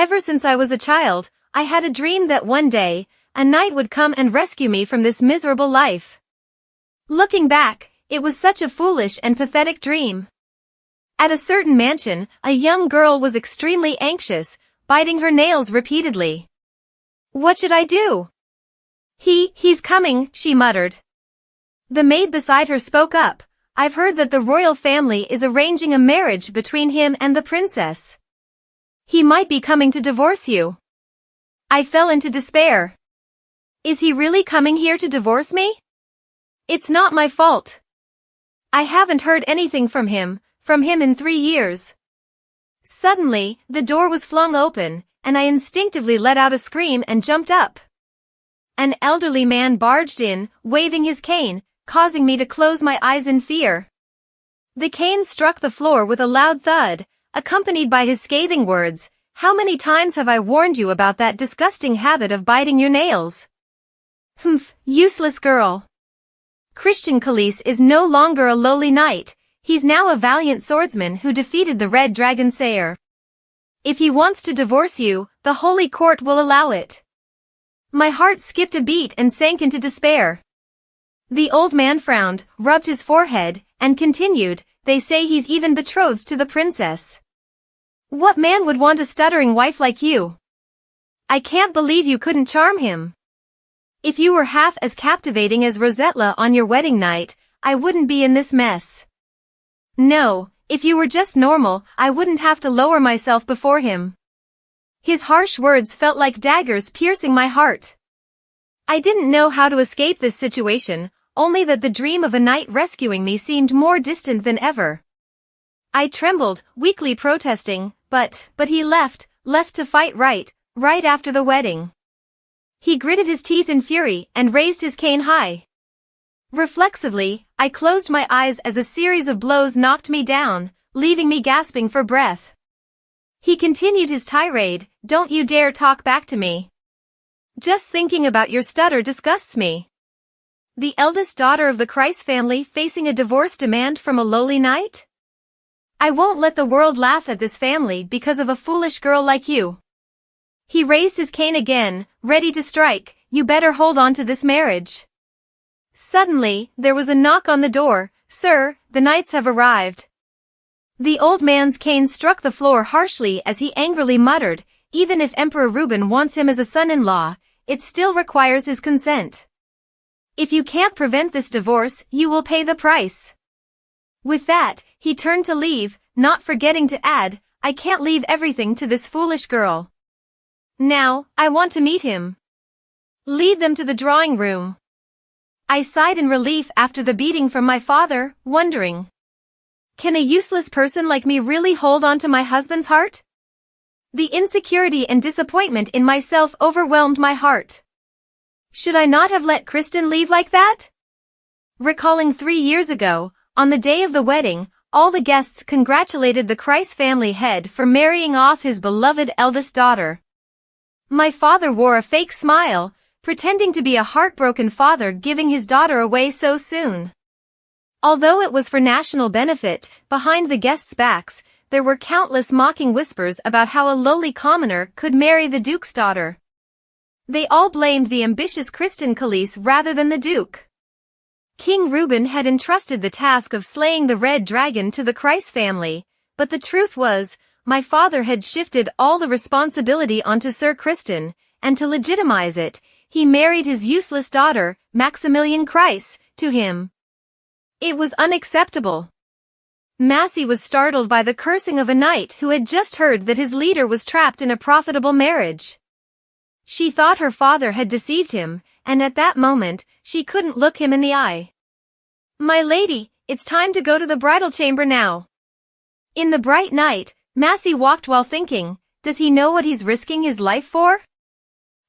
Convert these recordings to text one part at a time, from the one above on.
Ever since I was a child, I had a dream that one day, a knight would come and rescue me from this miserable life. Looking back, it was such a foolish and pathetic dream. At a certain mansion, a young girl was extremely anxious, biting her nails repeatedly. What should I do? He's coming, she muttered. The maid beside her spoke up. I've heard that the royal family is arranging a marriage between him and the princess. He might be coming to divorce you. I fell into despair. Is he really coming here to divorce me? It's not my fault. I haven't heard anything from him in 3 years. Suddenly, the door was flung open, and I instinctively let out a scream and jumped up. An elderly man barged in, waving his cane, causing me to close my eyes in fear. The cane struck the floor with a loud thud, accompanied by his scathing words, "How many times have I warned you about that disgusting habit of biting your nails? Humph, useless girl. Christian Khalees is no longer a lowly knight, he's now a valiant swordsman who defeated the Red Dragon Sayer. If he wants to divorce you, the Holy Court will allow it." My heart skipped a beat and sank into despair. The old man frowned, rubbed his forehead, and continued, "They say he's even betrothed to the princess. What man would want a stuttering wife like you? I can't believe you couldn't charm him. If you were half as captivating as Rosella on your wedding night, I wouldn't be in this mess. No, if you were just normal, I wouldn't have to lower myself before him." His harsh words felt like daggers piercing my heart. I didn't know how to escape this situation, only that the dream of a knight rescuing me seemed more distant than ever. I trembled, weakly protesting, but he left to fight right after the wedding. He gritted his teeth in fury and raised his cane high. Reflexively, I closed my eyes as a series of blows knocked me down, leaving me gasping for breath. He continued his tirade, "Don't you dare talk back to me. Just thinking about your stutter disgusts me. The eldest daughter of the Christ family facing a divorce demand from a lowly knight? I won't let the world laugh at this family because of a foolish girl like you." He raised his cane again, ready to strike. "You better hold on to this marriage." Suddenly, there was a knock on the door. "Sir, the knights have arrived." The old man's cane struck the floor harshly as he angrily muttered, "Even if Emperor Reuben wants him as a son-in-law, it still requires his consent. If you can't prevent this divorce, you will pay the price." With that, he turned to leave, not forgetting to add, "I can't leave everything to this foolish girl. Now, I want to meet him. Lead them to the drawing room." I sighed in relief after the beating from my father, wondering, can a useless person like me really hold on to my husband's heart? The insecurity and disappointment in myself overwhelmed my heart. Should I not have let Kristen leave like that? Recalling 3 years ago, on the day of the wedding, all the guests congratulated the Christ family head for marrying off his beloved eldest daughter. My father wore a fake smile, pretending to be a heartbroken father giving his daughter away so soon. Although it was for national benefit, behind the guests' backs, there were countless mocking whispers about how a lowly commoner could marry the Duke's daughter. They all blamed the ambitious Kristen Khalees rather than the Duke. King Reuben had entrusted the task of slaying the Red Dragon to the Christ family, but the truth was, my father had shifted all the responsibility onto Sir Kristen, and to legitimize it, he married his useless daughter, Maximilian Kreis, to him. It was unacceptable. Massey was startled by the cursing of a knight who had just heard that his leader was trapped in a profitable marriage. She thought her father had deceived him, and at that moment, she couldn't look him in the eye. "My lady, it's time to go to the bridal chamber now." In the bright night, Massey walked while thinking, does he know what he's risking his life for?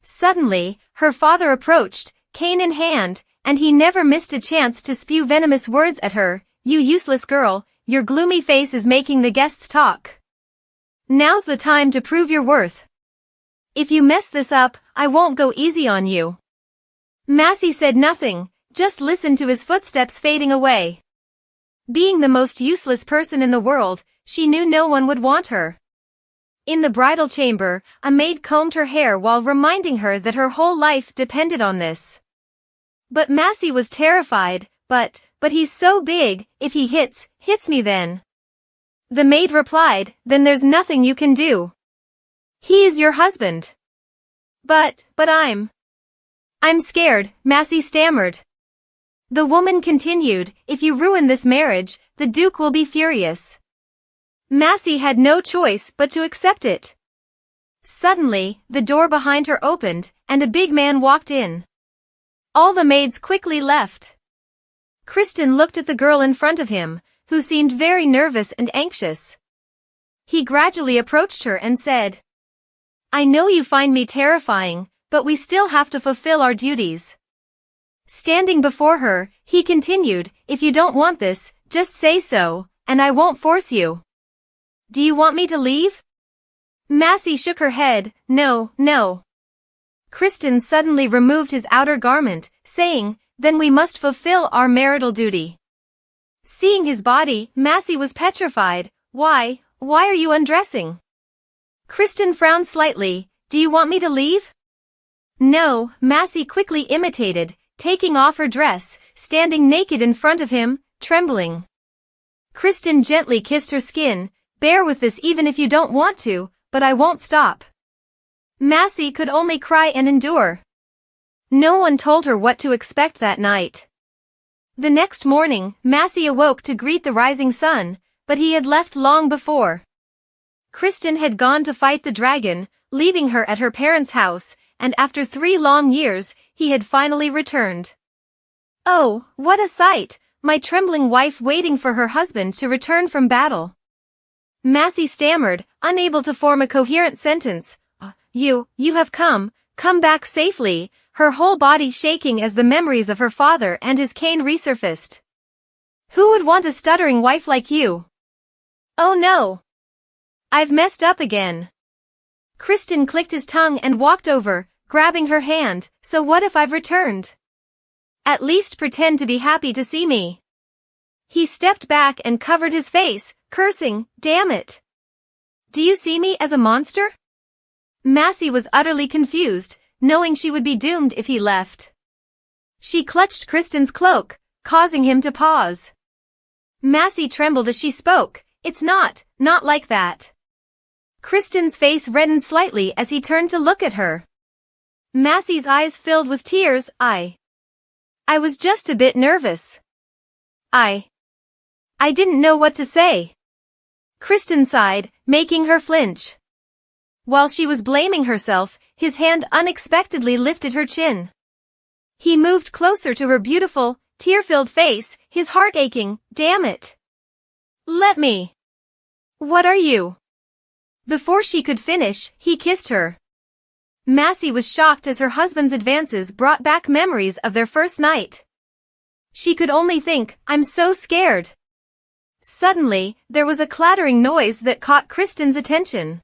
Suddenly, her father approached, cane in hand, and he never missed a chance to spew venomous words at her. "You useless girl, your gloomy face is making the guests talk. Now's the time to prove your worth. If you mess this up, I won't go easy on you." Massey said nothing, just listened to his footsteps fading away. Being the most useless person in the world, she knew no one would want her. In the bridal chamber, a maid combed her hair while reminding her that her whole life depended on this. But Massey was terrified. But he's so big, if he hits me then. The maid replied, then there's nothing you can do. He is your husband. But I'm scared, Massey stammered. The woman continued, if you ruin this marriage, the Duke will be furious. Massey had no choice but to accept it. Suddenly, the door behind her opened, and a big man walked in. All the maids quickly left. Kristen looked at the girl in front of him, who seemed very nervous and anxious. He gradually approached her and said, I know you find me terrifying, but we still have to fulfill our duties. Standing before her, he continued, if you don't want this, just say so, and I won't force you. Do you want me to leave? Massey shook her head, no. Kristen suddenly removed his outer garment, saying, then we must fulfill our marital duty. Seeing his body, Massey was petrified. Why are you undressing? Kristen frowned slightly. Do you want me to leave? No, Massey quickly imitated, taking off her dress, standing naked in front of him, trembling. Kristen gently kissed her skin. Bear with this even if you don't want to, but I won't stop. Massey could only cry and endure. No one told her what to expect that night. The next morning, Massey awoke to greet the rising sun, but he had left long before. Kristen had gone to fight the dragon, leaving her at her parents' house, and after 3 long years, he had finally returned. Oh, what a sight, my trembling wife waiting for her husband to return from battle. Massey stammered, unable to form a coherent sentence. You have come back safely, her whole body shaking as the memories of her father and his cane resurfaced. Who would want a stuttering wife like you? Oh no! I've messed up again. Kristen clicked his tongue and walked over, grabbing her hand. So what if I've returned? At least pretend to be happy to see me. He stepped back and covered his face, cursing, damn it. Do you see me as a monster? Massey was utterly confused, knowing she would be doomed if he left. She clutched Kristen's cloak, causing him to pause. Massey trembled as she spoke. It's not like that. Kristen's face reddened slightly as he turned to look at her. Massey's eyes filled with tears. I was just a bit nervous. I didn't know what to say. Kristen sighed, making her flinch. While she was blaming herself, his hand unexpectedly lifted her chin. He moved closer to her beautiful, tear-filled face, his heart aching. Damn it. Let me. What are you? Before she could finish, he kissed her. Massey was shocked as her husband's advances brought back memories of their first night. She could only think, I'm so scared. Suddenly, there was a clattering noise that caught Kristen's attention.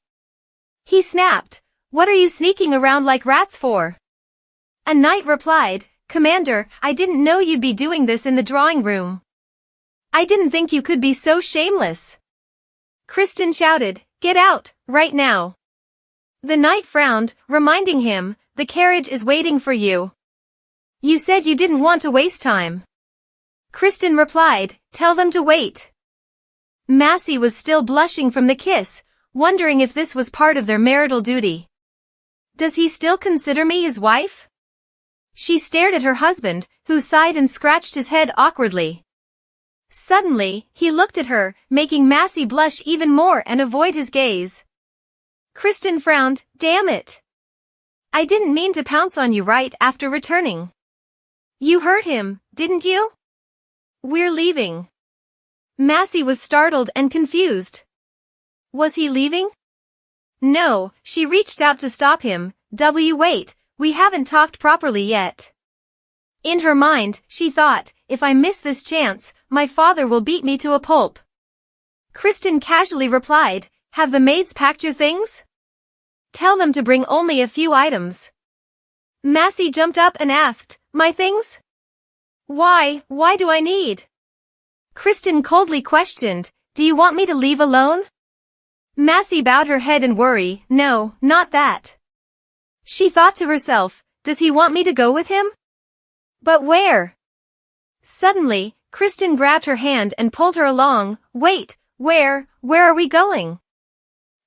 He snapped, what are you sneaking around like rats for? A knight replied, Commander, I didn't know you'd be doing this in the drawing room. I didn't think you could be so shameless. Kristen shouted, get out, right now. The knight frowned, reminding him, the carriage is waiting for you. You said you didn't want to waste time. Kristen replied, tell them to wait. Massey was still blushing from the kiss, wondering if this was part of their marital duty. Does he still consider me his wife? She stared at her husband, who sighed and scratched his head awkwardly. Suddenly, he looked at her, making Massey blush even more and avoid his gaze. Kristen frowned, damn it. I didn't mean to pounce on you right after returning. You hurt him, didn't you? We're leaving. Massey was startled and confused. Was he leaving? No, she reached out to stop him. Wait, we haven't talked properly yet. In her mind, she thought, if I miss this chance, my father will beat me to a pulp. Kristen casually replied, have the maids packed your things? Tell them to bring only a few items. Massey jumped up and asked, my things? Why do I need? Kristen coldly questioned, do you want me to leave alone? Massey bowed her head in worry. No, not that. She thought to herself, does he want me to go with him? But where? Suddenly, Kristen grabbed her hand and pulled her along. Wait, where are we going?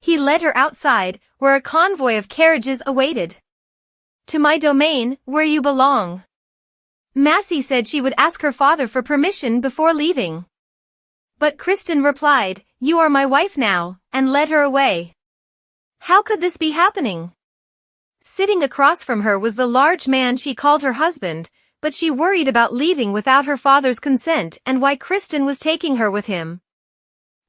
He led her outside, where a convoy of carriages awaited. To my domain, where you belong. Massey said she would ask her father for permission before leaving. But Kristen replied, you are my wife now, and led her away. How could this be happening? Sitting across from her was the large man she called her husband, but she worried about leaving without her father's consent and why Kristen was taking her with him.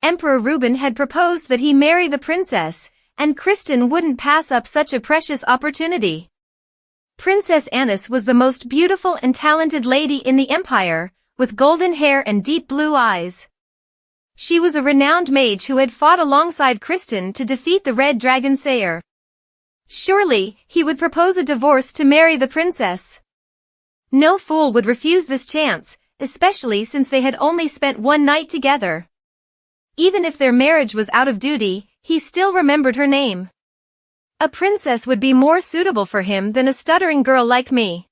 Emperor Reuben had proposed that he marry the princess, and Kristen wouldn't pass up such a precious opportunity. Princess Annis was the most beautiful and talented lady in the empire, with golden hair and deep blue eyes. She was a renowned mage who had fought alongside Kristen to defeat the Red Dragon Sayer. Surely, he would propose a divorce to marry the princess. No fool would refuse this chance, especially since they had only spent one night together. Even if their marriage was out of duty, he still remembered her name. A princess would be more suitable for him than a stuttering girl like me.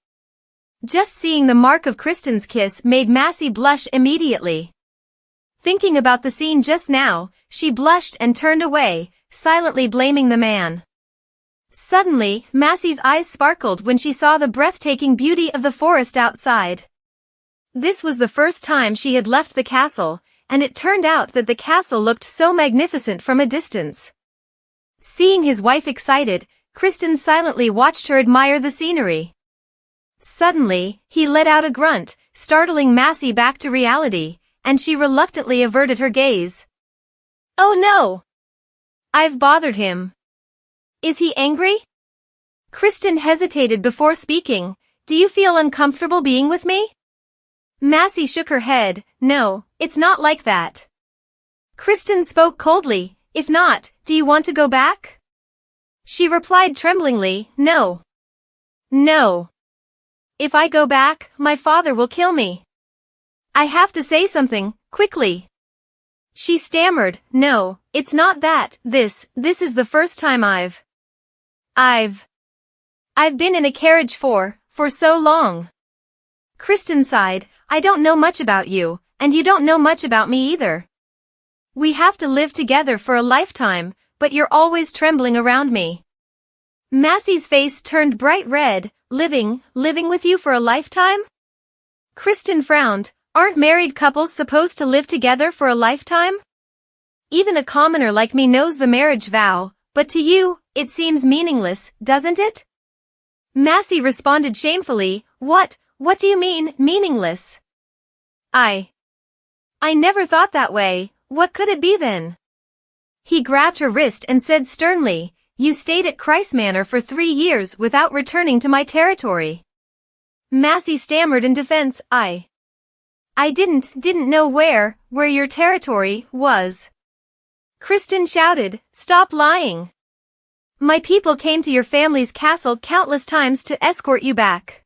Just seeing the mark of Kristen's kiss made Massey blush immediately. Thinking about the scene just now, she blushed and turned away, silently blaming the man. Suddenly, Massey's eyes sparkled when she saw the breathtaking beauty of the forest outside. This was the first time she had left the castle, and it turned out that the castle looked so magnificent from a distance. Seeing his wife excited, Kristen silently watched her admire the scenery. Suddenly, he let out a grunt, startling Massey back to reality, and she reluctantly averted her gaze. Oh no! I've bothered him. Is he angry? Kristen hesitated before speaking. Do you feel uncomfortable being with me? Massey shook her head. No, it's not like that. Kristen spoke coldly. If not, do you want to go back? She replied tremblingly, no. No. If I go back, my father will kill me. I have to say something, quickly. She stammered, no, it's not that, this is the first time I've been in a carriage for so long. Kristen sighed, I don't know much about you, and you don't know much about me either. We have to live together for a lifetime, but you're always trembling around me. Massey's face turned bright red. Living with you for a lifetime? Kristen frowned. Aren't married couples supposed to live together for a lifetime? Even a commoner like me knows the marriage vow, but to you, it seems meaningless, doesn't it? Massey responded shamefully, What do you mean, meaningless? I never thought that way. What could it be then? He grabbed her wrist and said sternly, You stayed at Christ Manor for 3 years without returning to my territory. Massey stammered in defense, I didn't know where your territory was. Kristen shouted, Stop lying. My people came to your family's castle countless times to escort you back.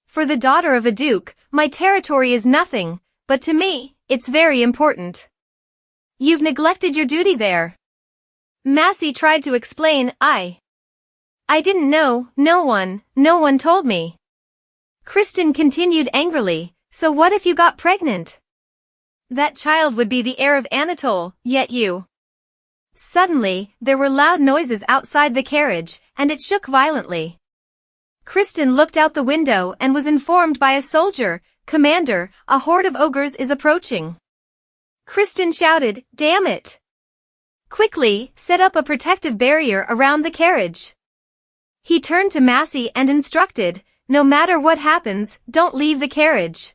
For the daughter of a duke, my territory is nothing, but to me, it's very important. You've neglected your duty there. Massey tried to explain, I didn't know, no one told me. Kristen continued angrily, so what if you got pregnant? That child would be the heir of Anatole, yet you. Suddenly, there were loud noises outside the carriage, and it shook violently. Kristen looked out the window and was informed by a soldier, Commander, a horde of ogres is approaching. Kristen shouted, Damn it! Quickly, set up a protective barrier around the carriage. He turned to Massey and instructed, No matter what happens, don't leave the carriage.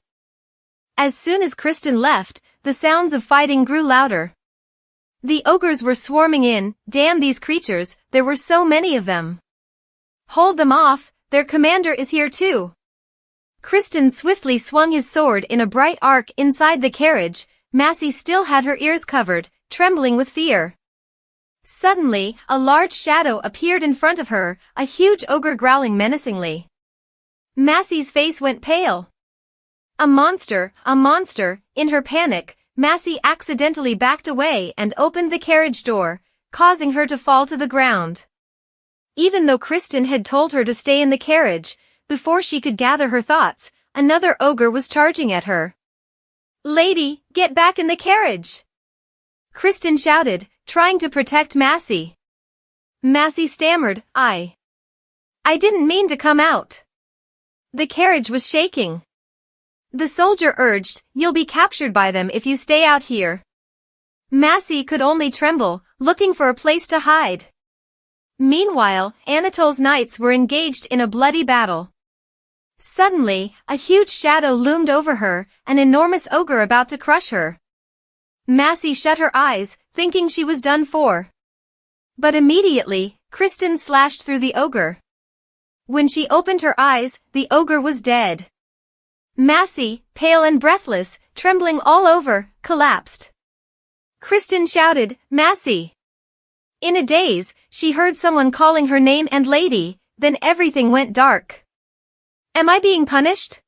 As soon as Kristen left, the sounds of fighting grew louder. The ogres were swarming in. Damn these creatures, there were so many of them. Hold them off, their commander is here too. Kristen swiftly swung his sword in a bright arc inside the carriage. Massey still had her ears covered, trembling with fear. Suddenly, a large shadow appeared in front of her, a huge ogre growling menacingly. Massey's face went pale. A monster! In her panic, Massey accidentally backed away and opened the carriage door. causing her to fall to the ground. Even though Kristen had told her to stay in the carriage, before she could gather her thoughts, another ogre was charging at her. "Lady, get back in the carriage!" Kristen shouted, trying to protect Massey. Massey stammered, I didn't mean to come out." The carriage was shaking. The soldier urged, "You'll be captured by them if you stay out here." Massey could only tremble, looking for a place to hide. Meanwhile, Anatole's knights were engaged in a bloody battle. Suddenly, a huge shadow loomed over her, an enormous ogre about to crush her. Massey shut her eyes, thinking she was done for. But immediately, Kristen slashed through the ogre. When she opened her eyes, the ogre was dead. Massey, pale and breathless, trembling all over, collapsed. Kristen shouted, "Massey!" In a daze, she heard someone calling her name and lady, then everything went dark. Am I being punished?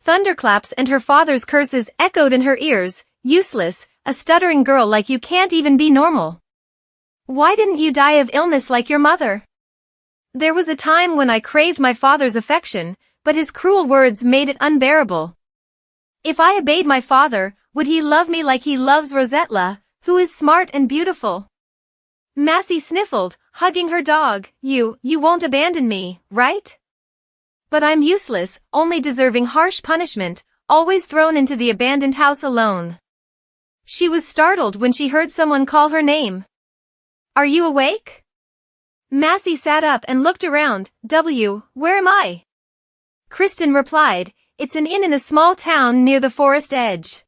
Thunderclaps and her father's curses echoed in her ears. Useless, a stuttering girl like you can't even be normal. Why didn't you die of illness like your mother? There was a time when I craved my father's affection, but his cruel words made it unbearable. If I obeyed my father, would he love me like he loves Rosella, who is smart and beautiful? Massey sniffled, hugging her dog. You won't abandon me, right? But I'm useless, only deserving harsh punishment, always thrown into the abandoned house alone. She was startled when she heard someone call her name. Are you awake? Massey sat up and looked around. Where am I? Kristen replied, It's an inn in a small town near the forest edge.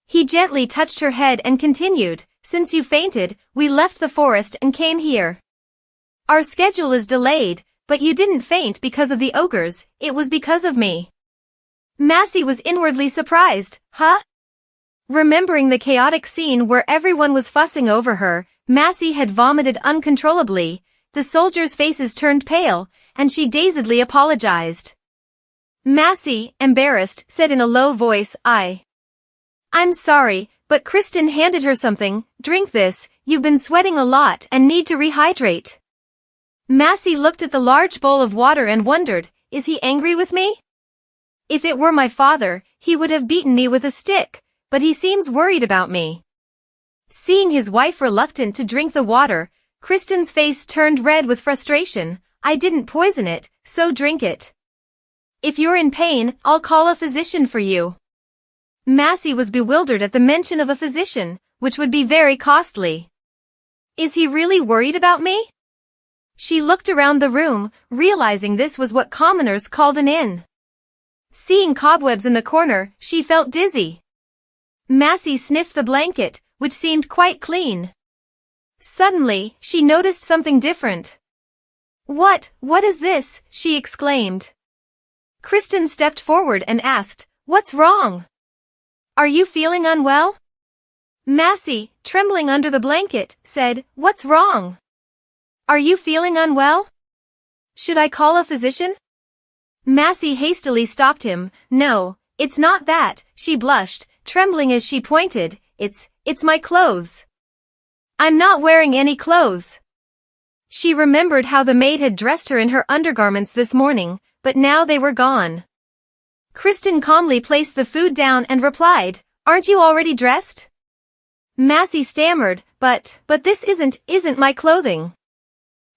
He gently touched her head and continued, Since you fainted, we left the forest and came here. Our schedule is delayed, but you didn't faint because of the ogres, it was because of me. Massey was inwardly surprised. Huh? Remembering the chaotic scene where everyone was fussing over her, Massey had vomited uncontrollably. The soldiers' faces turned pale, and she dazedly apologized. Massey, embarrassed, said in a low voice, I'm sorry, but Kristen handed her something. Drink this, you've been sweating a lot and need to rehydrate. Massey looked at the large bowl of water and wondered, is he angry with me? If it were my father, he would have beaten me with a stick, but he seems worried about me. Seeing his wife reluctant to drink the water, Kristen's face turned red with frustration. I didn't poison it, so drink it. If you're in pain, I'll call a physician for you. Massey was bewildered at the mention of a physician, which would be very costly. Is he really worried about me? She looked around the room, realizing this was what commoners called an inn. Seeing cobwebs in the corner, she felt dizzy. Massey sniffed the blanket, which seemed quite clean. Suddenly, she noticed something different. What is this? She exclaimed. Kristen stepped forward and asked, What's wrong? Are you feeling unwell? Massey, trembling under the blanket, said, What's wrong? Are you feeling unwell? Should I call a physician? Massey hastily stopped him. No, it's not that, she blushed, trembling as she pointed. It's my clothes. I'm not wearing any clothes. She remembered how the maid had dressed her in her undergarments this morning, but now they were gone. Kristen calmly placed the food down and replied, Aren't you already dressed? Massey stammered, But this isn't my clothing.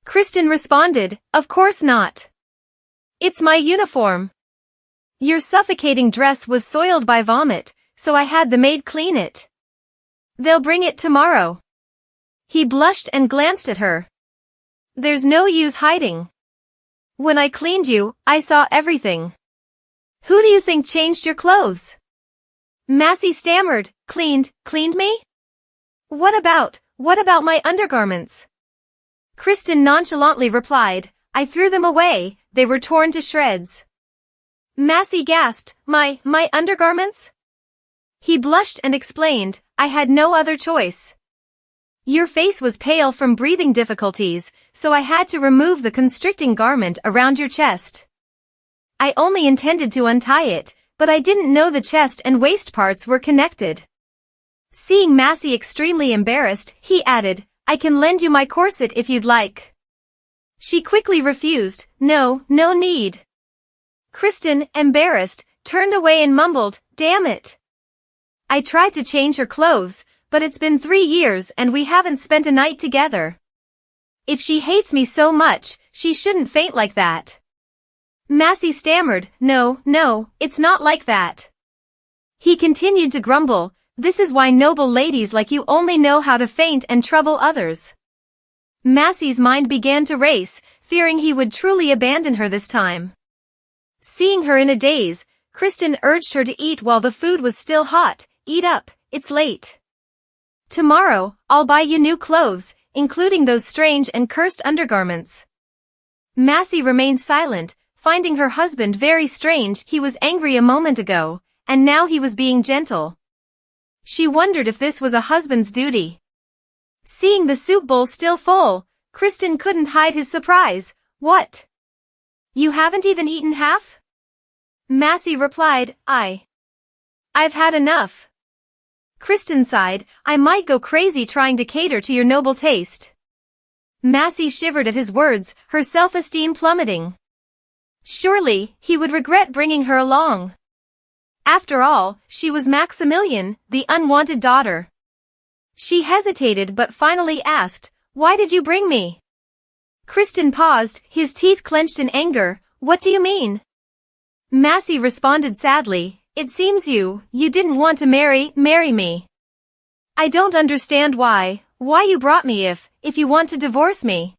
Kristen responded, Of course not. It's my uniform. Your suffocating dress was soiled by vomit, so I had the maid clean it. They'll bring it tomorrow. He blushed and glanced at her. There's no use hiding. When I cleaned you, I saw everything. Who do you think changed your clothes? Massey stammered, Cleaned me? What about my undergarments? Kristen nonchalantly replied, I threw them away, they were torn to shreds. Massey gasped, My undergarments? He blushed and explained, I had no other choice. Your face was pale from breathing difficulties, so I had to remove the constricting garment around your chest. I only intended to untie it, but I didn't know the chest and waist parts were connected. Seeing Massey extremely embarrassed, he added, I can lend you my corset if you'd like. She quickly refused. No, no need. Kristen, embarrassed, turned away and mumbled, damn it. I tried to change her clothes, but it's been 3 years and we haven't spent a night together. If she hates me so much, she shouldn't faint like that. Massey stammered, no, no, it's not like that. He continued to grumble, this is why noble ladies like you only know how to faint and trouble others. Massey's mind began to race, fearing he would truly abandon her this time. Seeing her in a daze, Kristen urged her to eat while the food was still hot. Eat up, it's late. Tomorrow, I'll buy you new clothes, including those strange and cursed undergarments. Massey remained silent, finding her husband very strange. He was angry a moment ago, and now he was being gentle. She wondered if this was a husband's duty. Seeing the soup bowl still full, Kristen couldn't hide his surprise. What? You haven't even eaten half? Massey replied, I've had enough. Kristen sighed, I might go crazy trying to cater to your noble taste. Massey shivered at his words, her self-esteem plummeting. Surely, he would regret bringing her along. After all, she was Maximilian, the unwanted daughter. She hesitated but finally asked, why did you bring me? Kristen paused, his teeth clenched in anger. What do you mean? Massey responded sadly, it seems you didn't want to marry me. I don't understand why you brought me if you want to divorce me.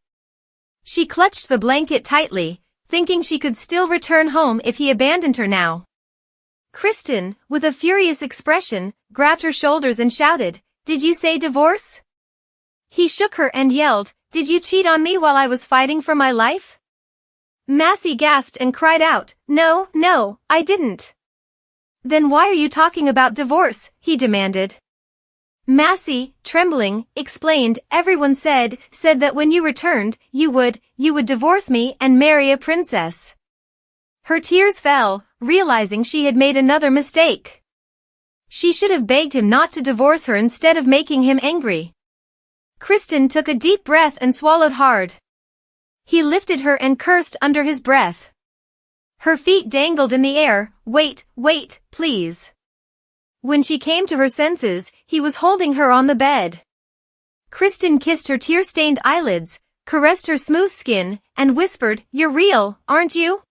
She clutched the blanket tightly, thinking she could still return home if he abandoned her now. Kristen, with a furious expression, grabbed her shoulders and shouted, did you say divorce? He shook her and yelled, did you cheat on me while I was fighting for my life? Massey gasped and cried out, no, I didn't. Then why are you talking about divorce? He demanded. Massey, trembling, explained, everyone said that when you returned, you would divorce me and marry a princess. Her tears fell, realizing she had made another mistake. She should have begged him not to divorce her instead of making him angry. Kristen took a deep breath and swallowed hard. He lifted her and cursed under his breath. Her feet dangled in the air. Wait, please. When she came to her senses, he was holding her on the bed. Kristen kissed her tear-stained eyelids, caressed her smooth skin, and whispered, you're real, aren't you?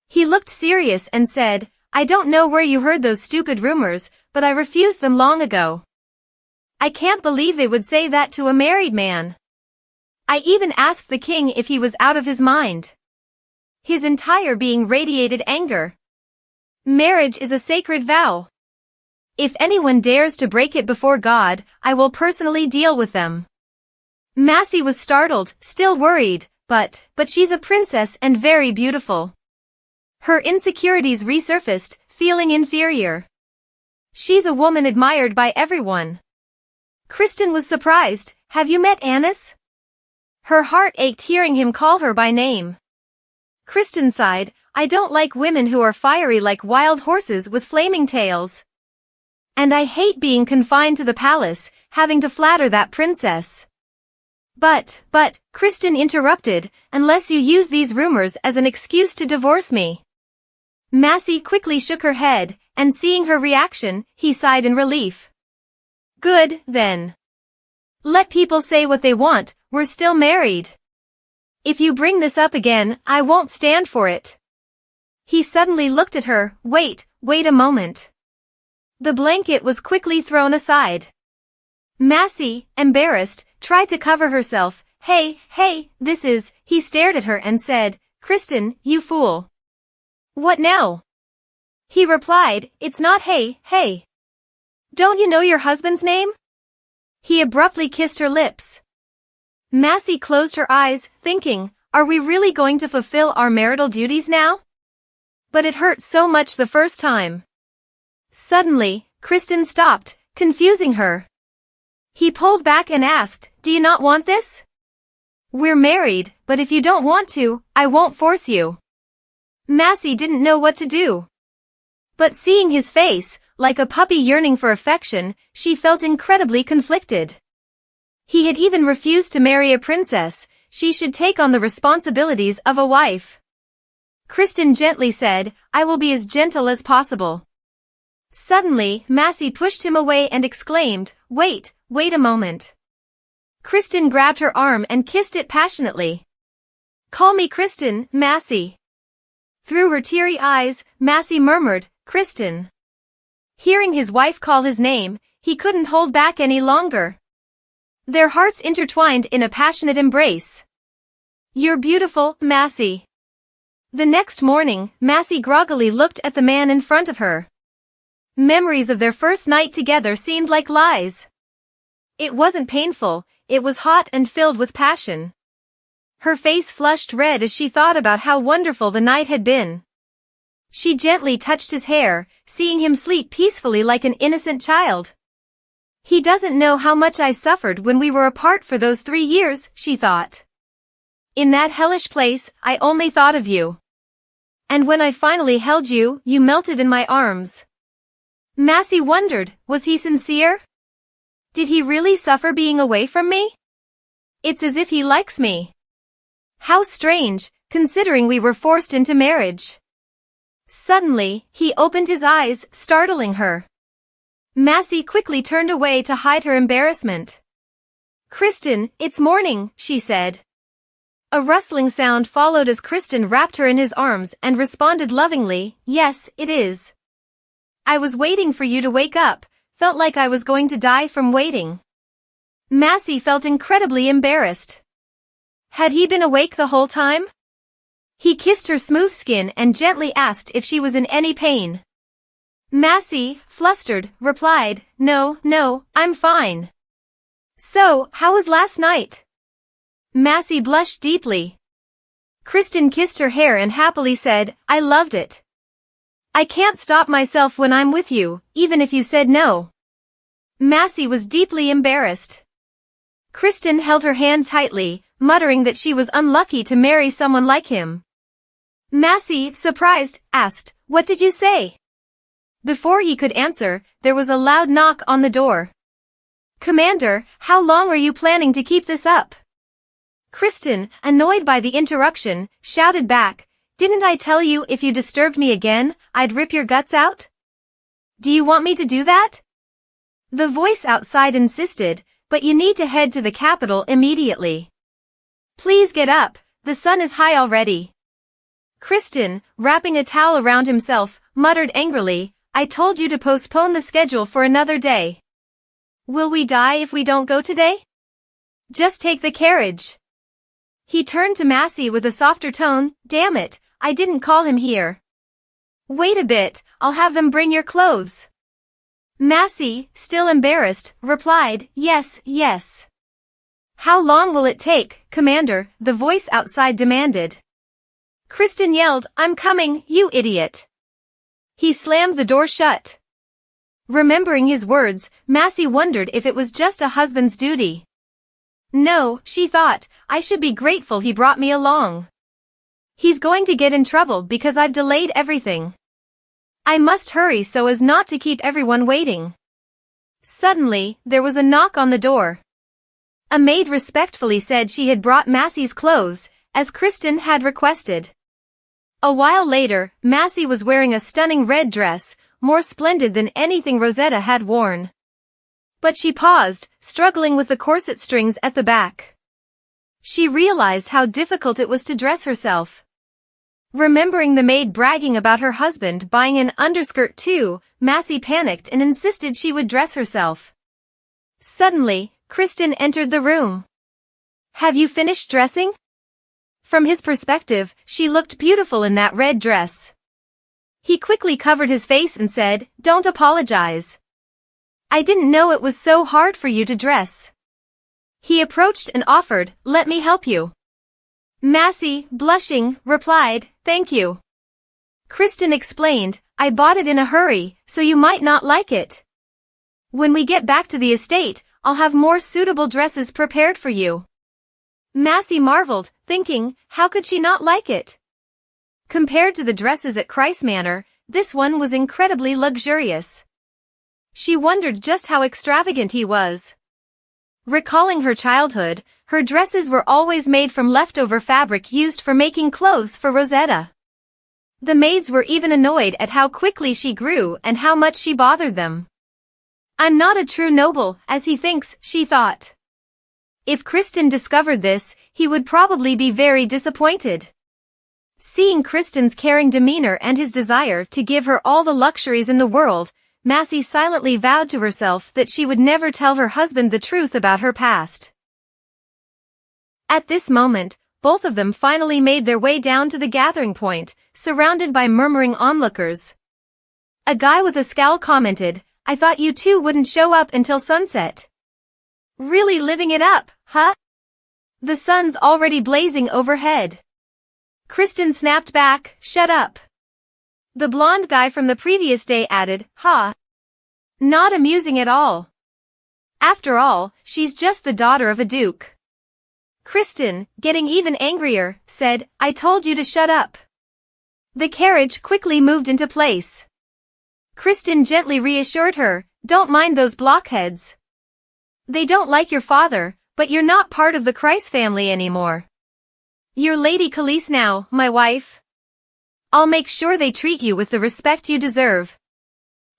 He looked serious and said, I don't know where you heard those stupid rumors, but I refused them long ago. I can't believe they would say that to a married man. I even asked the king if he was out of his mind. His entire being radiated anger. Marriage is a sacred vow. If anyone dares to break it before God, I will personally deal with them. Massey was startled, still worried, but she's a princess and very beautiful. Her insecurities resurfaced, feeling inferior. She's a woman admired by everyone. Kristen was surprised, have you met Annis? Her heart ached hearing him call her by name. Kristen sighed, I don't like women who are fiery like wild horses with flaming tails. And I hate being confined to the palace, having to flatter that princess. But, Kristen interrupted, unless you use these rumors as an excuse to divorce me. Massey quickly shook her head, and seeing her reaction, he sighed in relief. Good, then. Let people say what they want, we're still married. If you bring this up again, I won't stand for it. He suddenly looked at her, wait a moment. The blanket was quickly thrown aside. Massey, embarrassed, tried to cover herself. Hey, he stared at her and said, Kristen, you fool. What now? He replied, it's not hey. Don't you know your husband's name? He abruptly kissed her lips. Massey closed her eyes, thinking, are we really going to fulfill our marital duties now? But it hurt so much the first time. Suddenly, Kristen stopped, confusing her. He pulled back and asked, do you not want this? We're married, but if you don't want to, I won't force you. Massey didn't know what to do. But seeing his face, like a puppy yearning for affection, she felt incredibly conflicted. He had even refused to marry a princess. She should take on the responsibilities of a wife. Kristen gently said, "I will be as gentle as possible." Suddenly, Massey pushed him away and exclaimed, wait a moment." Kristen grabbed her arm and kissed it passionately. "Call me Kristen, Massey." Through her teary eyes, Massey murmured, "Kristen." Hearing his wife call his name, he couldn't hold back any longer. Their hearts intertwined in a passionate embrace. "You're beautiful, Massey." The next morning, Massey groggily looked at the man in front of her. Memories of their first night together seemed like lies. It wasn't painful, it was hot and filled with passion. Her face flushed red as she thought about how wonderful the night had been. She gently touched his hair, seeing him sleep peacefully like an innocent child. "He doesn't know how much I suffered when we were apart for those 3 years," she thought. "In that hellish place, I only thought of you. And when I finally held you, you melted in my arms." Massey wondered, was he sincere? Did he really suffer being away from me? It's as if he likes me. How strange, considering we were forced into marriage. Suddenly, he opened his eyes, startling her. Massey quickly turned away to hide her embarrassment. "Kristen, it's morning," she said. A rustling sound followed as Kristen wrapped her in his arms and responded lovingly, "Yes, it is. I was waiting for you to wake up, felt like I was going to die from waiting." Massey felt incredibly embarrassed. Had he been awake the whole time? He kissed her smooth skin and gently asked if she was in any pain. Massey, flustered, replied, No, I'm fine." "So, how was last night?" Massey blushed deeply. Kristen kissed her hair and happily said, "I loved it. I can't stop myself when I'm with you, even if you said no." Massey was deeply embarrassed. Kristen held her hand tightly, muttering that she was unlucky to marry someone like him. Massey, surprised, asked, "What did you say?" Before he could answer, there was a loud knock on the door. "Commander, how long are you planning to keep this up?" Kristen, annoyed by the interruption, shouted back, "Didn't I tell you if you disturbed me again, I'd rip your guts out? Do you want me to do that?" The voice outside insisted, "But you need to head to the capital immediately. Please get up, the sun is high already." Kristen, wrapping a towel around himself, muttered angrily, "I told you to postpone the schedule for another day. Will we die if we don't go today? Just take the carriage." He turned to Massey with a softer tone, "Damn it, I didn't call him here." "Wait a bit, I'll have them bring your clothes." Massey, still embarrassed, replied, Yes. "How long will it take, Commander?" the voice outside demanded. Kristen yelled, "I'm coming, you idiot." He slammed the door shut. Remembering his words, Massey wondered if it was just a husband's duty. No, she thought, I should be grateful he brought me along. He's going to get in trouble because I've delayed everything. I must hurry so as not to keep everyone waiting. Suddenly, there was a knock on the door. A maid respectfully said she had brought Massey's clothes, as Kristen had requested. A while later, Massey was wearing a stunning red dress, more splendid than anything Rosetta had worn. But she paused, struggling with the corset strings at the back. She realized how difficult it was to dress herself. Remembering the maid bragging about her husband buying an underskirt too, Massey panicked and insisted she would dress herself. Suddenly, Kristen entered the room. "Have you finished dressing?" From his perspective, she looked beautiful in that red dress. He quickly covered his face and said, "Don't apologize. I didn't know it was so hard for you to dress." He approached and offered, "Let me help you." Massey, blushing, replied, "Thank you." Kristen explained, "I bought it in a hurry, so you might not like it. When we get back to the estate, I'll have more suitable dresses prepared for you." Massey marveled, thinking, how could she not like it? Compared to the dresses at Christ Manor, this one was incredibly luxurious. She wondered just how extravagant he was. Recalling her childhood, her dresses were always made from leftover fabric used for making clothes for Rosetta. The maids were even annoyed at how quickly she grew and how much she bothered them. I'm not a true noble, as he thinks, she thought. If Kristen discovered this, he would probably be very disappointed. Seeing Kristen's caring demeanor and his desire to give her all the luxuries in the world, Massey silently vowed to herself that she would never tell her husband the truth about her past. At this moment, both of them finally made their way down to the gathering point, surrounded by murmuring onlookers. A guy with a scowl commented, "I thought you two wouldn't show up until sunset. Really living it up, huh? The sun's already blazing overhead." Kristen snapped back, "Shut up." The blonde guy from the previous day added, "Ha. Not amusing at all. After all, she's just the daughter of a duke." Kristen, getting even angrier, said, "I told you to shut up." The carriage quickly moved into place. Kristen gently reassured her, "Don't mind those blockheads. They don't like your father, but you're not part of the Christ family anymore. You're Lady Khalees now, my wife. I'll make sure they treat you with the respect you deserve."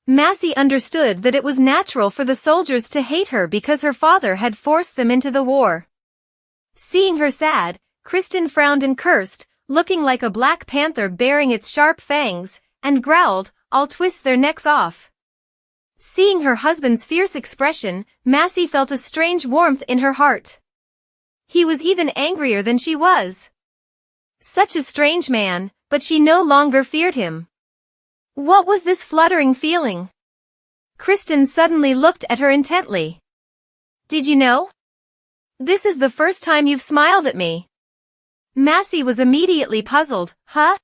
Massey understood that it was natural for the soldiers to hate her because her father had forced them into the war. Seeing her sad, Kristen frowned and cursed, looking like a black panther baring its sharp fangs, and growled, "I'll twist their necks off." Seeing her husband's fierce expression, Massey felt a strange warmth in her heart. He was even angrier than she was. Such a strange man, but she no longer feared him. What was this fluttering feeling? Kristen suddenly looked at her intently. "Did you know? This is the first time you've smiled at me." Massey was immediately puzzled. "Huh?"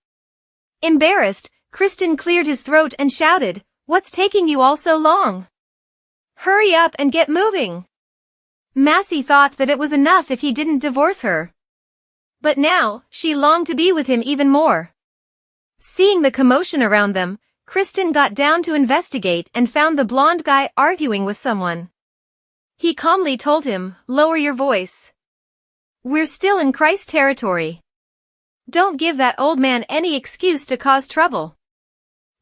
Embarrassed, Kristen cleared his throat and shouted, "What's taking you all so long? Hurry up and get moving." Massey thought that it was enough if he didn't divorce her. But now, she longed to be with him even more. Seeing the commotion around them, Kristen got down to investigate and found the blonde guy arguing with someone. He calmly told him, "Lower your voice. We're still in Christ territory. Don't give that old man any excuse to cause trouble."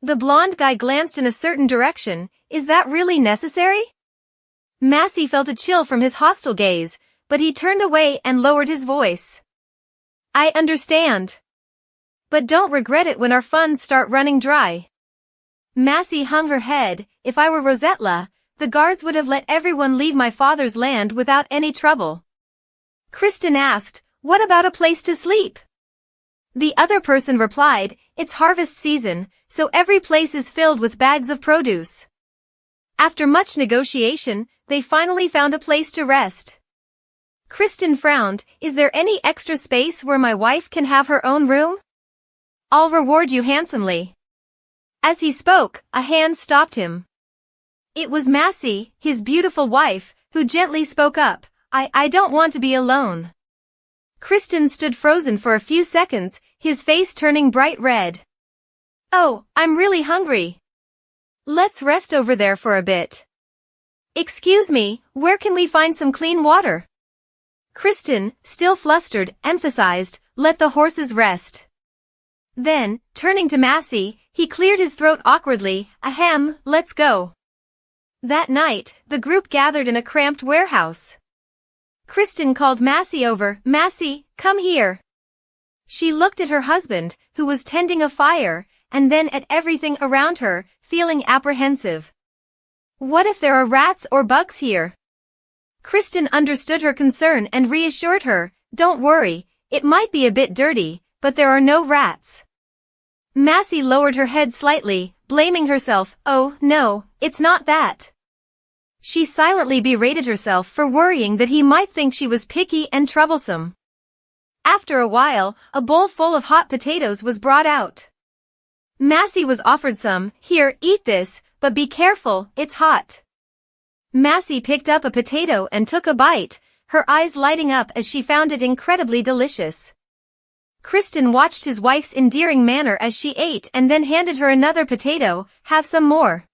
The blonde guy glanced in a certain direction. "Is that really necessary?" Massey felt a chill from his hostile gaze, but he turned away and lowered his voice. "I understand. But don't regret it when our funds start running dry." Massey hung her head. "If I were Rosetta, the guards would have let everyone leave my father's land without any trouble." Kristen asked, "What about a place to sleep?" The other person replied, "It's harvest season, so every place is filled with bags of produce." After much negotiation, they finally found a place to rest. Kristen frowned. "Is there any extra space where my wife can have her own room? I'll reward you handsomely." As he spoke, a hand stopped him. It was Massey, his beautiful wife, who gently spoke up, I don't want to be alone." Kristen stood frozen for a few seconds, his face turning bright red. "Oh, I'm really hungry. Let's rest over there for a bit." "Excuse me, where can we find some clean water?" Kristen, still flustered, emphasized, "Let the horses rest." Then, turning to Massey, he cleared his throat awkwardly, "Ahem, let's go." That night, the group gathered in a cramped warehouse. Kristen called Massey over. "Massey, come here." She looked at her husband, who was tending a fire, and then at everything around her, feeling apprehensive. What if there are rats or bugs here? Kristen understood her concern and reassured her, "Don't worry, it might be a bit dirty, but there are no rats." Massey lowered her head slightly, blaming herself. "Oh, no, it's not that." She silently berated herself for worrying that he might think she was picky and troublesome. After a while, a bowl full of hot potatoes was brought out. Massey was offered some. "Here, eat this, but be careful, it's hot." Massey picked up a potato and took a bite, her eyes lighting up as she found it incredibly delicious. Kristen watched his wife's endearing manner as she ate and then handed her another potato. "Have some more."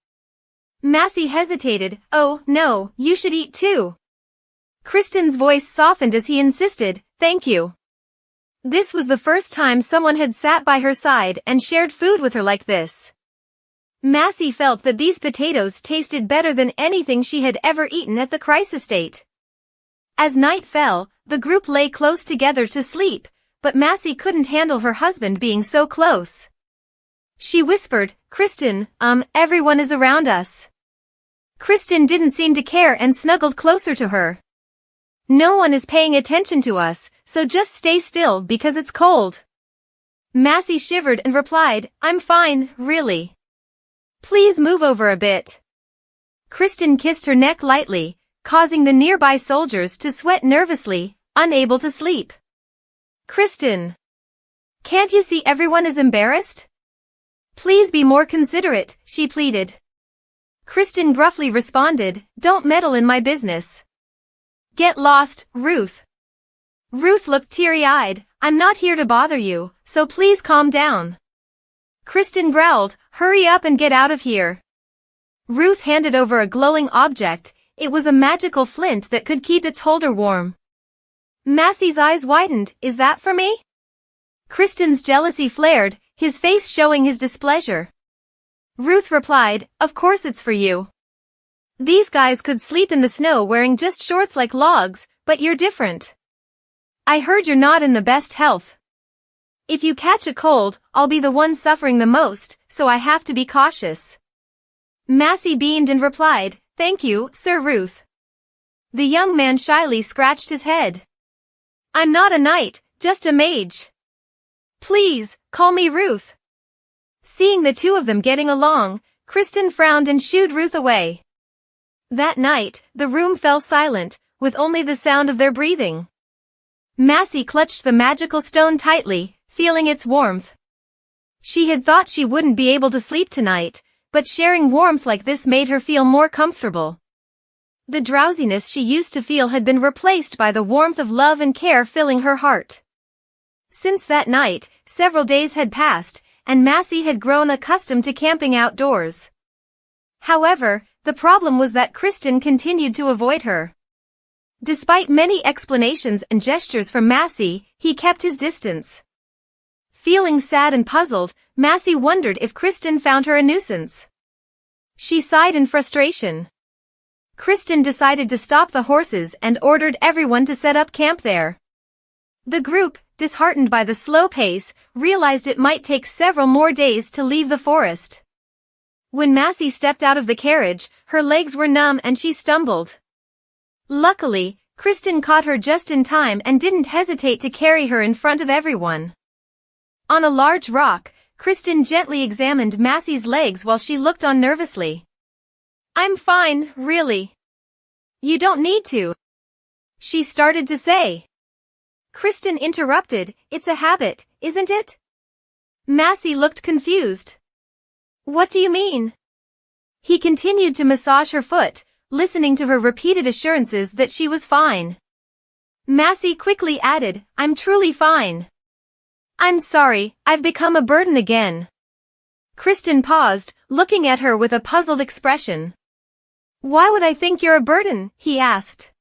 Massey hesitated. "Oh, no, you should eat too." Kristen's voice softened as he insisted, "Thank you." This was the first time someone had sat by her side and shared food with her like this. Massey felt that these potatoes tasted better than anything she had ever eaten at the Christ estate. As night fell, the group lay close together to sleep, but Massey couldn't handle her husband being so close. She whispered, "Kristen, everyone is around us." Kristen didn't seem to care and snuggled closer to her. "No one is paying attention to us, so just stay still because it's cold." Massey shivered and replied, "I'm fine, really. Please move over a bit." Kristen kissed her neck lightly, causing the nearby soldiers to sweat nervously, unable to sleep. "Kristen, can't you see everyone is embarrassed? Please be more considerate," she pleaded. Kristen gruffly responded, "Don't meddle in my business. Get lost, Ruth." Ruth looked teary-eyed, "I'm not here to bother you, so please calm down." Kristen growled, "Hurry up and get out of here." Ruth handed over a glowing object. It was a magical flint that could keep its holder warm. Massey's eyes widened. "Is that for me?" Kristen's jealousy flared, his face showing his displeasure. Ruth replied, "Of course it's for you. These guys could sleep in the snow wearing just shorts like logs, but you're different. I heard you're not in the best health. If you catch a cold, I'll be the one suffering the most, so I have to be cautious." Massey beamed and replied, "Thank you, Sir Ruth." The young man shyly scratched his head. "I'm not a knight, just a mage. Please, call me Ruth." Seeing the two of them getting along, Kristen frowned and shooed Ruth away. That night, the room fell silent, with only the sound of their breathing. Massey clutched the magical stone tightly, feeling its warmth. She had thought she wouldn't be able to sleep tonight, but sharing warmth like this made her feel more comfortable. The drowsiness she used to feel had been replaced by the warmth of love and care filling her heart. Since that night, several days had passed, and Massey had grown accustomed to camping outdoors. However, the problem was that Kristen continued to avoid her. Despite many explanations and gestures from Massey, he kept his distance. Feeling sad and puzzled, Massey wondered if Kristen found her a nuisance. She sighed in frustration. Kristen decided to stop the horses and ordered everyone to set up camp there. The group, disheartened by the slow pace, realized it might take several more days to leave the forest. When Massey stepped out of the carriage, her legs were numb and she stumbled. Luckily, Kristen caught her just in time and didn't hesitate to carry her in front of everyone. On a large rock, Kristen gently examined Massey's legs while she looked on nervously. "I'm fine, really. You don't need to," she started to say. Kristen interrupted, "It's a habit, isn't it?" Massey looked confused. "What do you mean?" He continued to massage her foot, listening to her repeated assurances that she was fine. Massey quickly added, "I'm truly fine. I'm sorry, I've become a burden again." Kristen paused, looking at her with a puzzled expression. "Why would I think you're a burden?" he asked.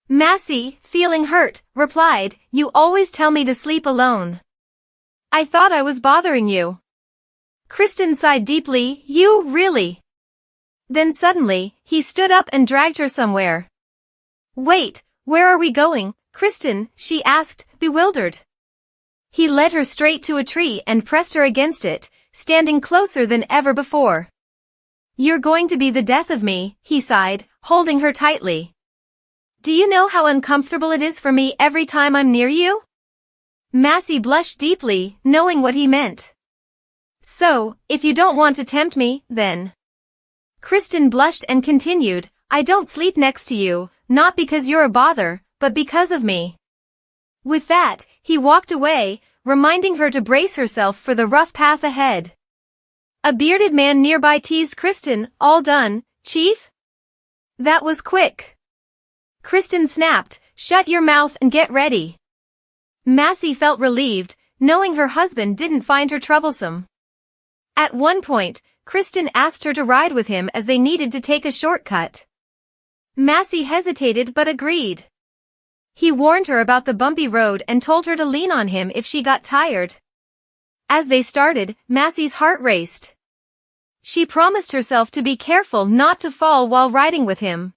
Massey, feeling hurt, replied, "You always tell me to sleep alone. I thought I was bothering you." Kristen sighed deeply, "You, really?" Then suddenly, he stood up and dragged her somewhere. "Wait, where are we going, Kristen?" she asked, bewildered. He led her straight to a tree and pressed her against it, standing closer than ever before. "You're going to be the death of me," he sighed, holding her tightly. "Do you know how uncomfortable it is for me every time I'm near you?" Massey blushed deeply, knowing what he meant. "So, if you don't want to tempt me, then..." Kristen blushed and continued, "I don't sleep next to you, not because you're a bother, but because of me." With that, he walked away, reminding her to brace herself for the rough path ahead. A bearded man nearby teased Kristen, "All done, Chief?" "That was quick." Kristen snapped, "Shut your mouth and get ready." Massey felt relieved, knowing her husband didn't find her troublesome. At one point, Kristen asked her to ride with him as they needed to take a shortcut. Massey hesitated but agreed. He warned her about the bumpy road and told her to lean on him if she got tired. As they started, Massey's heart raced. She promised herself to be careful not to fall while riding with him.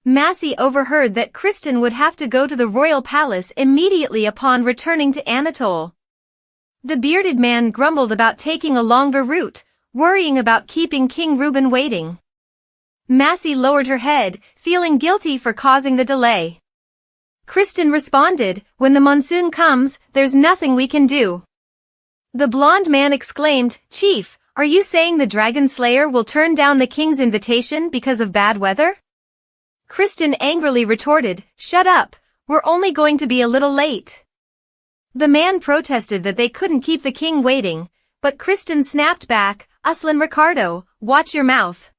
Massey overheard that Kristen would have to go to the royal palace immediately upon returning to Anatole. The bearded man grumbled about taking a longer route, worrying about keeping King Reuben waiting. Massey lowered her head, feeling guilty for causing the delay. Kristen responded, "When the monsoon comes, there's nothing we can do." The blonde man exclaimed, "Chief, are you saying the dragon slayer will turn down the king's invitation because of bad weather?" Kristen angrily retorted, "Shut up, we're only going to be a little late." The man protested that they couldn't keep the king waiting, but Kristen snapped back, "Uslan Ricardo, watch your mouth."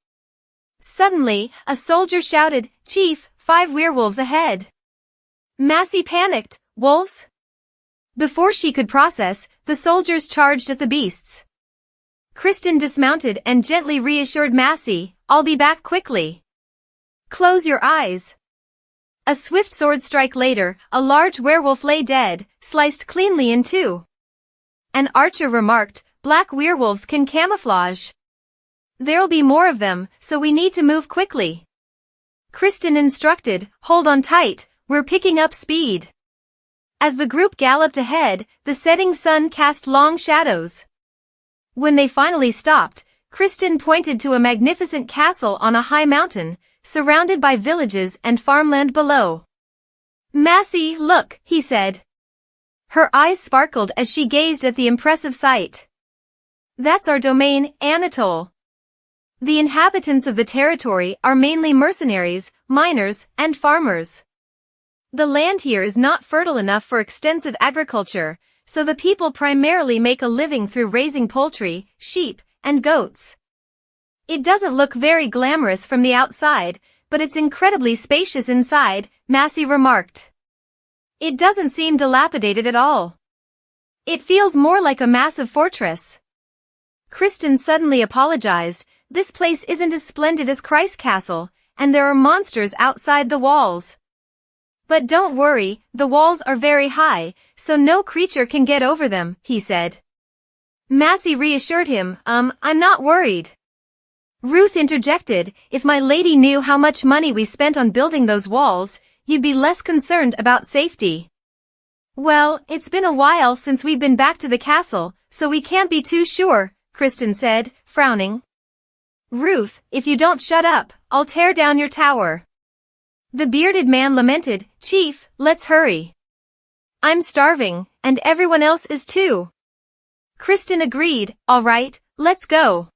Suddenly, a soldier shouted, "Chief, 5 werewolves ahead." Massey panicked, "Wolves?" Before she could process, the soldiers charged at the beasts. Kristen dismounted and gently reassured Massey, "I'll be back quickly. Close your eyes." A swift sword strike later, a large werewolf lay dead, sliced cleanly in two. An archer remarked, "Black werewolves can camouflage. There'll be more of them, so we need to move quickly." Kristen instructed, "Hold on tight, we're picking up speed." As the group galloped ahead, the setting sun cast long shadows. When they finally stopped, Kristen pointed to a magnificent castle on a high mountain, surrounded by villages and farmland below. "Massey, look," he said. Her eyes sparkled as she gazed at the impressive sight. "That's our domain, Anatole. The inhabitants of the territory are mainly mercenaries, miners, and farmers. The land here is not fertile enough for extensive agriculture, so the people primarily make a living through raising poultry, sheep, and goats. It doesn't look very glamorous from the outside, but it's incredibly spacious inside," Massey remarked. "It doesn't seem dilapidated at all. It feels more like a massive fortress." Kristen suddenly apologized, "This place isn't as splendid as Christ's Castle, and there are monsters outside the walls. But don't worry, the walls are very high, so no creature can get over them," he said. Massey reassured him, I'm not worried." Ruth interjected, "If my lady knew how much money we spent on building those walls, you'd be less concerned about safety." "Well, it's been a while since we've been back to the castle, so we can't be too sure," Kristen said, frowning. "Ruth, if you don't shut up, I'll tear down your tower." The bearded man lamented, "Chief, let's hurry. I'm starving, and everyone else is too." Kristen agreed, "All right, let's go."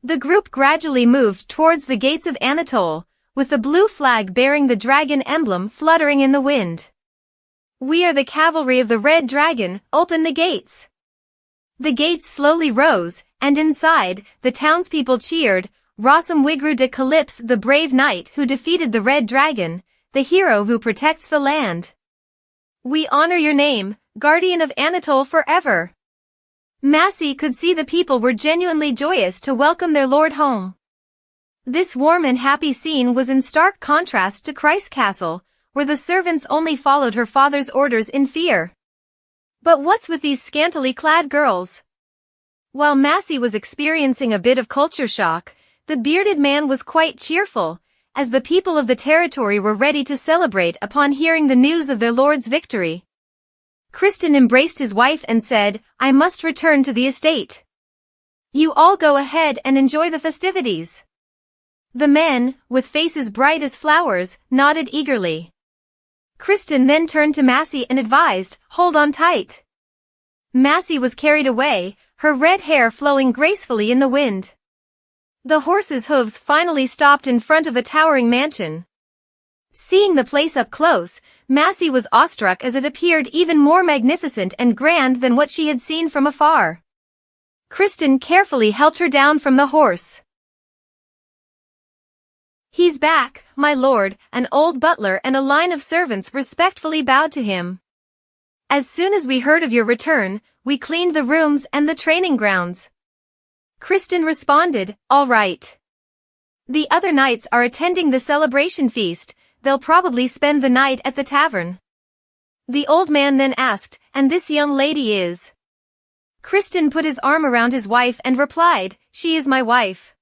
The group gradually moved towards the gates of Anatole, with the blue flag bearing the dragon emblem fluttering in the wind. "We are the cavalry of the Red Dragon, open the gates." The gates slowly rose, and inside, the townspeople cheered, "Rossum Wigru de Calypse, the brave knight who defeated the Red Dragon, the hero who protects the land. We honor your name, guardian of Anatole forever." Massey could see the people were genuinely joyous to welcome their lord home. This warm and happy scene was in stark contrast to Christ's Castle, where the servants only followed her father's orders in fear. But what's with these scantily clad girls? While Massey was experiencing a bit of culture shock, the bearded man was quite cheerful, as the people of the territory were ready to celebrate upon hearing the news of their lord's victory. Kristen embraced his wife and said, "I must return to the estate. You all go ahead and enjoy the festivities." The men, with faces bright as flowers, nodded eagerly. Kristen then turned to Massey and advised, "Hold on tight." Massey was carried away, her red hair flowing gracefully in the wind. The horses' hooves finally stopped in front of the towering mansion. Seeing the place up close, Massey was awestruck as it appeared even more magnificent and grand than what she had seen from afar. Kristen carefully helped her down from the horse. "He's back, my lord," an old butler and a line of servants respectfully bowed to him. "As soon as we heard of your return, we cleaned the rooms and the training grounds." Kristen responded, "All right." The other knights are attending the celebration feast, they'll probably spend the night at the tavern. The old man then asked, and this young lady is? Kristen put his arm around his wife and replied, she is my wife.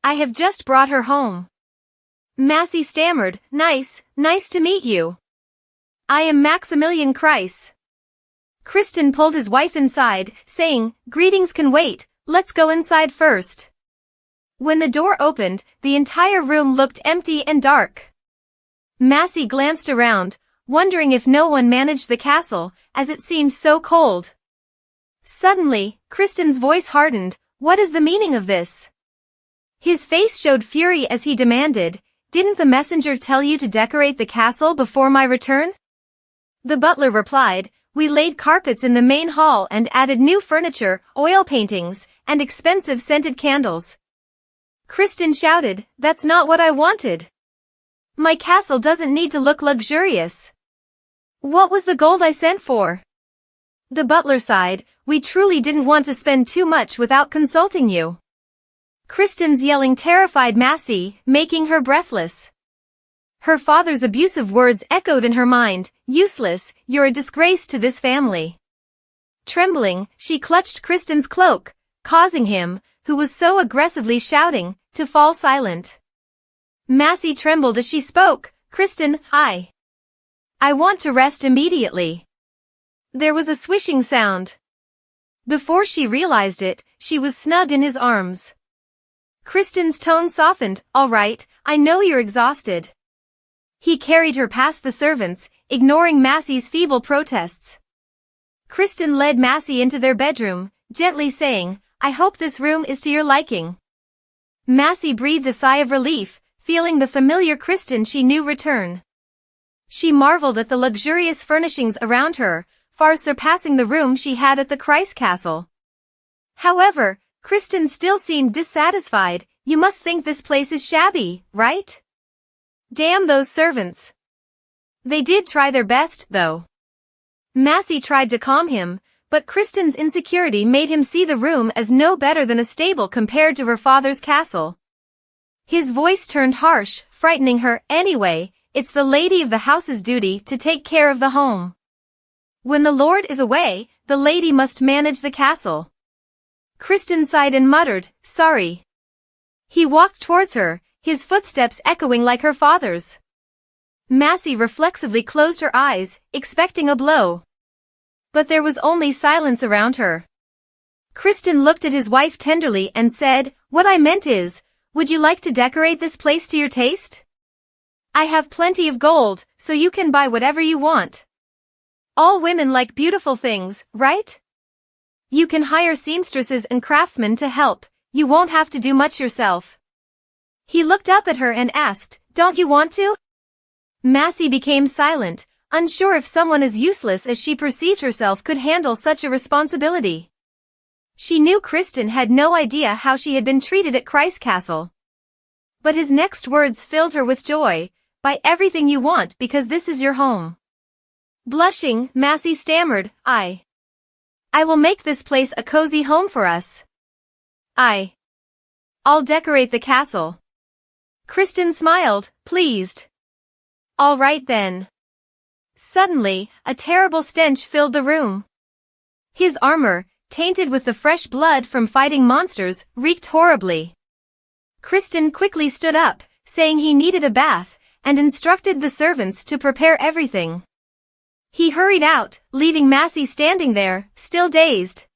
I have just brought her home. Massey stammered, nice to meet you. I am Maximilian Kreis. Kristen pulled his wife inside, saying, greetings can wait, let's go inside first. When the door opened, the entire room looked empty and dark. Massey glanced around, wondering if no one managed the castle, as it seemed so cold. Suddenly, Kristen's voice hardened, what is the meaning of this? His face showed fury as he demanded, didn't the messenger tell you to decorate the castle before my return? The butler replied, we laid carpets in the main hall and added new furniture, oil paintings, and expensive scented candles. Kristen shouted, that's not what I wanted. My castle doesn't need to look luxurious. What was the gold I sent for? The butler sighed, we truly didn't want to spend too much without consulting you. Kristen's yelling terrified Massey, making her breathless. Her father's abusive words echoed in her mind, useless, you're a disgrace to this family. Trembling, she clutched Kristen's cloak, causing him, who was so aggressively shouting, to fall silent. Massey trembled as she spoke, Kristen, I want to rest immediately. There was a swishing sound. Before she realized it, she was snug in his arms. Kristen's tone softened, all right, I know you're exhausted. He carried her past the servants, ignoring Massey's feeble protests. Kristen led Massey into their bedroom, gently saying, I hope this room is to your liking. Massey breathed a sigh of relief, feeling the familiar Kristen she knew return. She marveled at the luxurious furnishings around her, far surpassing the room she had at the Kreis castle. However, Kristen still seemed dissatisfied. You must think this place is shabby, right? Damn those servants. They did try their best, though. Massey tried to calm him, but Kristen's insecurity made him see the room as no better than a stable compared to her father's castle. His voice turned harsh, frightening her. Anyway, it's the lady of the house's duty to take care of the home. When the lord is away, the lady must manage the castle. Kristen sighed and muttered, sorry. He walked towards her, his footsteps echoing like her father's. Massey reflexively closed her eyes, expecting a blow. But there was only silence around her. Kristen looked at his wife tenderly and said, what I meant is, would you like to decorate this place to your taste? I have plenty of gold, so you can buy whatever you want. All women like beautiful things, right? You can hire seamstresses and craftsmen to help, you won't have to do much yourself. He looked up at her and asked, don't you want to? Massey became silent, unsure if someone as useless as she perceived herself could handle such a responsibility. She knew Kristen had no idea how she had been treated at Kreis Castle. But his next words filled her with joy, buy everything you want because this is your home. Blushing, Massey stammered, I will make this place a cozy home for us. I'll decorate the castle. Kristen smiled, pleased. All right then. Suddenly, a terrible stench filled the room. His armor, tainted with the fresh blood from fighting monsters, reeked horribly. Kristen quickly stood up, saying he needed a bath, and instructed the servants to prepare everything. He hurried out, leaving Massey standing there, still dazed.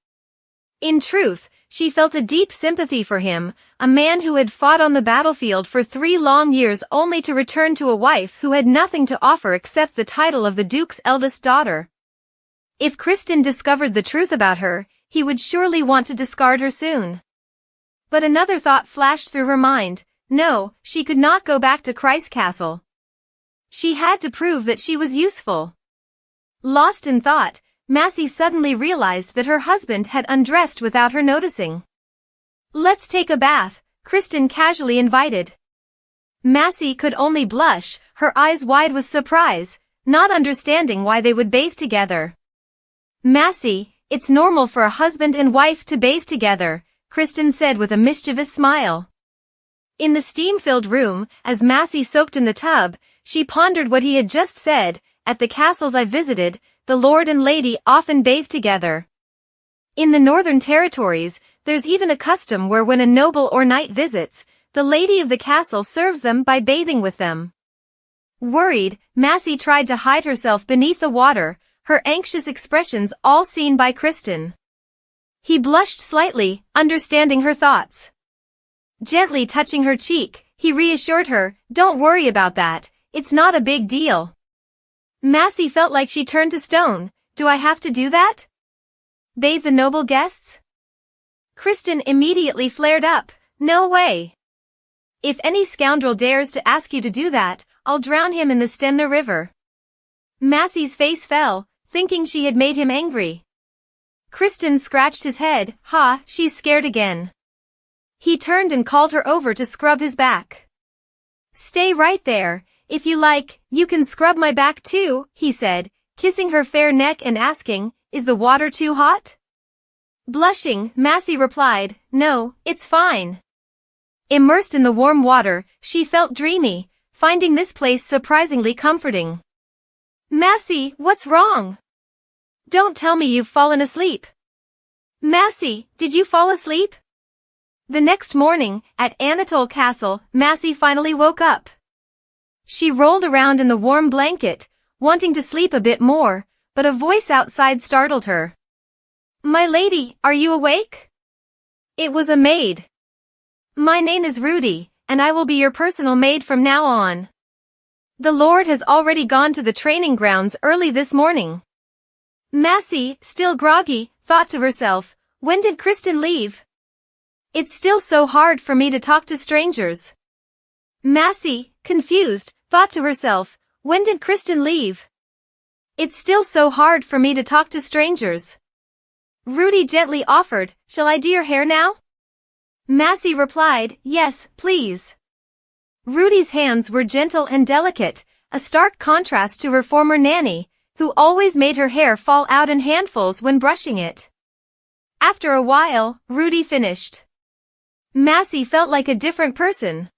In truth, she felt a deep sympathy for him, a man who had fought on the battlefield for 3 long years only to return to a wife who had nothing to offer except the title of the Duke's eldest daughter. If Kristen discovered the truth about her, he would surely want to discard her soon. But another thought flashed through her mind. No, she could not go back to Kreis Castle. She had to prove that she was useful. Lost in thought, Massey suddenly realized that her husband had undressed without her noticing. Let's take a bath, Kristen casually invited. Massey could only blush, her eyes wide with surprise, not understanding why they would bathe together. Massey, it's normal for a husband and wife to bathe together, Kristen said with a mischievous smile. In the steam-filled room, as Massey soaked in the tub, she pondered what he had just said. At the castles I visited, the lord and lady often bathed together. In the northern territories, there's even a custom where when a noble or knight visits, the lady of the castle serves them by bathing with them. Worried, Massey tried to hide herself beneath the water, her anxious expressions all seen by Kristen. He blushed slightly, understanding her thoughts. Gently touching her cheek, he reassured her, "Don't worry about that, it's not a big deal." Massey felt like she turned to stone. "Do I have to do that? Bathe the noble guests?" Kristen immediately flared up. "No way. If any scoundrel dares to ask you to do that, I'll drown him in the Stemna River." Massey's face fell, thinking she had made him angry. Kristen scratched his head. "Ha, she's scared again." He turned and called her over to scrub his back. "Stay right there. If you like, you can scrub my back too," he said, kissing her fair neck and asking, "Is the water too hot?" Blushing, Massey replied, "No, it's fine." Immersed in the warm water, she felt dreamy, finding this place surprisingly comforting. "Massey, what's wrong? Don't tell me you've fallen asleep." "Massey, did you fall asleep?" The next morning, at Anatole Castle, Massey finally woke up. She rolled around in the warm blanket, wanting to sleep a bit more, but a voice outside startled her. "My lady, are you awake?" It was a maid. "My name is Rudy, and I will be your personal maid from now on. The Lord has already gone to the training grounds early this morning." Massey, still groggy, thought to herself, "When did Kristen leave? It's still so hard for me to talk to strangers." Massey, confused, thought to herself, "When did Kristen leave? It's still so hard for me to talk to strangers." Rudy gently offered, "Shall I do your hair now?" Massey replied, "Yes, please." Rudy's hands were gentle and delicate, a stark contrast to her former nanny, who always made her hair fall out in handfuls when brushing it. After a while, Rudy finished. Massey felt like a different person.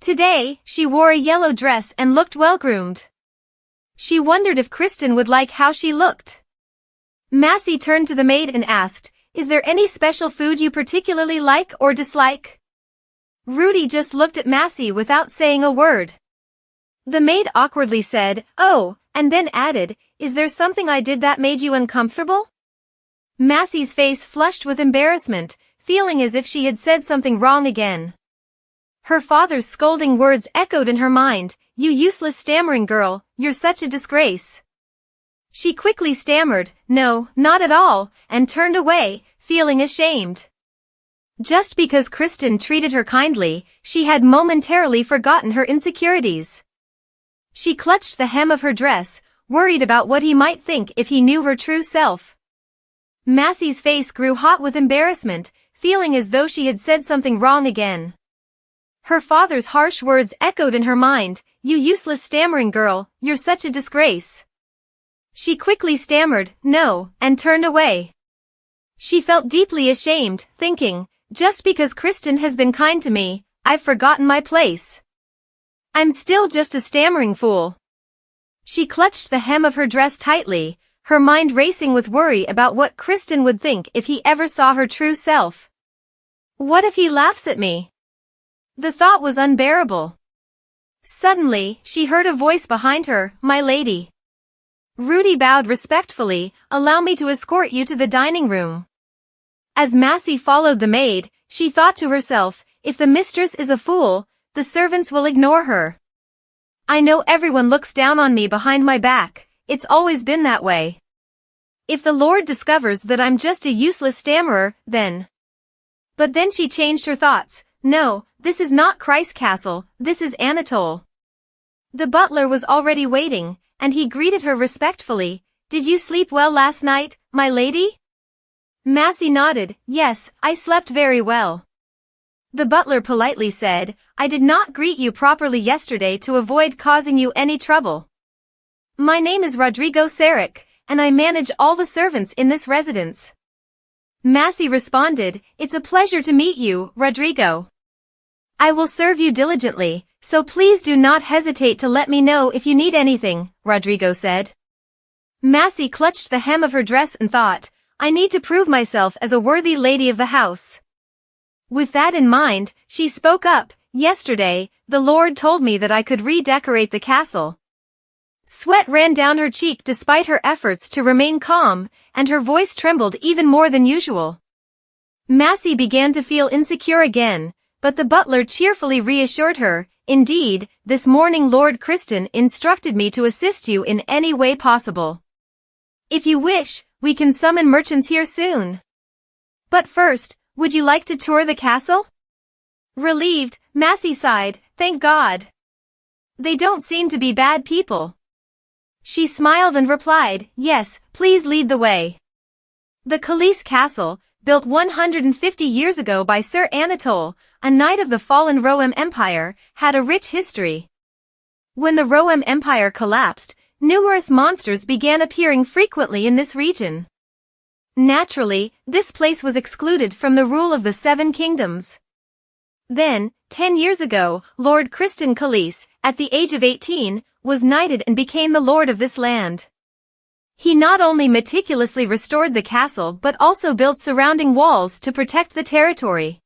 Today, she wore a yellow dress and looked well-groomed. She wondered if Kristen would like how she looked. Massey turned to the maid and asked, "Is there any special food you particularly like or dislike?" Rudy just looked at Massey without saying a word. The maid awkwardly said, "Oh," and then added, "Is there something I did that made you uncomfortable?" Massey's face flushed with embarrassment, feeling as if she had said something wrong again. Her father's scolding words echoed in her mind, "You useless stammering girl, you're such a disgrace." She quickly stammered, "No, not at all," and turned away, feeling ashamed. Just because Kristen treated her kindly, she had momentarily forgotten her insecurities. She clutched the hem of her dress, worried about what he might think if he knew her true self. Massey's face grew hot with embarrassment, feeling as though she had said something wrong again. Her father's harsh words echoed in her mind, "You useless stammering girl, you're such a disgrace." She quickly stammered, "No," and turned away. She felt deeply ashamed, thinking, "Just because Kristen has been kind to me, I've forgotten my place. I'm still just a stammering fool." She clutched the hem of her dress tightly, her mind racing with worry about what Kristen would think if he ever saw her true self. What if he laughs at me? The thought was unbearable. Suddenly, she heard a voice behind her, "My lady." Rudy bowed respectfully, "Allow me to escort you to the dining room." As Massey followed the maid, she thought to herself, "If the mistress is a fool, the servants will ignore her. I know everyone looks down on me behind my back, it's always been that way. If the Lord discovers that I'm just a useless stammerer, then..." But then she changed her thoughts. "No, this is not Christ's castle, this is Anatole." The butler was already waiting, and he greeted her respectfully. "Did you sleep well last night, my lady?" Massey nodded, "Yes, I slept very well." The butler politely said, "I did not greet you properly yesterday to avoid causing you any trouble. My name is Rodrigo Sarek, and I manage all the servants in this residence." Massey responded, "It's a pleasure to meet you, Rodrigo." I will serve you diligently, so please do not hesitate to let me know if you need anything, Rodrigo said. Massey clutched the hem of her dress and thought, I need to prove myself as a worthy lady of the house. With that in mind, she spoke up, yesterday, the Lord told me that I could redecorate the castle. Sweat ran down her cheek despite her efforts to remain calm, and her voice trembled even more than usual. Massey began to feel insecure again, but the butler cheerfully reassured her, indeed, this morning Lord Criston instructed me to assist you in any way possible. If you wish, we can summon merchants here soon. But first, would you like to tour the castle? Relieved, Massey sighed, thank God. They don't seem to be bad people. She smiled and replied, yes, please lead the way. The Khalees Castle, built 150 years ago by Sir Anatole, a knight of the fallen Reup Empire, had a rich history. When the Reup Empire collapsed, numerous monsters began appearing frequently in this region. Naturally, this place was excluded from the rule of the Seven Kingdoms. Then, 10 years ago, Lord Criston Khalees, at the age of 18, was knighted and became the lord of this land. He not only meticulously restored the castle but also built surrounding walls to protect the territory.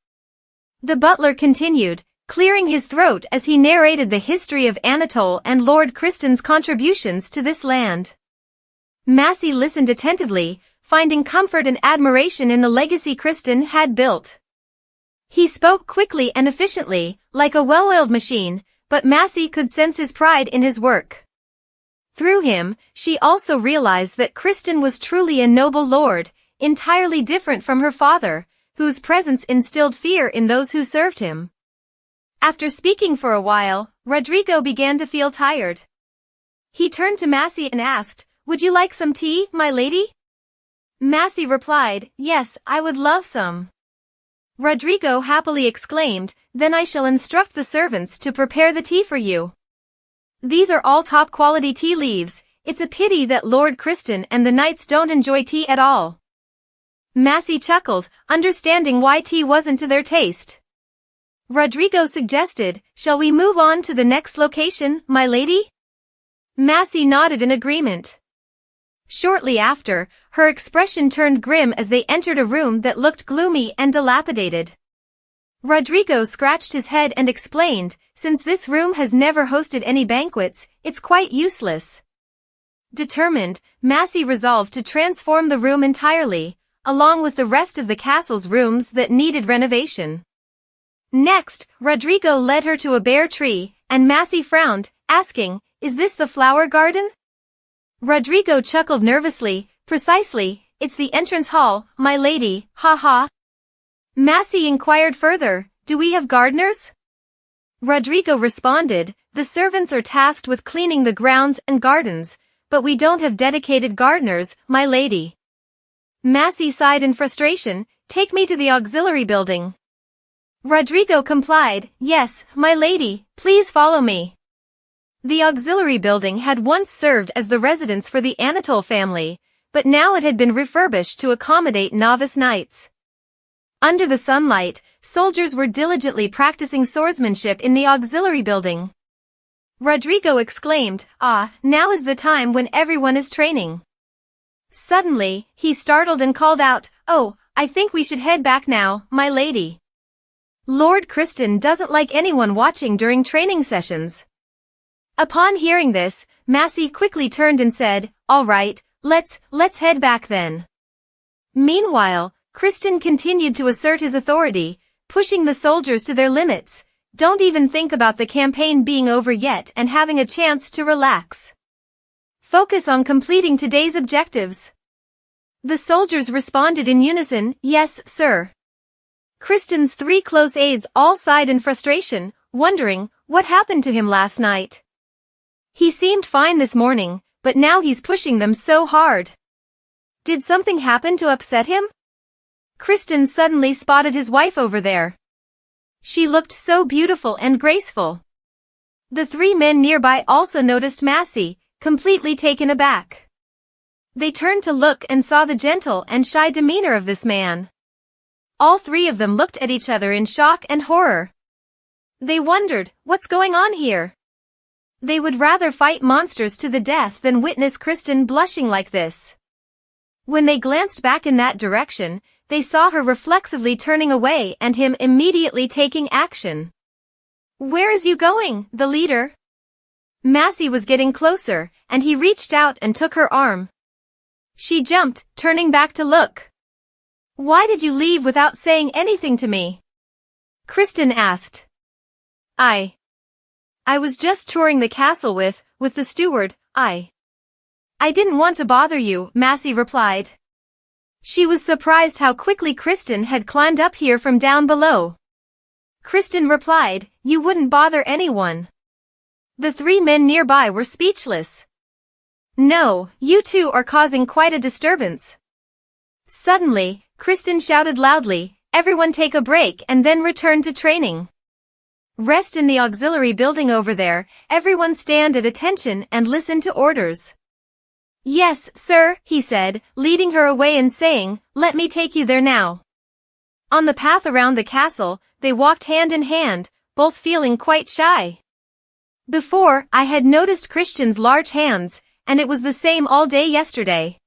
The butler continued, clearing his throat as he narrated the history of Anatole and Lord Criston's contributions to this land. Massey listened attentively, finding comfort and admiration in the legacy Criston had built. He spoke quickly and efficiently, like a well-oiled machine, but Massey could sense his pride in his work. Through him, she also realized that Criston was truly a noble lord, entirely different from her father, whose presence instilled fear in those who served him. After speaking for a while, Rodrigo began to feel tired. He turned to Massey and asked, would you like some tea, my lady? Massey replied, yes, I would love some. Rodrigo happily exclaimed, then I shall instruct the servants to prepare the tea for you. These are all top-quality tea leaves, it's a pity that Lord Criston and the knights don't enjoy tea at all. Massey chuckled, understanding why tea wasn't to their taste. Rodrigo suggested, shall we move on to the next location, my lady? Massey nodded in agreement. Shortly after, her expression turned grim as they entered a room that looked gloomy and dilapidated. Rodrigo scratched his head and explained, since this room has never hosted any banquets, it's quite useless. Determined, Massey resolved to transform the room entirely, along with the rest of the castle's rooms that needed renovation. Next, Rodrigo led her to a bare tree, and Massey frowned, asking, is this the flower garden? Rodrigo chuckled nervously, precisely, it's the entrance hall, my lady, ha ha. Massey inquired further, do we have gardeners? Rodrigo responded, the servants are tasked with cleaning the grounds and gardens, but we don't have dedicated gardeners, my lady. Massey sighed in frustration, take me to the auxiliary building. Rodrigo complied, yes, my lady, please follow me. The auxiliary building had once served as the residence for the Anatole family, but now it had been refurbished to accommodate novice knights. Under the sunlight, soldiers were diligently practicing swordsmanship in the auxiliary building. Rodrigo exclaimed, ah, now is the time when everyone is training. Suddenly, he startled and called out, oh, I think we should head back now, my lady. Lord Criston doesn't like anyone watching during training sessions. Upon hearing this, Massey quickly turned and said, all right, let's head back then. Meanwhile, Criston continued to assert his authority, pushing the soldiers to their limits. Don't even think about the campaign being over yet and having a chance to relax. Focus on completing today's objectives. The soldiers responded in unison, yes, sir. Criston's 3 close aides all sighed in frustration, wondering, what happened to him last night? He seemed fine this morning, but now he's pushing them so hard. Did something happen to upset him? Criston suddenly spotted his wife over there. She looked so beautiful and graceful. The 3 men nearby also noticed Massey, completely taken aback. They turned to look and saw the gentle and shy demeanor of this man. All 3 of them looked at each other in shock and horror. They wondered, what's going on here? They would rather fight monsters to the death than witness Kristen blushing like this. When they glanced back in that direction, they saw her reflexively turning away and him immediately taking action. Where is you going, the leader? Massey was getting closer, and he reached out and took her arm. She jumped, turning back to look. Why did you leave without saying anything to me? Kristen asked. I was just touring the castle with the steward. I didn't want to bother you, Massey replied. She was surprised how quickly Kristen had climbed up here from down below. Kristen replied, you wouldn't bother anyone. The three men nearby were speechless. No, you two are causing quite a disturbance. Suddenly, Kristen shouted loudly, everyone take a break and then return to training. Rest in the auxiliary building over there, everyone stand at attention and listen to orders. Yes, sir, he said, leading her away and saying, let me take you there now. On the path around the castle, they walked hand in hand, both feeling quite shy. Before, I had noticed Christian's large hands, and it was the same all day yesterday.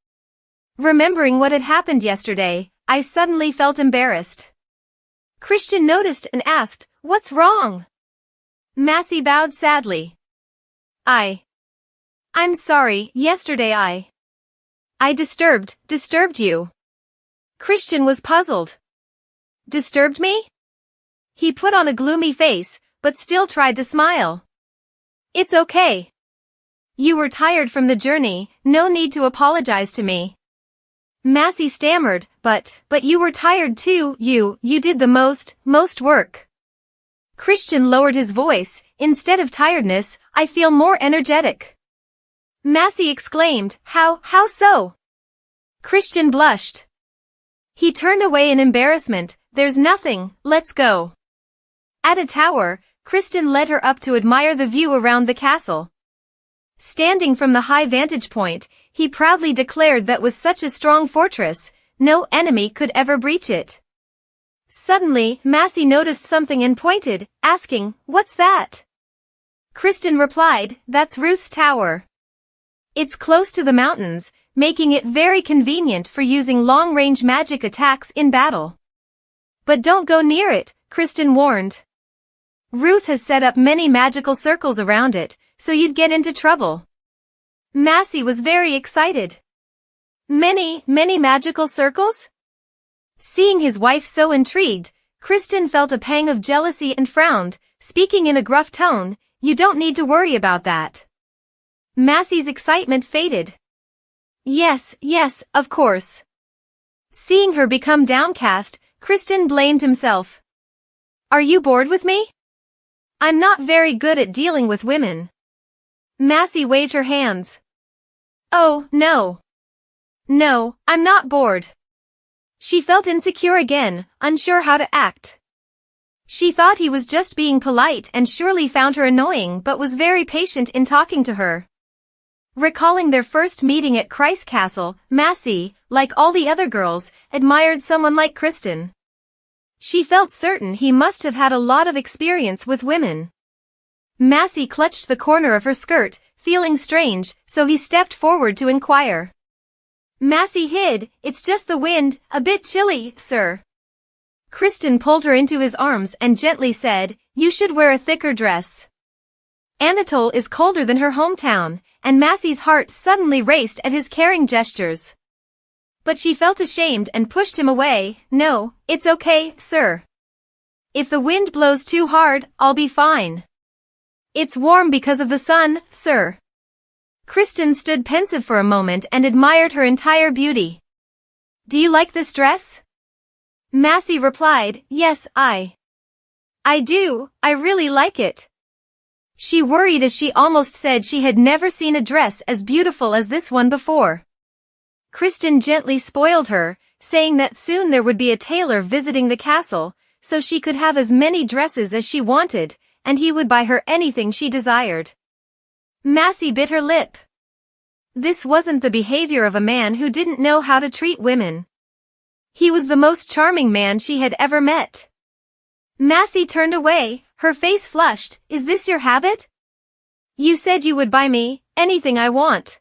Remembering what had happened yesterday, I suddenly felt embarrassed. Christian noticed and asked, what's wrong? Massey bowed sadly. I'm sorry, yesterday I disturbed you. Christian was puzzled. Disturbed me? He put on a gloomy face, but still tried to smile. It's okay. You were tired from the journey, no need to apologize to me. Massey stammered, but you were tired too, you did the most work. Christian lowered his voice, instead of tiredness, I feel more energetic. Massey exclaimed, how so? Christian blushed. He turned away in embarrassment, there's nothing, let's go. At a tower, Kristen led her up to admire the view around the castle. Standing from the high vantage point, he proudly declared that with such a strong fortress, no enemy could ever breach it. Suddenly, Massey noticed something and pointed, asking, what's that? Kristen replied, that's Ruth's tower. It's close to the mountains, making it very convenient for using long-range magic attacks in battle. But don't go near it, Kristen warned. Ruth has set up many magical circles around it, so you'd get into trouble. Massey was very excited. Many magical circles? Seeing his wife so intrigued, Kristen felt a pang of jealousy and frowned, speaking in a gruff tone, you don't need to worry about that. Massey's excitement faded. Yes, of course. Seeing her become downcast, Kristen blamed himself. Are you bored with me? I'm not very good at dealing with women. Massey waved her hands. Oh, no. No, I'm not bored. She felt insecure again, unsure how to act. She thought he was just being polite and surely found her annoying but was very patient in talking to her. Recalling their first meeting at Christ Castle, Massey, like all the other girls, admired someone like Kristen. She felt certain he must have had a lot of experience with women. Massey clutched the corner of her skirt, feeling strange, so he stepped forward to inquire. Massey hid, it's just the wind, a bit chilly, sir. Kristen pulled her into his arms and gently said, you should wear a thicker dress. Anatole is colder than her hometown, and Massey's heart suddenly raced at his caring gestures. But she felt ashamed and pushed him away. No, it's okay, sir. If the wind blows too hard, I'll be fine. It's warm because of the sun, sir. Kristen stood pensive for a moment and admired her entire beauty. Do you like this dress? Massey replied, yes, I do, I really like it. She worried as she almost said she had never seen a dress as beautiful as this one before. Kristen gently spoiled her, saying that soon there would be a tailor visiting the castle, so she could have as many dresses as she wanted, and he would buy her anything she desired. Massey bit her lip. This wasn't the behavior of a man who didn't know how to treat women. He was the most charming man she had ever met. Massey turned away, Her face flushed. Is this your habit? You said you would buy me anything I want.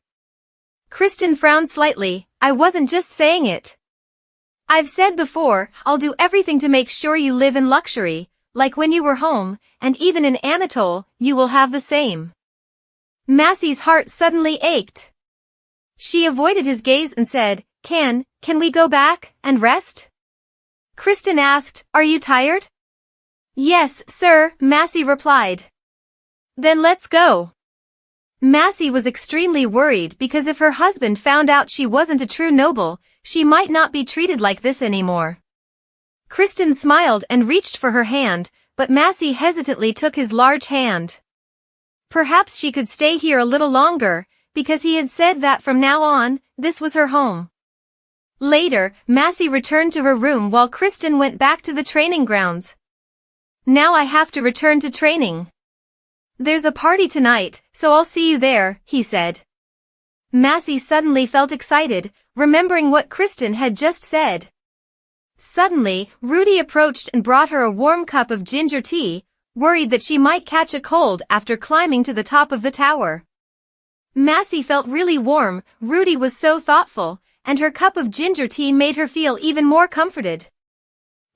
Kristen frowned slightly. I wasn't just saying it. I've said before, I'll do everything to make sure you live in luxury, like when you were home, and even in Anatole, you will have the same. Massey's heart suddenly ached. She avoided his gaze and said, Can we go back and rest? Kristen asked, Are you tired? Yes, sir, Massey replied. Then let's go. Massey was extremely worried because if her husband found out she wasn't a true noble, she might not be treated like this anymore. Kristen smiled and reached for her hand, but Massey hesitantly took his large hand. Perhaps she could stay here a little longer, because he had said that from now on, this was her home. Later, Massey returned to her room while Kristen went back to the training grounds. Now I have to return to training. There's a party tonight, so I'll see you there, he said. Massey suddenly felt excited, remembering what Kristen had just said. Suddenly, Rudy approached and brought her a warm cup of ginger tea, worried that she might catch a cold after climbing to the top of the tower. Massey felt really warm. Rudy was so thoughtful, and her cup of ginger tea made her feel even more comforted.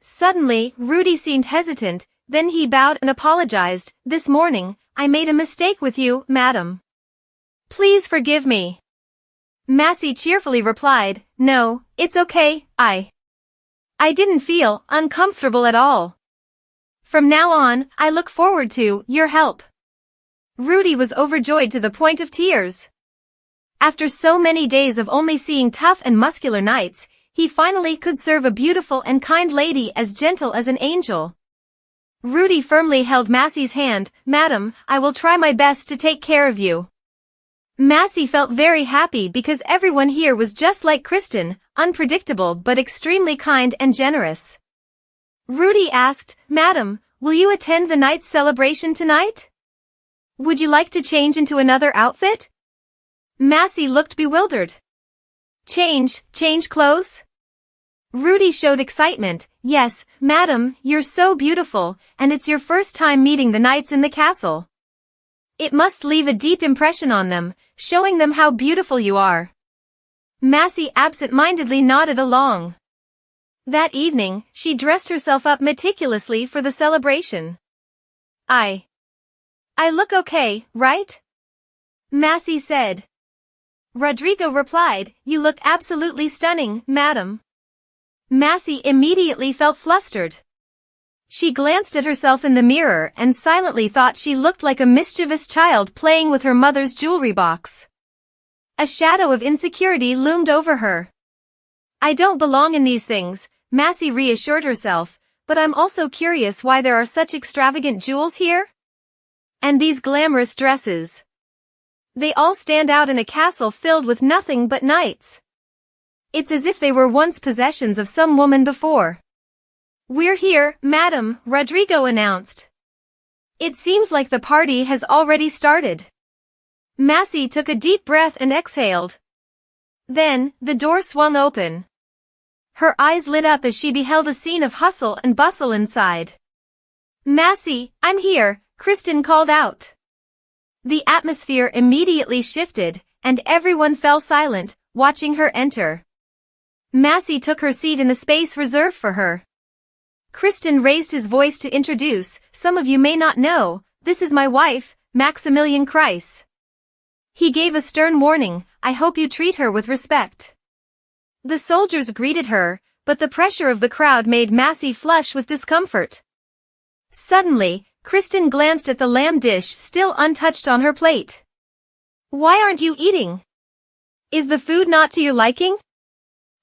Suddenly, Rudy seemed hesitant, then he bowed and apologized. This morning, I made a mistake with you, madam. Please forgive me. Massey cheerfully replied, No, it's okay, I didn't feel uncomfortable at all. From now on, I look forward to your help. Rudy was overjoyed to the point of tears. After so many days of only seeing tough and muscular knights, he finally could serve a beautiful and kind lady as gentle as an angel. Rudy firmly held Massey's hand. Madam, I will try my best to take care of you. Massey felt very happy because everyone here was just like Kristen, unpredictable but extremely kind and generous. Rudy asked, Madam, will you attend the knight's celebration tonight? Would you like to change into another outfit? Massey looked bewildered. Change clothes? Rudy showed excitement. Yes, madam, you're so beautiful, and it's your first time meeting the knights in the castle. It must leave a deep impression on them, showing them how beautiful you are. Massey absent-mindedly nodded along. That evening, she dressed herself up meticulously for the celebration. I look okay, right? Massey said. Rodrigo replied, You look absolutely stunning, madam. Massey immediately felt flustered. She glanced at herself in the mirror and silently thought she looked like a mischievous child playing with her mother's jewelry box. A shadow of insecurity loomed over her. I don't belong in these things, Massey reassured herself, but I'm also curious why there are such extravagant jewels here? And these glamorous dresses. They all stand out in a castle filled with nothing but knights. It's as if they were once possessions of some woman before. We're here, madam, Rodrigo announced. It seems like the party has already started. Massey took a deep breath and exhaled. Then, the door swung open. Her eyes lit up as she beheld a scene of hustle and bustle inside. Massey, I'm here, Kristen called out. The atmosphere immediately shifted, and everyone fell silent, watching her enter. Massey took her seat in the space reserved for her. Kristen raised his voice to introduce, Some of you may not know, this is my wife, Maximilian Kreis. He gave a stern warning, I hope you treat her with respect. The soldiers greeted her, but the pressure of the crowd made Massey flush with discomfort. Suddenly, Kristen glanced at the lamb dish still untouched on her plate. Why aren't you eating? Is the food not to your liking?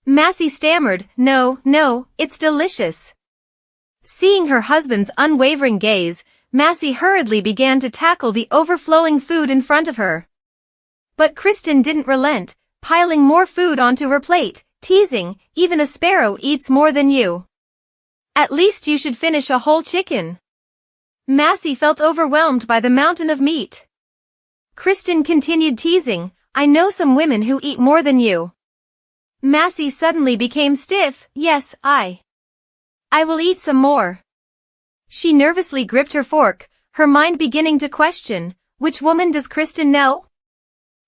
Massey stammered, No, it's delicious. Seeing her husband's unwavering gaze, Massey hurriedly began to tackle the overflowing food in front of her. But Kristen didn't relent, piling more food onto her plate, teasing, Even a sparrow eats more than you. At least you should finish a whole chicken. Massey felt overwhelmed by the mountain of meat. Kristen continued teasing, I know some women who eat more than you. Massey suddenly became stiff. Yes, I will eat some more. She nervously gripped her fork, her mind beginning to question, which woman does Kristen know?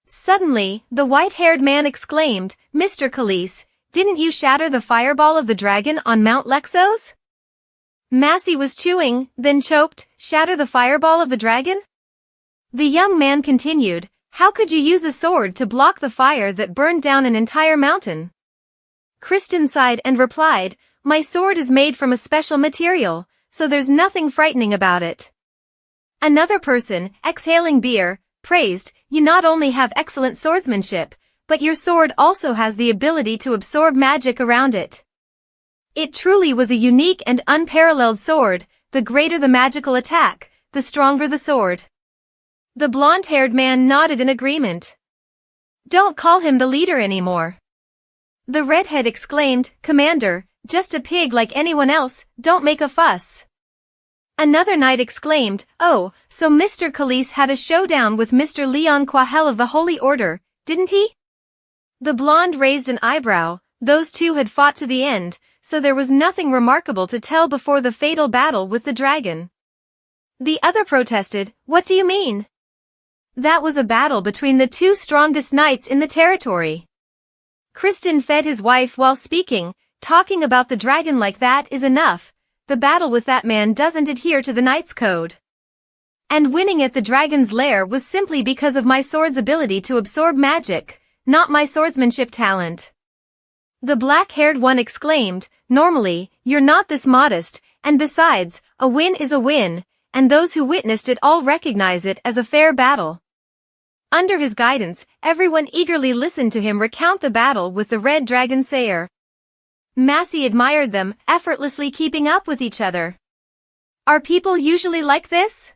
Suddenly, the white-haired man exclaimed, Mr. Khalees, didn't you shatter the fireball of the dragon on Mount Lexos? Massey was chewing, then choked, shatter the fireball of the dragon? The young man continued, how could you use a sword to block the fire that burned down an entire mountain? Kristen sighed and replied, my sword is made from a special material, so there's nothing frightening about it. Another person, exhaling beer, praised, you not only have excellent swordsmanship, but your sword also has the ability to absorb magic around it. It truly was a unique and unparalleled sword, the greater the magical attack, the stronger the sword. The blonde-haired man nodded in agreement. Don't call him the leader anymore. The redhead exclaimed, Commander, just a pig like anyone else, don't make a fuss. Another knight exclaimed, oh, so Mr. Khalees had a showdown with Mr. Leon Quahel of the Holy Order, didn't he? The blonde raised an eyebrow, those two had fought to the end, so there was nothing remarkable to tell before the fatal battle with the dragon. The other protested, what do you mean? That was a battle between the two strongest knights in the territory. Kristen fed his wife while speaking, talking about the dragon like that is enough. The battle with that man doesn't adhere to the knight's code. And winning at the dragon's lair was simply because of my sword's ability to absorb magic, not my swordsmanship talent. The black-haired one exclaimed, normally, you're not this modest, and besides, a win is a win, and those who witnessed it all recognize it as a fair battle. Under his guidance, everyone eagerly listened to him recount the battle with the red dragon sayer. Massey admired them, effortlessly keeping up with each other. Are people usually like this?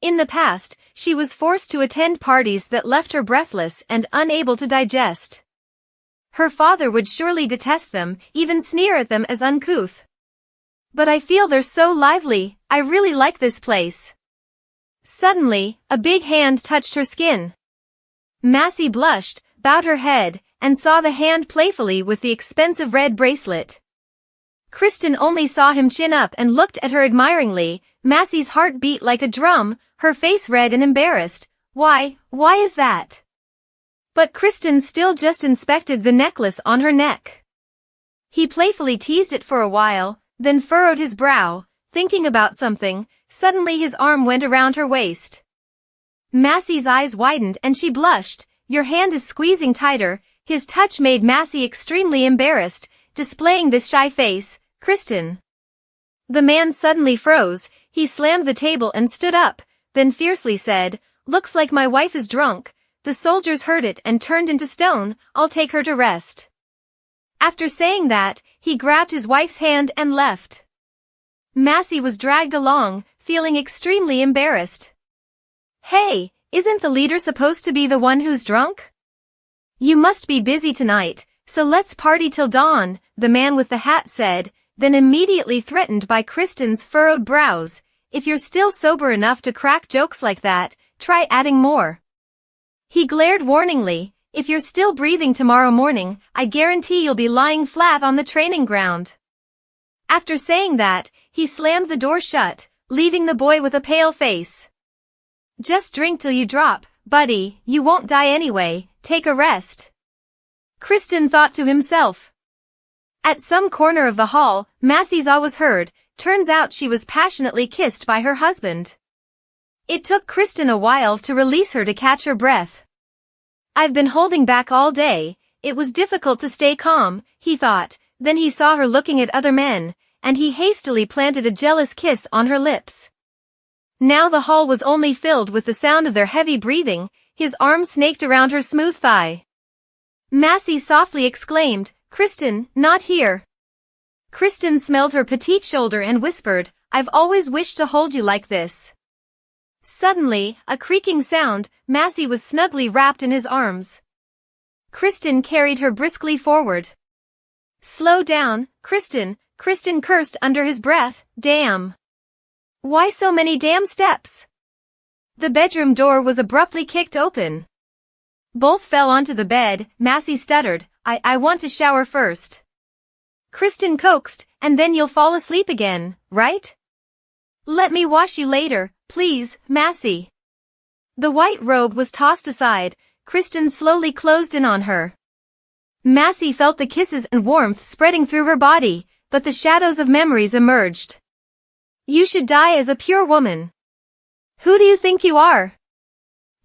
In the past, she was forced to attend parties that left her breathless and unable to digest. Her father would surely detest them, even sneer at them as uncouth. But I feel they're so lively, I really like this place. Suddenly, a big hand touched her skin. Massey blushed, bowed her head, and saw the hand playfully with the expensive red bracelet. Kristen only saw him chin up and looked at her admiringly. Massey's heart beat like a drum, her face red and embarrassed. Why is that? But Kristen still just inspected the necklace on her neck. He playfully teased it for a while, then furrowed his brow, thinking about something. Suddenly his arm went around her waist. Massey's eyes widened and she blushed. Your hand is squeezing tighter. His touch made Massey extremely embarrassed, displaying this shy face. Kristen. The man suddenly froze, he slammed the table and stood up, then fiercely said, looks like my wife is drunk. The soldiers heard it and turned into stone. I'll take her to rest. After saying that, he grabbed his wife's hand and left. Massey was dragged along, feeling extremely embarrassed. Hey, isn't the leader supposed to be the one who's drunk? You must be busy tonight, so let's party till dawn, the man with the hat said, then immediately threatened by Kristen's furrowed brows. If you're still sober enough to crack jokes like that, try adding more. He glared warningly, if you're still breathing tomorrow morning, I guarantee you'll be lying flat on the training ground. After saying that, he slammed the door shut, leaving the boy with a pale face. Just drink till you drop, buddy, you won't die anyway, take a rest. Kristen thought to himself. At some corner of the hall, Massey's awe was heard. Turns out she was passionately kissed by her husband. It took Kristen a while to release her to catch her breath. I've been holding back all day. It was difficult to stay calm, he thought. Then he saw her looking at other men, and he hastily planted a jealous kiss on her lips. Now the hall was only filled with the sound of their heavy breathing. His arm snaked around her smooth thigh. Massey softly exclaimed, Kristen, not here. Kristen smelled her petite shoulder and whispered, I've always wished to hold you like this. Suddenly, a creaking sound, Massey was snugly wrapped in his arms. Kristen carried her briskly forward. Slow down, Kristen, Kristen cursed under his breath, damn. Why so many damn steps? The bedroom door was abruptly kicked open. Both fell onto the bed. Massey stuttered, I want to shower first. Kristen coaxed, and then you'll fall asleep again, right? Let me wash you later, please, Massey. The white robe was tossed aside, Kristen slowly closed in on her. Massey felt the kisses and warmth spreading through her body, but the shadows of memories emerged. You should die as a pure woman. Who do you think you are?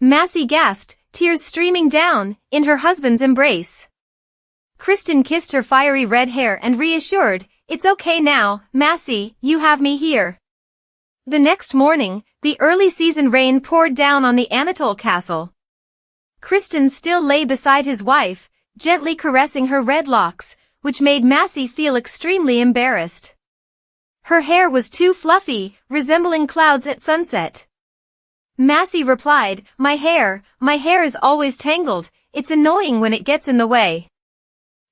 Massey gasped, tears streaming down, in her husband's embrace. Kristen kissed her fiery red hair and reassured, It's okay now, Massey, you have me here. The next morning, the early season rain poured down on the Anatole castle. Kristen still lay beside his wife, gently caressing her red locks, which made Massey feel extremely embarrassed. Her hair was too fluffy, resembling clouds at sunset. Massey replied, My hair is always tangled, it's annoying when it gets in the way.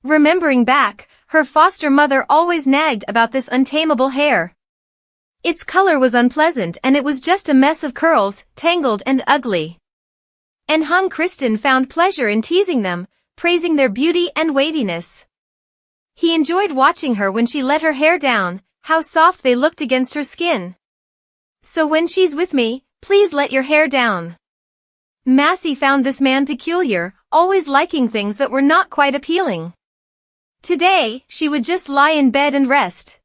Remembering back, her foster mother always nagged about this untamable hair. Its color was unpleasant and it was just a mess of curls, tangled and ugly. And Kristen found pleasure in teasing them, praising their beauty and weightiness. He enjoyed watching her when she let her hair down, how soft they looked against her skin. So when she's with me, please let your hair down. Massey found this man peculiar, always liking things that were not quite appealing. Today, she would just lie in bed and rest.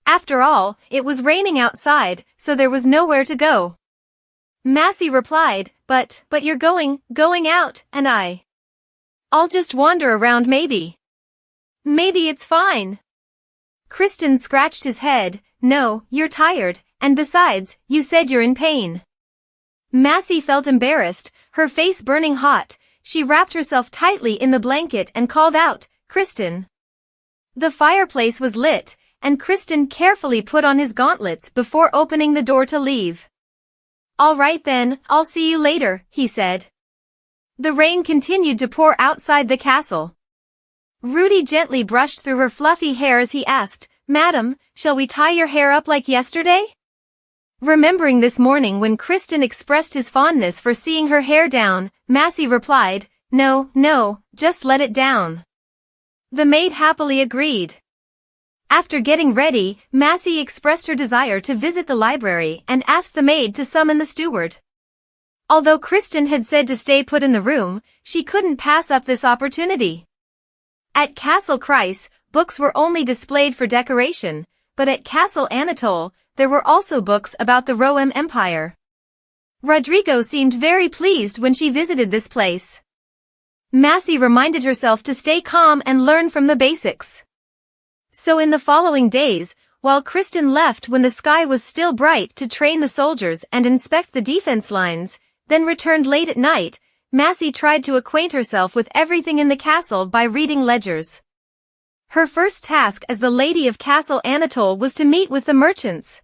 After all, it was raining outside, so there was nowhere to go. Massey replied, But you're going out, and I'll just wander around maybe. Maybe it's fine. Kristen scratched his head, No, you're tired, and besides, you said you're in pain. Massey felt embarrassed, her face burning hot. She wrapped herself tightly in the blanket and called out, Kristen. The fireplace was lit, and Kristen carefully put on his gauntlets before opening the door to leave. All right then, I'll see you later, he said. The rain continued to pour outside the castle. Rudy gently brushed through her fluffy hair as he asked, Madam, shall we tie your hair up like yesterday? Remembering this morning when Kristen expressed his fondness for seeing her hair down, Massey replied, No, just let it down. The maid happily agreed. After getting ready, Massey expressed her desire to visit the library and asked the maid to summon the steward. Although Kristen had said to stay put in the room, she couldn't pass up this opportunity. At Castle Kreis, books were only displayed for decoration, but at Castle Anatole, there were also books about the Reup Empire. Rodrigo seemed very pleased when she visited this place. Massey reminded herself to stay calm and learn from the basics. So in the following days, while Kristen left when the sky was still bright to train the soldiers and inspect the defense lines, then returned late at night, Massey tried to acquaint herself with everything in the castle by reading ledgers. Her first task as the Lady of Castle Anatole was to meet with the merchants.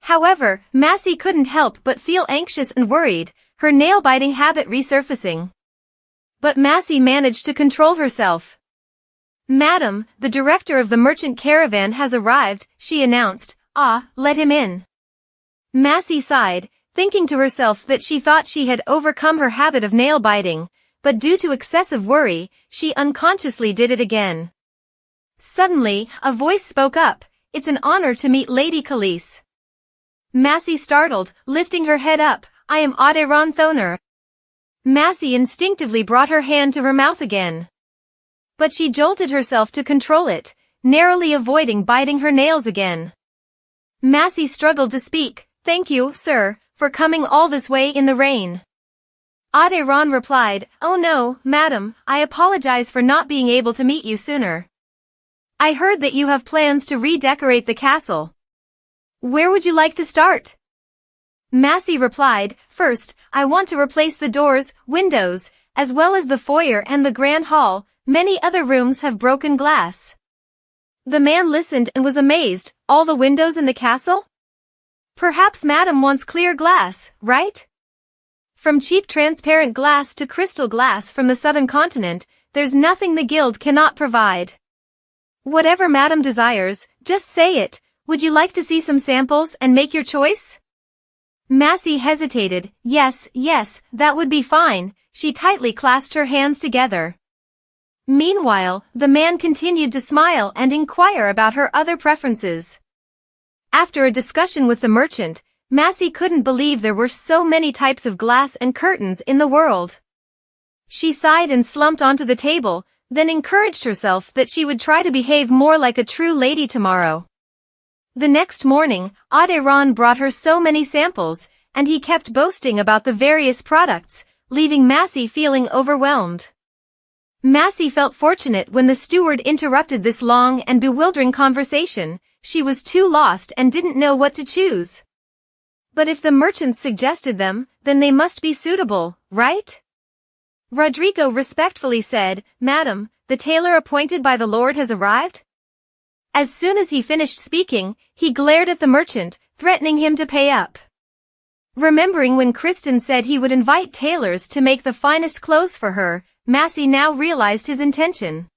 However, Massey couldn't help but feel anxious and worried, her nail-biting habit resurfacing. But Massey managed to control herself. Madam, the director of the merchant caravan has arrived, she announced. Let him in. Massey sighed, thinking to herself that she thought she had overcome her habit of nail-biting, but due to excessive worry, she unconsciously did it again. Suddenly, a voice spoke up, It's an honor to meet Lady Khalees. Massey startled, lifting her head up, I am Aderon Thoner. Massey instinctively brought her hand to her mouth again. But she jolted herself to control it, narrowly avoiding biting her nails again. Massey struggled to speak, Thank you, sir, for coming all this way in the rain. Aderon replied, Oh no, madam, I apologize for not being able to meet you sooner. I heard that you have plans to redecorate the castle. Where would you like to start? Massey replied, First, I want to replace the doors, windows, as well as the foyer and the grand hall. Many other rooms have broken glass. The man listened and was amazed. All the windows in the castle? Perhaps madam wants clear glass, right? From cheap transparent glass to crystal glass from the southern continent, there's nothing the guild cannot provide. Whatever madam desires, just say it. Would you like to see some samples and make your choice? Massey hesitated. Yes, that would be fine. She tightly clasped her hands together. Meanwhile, the man continued to smile and inquire about her other preferences. After a discussion with the merchant, Massey couldn't believe there were so many types of glass and curtains in the world. She sighed and slumped onto the table, then encouraged herself that she would try to behave more like a true lady tomorrow. The next morning, Ron brought her so many samples, and he kept boasting about the various products, leaving Massey feeling overwhelmed. Massey felt fortunate when the steward interrupted this long and bewildering conversation. She was too lost and didn't know what to choose. But if the merchants suggested them, then they must be suitable, right? Rodrigo respectfully said, "Madam, the tailor appointed by the Lord has arrived?" As soon as he finished speaking, he glared at the merchant, threatening him to pay up. Remembering when Kristen said he would invite tailors to make the finest clothes for her, Massey now realized his intention.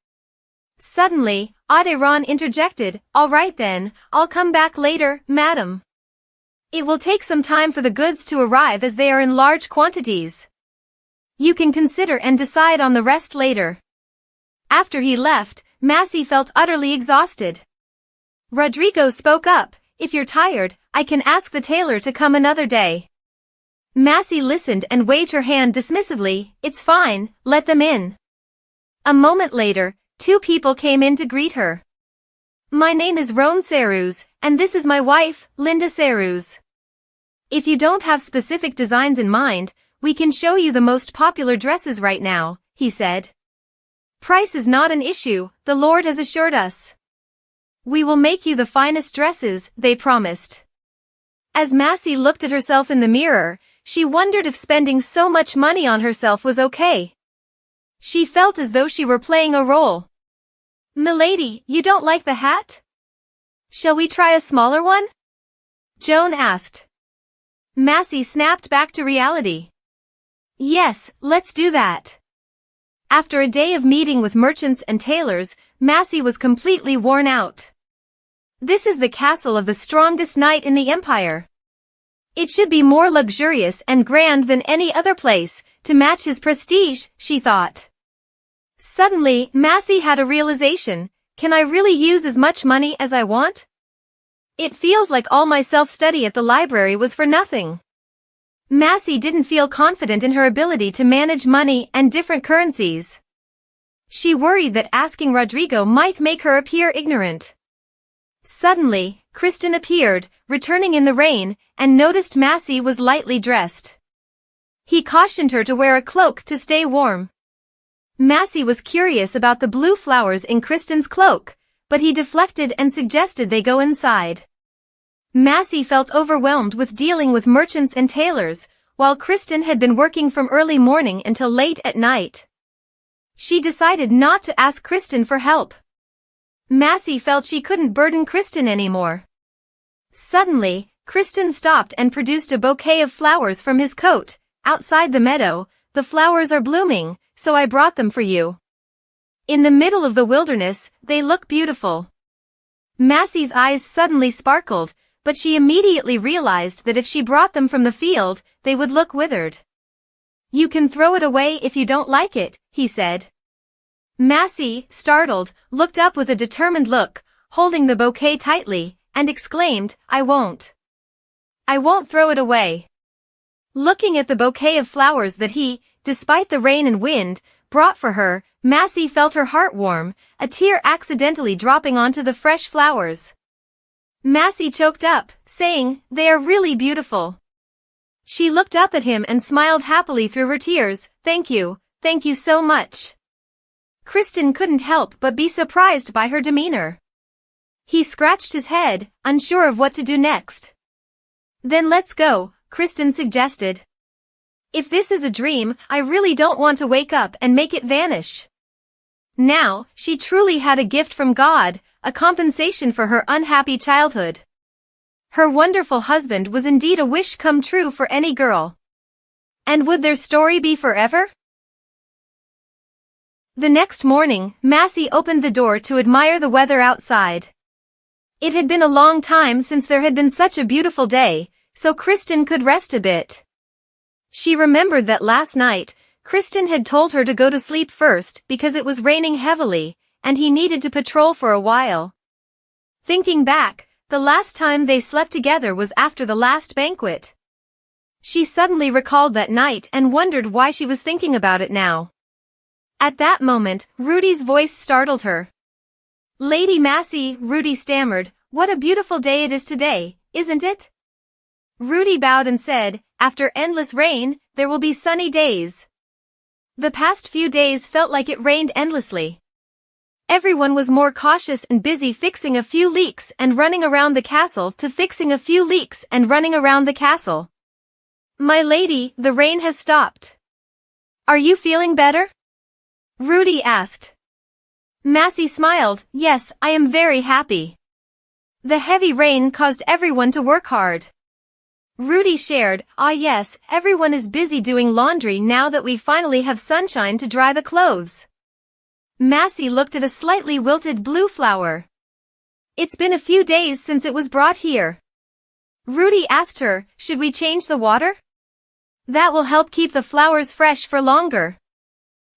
Suddenly, Ron interjected, "All right then, I'll come back later, madam. It will take some time for the goods to arrive as they are in large quantities. You can consider and decide on the rest later." After he left, Massey felt utterly exhausted. Rodrigo spoke up, "If you're tired, I can ask the tailor to come another day." Massey listened and waved her hand dismissively, "It's fine, let them in." A moment later, 2 people came in to greet her. "My name is Ron Ceruz, and this is my wife, Linda Ceruz. If you don't have specific designs in mind, we can show you the most popular dresses right now," he said. "Price is not an issue, the Lord has assured us. We will make you the finest dresses," they promised. As Massey looked at herself in the mirror, she wondered if spending so much money on herself was okay. She felt as though she were playing a role. "Milady, you don't like the hat? Shall we try a smaller one?" Joan asked. Massey snapped back to reality. "Yes, let's do that." After a day of meeting with merchants and tailors, Massey was completely worn out. This is the castle of the strongest knight in the empire. It should be more luxurious and grand than any other place, to match his prestige, she thought. Suddenly, Massey had a realization. Can I really use as much money as I want? It feels like all my self-study at the library was for nothing. Massey didn't feel confident in her ability to manage money and different currencies. She worried that asking Rodrigo might make her appear ignorant. Suddenly, Kristen appeared, returning in the rain, and noticed Massey was lightly dressed. He cautioned her to wear a cloak to stay warm. Massey was curious about the blue flowers in Kristen's cloak, but he deflected and suggested they go inside. Massey felt overwhelmed with dealing with merchants and tailors, while Kristen had been working from early morning until late at night. She decided not to ask Kristen for help. Massey felt she couldn't burden Kristen anymore. Suddenly, Kristen stopped and produced a bouquet of flowers from his coat. "Outside the meadow, the flowers are blooming, so I brought them for you. In the middle of the wilderness, they look beautiful." Massey's eyes suddenly sparkled, but she immediately realized that if she brought them from the field, they would look withered. "You can throw it away if you don't like it," he said. Massey, startled, looked up with a determined look, holding the bouquet tightly, and exclaimed, "I won't. I won't throw it away." Looking at the bouquet of flowers that he, despite the rain and wind, brought for her, Massey felt her heart warm, a tear accidentally dropping onto the fresh flowers. Massey choked up, saying, "They are really beautiful." She looked up at him and smiled happily through her tears. Thank you so much." Kristen couldn't help but be surprised by her demeanor. He scratched his head, unsure of what to do next. "Then let's go," Kristen suggested. "If this is a dream, I really don't want to wake up and make it vanish." Now, she truly had a gift from God, a compensation for her unhappy childhood. Her wonderful husband was indeed a wish come true for any girl. And would their story be forever? The next morning, Massey opened the door to admire the weather outside. It had been a long time since there had been such a beautiful day, so Kristen could rest a bit. She remembered that last night, Kristen had told her to go to sleep first because it was raining heavily, and he needed to patrol for a while. Thinking back, the last time they slept together was after the last banquet. She suddenly recalled that night and wondered why she was thinking about it now. At that moment, Rudy's voice startled her. "Lady Massey," Rudy stammered, "what a beautiful day it is today, isn't it?" Rudy bowed and said, "After endless rain, there will be sunny days." The past few days felt like it rained endlessly. Everyone was more cautious and busy fixing a few leaks and running around the castle to fixing a few leaks and running around the castle. "My lady, the rain has stopped. Are you feeling better?" Rudy asked. Massey smiled, "Yes, I am very happy. The heavy rain caused everyone to work hard." Rudy shared, "Ah yes, everyone is busy doing laundry now that we finally have sunshine to dry the clothes." Massey looked at a slightly wilted blue flower. "It's been a few days since it was brought here." Rudy asked her, "Should we change the water? That will help keep the flowers fresh for longer.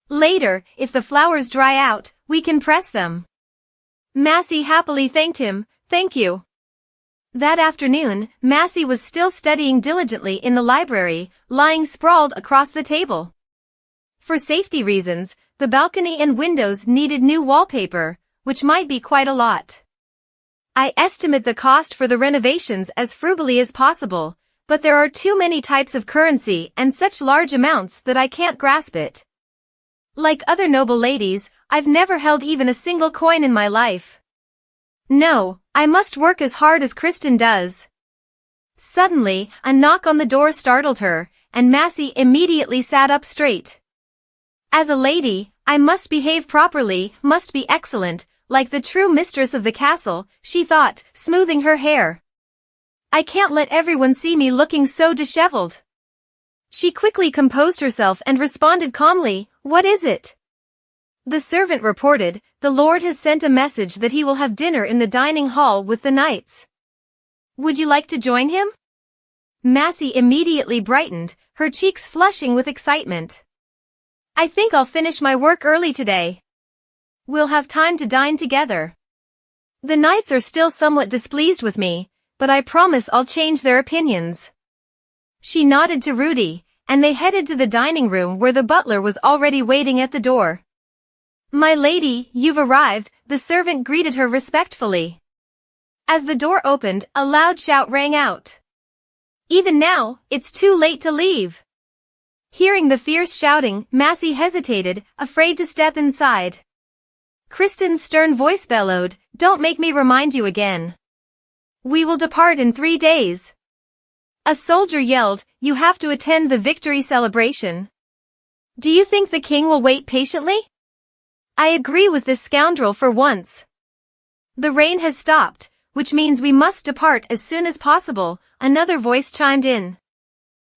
Later, if the flowers dry out, we can press them." Massey happily thanked him, "Thank you." That afternoon, Massey was still studying diligently in the library, lying sprawled across the table. For safety reasons, the balcony and windows needed new wallpaper, which might be quite a lot. "I estimate the cost for the renovations as frugally as possible, but there are too many types of currency and such large amounts that I can't grasp it. Like other noble ladies, I've never held even a single coin in my life. No, I must work as hard as Kristen does." Suddenly, a knock on the door startled her, and Massey immediately sat up straight. "As a lady, I must behave properly, must be excellent, like the true mistress of the castle," she thought, smoothing her hair. "I can't let everyone see me looking so disheveled." She quickly composed herself and responded calmly, "What is it?" The servant reported, "The Lord has sent a message that he will have dinner in the dining hall with the knights. Would you like to join him?" Massey immediately brightened, her cheeks flushing with excitement. "I think I'll finish my work early today. We'll have time to dine together. The knights are still somewhat displeased with me, but I promise I'll change their opinions." She nodded to Rudy, and they headed to the dining room where the butler was already waiting at the door. "My lady, you've arrived," the servant greeted her respectfully. As the door opened, a loud shout rang out. "Even now, it's too late to leave." Hearing the fierce shouting, Massey hesitated, afraid to step inside. Kristen's stern voice bellowed, "Don't make me remind you again. We will depart in 3 days." A soldier yelled, "You have to attend the victory celebration. Do you think the king will wait patiently? I agree with this scoundrel for once. The rain has stopped, which means we must depart as soon as possible," another voice chimed in.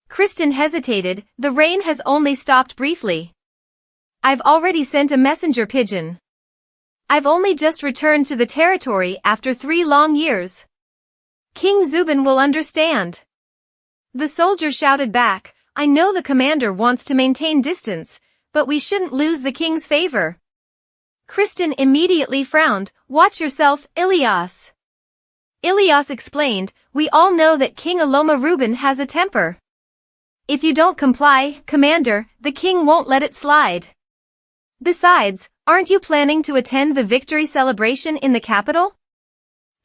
Kristen hesitated, "The rain has only stopped briefly. I've already sent a messenger pigeon. I've only just returned to the territory after 3 long years. King Zubin will understand." The soldier shouted back, "I know the commander wants to maintain distance, but we shouldn't lose the king's favor." Kristen immediately frowned, "Watch yourself, Ilias." Ilias explained, "We all know that King Aloma Reuben has a temper. If you don't comply, Commander, the king won't let it slide. Besides, aren't you planning to attend the victory celebration in the capital?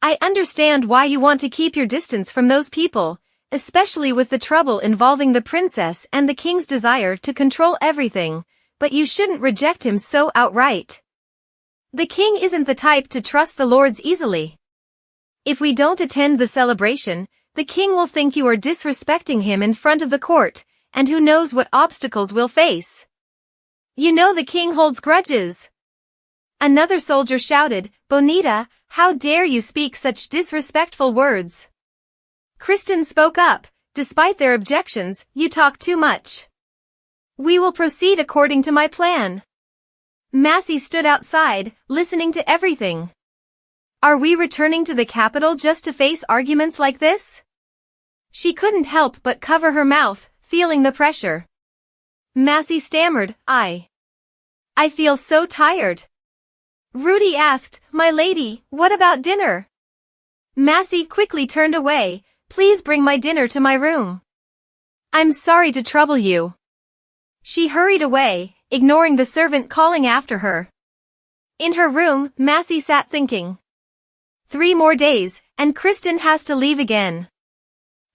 I understand why you want to keep your distance from those people, especially with the trouble involving the princess and the king's desire to control everything, but you shouldn't reject him so outright. The king isn't the type to trust the lords easily. If we don't attend the celebration, the king will think you are disrespecting him in front of the court, and who knows what obstacles we'll face. You know the king holds grudges." Another soldier shouted, "Bonita, how dare you speak such disrespectful words?" Kristen spoke up, "Despite their objections, you talk too much. We will proceed according to my plan." Massey stood outside, listening to everything. Are we returning to the capital just to face arguments like this? She couldn't help but cover her mouth, feeling the pressure. Massey stammered, I feel so tired. Rudy asked, "My lady, what about dinner?" Massey quickly turned away. Please bring my dinner to my room. I'm sorry to trouble you. She hurried away, ignoring the servant calling after her. In her room, Massey sat thinking. 3 more days, and Kristen has to leave again.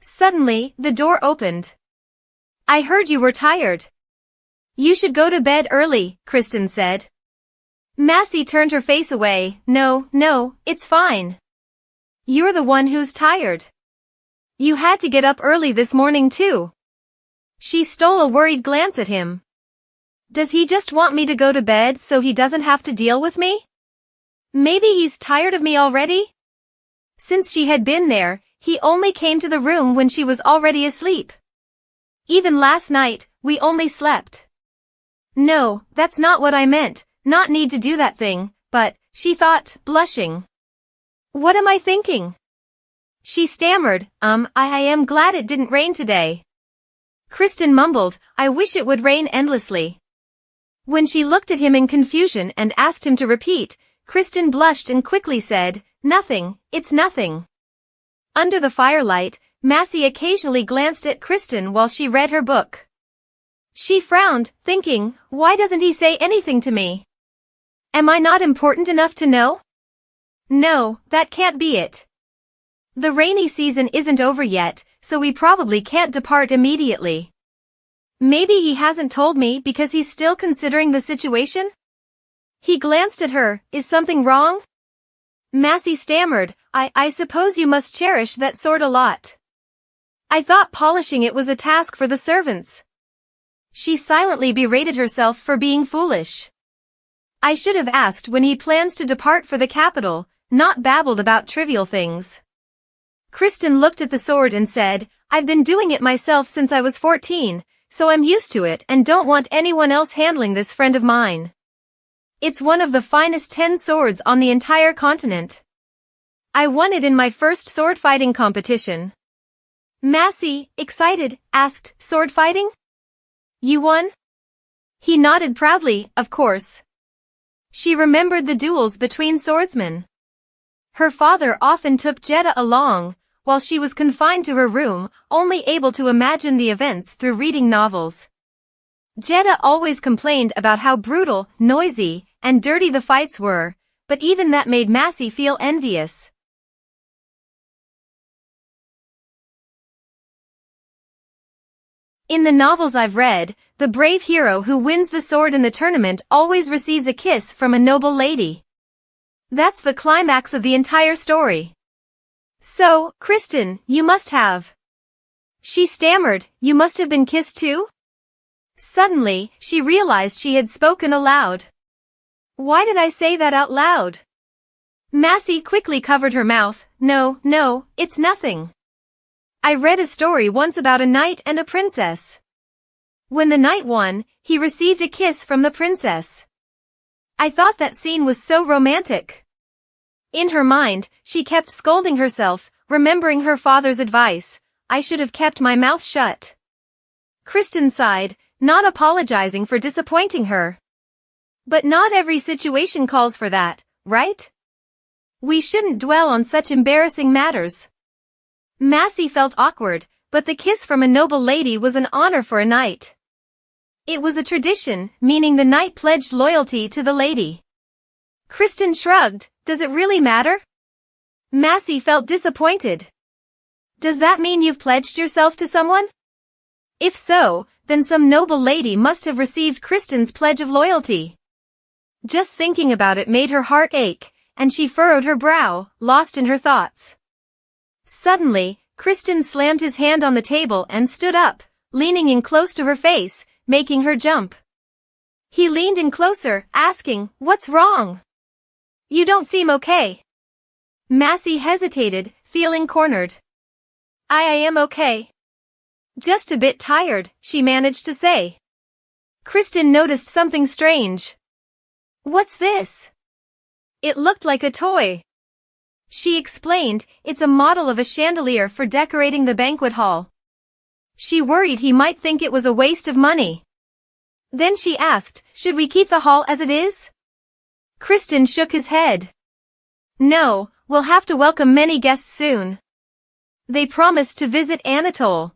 Suddenly, the door opened. I heard you were tired. You should go to bed early, Kristen said. Massey turned her face away. No, it's fine. You're the one who's tired. You had to get up early this morning too. She stole a worried glance at him. Does he just want me to go to bed so he doesn't have to deal with me? Maybe he's tired of me already? Since she had been there, he only came to the room when she was already asleep. Even last night, we only slept. No, that's not what I meant, not need to do that thing, but, she thought, blushing. What am I thinking? She stammered, I am glad it didn't rain today. Kristen mumbled, I wish it would rain endlessly. When she looked at him in confusion and asked him to repeat, Kristen blushed and quickly said, Nothing, it's nothing. Under the firelight, Massey occasionally glanced at Kristen while she read her book. She frowned, thinking, why doesn't he say anything to me? Am I not important enough to know? No, that can't be it. The rainy season isn't over yet, so we probably can't depart immediately. Maybe he hasn't told me because he's still considering the situation? He glanced at her. Is something wrong? Massey stammered, I suppose you must cherish that sword a lot. I thought polishing it was a task for the servants. She silently berated herself for being foolish. I should have asked when he plans to depart for the capital, not babbled about trivial things. Kristen looked at the sword and said, I've been doing it myself since I was 14, so I'm used to it and don't want anyone else handling this friend of mine. It's one of the finest 10 swords on the entire continent. I won it in my first sword fighting competition. Massey, excited, asked, sword fighting? You won? He nodded proudly, of course. She remembered the duels between swordsmen. Her father often took Jeddah along, while she was confined to her room, only able to imagine the events through reading novels. Jeddah always complained about how brutal, noisy, and dirty the fights were, but even that made Massey feel envious. In the novels I've read, the brave hero who wins the sword in the tournament always receives a kiss from a noble lady. That's the climax of the entire story. So, Kristen, you must have. She stammered, you must have been kissed too? Suddenly, she realized she had spoken aloud. Why did I say that out loud? Massey quickly covered her mouth. No, it's nothing. I read a story once about a knight and a princess. When the knight won, he received a kiss from the princess. I thought that scene was so romantic. In her mind, she kept scolding herself, remembering her father's advice. I should have kept my mouth shut. Kristen sighed, not apologizing for disappointing her. But not every situation calls for that, right? We shouldn't dwell on such embarrassing matters. Massey felt awkward, but the kiss from a noble lady was an honor for a knight. It was a tradition, meaning the knight pledged loyalty to the lady. Kristen shrugged. Does it really matter? Massey felt disappointed. Does that mean you've pledged yourself to someone? If so, then some noble lady must have received Kristen's pledge of loyalty. Just thinking about it made her heart ache, and she furrowed her brow, lost in her thoughts. Suddenly, Kristen slammed his hand on the table and stood up, leaning in close to her face, making her jump. He leaned in closer, asking, What's wrong? You don't seem okay. Massey hesitated, feeling cornered. I am okay. Just a bit tired, she managed to say. Kristen noticed something strange. What's this? It looked like a toy. She explained, it's a model of a chandelier for decorating the banquet hall. She worried he might think it was a waste of money. Then she asked, should we keep the hall as it is? Kristen shook his head. No, we'll have to welcome many guests soon. They promised to visit Anatole.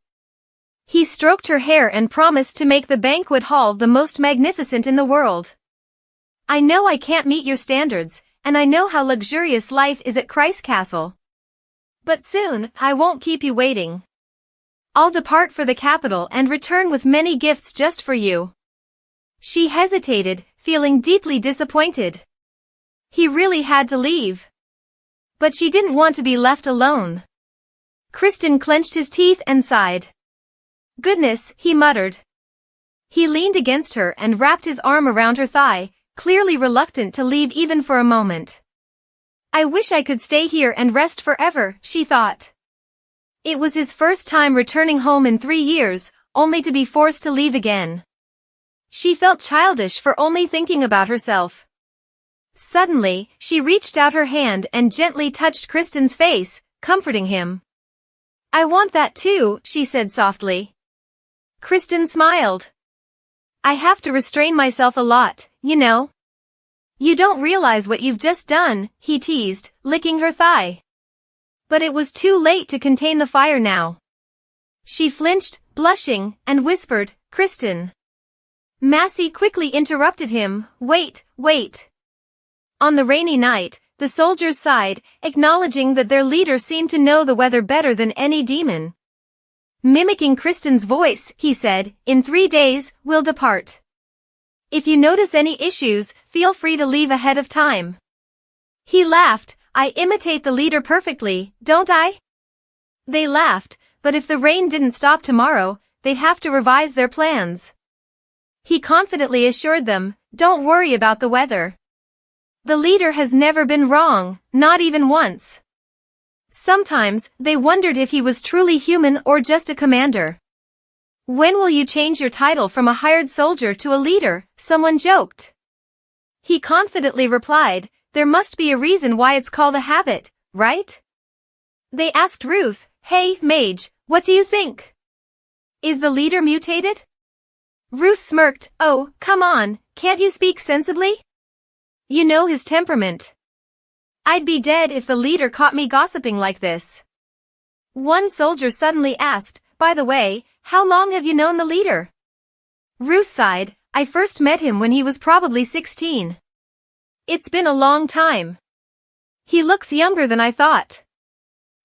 He stroked her hair and promised to make the banquet hall the most magnificent in the world. I know I can't meet your standards, and I know how luxurious life is at Christ Castle. But soon, I won't keep you waiting. I'll depart for the capital and return with many gifts just for you. She hesitated, feeling deeply disappointed. He really had to leave. But she didn't want to be left alone. Kristen clenched his teeth and sighed. Goodness, he muttered. He leaned against her and wrapped his arm around her thigh, clearly reluctant to leave even for a moment. I wish I could stay here and rest forever, she thought. It was his first time returning home in 3 years, only to be forced to leave again. She felt childish for only thinking about herself. Suddenly, she reached out her hand and gently touched Kristen's face, comforting him. I want that too, she said softly. Kristen smiled. I have to restrain myself a lot, you know. You don't realize what you've just done, he teased, licking her thigh. But it was too late to contain the fire now. She flinched, blushing, and whispered, Kristen. Massey quickly interrupted him, wait. On the rainy night, the soldiers sighed, acknowledging that their leader seemed to know the weather better than any demon. Mimicking Kristen's voice, he said, in 3 days, we'll depart. If you notice any issues, feel free to leave ahead of time. He laughed, I imitate the leader perfectly, don't I? They laughed, but if the rain didn't stop tomorrow, they'd have to revise their plans. He confidently assured them, don't worry about the weather. The leader has never been wrong, not even once. Sometimes, they wondered if he was truly human or just a commander. When will you change your title from a hired soldier to a leader? Someone joked. He confidently replied, there must be a reason why it's called a habit, right? They asked Ruth, hey, Mage, what do you think? Is the leader mutated? Ruth smirked, oh, come on, can't you speak sensibly? You know his temperament. I'd be dead if the leader caught me gossiping like this. One soldier suddenly asked, by the way, how long have you known the leader? Ruth sighed, I first met him when he was probably 16. It's been a long time. He looks younger than I thought.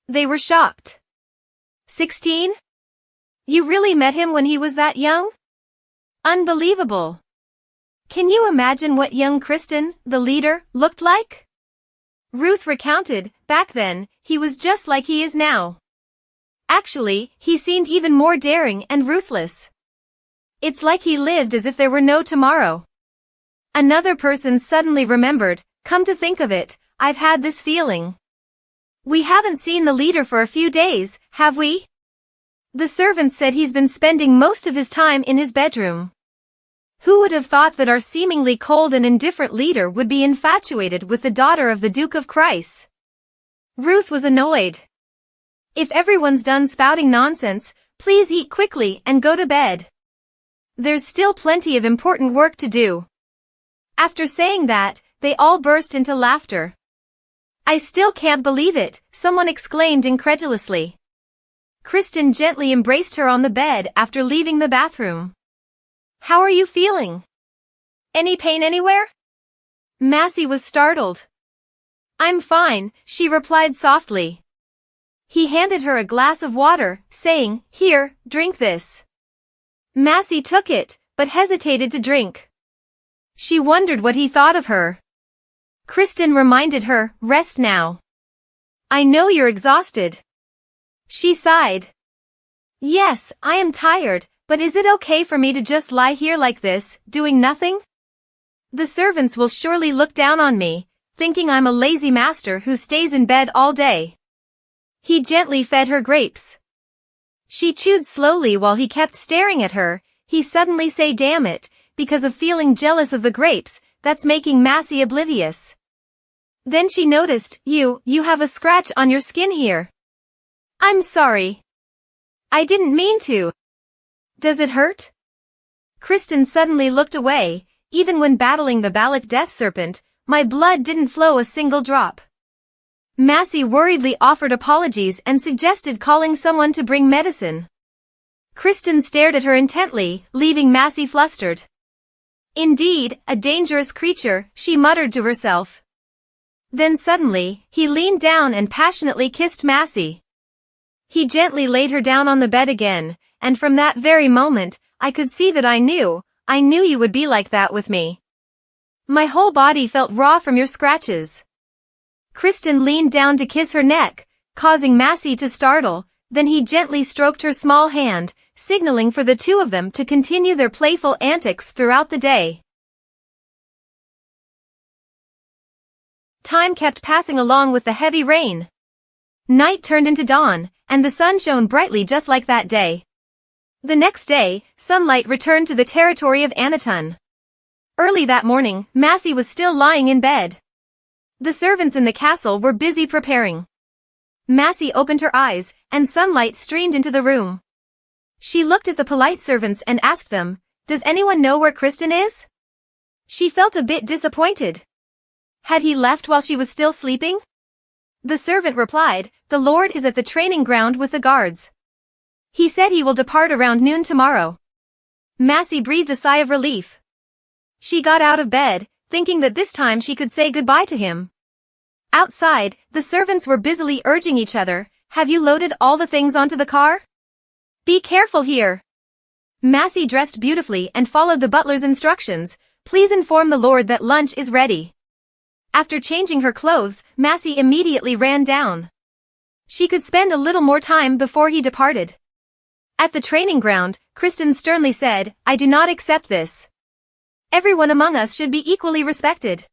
They were shocked. 16? You really met him when he was that young? Unbelievable. Can you imagine what young Kristen, the leader, looked like? Ruth recounted, back then, he was just like he is now. Actually, he seemed even more daring and ruthless. It's like he lived as if there were no tomorrow. Another person suddenly remembered, come to think of it, I've had this feeling. We haven't seen the leader for a few days, have we? The servant said he's been spending most of his time in his bedroom. Who would have thought that our seemingly cold and indifferent leader would be infatuated with the daughter of the Duke of Christ? Ruth was annoyed. If everyone's done spouting nonsense, please eat quickly and go to bed. There's still plenty of important work to do. After saying that, they all burst into laughter. I still can't believe it, someone exclaimed incredulously. Kristen gently embraced her on the bed after leaving the bathroom. How are you feeling? Any pain anywhere? Massey was startled. I'm fine, she replied softly. He handed her a glass of water, saying, here, drink this. Massey took it, but hesitated to drink. She wondered what he thought of her. Kristen reminded her, rest now. I know you're exhausted. She sighed. Yes, I am tired, but is it okay for me to just lie here like this, doing nothing? The servants will surely look down on me, thinking I'm a lazy master who stays in bed all day. He gently fed her grapes. She chewed slowly while he kept staring at her. He suddenly say damn it, because of feeling jealous of the grapes, that's making Massey oblivious. Then she noticed, you have a scratch on your skin here. I'm sorry. I didn't mean to. Does it hurt? Kristen suddenly looked away. Even when battling the Balak death serpent, my blood didn't flow a single drop. Massey worriedly offered apologies and suggested calling someone to bring medicine. Kristen stared at her intently, leaving Massey flustered. Indeed, a dangerous creature, she muttered to herself. Then suddenly, he leaned down and passionately kissed Massey. He gently laid her down on the bed again, and from that very moment, I could see that I knew you would be like that with me. My whole body felt raw from your scratches. Kristen leaned down to kiss her neck, causing Massey to startle, then he gently stroked her small hand, signaling for the two of them to continue their playful antics throughout the day. Time kept passing along with the heavy rain. Night turned into dawn, and the sun shone brightly just like that day. The next day, sunlight returned to the territory of Anatun. Early that morning, Massey was still lying in bed. The servants in the castle were busy preparing. Massey opened her eyes, and sunlight streamed into the room. She looked at the polite servants and asked them, "Does anyone know where Kristen is?" She felt a bit disappointed. Had he left while she was still sleeping? The servant replied, "The Lord is at the training ground with the guards. He said he will depart around noon tomorrow." Massey breathed a sigh of relief. She got out of bed, thinking that this time she could say goodbye to him. Outside, the servants were busily urging each other, "Have you loaded all the things onto the car? Be careful here." Massey dressed beautifully and followed the butler's instructions, "Please inform the Lord that lunch is ready." After changing her clothes, Massey immediately ran down. She could spend a little more time before he departed. At the training ground, Kristen sternly said, "I do not accept this. Everyone among us should be equally respected.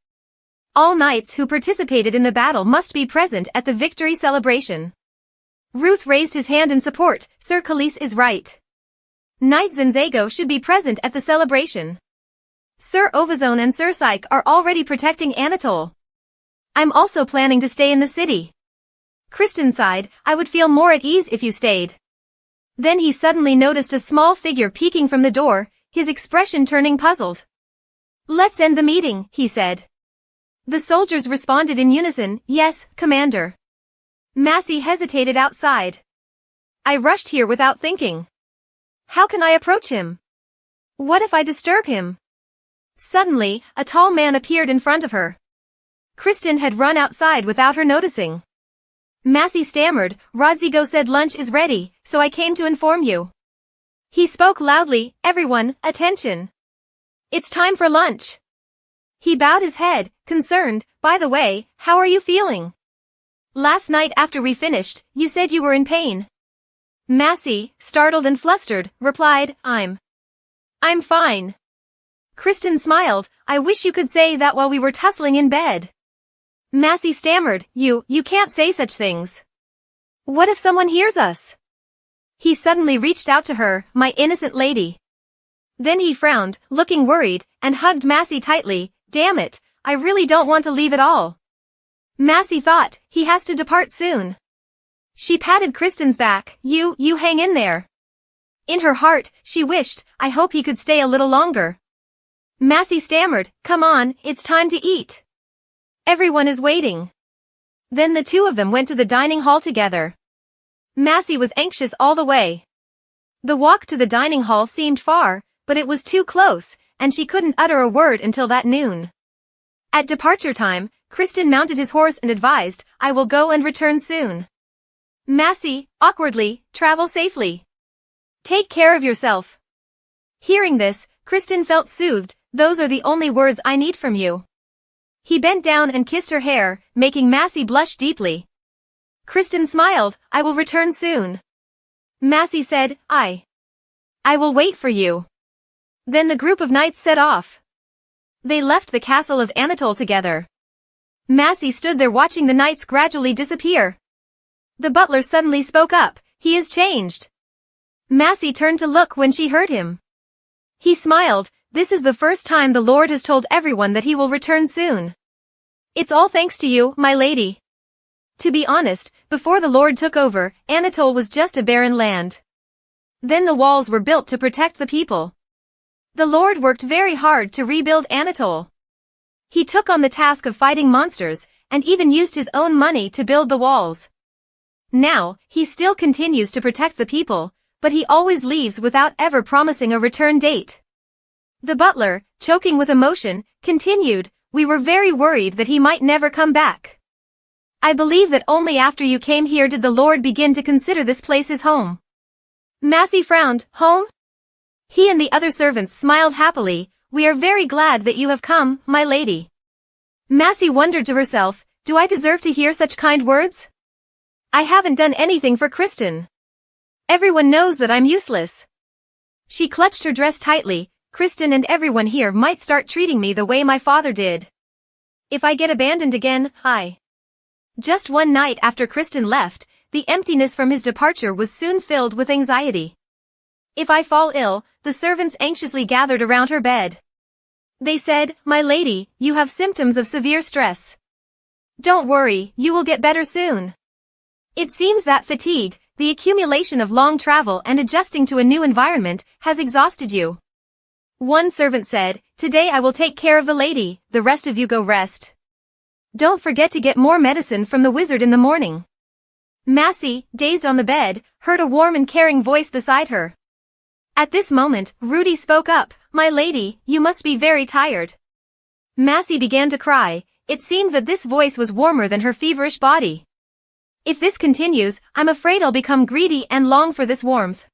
All knights who participated in the battle must be present at the victory celebration." Ruth raised his hand in support, "Sir Khalees is right. Knight Zenzago should be present at the celebration. Sir Ovazone and Sir Syke are already protecting Anatole. I'm also planning to stay in the city." Kristen sighed, "I would feel more at ease if you stayed." Then he suddenly noticed a small figure peeking from the door, his expression turning puzzled. "Let's end the meeting," he said. The soldiers responded in unison, "Yes, Commander." Massey hesitated outside. "I rushed here without thinking. How can I approach him? What if I disturb him?" Suddenly, a tall man appeared in front of her. Kristen had run outside without her noticing. Massey stammered, "Rodzigo said lunch is ready, so I came to inform you." He spoke loudly, "Everyone, attention. It's time for lunch." He bowed his head, concerned, "By the way, how are you feeling? Last night after we finished, you said you were in pain." Massey, startled and flustered, replied, I'm fine." Kristen smiled, "I wish you could say that while we were tussling in bed." Massey stammered, You can't say such things. What if someone hears us?" He suddenly reached out to her, "My innocent lady." Then he frowned, looking worried, and hugged Massey tightly. "Damn it, I really don't want to leave at all." Massey thought, he has to depart soon. She patted Kristen's back, You hang in there." In her heart, she wished, "I hope he could stay a little longer." Massey stammered, "Come on, it's time to eat. Everyone is waiting." Then the two of them went to the dining hall together. Massey was anxious all the way. The walk to the dining hall seemed far, but it was too close, and she couldn't utter a word until that noon. At departure time, Kristen mounted his horse and advised, "I will go and return soon. Massey, awkwardly, travel safely. Take care of yourself." Hearing this, Kristen felt soothed. "Those are the only words I need from you." He bent down and kissed her hair, making Massey blush deeply. Kristen smiled, "I will return soon." Massey said, I will wait for you." Then the group of knights set off. They left the castle of Anatole together. Massey stood there watching the knights gradually disappear. The butler suddenly spoke up, "He is changed." Massey turned to look when she heard him. He smiled, "This is the first time the Lord has told everyone that he will return soon. It's all thanks to you, my lady." To be honest, before the Lord took over, Anatole was just a barren land. Then the walls were built to protect the people. The Lord worked very hard to rebuild Anatole. He took on the task of fighting monsters, and even used his own money to build the walls. Now, he still continues to protect the people, but he always leaves without ever promising a return date. The butler, choking with emotion, continued, "We were very worried that he might never come back. I believe that only after you came here did the Lord begin to consider this place his home." Massey frowned. "Home?" He and the other servants smiled happily. "We are very glad that you have come, my lady." Massey wondered to herself, "Do I deserve to hear such kind words? I haven't done anything for Kristen. Everyone knows that I'm useless." She clutched her dress tightly. "Kristen and everyone here might start treating me the way my father did. If I get abandoned again, Just one night after Kristen left, the emptiness from his departure was soon filled with anxiety. "If I fall ill," the servants anxiously gathered around her bed. They said, "My lady, you have symptoms of severe stress. Don't worry, you will get better soon. It seems that fatigue, the accumulation of long travel and adjusting to a new environment, has exhausted you." One servant said, "Today I will take care of the lady, the rest of you go rest. Don't forget to get more medicine from the wizard in the morning." Massey, dazed on the bed, heard a warm and caring voice beside her. At this moment, Rudy spoke up, "My lady, you must be very tired." Massey began to cry. It seemed that this voice was warmer than her feverish body. "If this continues, I'm afraid I'll become greedy and long for this warmth."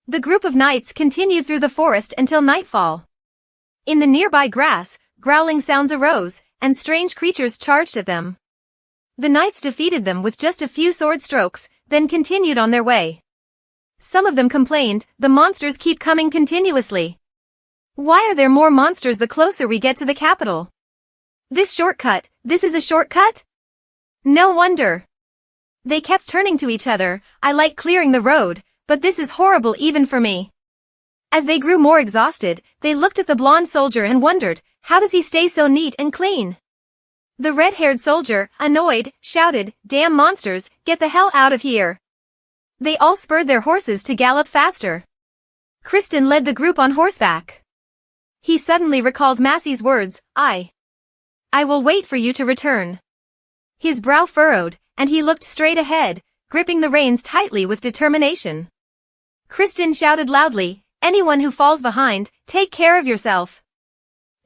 The group of knights continued through the forest until nightfall. In the nearby grass, growling sounds arose, and strange creatures charged at them. The knights defeated them with just a few sword strokes, then continued on their way. Some of them complained, "The monsters keep coming continuously. Why are there more monsters the closer we get to the capital? This is a shortcut? No wonder." They kept turning to each other. "I like clearing the road, but this is horrible even for me." As they grew more exhausted, they looked at the blonde soldier and wondered, how does he stay so neat and clean? The red-haired soldier, annoyed, shouted, "Damn monsters, get the hell out of here." They all spurred their horses to gallop faster. Kristen led the group on horseback. He suddenly recalled Massey's words, I will wait for you to return." His brow furrowed, and he looked straight ahead, gripping the reins tightly with determination. Kristen shouted loudly, "Anyone who falls behind, take care of yourself."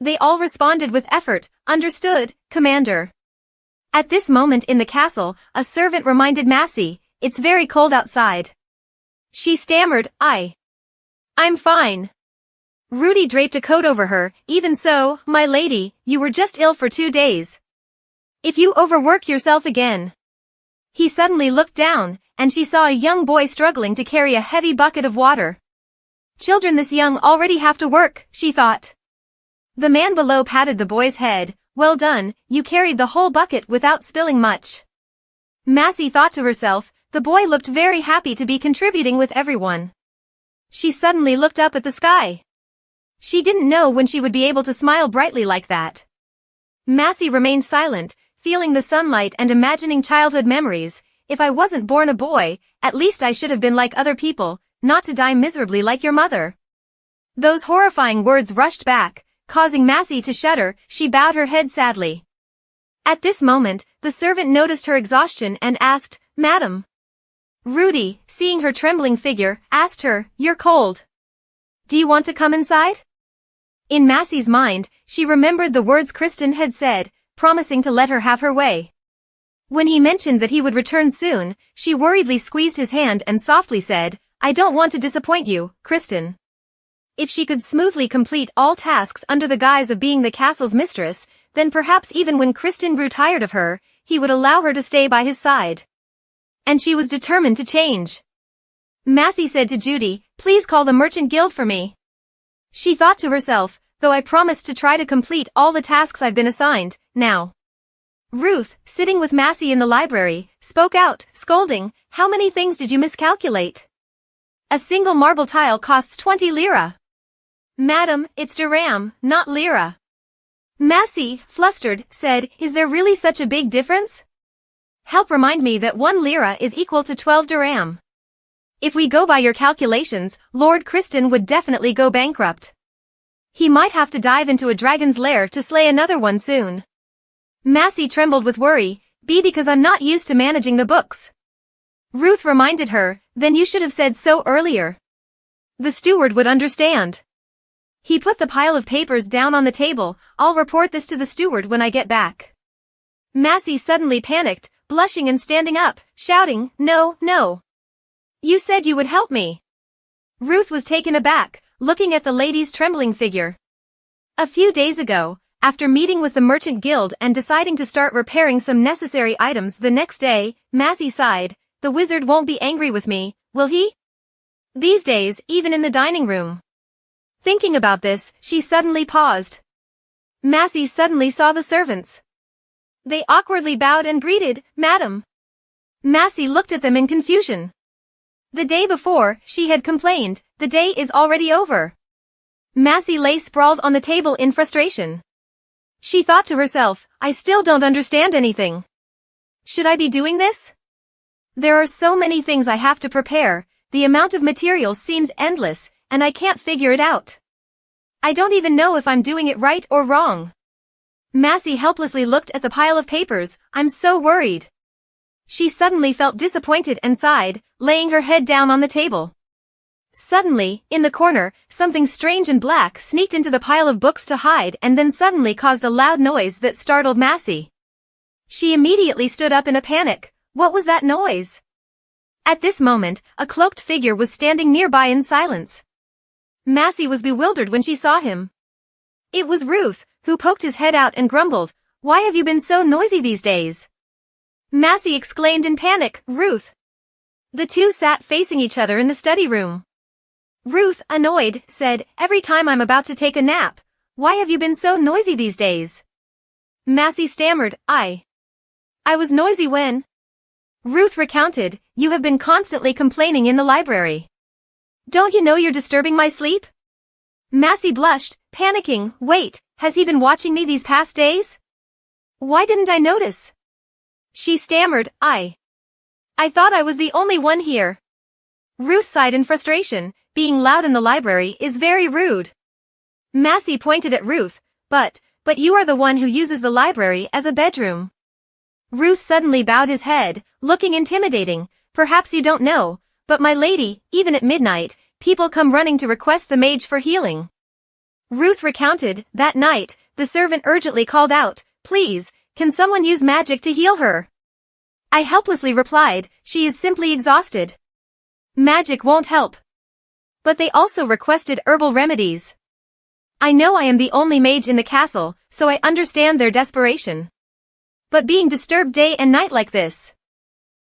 They all responded with effort, "Understood, Commander." At this moment in the castle, a servant reminded Massey, "It's very cold outside." She stammered, I'm fine." Rudy draped a coat over her. "Even so, my lady, you were just ill for 2 days. If you overwork yourself again." He suddenly looked down, and she saw a young boy struggling to carry a heavy bucket of water. "Children this young already have to work," she thought. The man below patted the boy's head. "Well done, you carried the whole bucket without spilling much." Massey thought to herself, the boy looked very happy to be contributing with everyone. She suddenly looked up at the sky. She didn't know when she would be able to smile brightly like that. Massey remained silent, feeling the sunlight and imagining childhood memories. "If I wasn't born a boy, at least I should have been like other people, not to die miserably like your mother." Those horrifying words rushed back, causing Massey to shudder. She bowed her head sadly. At this moment, the servant noticed her exhaustion and asked, "Madam?" Rudy, seeing her trembling figure, asked her, "You're cold. Do you want to come inside?" In Massey's mind, she remembered the words Kristen had said, promising to let her have her way. When he mentioned that he would return soon, she worriedly squeezed his hand and softly said, "I don't want to disappoint you, Kristen." If she could smoothly complete all tasks under the guise of being the castle's mistress, then perhaps even when Kristen grew tired of her, he would allow her to stay by his side. And she was determined to change. Massey said to Judy, "Please call the merchant guild for me." She thought to herself, "Though I promised to try to complete all the tasks I've been assigned, now." Ruth, sitting with Massey in the library, spoke out, scolding, "How many things did you miscalculate? A single marble tile costs 20 lira. Madam, it's dirham, not lira." Massey, flustered, said, "Is there really such a big difference? Help remind me that 1 lira is equal to 12 dirham. If we go by your calculations, Lord Kristen would definitely go bankrupt. He might have to dive into a dragon's lair to slay another one soon." Massey trembled with worry, because I'm not used to managing the books. Ruth reminded her, then you should have said so earlier. The steward would understand. He put the pile of papers down on the table. I'll report this to the steward when I get back. Massey suddenly panicked, blushing and standing up, shouting, No, no. You said you would help me. Ruth was taken aback, looking at the lady's trembling figure. A few days ago, after meeting with the Merchant Guild and deciding to start repairing some necessary items the next day, Massey sighed, the wizard won't be angry with me, will he? These days, even in the dining room. Thinking about this, she suddenly paused. Massey suddenly saw the servants. They awkwardly bowed and greeted, Madam. Massey looked at them in confusion. The day before, she had complained, the day is already over. Massey lay sprawled on the table in frustration. She thought to herself, I still don't understand anything. Should I be doing this? There are so many things I have to prepare, the amount of material seems endless, and I can't figure it out. I don't even know if I'm doing it right or wrong. Massey helplessly looked at the pile of papers, I'm so worried. She suddenly felt disappointed and sighed, laying her head down on the table. Suddenly, in the corner, something strange and black sneaked into the pile of books to hide and then suddenly caused a loud noise that startled Massey. She immediately stood up in a panic. What was that noise? At this moment, a cloaked figure was standing nearby in silence. Massey was bewildered when she saw him. It was Ruth, who poked his head out and grumbled, Why have you been so noisy these days? Massey exclaimed in panic, Ruth. The two sat facing each other in the study room. Ruth, annoyed, said, Every time I'm about to take a nap, why have you been so noisy these days? Massey stammered, I was noisy when... Ruth recounted, You have been constantly complaining in the library. Don't you know you're disturbing my sleep? Massey blushed, panicking, Wait, has he been watching me these past days? Why didn't I notice? She stammered, I thought I was the only one here. Ruth sighed in frustration, being loud in the library is very rude. Massey pointed at Ruth, but you are the one who uses the library as a bedroom. Ruth suddenly bowed his head, looking intimidating, Perhaps you don't know, but my lady, even at midnight, people come running to request the mage for healing. Ruth recounted, that night, the servant urgently called out, Please, can someone use magic to heal her? I helplessly replied, She is simply exhausted. Magic won't help. But they also requested herbal remedies. I know I am the only mage in the castle, so I understand their desperation. But being disturbed day and night like this...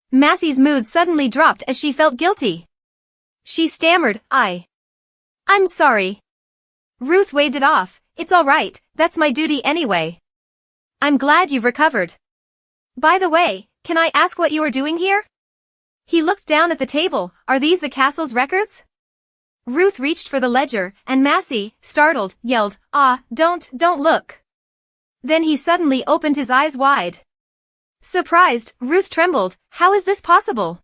Massey's mood suddenly dropped as she felt guilty. She stammered, I'm sorry. Ruth waved it off, It's all right, that's my duty anyway. I'm glad you've recovered. By the way, can I ask what you are doing here? He looked down at the table, Are these the castle's records? Ruth reached for the ledger, and Massey, startled, yelled, don't look. Then he suddenly opened his eyes wide. Surprised, Ruth trembled, How is this possible?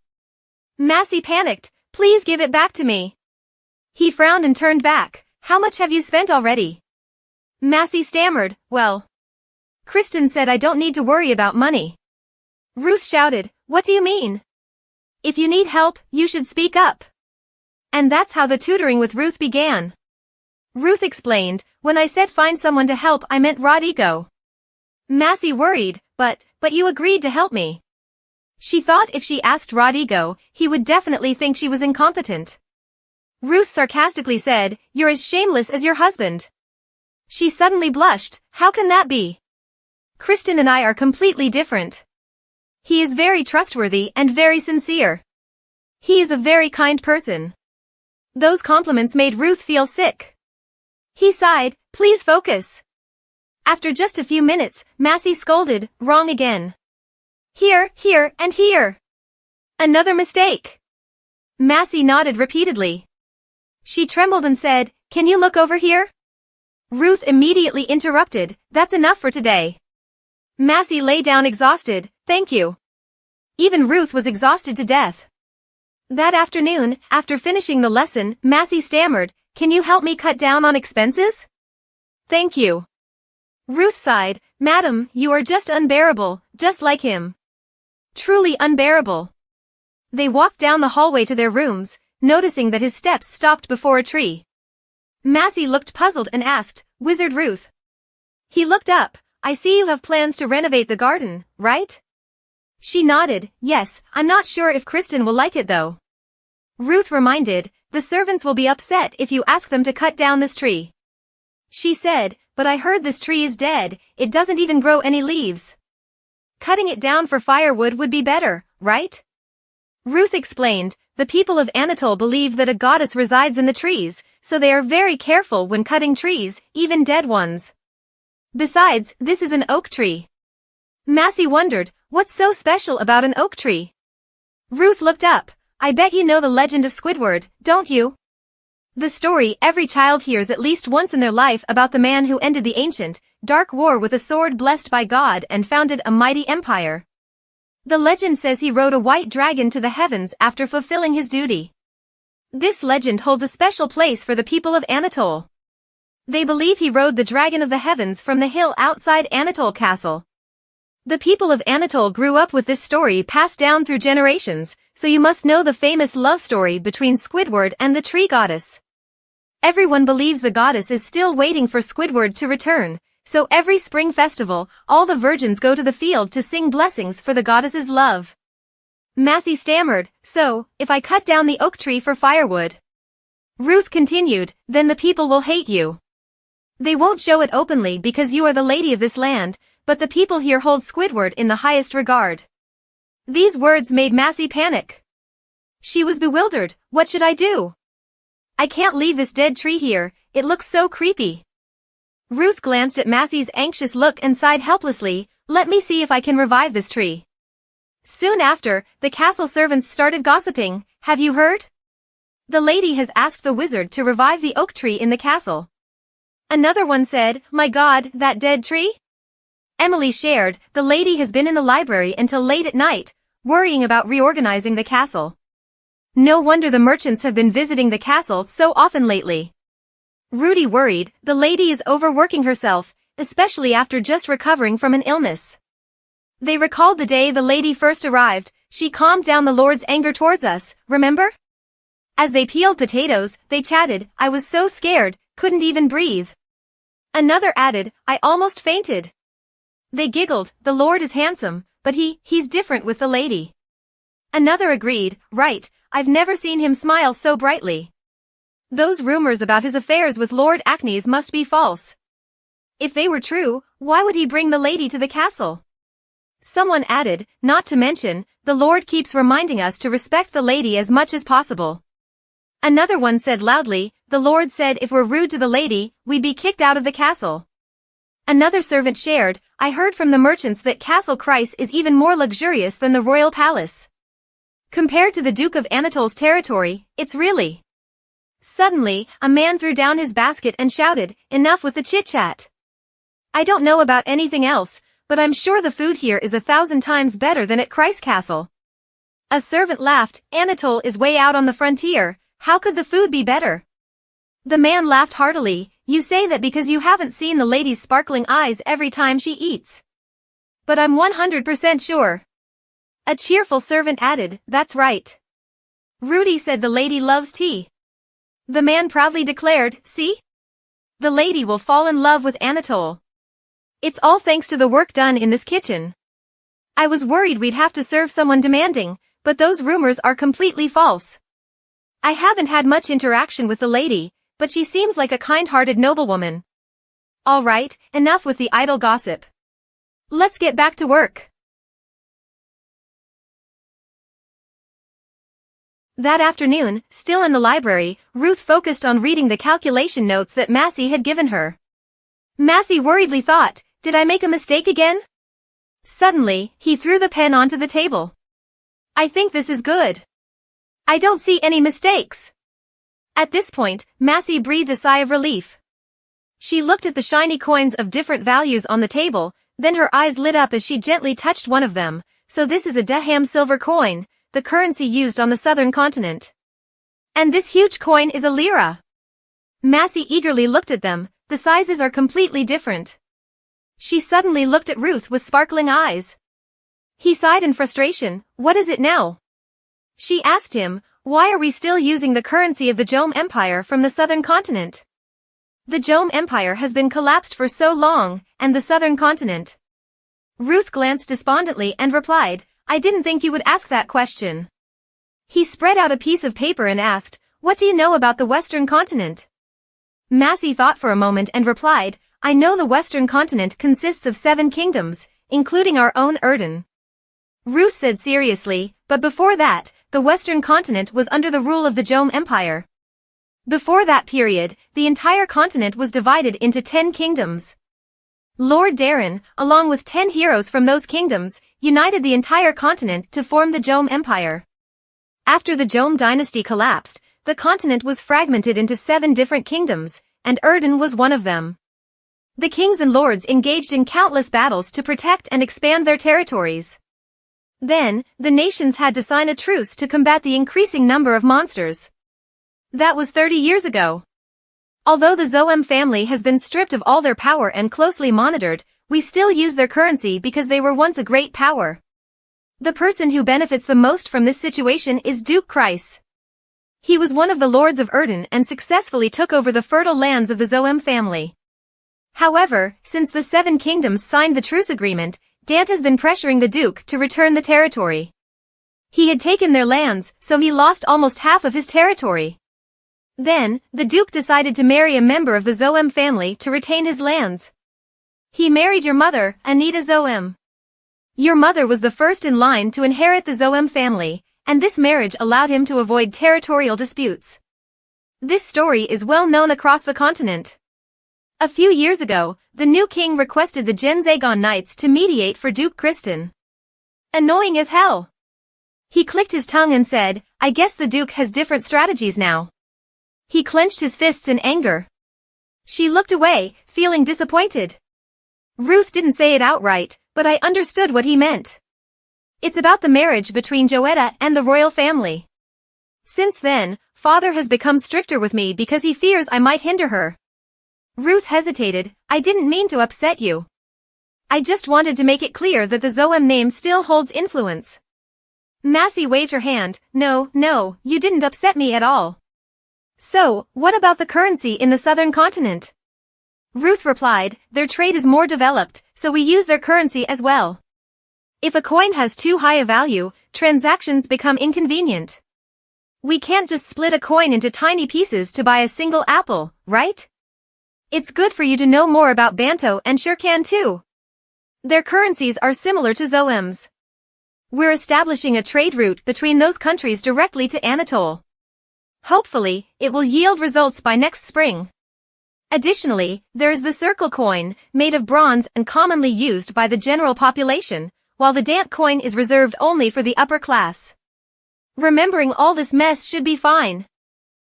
Massey panicked, Please give it back to me. He frowned and turned back, How much have you spent already? Massey stammered, Well, Kristen said I don't need to worry about money. Ruth shouted, What do you mean? If you need help, you should speak up. And that's how the tutoring with Ruth began. Ruth explained, When I said find someone to help I meant Rodrigo. Massey worried, But you agreed to help me. She thought if she asked Rodrigo, he would definitely think she was incompetent. Ruth sarcastically said, You're as shameless as your husband. She suddenly blushed, How can that be? Kristen and I are completely different. He is very trustworthy and very sincere. He is a very kind person. Those compliments made Ruth feel sick. He sighed, Please focus. After just a few minutes, Massey scolded, Wrong again. Here, and here. Another mistake. Massey nodded repeatedly. She trembled and said, Can you look over here? Ruth immediately interrupted, That's enough for today. Massey lay down exhausted, Thank you. Even Ruth was exhausted to death. That afternoon, after finishing the lesson, Massey stammered, Can you help me cut down on expenses? Thank you. Ruth sighed, "Madam, you are just unbearable, just like him. Truly unbearable." They walked down the hallway to their rooms, noticing that his steps stopped before a tree. Massey looked puzzled and asked, "Wizard Ruth?" He looked up. "I see you have plans to renovate the garden, right?" She nodded, "Yes, I'm not sure if Kristen will like it though." Ruth reminded, "The servants will be upset if you ask them to cut down this tree." She said, "But I heard this tree is dead, it doesn't even grow any leaves. Cutting it down for firewood would be better, right?" Ruth explained, "The people of Anatole believe that a goddess resides in the trees, so they are very careful when cutting trees, even dead ones. Besides, this is an oak tree." Massey wondered, "What's so special about an oak tree?" Ruth looked up. "I bet you know the legend of Squidward, don't you? The story every child hears at least once in their life about the man who ended the ancient, dark war with a sword blessed by God and founded a mighty empire. The legend says he rode a white dragon to the heavens after fulfilling his duty. This legend holds a special place for the people of Anatole. They believe he rode the dragon of the heavens from the hill outside Anatole Castle. The people of Anatole grew up with this story passed down through generations, so you must know the famous love story between Squidward and the tree goddess. Everyone believes the goddess is still waiting for Squidward to return, so every spring festival, all the virgins go to the field to sing blessings for the goddess's love." Massey stammered, "So, if I cut down the oak tree for firewood?" Ruth continued, "Then the people will hate you. They won't show it openly because you are the lady of this land, but the people here hold Squidward in the highest regard." These words made Massey panic. She was bewildered. "What should I do? I can't leave this dead tree here, it looks so creepy." Ruth glanced at Massey's anxious look and sighed helplessly, "Let me see if I can revive this tree." Soon after, the castle servants started gossiping. "Have you heard? The lady has asked the wizard to revive the oak tree in the castle." Another one said, "My God, that dead tree?" Emily shared, "The lady has been in the library until late at night, worrying about reorganizing the castle. No wonder the merchants have been visiting the castle so often lately." Rudy worried, "The lady is overworking herself, especially after just recovering from an illness." They recalled the day the lady first arrived. "She calmed down the Lord's anger towards us, remember?" As they peeled potatoes, they chatted, "I was so scared, couldn't even breathe." Another added, "I almost fainted." They giggled, "The Lord is handsome, but he's different with the lady." Another agreed, "Right, I've never seen him smile so brightly. Those rumors about his affairs with Lord Acnes must be false. If they were true, why would he bring the lady to the castle?" Someone added, "Not to mention, the Lord keeps reminding us to respect the lady as much as possible." Another one said loudly, "The Lord said if we're rude to the lady, we'd be kicked out of the castle." Another servant shared, "I heard from the merchants that Castle Chryse is even more luxurious than the royal palace. Compared to the Duke of Anatole's territory, it's really..." Suddenly, a man threw down his basket and shouted, "Enough with the chit-chat. I don't know about anything else, but I'm sure the food here is 1,000 times better than at Chryse Castle." A servant laughed, "Anatole is way out on the frontier, how could the food be better?" The man laughed heartily, "You say that because you haven't seen the lady's sparkling eyes every time she eats. But I'm 100% sure." A cheerful servant added, "That's right. Rudy said the lady loves tea." The man proudly declared, "See? The lady will fall in love with Anatole. It's all thanks to the work done in this kitchen. I was worried we'd have to serve someone demanding, but those rumors are completely false. I haven't had much interaction with the lady, but she seems like a kind-hearted noblewoman. All right, enough with the idle gossip. Let's get back to work." That afternoon, still in the library, Ruth focused on reading the calculation notes that Massey had given her. Massey worriedly thought, "Did I make a mistake again?" Suddenly, he threw the pen onto the table. "I think this is good. I don't see any mistakes." At this point, Massey breathed a sigh of relief. She looked at the shiny coins of different values on the table, then her eyes lit up as she gently touched one of them. "So this is a Deham silver coin, the currency used on the southern continent. And this huge coin is a lira." Massey eagerly looked at them. "The sizes are completely different." She suddenly looked at Ruth with sparkling eyes. He sighed in frustration. What is it now? She asked him, why are we still using the currency of the Jom Empire from the southern continent? The Jom Empire has been collapsed for so long, and the southern continent. Ruth glanced despondently and replied, I didn't think you would ask that question. He spread out a piece of paper and asked, what do you know about the western continent? Massey thought for a moment and replied, I know the western continent consists of 7 kingdoms, including our own Erden. Ruth said seriously, but before that, the western continent was under the rule of the Jom Empire. Before that period, the entire continent was divided into 10 kingdoms. Lord Darren, along with 10 heroes from those kingdoms, united the entire continent to form the Jom Empire. After the Jom dynasty collapsed, the continent was fragmented into 7 different kingdoms, and Erden was one of them. The kings and lords engaged in countless battles to protect and expand their territories. Then, the nations had to sign a truce to combat the increasing number of monsters. That was 30 years ago. Although the Zoem family has been stripped of all their power and closely monitored, we still use their currency because they were once a great power. The person who benefits the most from this situation is Duke Kreis. He was one of the lords of Erden and successfully took over the fertile lands of the Zoem family. However, since the 7 kingdoms signed the truce agreement, Dant has been pressuring the Duke to return the territory. He had taken their lands, so he lost almost half of his territory. Then, the Duke decided to marry a member of the Zoem family to retain his lands. He married your mother, Anita Zoem. Your mother was the first in line to inherit the Zoem family, and this marriage allowed him to avoid territorial disputes. This story is well known across the continent. A few years ago, the new king requested the Genzagon Knights to mediate for Duke Kristen. Annoying as hell. He clicked his tongue and said, I guess the Duke has different strategies now. He clenched his fists in anger. She looked away, feeling disappointed. Ruth didn't say it outright, but I understood what he meant. It's about the marriage between Joetta and the royal family. Since then, father has become stricter with me because he fears I might hinder her. Ruth hesitated. I didn't mean to upset you. I just wanted to make it clear that the Zoem name still holds influence. Massey waved her hand. No, you didn't upset me at all. So, what about the currency in the southern continent? Ruth replied, their trade is more developed, so we use their currency as well. If a coin has too high a value, transactions become inconvenient. We can't just split a coin into tiny pieces to buy a single apple, right? It's good for you to know more about Banto and Shurkan too. Their currencies are similar to Zoem's. We're establishing a trade route between those countries directly to Anatole. Hopefully, it will yield results by next spring. Additionally, there is the circle coin, made of bronze and commonly used by the general population, while the Dant coin is reserved only for the upper class. Remembering all this mess should be fine.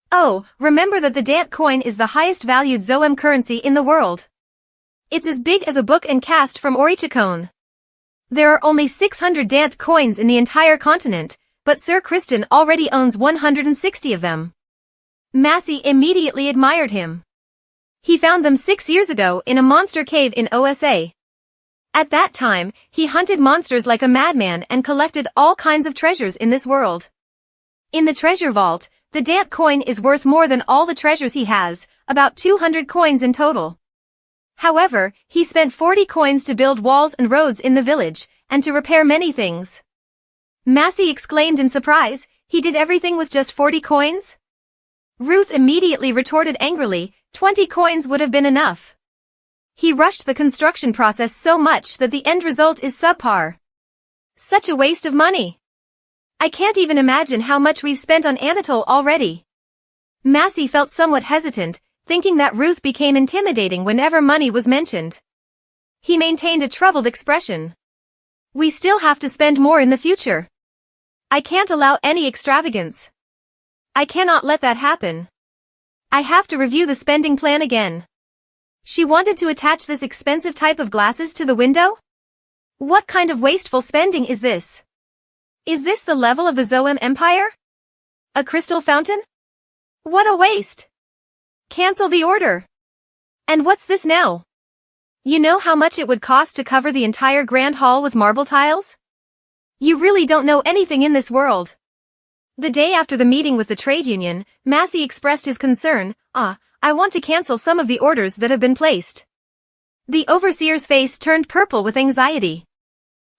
Oh, remember that the Dant coin is the highest valued Zoem currency in the world. It's as big as a book and cast from Orichicone. There are only 600 Dant coins in the entire continent, but Sir Kristen already owns 160 of them. Massey immediately admired him. He found them 6 years ago in a monster cave in OSA. At that time, he hunted monsters like a madman and collected all kinds of treasures in this world. In the treasure vault, the Dant coin is worth more than all the treasures he has, about 200 coins in total. However, he spent 40 coins to build walls and roads in the village, and to repair many things. Massey exclaimed in surprise, he did everything with just 40 coins? Ruth immediately retorted angrily, 20 coins would have been enough. He rushed the construction process so much that the end result is subpar. Such a waste of money. I can't even imagine how much we've spent on Anatole already. Massey felt somewhat hesitant, thinking that Ruth became intimidating whenever money was mentioned. He maintained a troubled expression. We still have to spend more in the future. I can't allow any extravagance. I cannot let that happen. I have to review the spending plan again. She wanted to attach this expensive type of glasses to the window? What kind of wasteful spending is this? Is this the level of the Zoem Empire? A crystal fountain? What a waste! Cancel the order. And what's this now? You know how much it would cost to cover the entire grand hall with marble tiles? You really don't know anything in this world. The day after the meeting with the trade union, Massey expressed his concern. I want to cancel some of the orders that have been placed. The overseer's face turned purple with anxiety.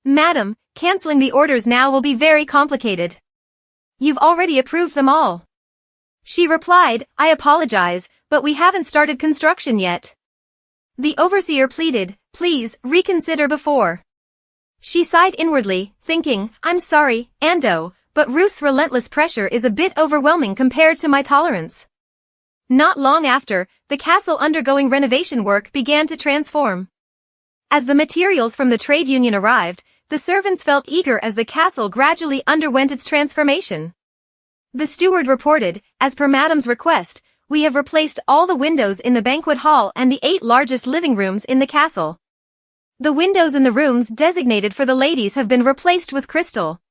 Madam, canceling the orders now will be very complicated. You've already approved them all. She replied, I apologize, but we haven't started construction yet. The overseer pleaded, please, reconsider before. She sighed inwardly, thinking, I'm sorry, Ando, but Ruth's relentless pressure is a bit overwhelming compared to my tolerance. Not long after, the castle undergoing renovation work began to transform. As the materials from the trade union arrived, the servants felt eager as the castle gradually underwent its transformation. The steward reported, as per Madam's request, we have replaced all the windows in the banquet hall and the 8 largest living rooms in the castle. The windows in the rooms designated for the ladies have been replaced with crystal.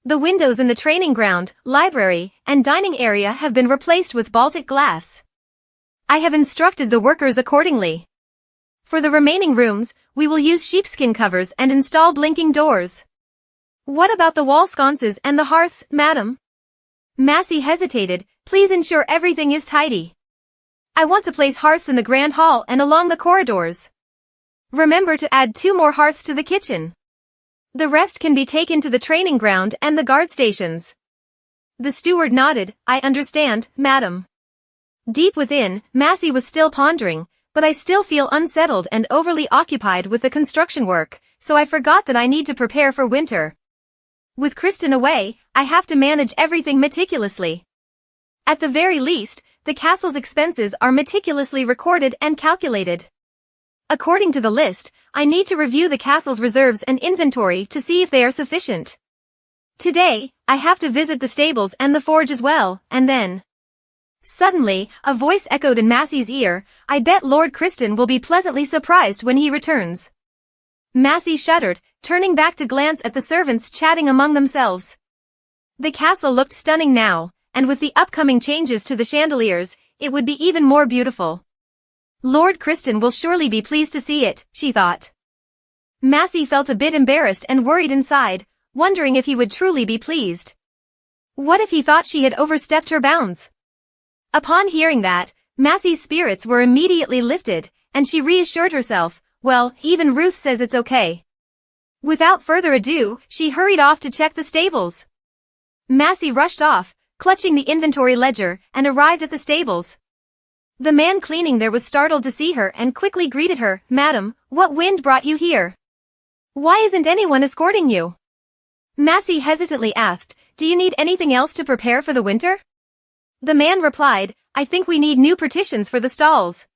The windows in the training ground, library, and dining area have been replaced with Baltic glass. I have instructed the workers accordingly. For the remaining rooms, we will use sheepskin covers and install blinking doors. What about the wall sconces and the hearths, Madam? Massey hesitated. Please ensure everything is tidy. I want to place hearths in the grand hall and along the corridors. Remember to add 2 more hearths to the kitchen. The rest can be taken to the training ground and the guard stations. The steward nodded. I understand, Madam. Deep within, Massey was still pondering, but I still feel unsettled and overly occupied with the construction work, so I forgot that I need to prepare for winter. With Kristen away, I have to manage everything meticulously. At the very least, the castle's expenses are meticulously recorded and calculated. According to the list, I need to review the castle's reserves and inventory to see if they are sufficient. Today, I have to visit the stables and the forge as well, and then... Suddenly, a voice echoed in Massey's ear, I bet Lord Kristen will be pleasantly surprised when he returns. Massey shuddered, turning back to glance at the servants chatting among themselves. The castle looked stunning now, and with the upcoming changes to the chandeliers, it would be even more beautiful. Lord Kristen will surely be pleased to see it, she thought. Massey felt a bit embarrassed and worried inside, wondering if he would truly be pleased. What if he thought she had overstepped her bounds? Upon hearing that, Massey's spirits were immediately lifted, and she reassured herself, well, even Ruth says it's okay. Without further ado, she hurried off to check the stables. Massey rushed off, clutching the inventory ledger, and arrived at the stables. The man cleaning there was startled to see her and quickly greeted her, Madam, what wind brought you here? Why isn't anyone escorting you? Massey hesitantly asked, do you need anything else to prepare for the winter? The man replied, I think we need new partitions for the stalls.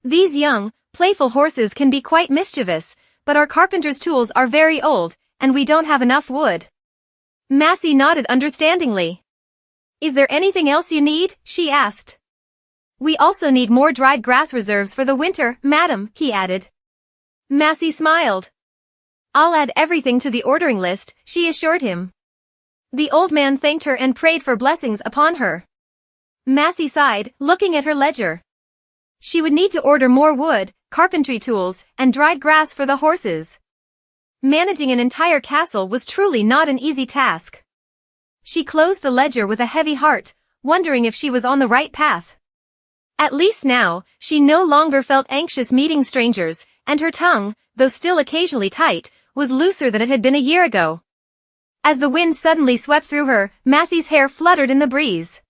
These young, playful horses can be quite mischievous, but our carpenter's tools are very old, and we don't have enough wood. Massey nodded understandingly. Is there anything else you need? She asked. We also need more dried grass reserves for the winter, Madam, he added. Massey smiled. I'll add everything to the ordering list, she assured him. The old man thanked her and prayed for blessings upon her. Massey sighed, looking at her ledger. She would need to order more wood, carpentry tools, and dried grass for the horses. Managing an entire castle was truly not an easy task. She closed the ledger with a heavy heart, wondering if she was on the right path. At least now, she no longer felt anxious meeting strangers, and her tongue, though still occasionally tight, was looser than it had been a year ago. As the wind suddenly swept through her, Massey's hair fluttered in the breeze.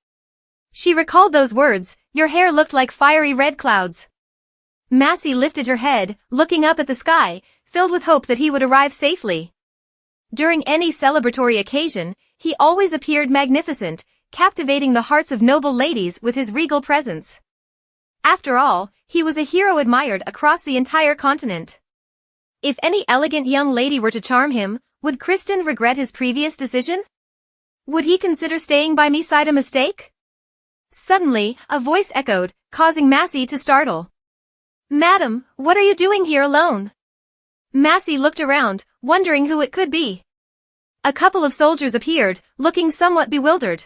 She recalled those words, your hair looked like fiery red clouds. Massey lifted her head, looking up at the sky, filled with hope that he would arrive safely. During any celebratory occasion, he always appeared magnificent, captivating the hearts of noble ladies with his regal presence. After all, he was a hero admired across the entire continent. If any elegant young lady were to charm him, would Kristen regret his previous decision? Would he consider staying by me side a mistake? Suddenly, a voice echoed, causing Massey to startle. Madam, what are you doing here alone? Massey looked around, wondering who it could be. A couple of soldiers appeared, looking somewhat bewildered.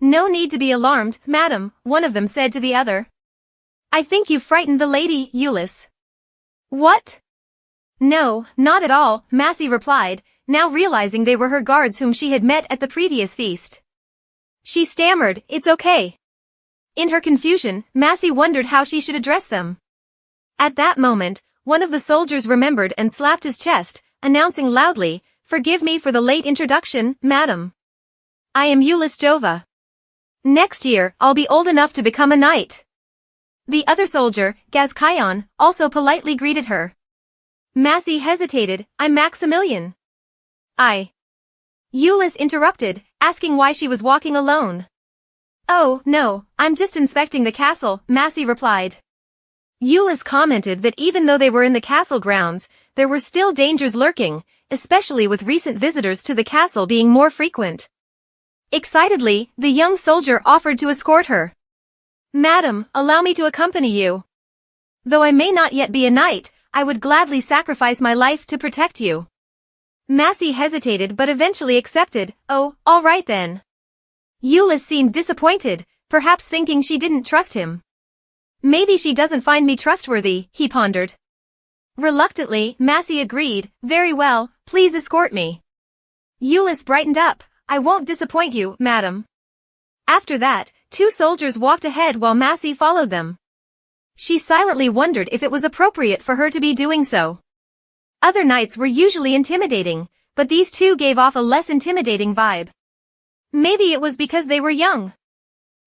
No need to be alarmed, madam, one of them said to the other. I think you frightened the lady, Eunice. What? No, not at all, Massey replied, now realizing they were her guards whom she had met at the previous feast. She stammered, it's okay. In her confusion, Massey wondered how she should address them. At that moment, one of the soldiers remembered and slapped his chest, announcing loudly, forgive me for the late introduction, madam. I am Ulyss Jova. Next year, I'll be old enough to become a knight. The other soldier, Gazkion, also politely greeted her. Massey hesitated, I'm Maximilian. Ulyss interrupted, asking why she was walking alone. Oh, no, I'm just inspecting the castle, Massey replied. Ulyss commented that even though they were in the castle grounds, there were still dangers lurking, especially with recent visitors to the castle being more frequent. Excitedly, the young soldier offered to escort her. Madam, allow me to accompany you. Though I may not yet be a knight, I would gladly sacrifice my life to protect you. Massey hesitated but eventually accepted, oh, all right then. Ulyss seemed disappointed, perhaps thinking she didn't trust him. Maybe she doesn't find me trustworthy, he pondered. Reluctantly, Massey agreed, very well, please escort me. Ulyss brightened up, I won't disappoint you, madam. After that, two soldiers walked ahead while Massey followed them. She silently wondered if it was appropriate for her to be doing so. Other knights were usually intimidating, but these two gave off a less intimidating vibe. Maybe it was because they were young.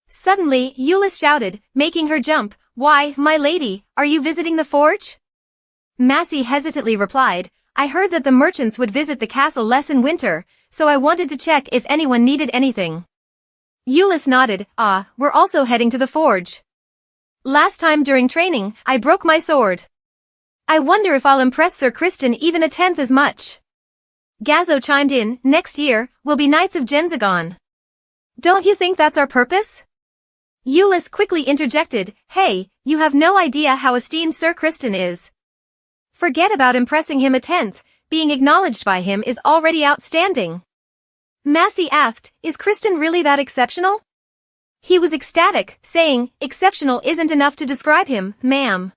Suddenly, Ulyss shouted, making her jump, why, my lady, are you visiting the forge? Massey hesitantly replied, I heard that the merchants would visit the castle less in winter, so I wanted to check if anyone needed anything. Ulyss nodded, we're also heading to the forge. Last time during training, I broke my sword. I wonder if I'll impress Sir Kristen even a tenth as much. Gazzo chimed in, next year, we'll be Knights of Genzagon. Don't you think that's our purpose? Ulyss quickly interjected, hey, you have no idea how esteemed Sir Kristen is. Forget about impressing him a tenth, being acknowledged by him is already outstanding. Massey asked, is Kristen really that exceptional? He was ecstatic, saying, exceptional isn't enough to describe him, ma'am.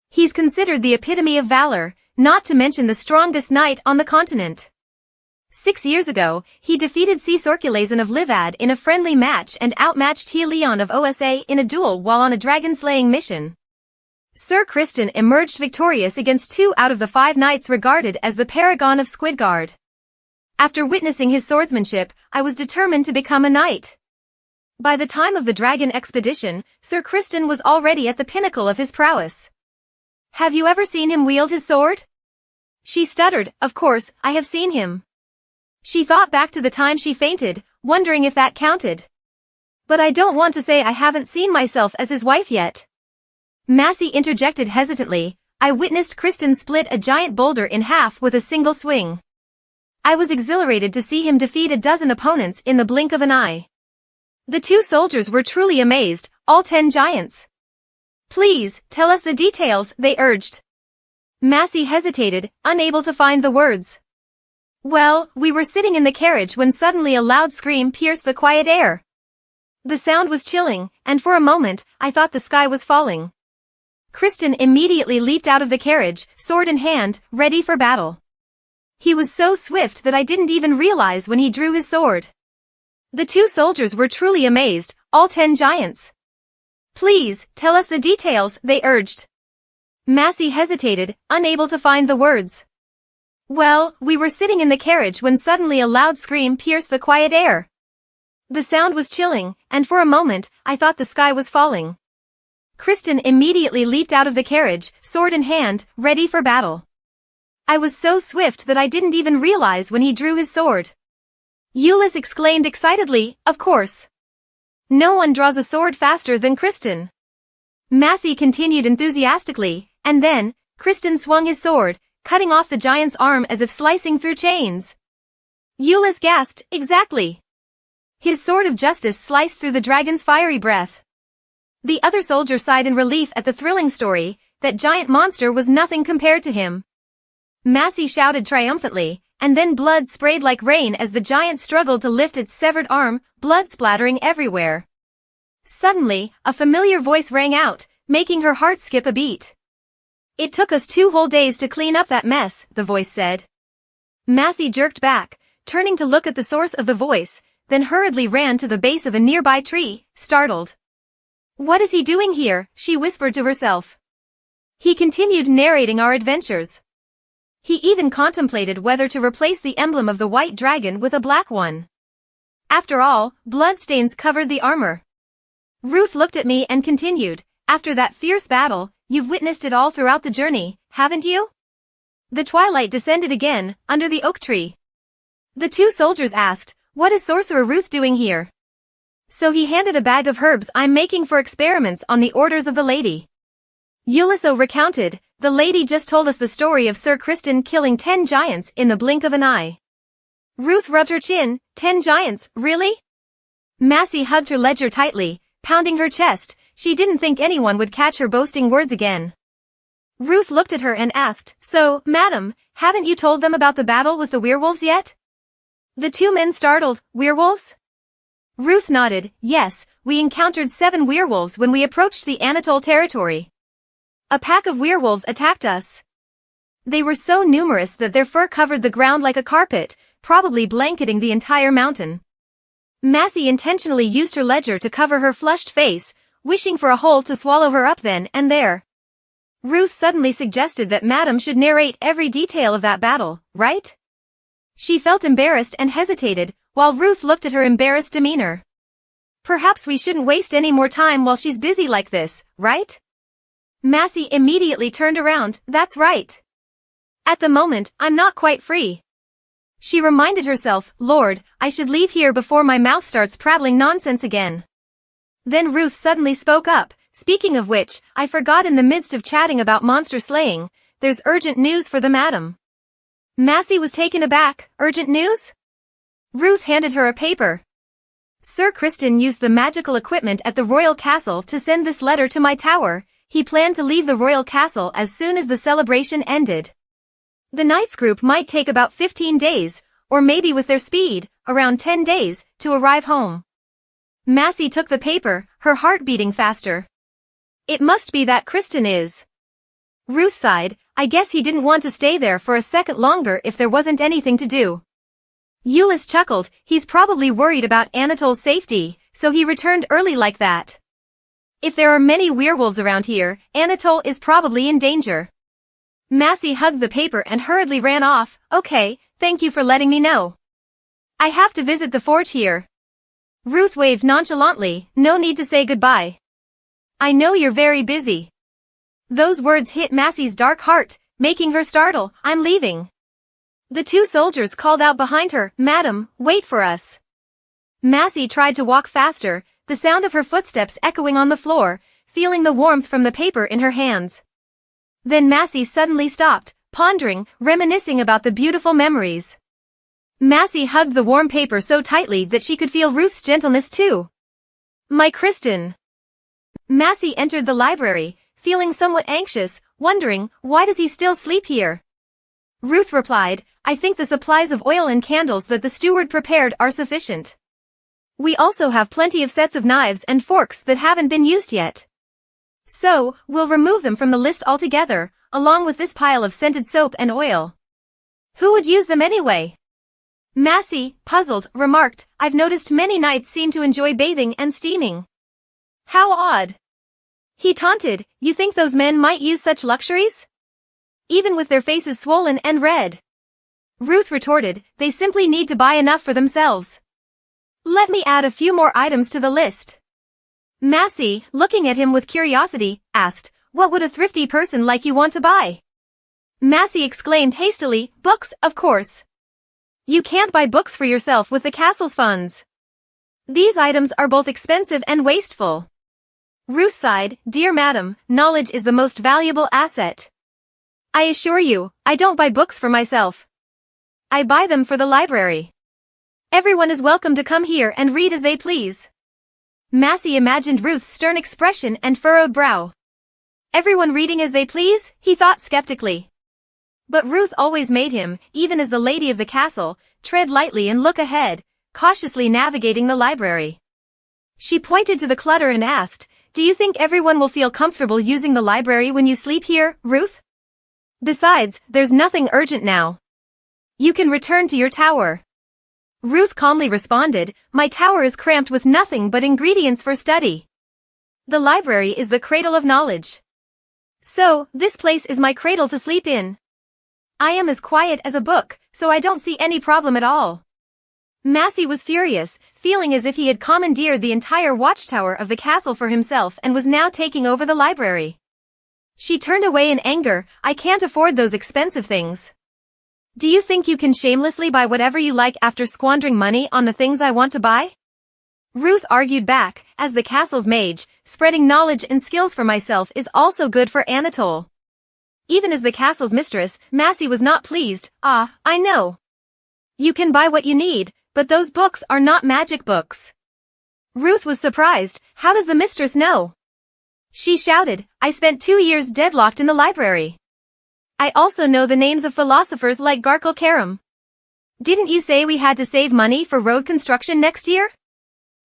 He's considered the epitome of valor, not to mention the strongest knight on the continent. 6 years ago, he defeated Circulazon of Livad in a friendly match and outmatched Leon of Osa in a duel while on a dragon-slaying mission. Sir Kristen emerged victorious against 2 out of the 5 knights regarded as the paragon of Squidguard. After witnessing his swordsmanship, I was determined to become a knight. By the time of the dragon expedition, Sir Kristen was already at the pinnacle of his prowess. Have you ever seen him wield his sword? She stuttered, of course, I have seen him. She thought back to the time she fainted, wondering if that counted. But I don't want to say I haven't seen myself as his wife yet. Massey interjected hesitantly, I witnessed Kristen split a giant boulder in half with a single swing. I was exhilarated to see him defeat a dozen opponents in the blink of an eye. The two soldiers were truly amazed, all 10 giants. Please, tell us the details, they urged. Massey hesitated, unable to find the words. Well, we were sitting in the carriage when suddenly a loud scream pierced the quiet air. The sound was chilling, and for a moment, I thought the sky was falling. Kristen immediately leaped out of the carriage, sword in hand, ready for battle. He was so swift that I didn't even realize when he drew his sword. The two soldiers were truly amazed, all 10 giants. Please, tell us the details, they urged. Massey hesitated, unable to find the words. Well, we were sitting in the carriage when suddenly a loud scream pierced the quiet air. The sound was chilling, and for a moment, I thought the sky was falling. Kristen immediately leaped out of the carriage, sword in hand, ready for battle. I was so swift that I didn't even realize when he drew his sword. Ulyss exclaimed excitedly, of course. No one draws a sword faster than Kristen. Massey continued enthusiastically, and then, Kristen swung his sword, cutting off the giant's arm as if slicing through chains. Ulyss gasped, exactly. His sword of justice sliced through the dragon's fiery breath. The other soldier sighed in relief at the thrilling story, that giant monster was nothing compared to him. Massey shouted triumphantly, and then blood sprayed like rain as the giant struggled to lift its severed arm, blood splattering everywhere. Suddenly, a familiar voice rang out, making her heart skip a beat. It took us 2 whole days to clean up that mess, the voice said. Massey jerked back, turning to look at the source of the voice, then hurriedly ran to the base of a nearby tree, startled. What is he doing here? She whispered to herself. He continued narrating our adventures. He even contemplated whether to replace the emblem of the white dragon with a black one. After all, bloodstains covered the armor. Ruth looked at me and continued, after that fierce battle, you've witnessed it all throughout the journey, haven't you? The twilight descended again, under the oak tree. The 2 soldiers asked, what is Sorcerer Ruth doing here? So he handed a bag of herbs I'm making for experiments on the orders of the lady. Ulysses recounted, the lady just told us the story of Sir Kristen killing 10 giants in the blink of an eye. Ruth rubbed her chin, 10 giants, really? Massey hugged her ledger tightly, pounding her chest. She didn't think anyone would catch her boasting words again. Ruth looked at her and asked, so, madam, haven't you told them about the battle with the werewolves yet? The 2 men startled, werewolves? Ruth nodded, yes, we encountered 7 werewolves when we approached the Anatole territory. A pack of werewolves attacked us. They were so numerous that their fur covered the ground like a carpet, probably blanketing the entire mountain. Massey intentionally used her ledger to cover her flushed face, wishing for a hole to swallow her up then and there. Ruth suddenly suggested that Madam should narrate every detail of that battle, right? She felt embarrassed and hesitated, while Ruth looked at her embarrassed demeanor. Perhaps we shouldn't waste any more time while she's busy like this, right? Massey immediately turned around, that's right. At the moment, I'm not quite free. She reminded herself, Lord, I should leave here before my mouth starts prattling nonsense again. Then Ruth suddenly spoke up, speaking of which, I forgot in the midst of chatting about monster slaying, there's urgent news for the madam. Massey was taken aback, urgent news? Ruth handed her a paper. Sir Kristen used the magical equipment at the royal castle to send this letter to my tower. He planned to leave the royal castle as soon as the celebration ended. The knights group might take about 15 days, or maybe with their speed, around 10 days, to arrive home. Massey took the paper, her heart beating faster. It must be that Kristen is. Ruth sighed, I guess he didn't want to stay there for a second longer if there wasn't anything to do. Ulysses chuckled, he's probably worried about Anatole's safety, so he returned early like that. If there are many werewolves around here, Anatole is probably in danger. Massey hugged the paper and hurriedly ran off, okay, thank you for letting me know. I have to visit the forge here. Ruth waved nonchalantly, no need to say goodbye. I know you're very busy. Those words hit Massey's dark heart, making her startle, I'm leaving. The 2 soldiers called out behind her, Madam, wait for us. Massey tried to walk faster, the sound of her footsteps echoing on the floor, feeling the warmth from the paper in her hands. Then Massey suddenly stopped, pondering, reminiscing about the beautiful memories. Massey hugged the warm paper so tightly that she could feel Ruth's gentleness too. My Kristen. Massey entered the library, feeling somewhat anxious, wondering, why does he still sleep here? Ruth replied, I think the supplies of oil and candles that the steward prepared are sufficient. We also have plenty of sets of knives and forks that haven't been used yet. So, we'll remove them from the list altogether, along with this pile of scented soap and oil. Who would use them anyway? Massey, puzzled, remarked, I've noticed many knights seem to enjoy bathing and steaming. How odd. He taunted, you think those men might use such luxuries? Even with their faces swollen and red. Ruth retorted, they simply need to buy enough for themselves. Let me add a few more items to the list. Massey, looking at him with curiosity, asked, what would a thrifty person like you want to buy? Massey exclaimed hastily, books, of course. You can't buy books for yourself with the castle's funds. These items are both expensive and wasteful. Ruth sighed, dear madam, knowledge is the most valuable asset. I assure you, I don't buy books for myself. I buy them for the library. Everyone is welcome to come here and read as they please. Massey imagined Ruth's stern expression and furrowed brow. Everyone reading as they please, he thought skeptically. But Ruth always made him, even as the lady of the castle, tread lightly and look ahead, cautiously navigating the library. She pointed to the clutter and asked, do you think everyone will feel comfortable using the library when you sleep here, Ruth? Besides, there's nothing urgent now. You can return to your tower. Ruth calmly responded, my tower is cramped with nothing but ingredients for study. The library is the cradle of knowledge. So, this place is my cradle to sleep in. I am as quiet as a book, so I don't see any problem at all. Massey was furious, feeling as if he had commandeered the entire watchtower of the castle for himself and was now taking over the library. She turned away in anger, I can't afford those expensive things. Do you think you can shamelessly buy whatever you like after squandering money on the things I want to buy? Ruth argued back, as the castle's mage, spreading knowledge and skills for myself is also good for Anatole. Even as the castle's mistress, Massey was not pleased. Ah, I know. You can buy what you need, but those books are not magic books. Ruth was surprised, how does the mistress know? She shouted, I spent 2 years deadlocked in the library. I also know the names of philosophers like Garkle Karam. Didn't you say we had to save money for road construction next year?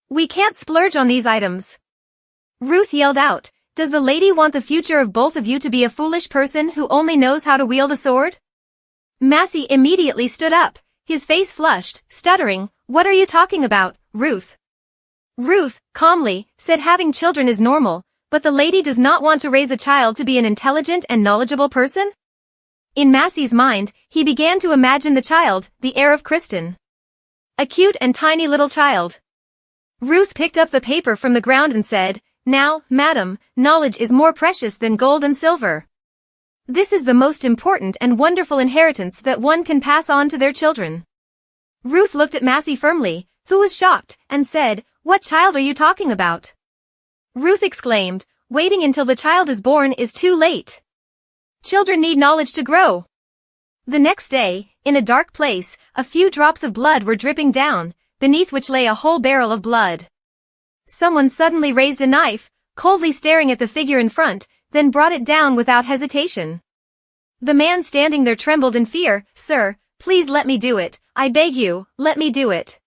We can't splurge on these items. Ruth yelled out, does the lady want the future of both of you to be a foolish person who only knows how to wield a sword? Massey immediately stood up, his face flushed, stuttering, what are you talking about, Ruth? Ruth, calmly, said having children is normal, but the lady does not want to raise a child to be an intelligent and knowledgeable person? In Massey's mind, he began to imagine the child, the heir of Kristen. A cute and tiny little child. Ruth picked up the paper from the ground and said, now, madam, knowledge is more precious than gold and silver. This is the most important and wonderful inheritance that one can pass on to their children. Ruth looked at Massey firmly, who was shocked, and said, what child are you talking about? Ruth exclaimed, waiting until the child is born is too late. Children need knowledge to grow. The next day, in a dark place, a few drops of blood were dripping down, beneath which lay a whole barrel of blood. Someone suddenly raised a knife, coldly staring at the figure in front, then brought it down without hesitation. The man standing there trembled in fear, sir, please let me do it, I beg you, let me do it.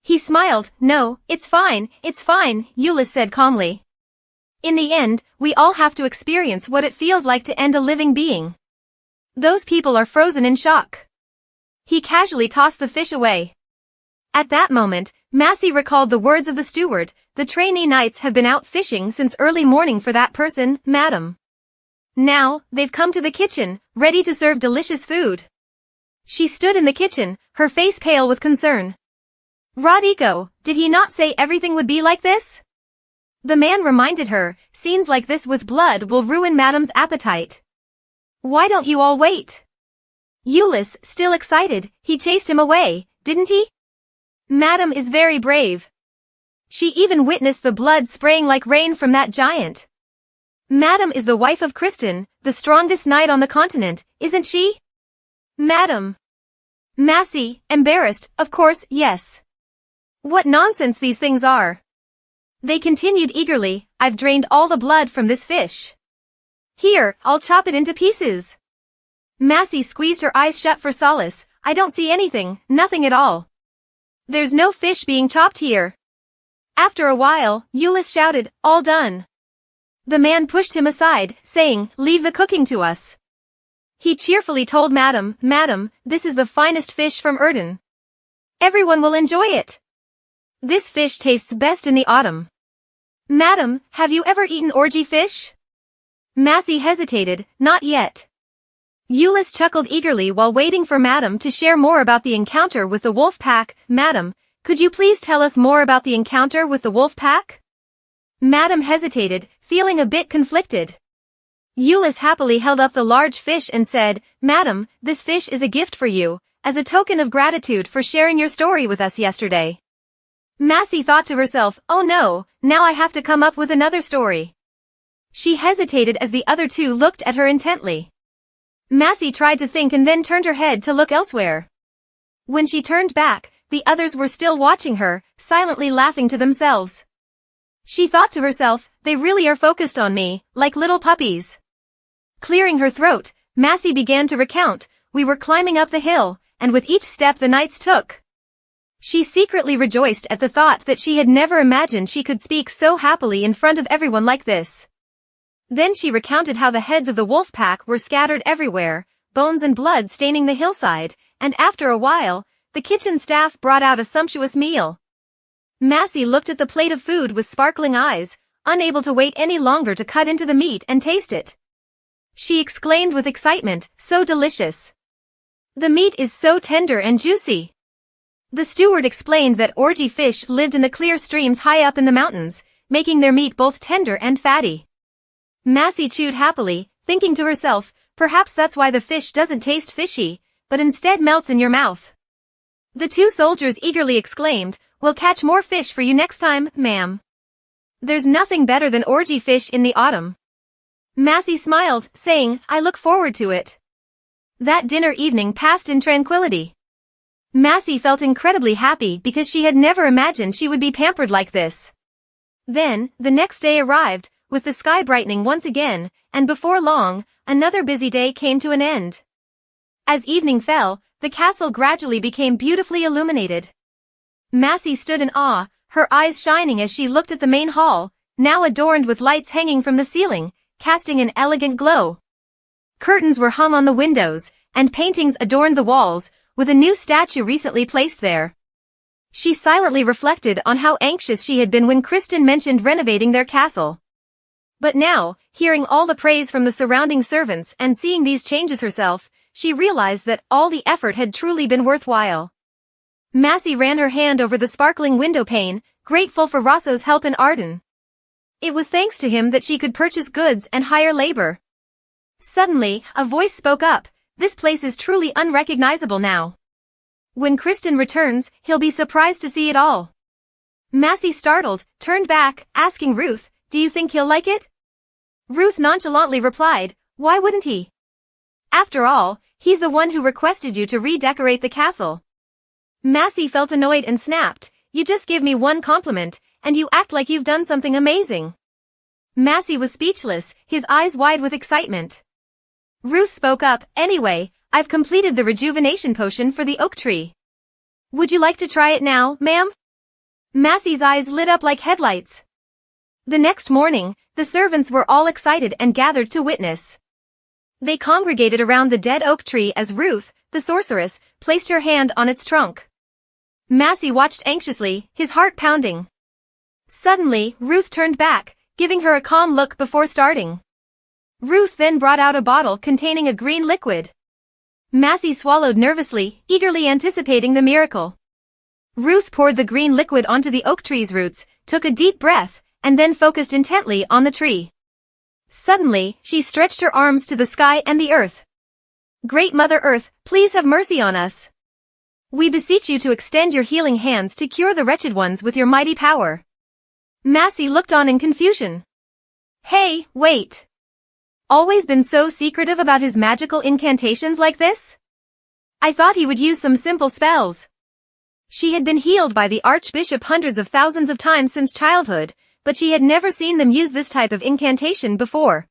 He smiled, no, it's fine, Euless said calmly. In the end, we all have to experience what it feels like to end a living being. Those people are frozen in shock. He casually tossed the fish away. At that moment, Massey recalled the words of the steward, the trainee knights have been out fishing since early morning for that person, madam. Now, they've come to the kitchen, ready to serve delicious food. She stood in the kitchen, her face pale with concern. Rodrigo, did he not say everything would be like this? The man reminded her, scenes like this with blood will ruin madam's appetite. Why don't you all wait? Euless, still excited, he chased him away, didn't he? Madam is very brave. She even witnessed the blood spraying like rain from that giant. Madam is the wife of Kristen, the strongest knight on the continent, isn't she? Madam. Massey, embarrassed, of course, yes. What nonsense these things are. They continued eagerly, I've drained all the blood from this fish. Here, I'll chop it into pieces. Massey squeezed her eyes shut for solace, I don't see anything, nothing at all. There's no fish being chopped here. After a while, Euless shouted, all done. The man pushed him aside, saying, leave the cooking to us. He cheerfully told madam, this is the finest fish from Erden. Everyone will enjoy it. This fish tastes best in the autumn. Madam, have you ever eaten orgy fish? Massey hesitated, not yet. Euless chuckled eagerly while waiting for madam to share more about the encounter with the wolf pack. Madam, could you please tell us more about the encounter with the wolf pack? Madam hesitated, feeling a bit conflicted. Euless happily held up the large fish and said, Madam, this fish is a gift for you, as a token of gratitude for sharing your story with us yesterday. Massey thought to herself, oh no, now I have to come up with another story. She hesitated as the other two looked at her intently. Massey tried to think and then turned her head to look elsewhere. When she turned back, the others were still watching her, silently laughing to themselves. She thought to herself, they really are focused on me, like little puppies. Clearing her throat, Massey began to recount, we were climbing up the hill, and with each step the knights took. She secretly rejoiced at the thought that she had never imagined she could speak so happily in front of everyone like this. Then she recounted how the heads of the wolf pack were scattered everywhere, bones and blood staining the hillside, and after a while, the kitchen staff brought out a sumptuous meal. Massie looked at the plate of food with sparkling eyes, unable to wait any longer to cut into the meat and taste it. She exclaimed with excitement, "So delicious! The meat is so tender and juicy." The steward explained that orgy fish lived in the clear streams high up in the mountains, making their meat both tender and fatty. Massie chewed happily, thinking to herself, perhaps that's why the fish doesn't taste fishy, but instead melts in your mouth. The two soldiers eagerly exclaimed, "We'll catch more fish for you next time, ma'am. There's nothing better than orgy fish in the autumn." Massie smiled, saying, "I look forward to it." That dinner evening passed in tranquility. Massie felt incredibly happy because she had never imagined she would be pampered like this. Then, the next day arrived, with the sky brightening once again, and before long, another busy day came to an end. As evening fell, the castle gradually became beautifully illuminated. Massie stood in awe, her eyes shining as she looked at the main hall, now adorned with lights hanging from the ceiling, casting an elegant glow. Curtains were hung on the windows, and paintings adorned the walls, with a new statue recently placed there. She silently reflected on how anxious she had been when Kristen mentioned renovating their castle. But now, hearing all the praise from the surrounding servants and seeing these changes herself, she realized that all the effort had truly been worthwhile. Massie ran her hand over the sparkling window pane, grateful for Rosso's help in Arden. It was thanks to him that she could purchase goods and hire labor. Suddenly, a voice spoke up, "This place is truly unrecognizable now. When Kristen returns, he'll be surprised to see it all." Massie, startled, turned back, asking Ruth, "Do you think he'll like it?" Ruth nonchalantly replied, "Why wouldn't he? After all, he's the one who requested you to redecorate the castle." Massie felt annoyed and snapped, "You just give me one compliment, and you act like you've done something amazing." Massie was speechless, his eyes wide with excitement. Ruth spoke up, "Anyway, I've completed the rejuvenation potion for the oak tree. Would you like to try it now, ma'am?" Massie's eyes lit up like headlights. The next morning, the servants were all excited and gathered to witness. They congregated around the dead oak tree as Ruth, the sorceress, placed her hand on its trunk. Massie watched anxiously, his heart pounding. Suddenly, Ruth turned back, giving her a calm look before starting. Ruth then brought out a bottle containing a green liquid. Massie swallowed nervously, eagerly anticipating the miracle. Ruth poured the green liquid onto the oak tree's roots, took a deep breath, and then focused intently on the tree. Suddenly, she stretched her arms to the sky and the earth. "Great Mother Earth, please have mercy on us. We beseech you to extend your healing hands to cure the wretched ones with your mighty power." Massie looked on in confusion. "Hey, wait. Always been so secretive about his magical incantations like this? I thought he would use some simple spells." She had been healed by the Archbishop hundreds of thousands of times since childhood, but she had never seen them use this type of incantation before.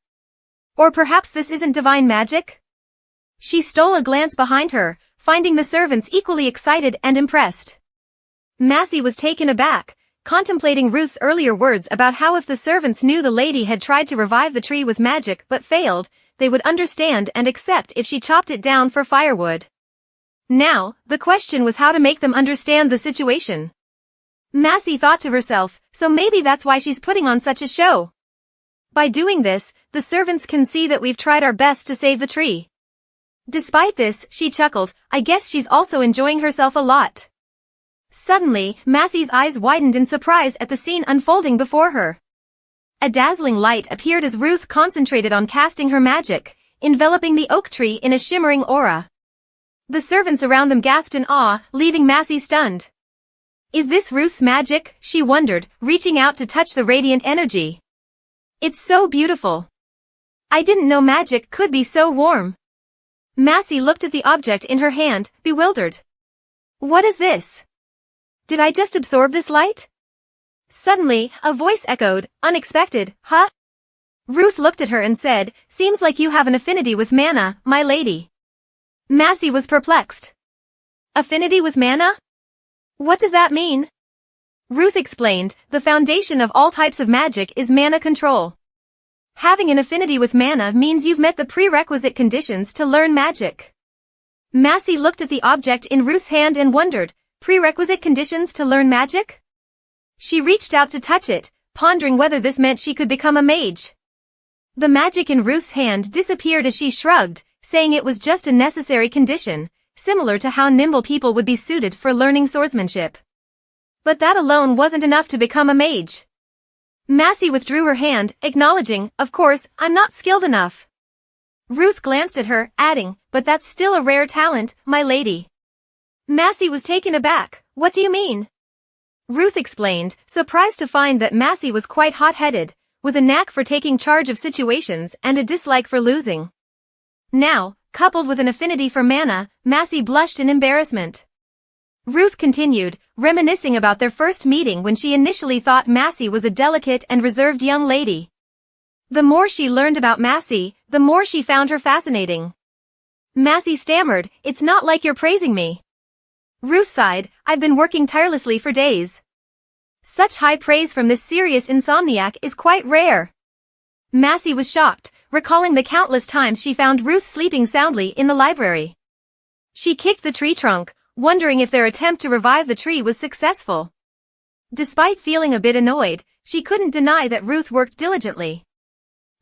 Or perhaps this isn't divine magic? She stole a glance behind her, finding the servants equally excited and impressed. Massie was taken aback, contemplating Ruth's earlier words about how if the servants knew the lady had tried to revive the tree with magic but failed, they would understand and accept if she chopped it down for firewood. Now, the question was how to make them understand the situation. Massie thought to herself, so maybe that's why she's putting on such a show. By doing this, the servants can see that we've tried our best to save the tree. Despite this, she chuckled, I guess she's also enjoying herself a lot. Suddenly, Massie's eyes widened in surprise at the scene unfolding before her. A dazzling light appeared as Ruth concentrated on casting her magic, enveloping the oak tree in a shimmering aura. The servants around them gasped in awe, leaving Massie stunned. Is this Ruth's magic? She wondered, reaching out to touch the radiant energy. It's so beautiful. I didn't know magic could be so warm. Massie looked at the object in her hand, bewildered. What is this? Did I just absorb this light? Suddenly, a voice echoed, unexpected, huh? Ruth looked at her and said, seems like you have an affinity with mana, my lady. Massie was perplexed. Affinity with mana? What does that mean? Ruth explained, the foundation of all types of magic is mana control. having an affinity with mana means you've met the prerequisite conditions to learn magic. Massey looked at the object in Ruth's hand and wondered, prerequisite conditions to learn magic? She reached out to touch it, pondering whether this meant she could become a mage. The magic in Ruth's hand disappeared as she shrugged, saying it was just a necessary condition, similar to how nimble people would be suited for learning swordsmanship. But that alone wasn't enough to become a mage. Massey withdrew her hand, acknowledging, "Of course, I'm not skilled enough." Ruth glanced at her, adding, "But that's still a rare talent, my lady." Massey was taken aback. "What do you mean?" Ruth explained, surprised to find that Massey was quite hot-headed, with a knack for taking charge of situations and a dislike for losing. Now, coupled with an affinity for mana, Massey blushed in embarrassment. Ruth continued, reminiscing about their first meeting when she initially thought Massey was a delicate and reserved young lady. The more she learned about Massey, the more she found her fascinating. Massey stammered, "It's not like you're praising me." Ruth sighed, "I've been working tirelessly for days." Such high praise from this serious insomniac is quite rare. Massey was shocked, recalling the countless times she found Ruth sleeping soundly in the library. She kicked the tree trunk, wondering if their attempt to revive the tree was successful. Despite feeling a bit annoyed, she couldn't deny that Ruth worked diligently.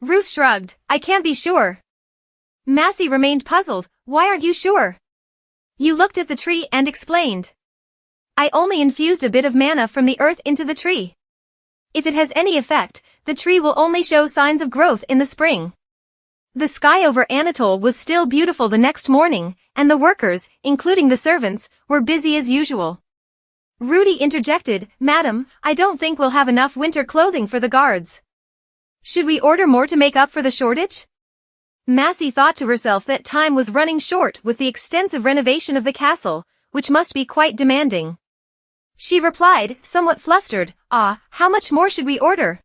Ruth shrugged, "I can't be sure." Massey remained puzzled, "Why aren't you sure?" You looked at the tree and explained. "I only infused a bit of mana from the earth into the tree. If it has any effect, the tree will only show signs of growth in the spring." The sky over Anatole was still beautiful the next morning, and the workers, including the servants, were busy as usual. Rudy interjected, "Madam, I don't think we'll have enough winter clothing for the guards. Should we order more to make up for the shortage?" Massey thought to herself that time was running short with the extensive renovation of the castle, which must be quite demanding. She replied, somewhat flustered, "How much more should we order?"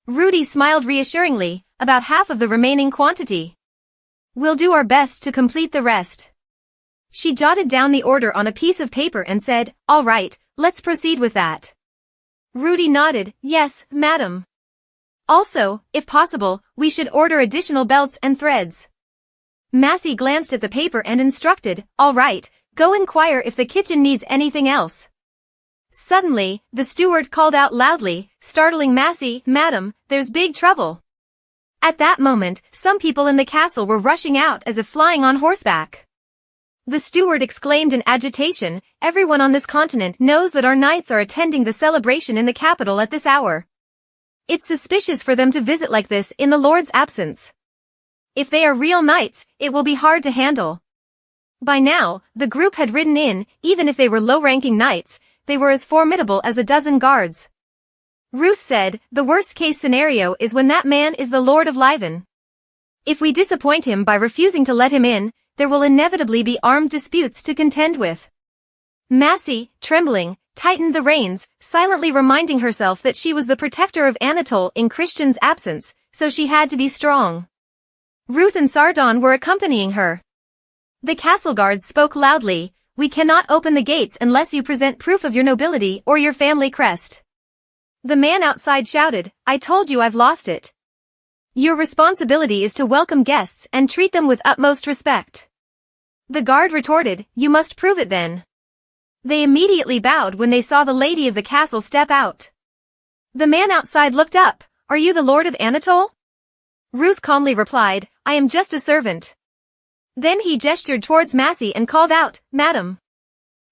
Rudy smiled reassuringly, "About half of the remaining quantity. We'll do our best to complete the rest." She jotted down the order on a piece of paper and said, "All right, let's proceed with that." Rudy nodded, "Yes, madam. Also, if possible, we should order additional belts and threads." Massey glanced at the paper and instructed, "All right, go inquire if the kitchen needs anything else." Suddenly, the steward called out loudly, startling Massey, "Madam, there's big trouble." At that moment, some people in the castle were rushing out as if flying on horseback. The steward exclaimed in agitation, "Everyone on this continent knows that our knights are attending the celebration in the capital at this hour. It's suspicious for them to visit like this in the Lord's absence. If they are real knights, it will be hard to handle." By now, the group had ridden in. Even if they were low-ranking knights, they were as formidable as a dozen guards. Ruth said, "The worst-case scenario is when that man is the Lord of Leven. If we disappoint him by refusing to let him in, there will inevitably be armed disputes to contend with." Massey, trembling, tightened the reins, silently reminding herself that she was the protector of Anatole in Christian's absence, so she had to be strong. Ruth and Sardon were accompanying her. The castle guards spoke loudly, "We cannot open the gates unless you present proof of your nobility or your family crest." The man outside shouted, "I told you I've lost it. Your responsibility is to welcome guests and treat them with utmost respect." The guard retorted, "You must prove it then." They immediately bowed when they saw the lady of the castle step out. The man outside looked up, "Are you the Lord of Anatole?" Ruth calmly replied, "I am just a servant." Then he gestured towards Massey and called out, "Madam."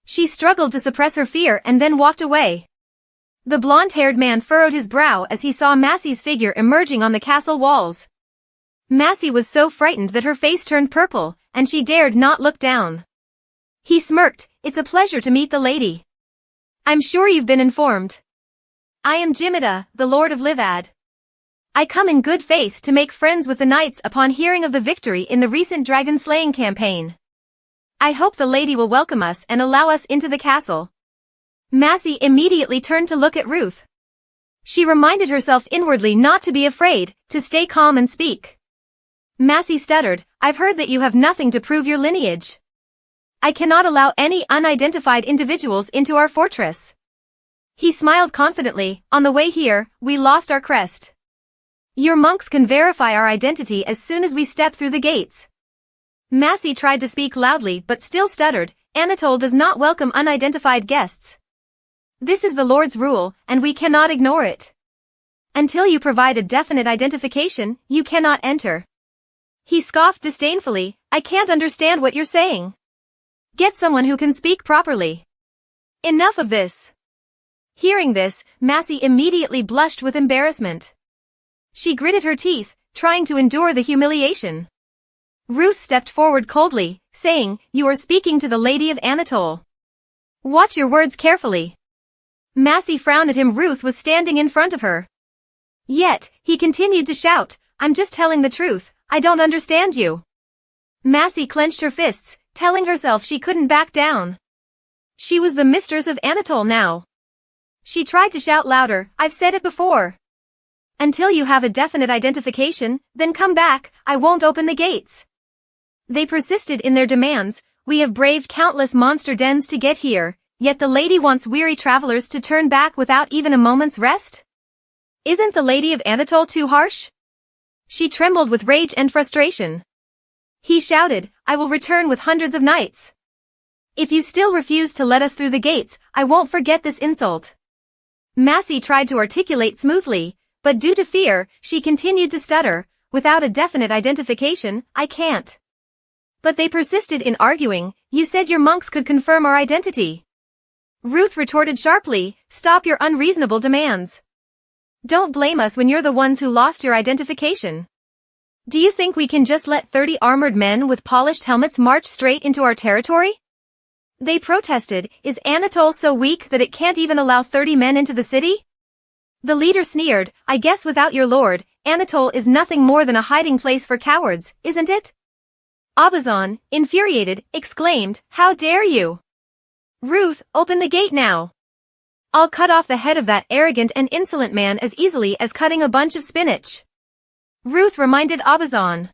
She struggled to suppress her fear and then walked away. The blonde-haired man furrowed his brow as he saw Massey's figure emerging on the castle walls. Massey was so frightened that her face turned purple, and she dared not look down. He smirked, "It's a pleasure to meet the lady. I'm sure you've been informed. I am Jimida, the Lord of Livad. I come in good faith to make friends with the knights upon hearing of the victory in the recent dragon-slaying campaign. I hope the lady will welcome us and allow us into the castle." Massey immediately turned to look at Ruth. She reminded herself inwardly not to be afraid, to stay calm and speak. Massey stuttered, "I've heard that you have nothing to prove your lineage. I cannot allow any unidentified individuals into our fortress." He smiled confidently, "On the way here, we lost our crest. Your monks can verify our identity as soon as we step through the gates. Massey tried to speak loudly but still stuttered. Anatole does not welcome unidentified guests. This is the Lord's rule, and we cannot ignore it. Until you provide a definite identification, you cannot enter. He scoffed disdainfully. I can't understand what you're saying. Get someone who can speak properly. Enough of this. Hearing this, Massey immediately blushed with embarrassment. She gritted her teeth, trying to endure the humiliation. Ruth stepped forward coldly, saying, You are speaking to the Lady of Anatole. Watch your words carefully. Massey frowned at him. Ruth was standing in front of her. Yet, he continued to shout, I'm just telling the truth, I don't understand you. Massey clenched her fists, telling herself she couldn't back down. She was the mistress of Anatole now. She tried to shout louder, I've said it before. Until you have a definite identification, then come back, I won't open the gates. They persisted in their demands. We have braved countless monster dens to get here, yet the lady wants weary travelers to turn back without even a moment's rest? Isn't the Lady of Anatole too harsh? She trembled with rage and frustration. He shouted, I will return with hundreds of knights. If you still refuse to let us through the gates, I won't forget this insult. Massey tried to articulate smoothly, but due to fear, she continued to stutter, without a definite identification, I can't. But they persisted in arguing, you said your monks could confirm our identity. Ruth retorted sharply, stop your unreasonable demands. Don't blame us when you're the ones who lost your identification. Do you think we can just let 30 armored men with polished helmets march straight into our territory? They protested, is Anatole so weak that it can't even allow 30 men into the city? The leader sneered, I guess without your lord, Anatole is nothing more than a hiding place for cowards, isn't it? Abazan, infuriated, exclaimed, how dare you? Ruth, open the gate now. I'll cut off the head of that arrogant and insolent man as easily as cutting a bunch of spinach. Ruth reminded Abazan.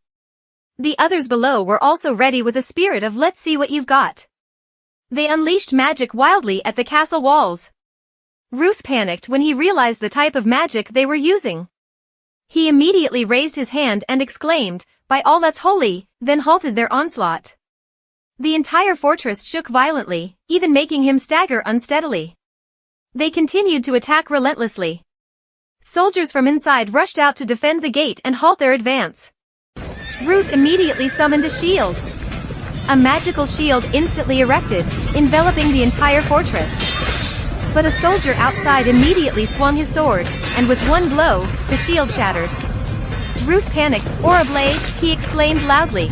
The others below were also ready with a spirit of let's see what you've got. They unleashed magic wildly at the castle walls. Ruth panicked when he realized the type of magic they were using. He immediately raised his hand and exclaimed, by all that's holy, then halted their onslaught. The entire fortress shook violently, even making him stagger unsteadily. They continued to attack relentlessly. Soldiers from inside rushed out to defend the gate and halt their advance. Ruth immediately summoned a shield. A magical shield instantly erected, enveloping the entire fortress. But a soldier outside immediately swung his sword, and with one blow, the shield shattered. Ruth panicked, or a blade, he exclaimed loudly.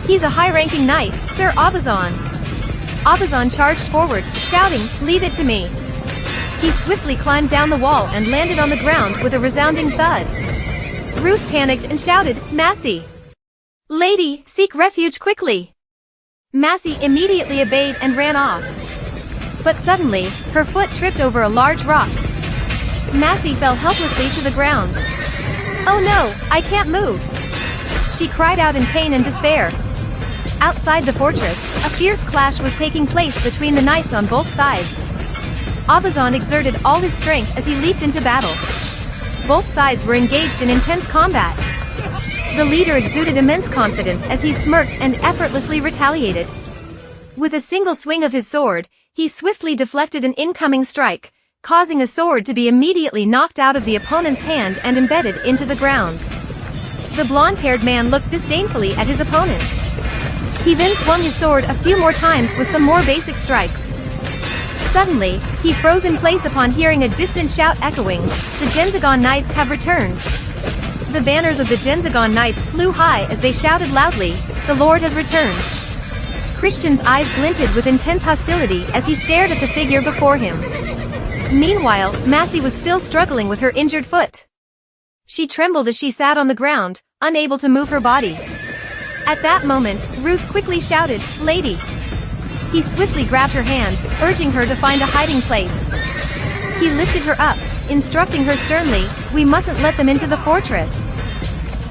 He's a high-ranking knight, Sir Abazan. Abazan charged forward, shouting, leave it to me. He swiftly climbed down the wall and landed on the ground with a resounding thud. Ruth panicked and shouted, Massey! Lady, seek refuge quickly! Massey immediately obeyed and ran off. But suddenly, her foot tripped over a large rock. Massey fell helplessly to the ground. Oh no, I can't move! She cried out in pain and despair. Outside the fortress, a fierce clash was taking place between the knights on both sides. Abazan exerted all his strength as he leaped into battle. Both sides were engaged in intense combat. The leader exuded immense confidence as he smirked and effortlessly retaliated. With a single swing of his sword, he swiftly deflected an incoming strike, causing a sword to be immediately knocked out of the opponent's hand and embedded into the ground. The blonde-haired man looked disdainfully at his opponent. He then swung his sword a few more times with some more basic strikes. Suddenly, he froze in place upon hearing a distant shout echoing, the Genzagon Knights have returned. The banners of the Genzagon Knights flew high as they shouted loudly, the Lord has returned. Christian's eyes glinted with intense hostility as he stared at the figure before him. Meanwhile, Massey was still struggling with her injured foot. She trembled as she sat on the ground, unable to move her body. At that moment, Ruth quickly shouted, Lady! He swiftly grabbed her hand, urging her to find a hiding place. He lifted her up, instructing her sternly, we mustn't let them into the fortress.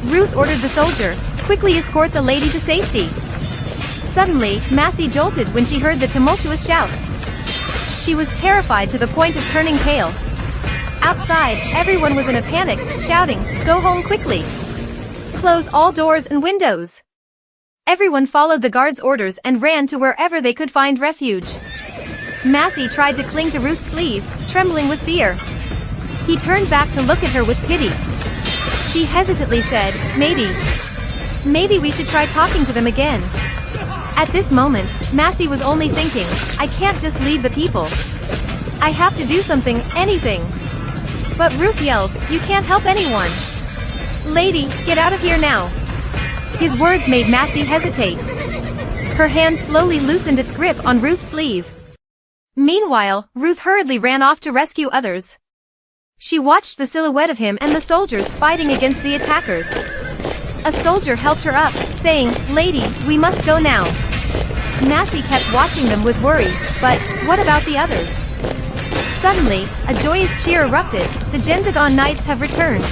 Ruth ordered the soldier, quickly escort the lady to safety. Suddenly, Massey jolted when she heard the tumultuous shouts. She was terrified to the point of turning pale. Outside, everyone was in a panic, shouting, "Go home quickly! Close all doors and windows!" Everyone followed the guard's orders and ran to wherever they could find refuge. Massey tried to cling to Ruth's sleeve, trembling with fear. He turned back to look at her with pity. She hesitantly said, Maybe we should try talking to them again." At this moment, Massey was only thinking, "I can't just leave the people. I have to do something, anything." But Ruth yelled, "You can't help anyone. Lady, get out of here now." His words made Massey hesitate. Her hand slowly loosened its grip on Ruth's sleeve. Meanwhile, Ruth hurriedly ran off to rescue others. She watched the silhouette of him and the soldiers fighting against the attackers. A soldier helped her up, saying, "Lady, we must go now." Massey kept watching them with worry, but what about the others? Suddenly, a joyous cheer erupted. "The Genzagon Knights have returned."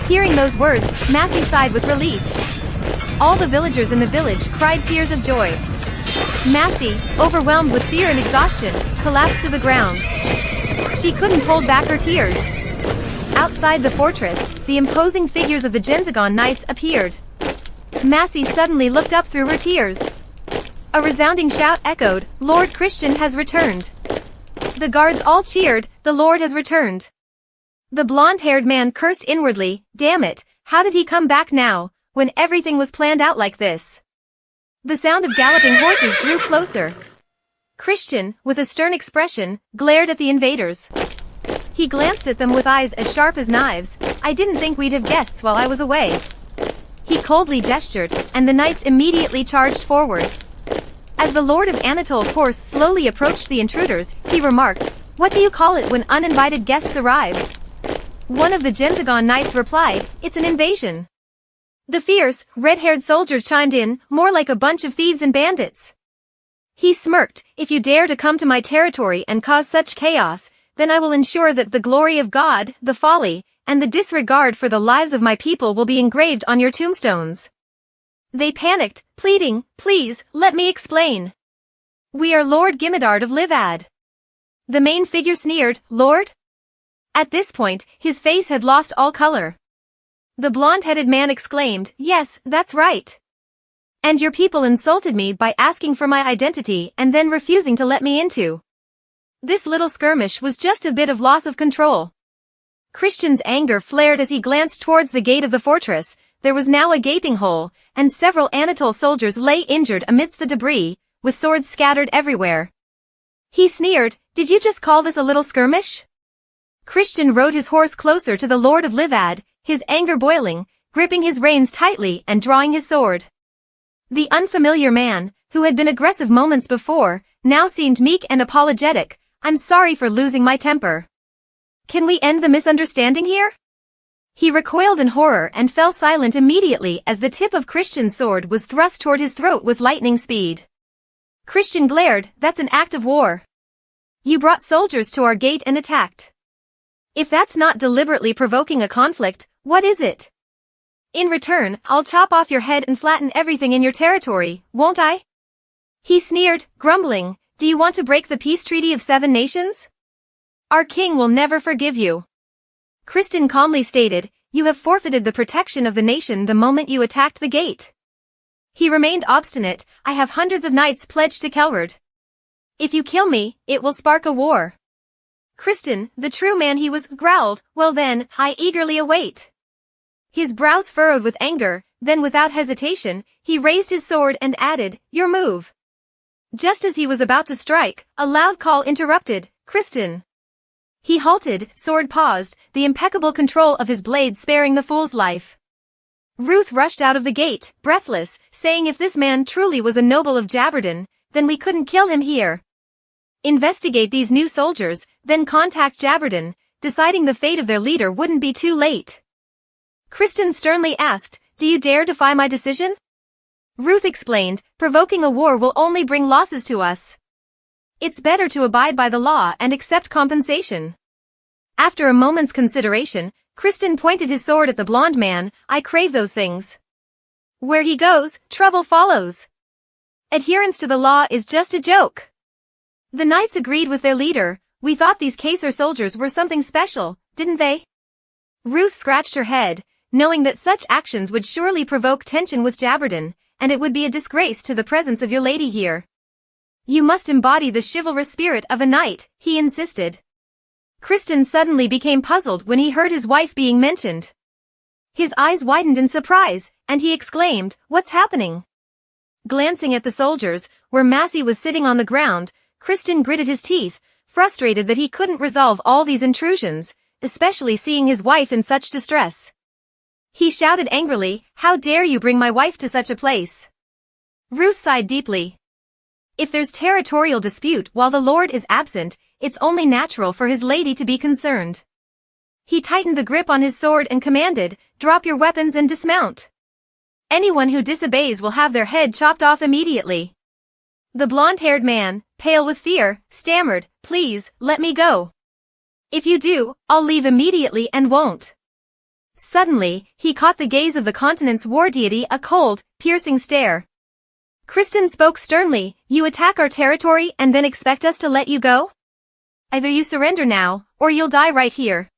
Hearing those words, Massey sighed with relief. All the villagers in the village cried tears of joy. Massey, overwhelmed with fear and exhaustion, collapsed to the ground. She couldn't hold back her tears. Outside the fortress, the imposing figures of the Genzagon Knights appeared. Massey suddenly looked up through her tears. A resounding shout echoed, "Lord Christian has returned." The guards all cheered, "The Lord has returned." The blonde-haired man cursed inwardly, "Damn it, how did he come back now, when everything was planned out like this?" The sound of galloping horses drew closer. Christian, with a stern expression, glared at the invaders. He glanced at them with eyes as sharp as knives. "I didn't think we'd have guests while I was away." He coldly gestured, and the knights immediately charged forward. As the Lord of Anatol's horse slowly approached the intruders, he remarked, "What do you call it when uninvited guests arrive?" One of the Genzagon Knights replied, "It's an invasion." The fierce, red-haired soldier chimed in, "More like a bunch of thieves and bandits." He smirked, "If you dare to come to my territory and cause such chaos, then I will ensure that the glory of God, the folly, and the disregard for the lives of my people will be engraved on your tombstones." They panicked, pleading, "Please, let me explain. We are Lord Gimidard of Livad." The main figure sneered, "Lord?" At this point, his face had lost all color. The blonde-headed man exclaimed, "Yes, that's right. And your people insulted me by asking for my identity and then refusing to let me into." This little skirmish was just a bit of loss of control. Christian's anger flared as he glanced towards the gate of the fortress. There was now a gaping hole, and several Anatol soldiers lay injured amidst the debris, with swords scattered everywhere. He sneered, "Did you just call this a little skirmish?" Christian rode his horse closer to the Lord of Livad, his anger boiling, gripping his reins tightly and drawing his sword. The unfamiliar man, who had been aggressive moments before, now seemed meek and apologetic. "I'm sorry for losing my temper. Can we end the misunderstanding here?" He recoiled in horror and fell silent immediately as the tip of Christian's sword was thrust toward his throat with lightning speed. Christian glared, "That's an act of war. You brought soldiers to our gate and attacked. If that's not deliberately provoking a conflict, what is it? In return, I'll chop off your head and flatten everything in your territory, won't I?" He sneered, grumbling, "Do you want to break the peace treaty of 7 nations? Our king will never forgive you." Christian calmly stated, "You have forfeited the protection of the nation the moment you attacked the gate." He remained obstinate, "I have hundreds of knights pledged to Kelrod. If you kill me, it will spark a war." Christian, the true man he was, growled, "Well then, I eagerly await." His brows furrowed with anger, then without hesitation, he raised his sword and added, "Your move." Just as he was about to strike, a loud call interrupted, "Christian." He halted, sword paused, the impeccable control of his blade sparing the fool's life. Ruth rushed out of the gate, breathless, saying if this man truly was a noble of Jaberdon, then we couldn't kill him here. Investigate these new soldiers, then contact Jaberdon, deciding the fate of their leader wouldn't be too late. Christian sternly asked, "Do you dare defy my decision?" Ruth explained, "Provoking a war will only bring losses to us. It's better to abide by the law and accept compensation." After a moment's consideration, Christian pointed his sword at the blonde man, "I crave those things. Where he goes, trouble follows. Adherence to the law is just a joke." The knights agreed with their leader. We thought these Kaser soldiers were something special, didn't they? Ruth scratched her head, knowing that such actions would surely provoke tension with Jabberden, and it would be a disgrace to the presence of your lady here. You must embody the chivalrous spirit of a knight, he insisted. Kristen suddenly became puzzled when he heard his wife being mentioned. His eyes widened in surprise, and he exclaimed, "What's happening?" Glancing at the soldiers, where Massey was sitting on the ground, Kristen gritted his teeth, frustrated that he couldn't resolve all these intrusions, especially seeing his wife in such distress. He shouted angrily, "How dare you bring my wife to such a place?" Ruth sighed deeply. If there's territorial dispute while the Lord is absent, it's only natural for his lady to be concerned. He tightened the grip on his sword and commanded, "Drop your weapons and dismount. Anyone who disobeys will have their head chopped off immediately." The blonde-haired man, pale with fear, stammered, "Please, let me go. If you do, I'll leave immediately and won't." Suddenly, he caught the gaze of the continent's war deity, a cold, piercing stare. Kristen spoke sternly, "You attack our territory and then expect us to let you go? Either you surrender now, or you'll die right here.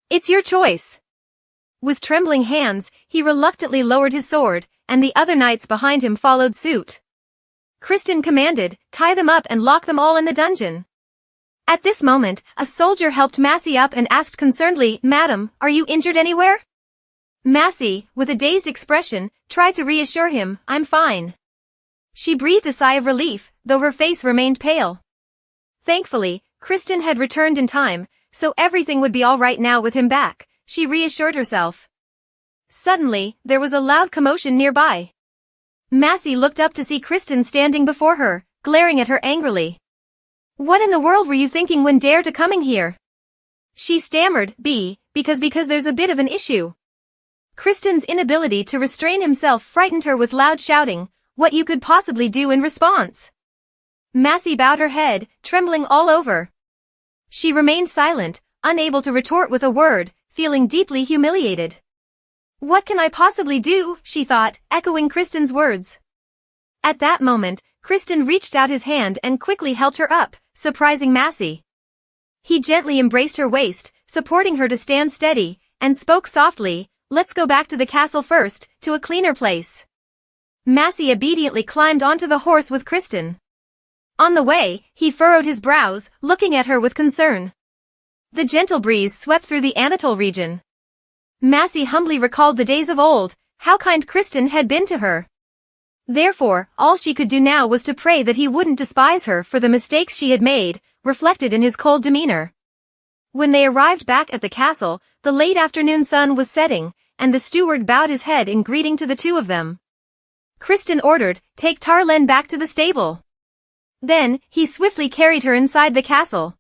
It's your choice." With trembling hands, he reluctantly lowered his sword, and the other knights behind him followed suit. Kristen commanded, "Tie them up and lock them all in the dungeon." At this moment, a soldier helped Massey up and asked concernedly, "Madam, are you injured anywhere?" Massey, with a dazed expression, tried to reassure him, "I'm fine." She breathed a sigh of relief, though her face remained pale. Thankfully, Kristen had returned in time, so everything would be all right now with him back, she reassured herself. Suddenly, there was a loud commotion nearby. Massey looked up to see Kristen standing before her, glaring at her angrily. "What in the world were you thinking when dare to coming here?" She stammered, because there's a bit of an issue." Kristen's inability to restrain himself frightened her with loud shouting, "What you could possibly do in response?" Massey bowed her head, trembling all over. She remained silent, unable to retort with a word, feeling deeply humiliated. "What can I possibly do?" she thought, echoing Kristen's words. At that moment, Kristen reached out his hand and quickly helped her up, surprising Massey. He gently embraced her waist, supporting her to stand steady, and spoke softly, "Let's go back to the castle first, to a cleaner place." Massey obediently climbed onto the horse with Kristen. On the way, he furrowed his brows, looking at her with concern. The gentle breeze swept through the Anatole region. Massey humbly recalled the days of old, how kind Kristen had been to her. Therefore, all she could do now was to pray that he wouldn't despise her for the mistakes she had made, reflected in his cold demeanor. When they arrived back at the castle, the late afternoon sun was setting, and the steward bowed his head in greeting to the two of them. Kristen ordered, "Take Tarlen back to the stable." Then, he swiftly carried her inside the castle.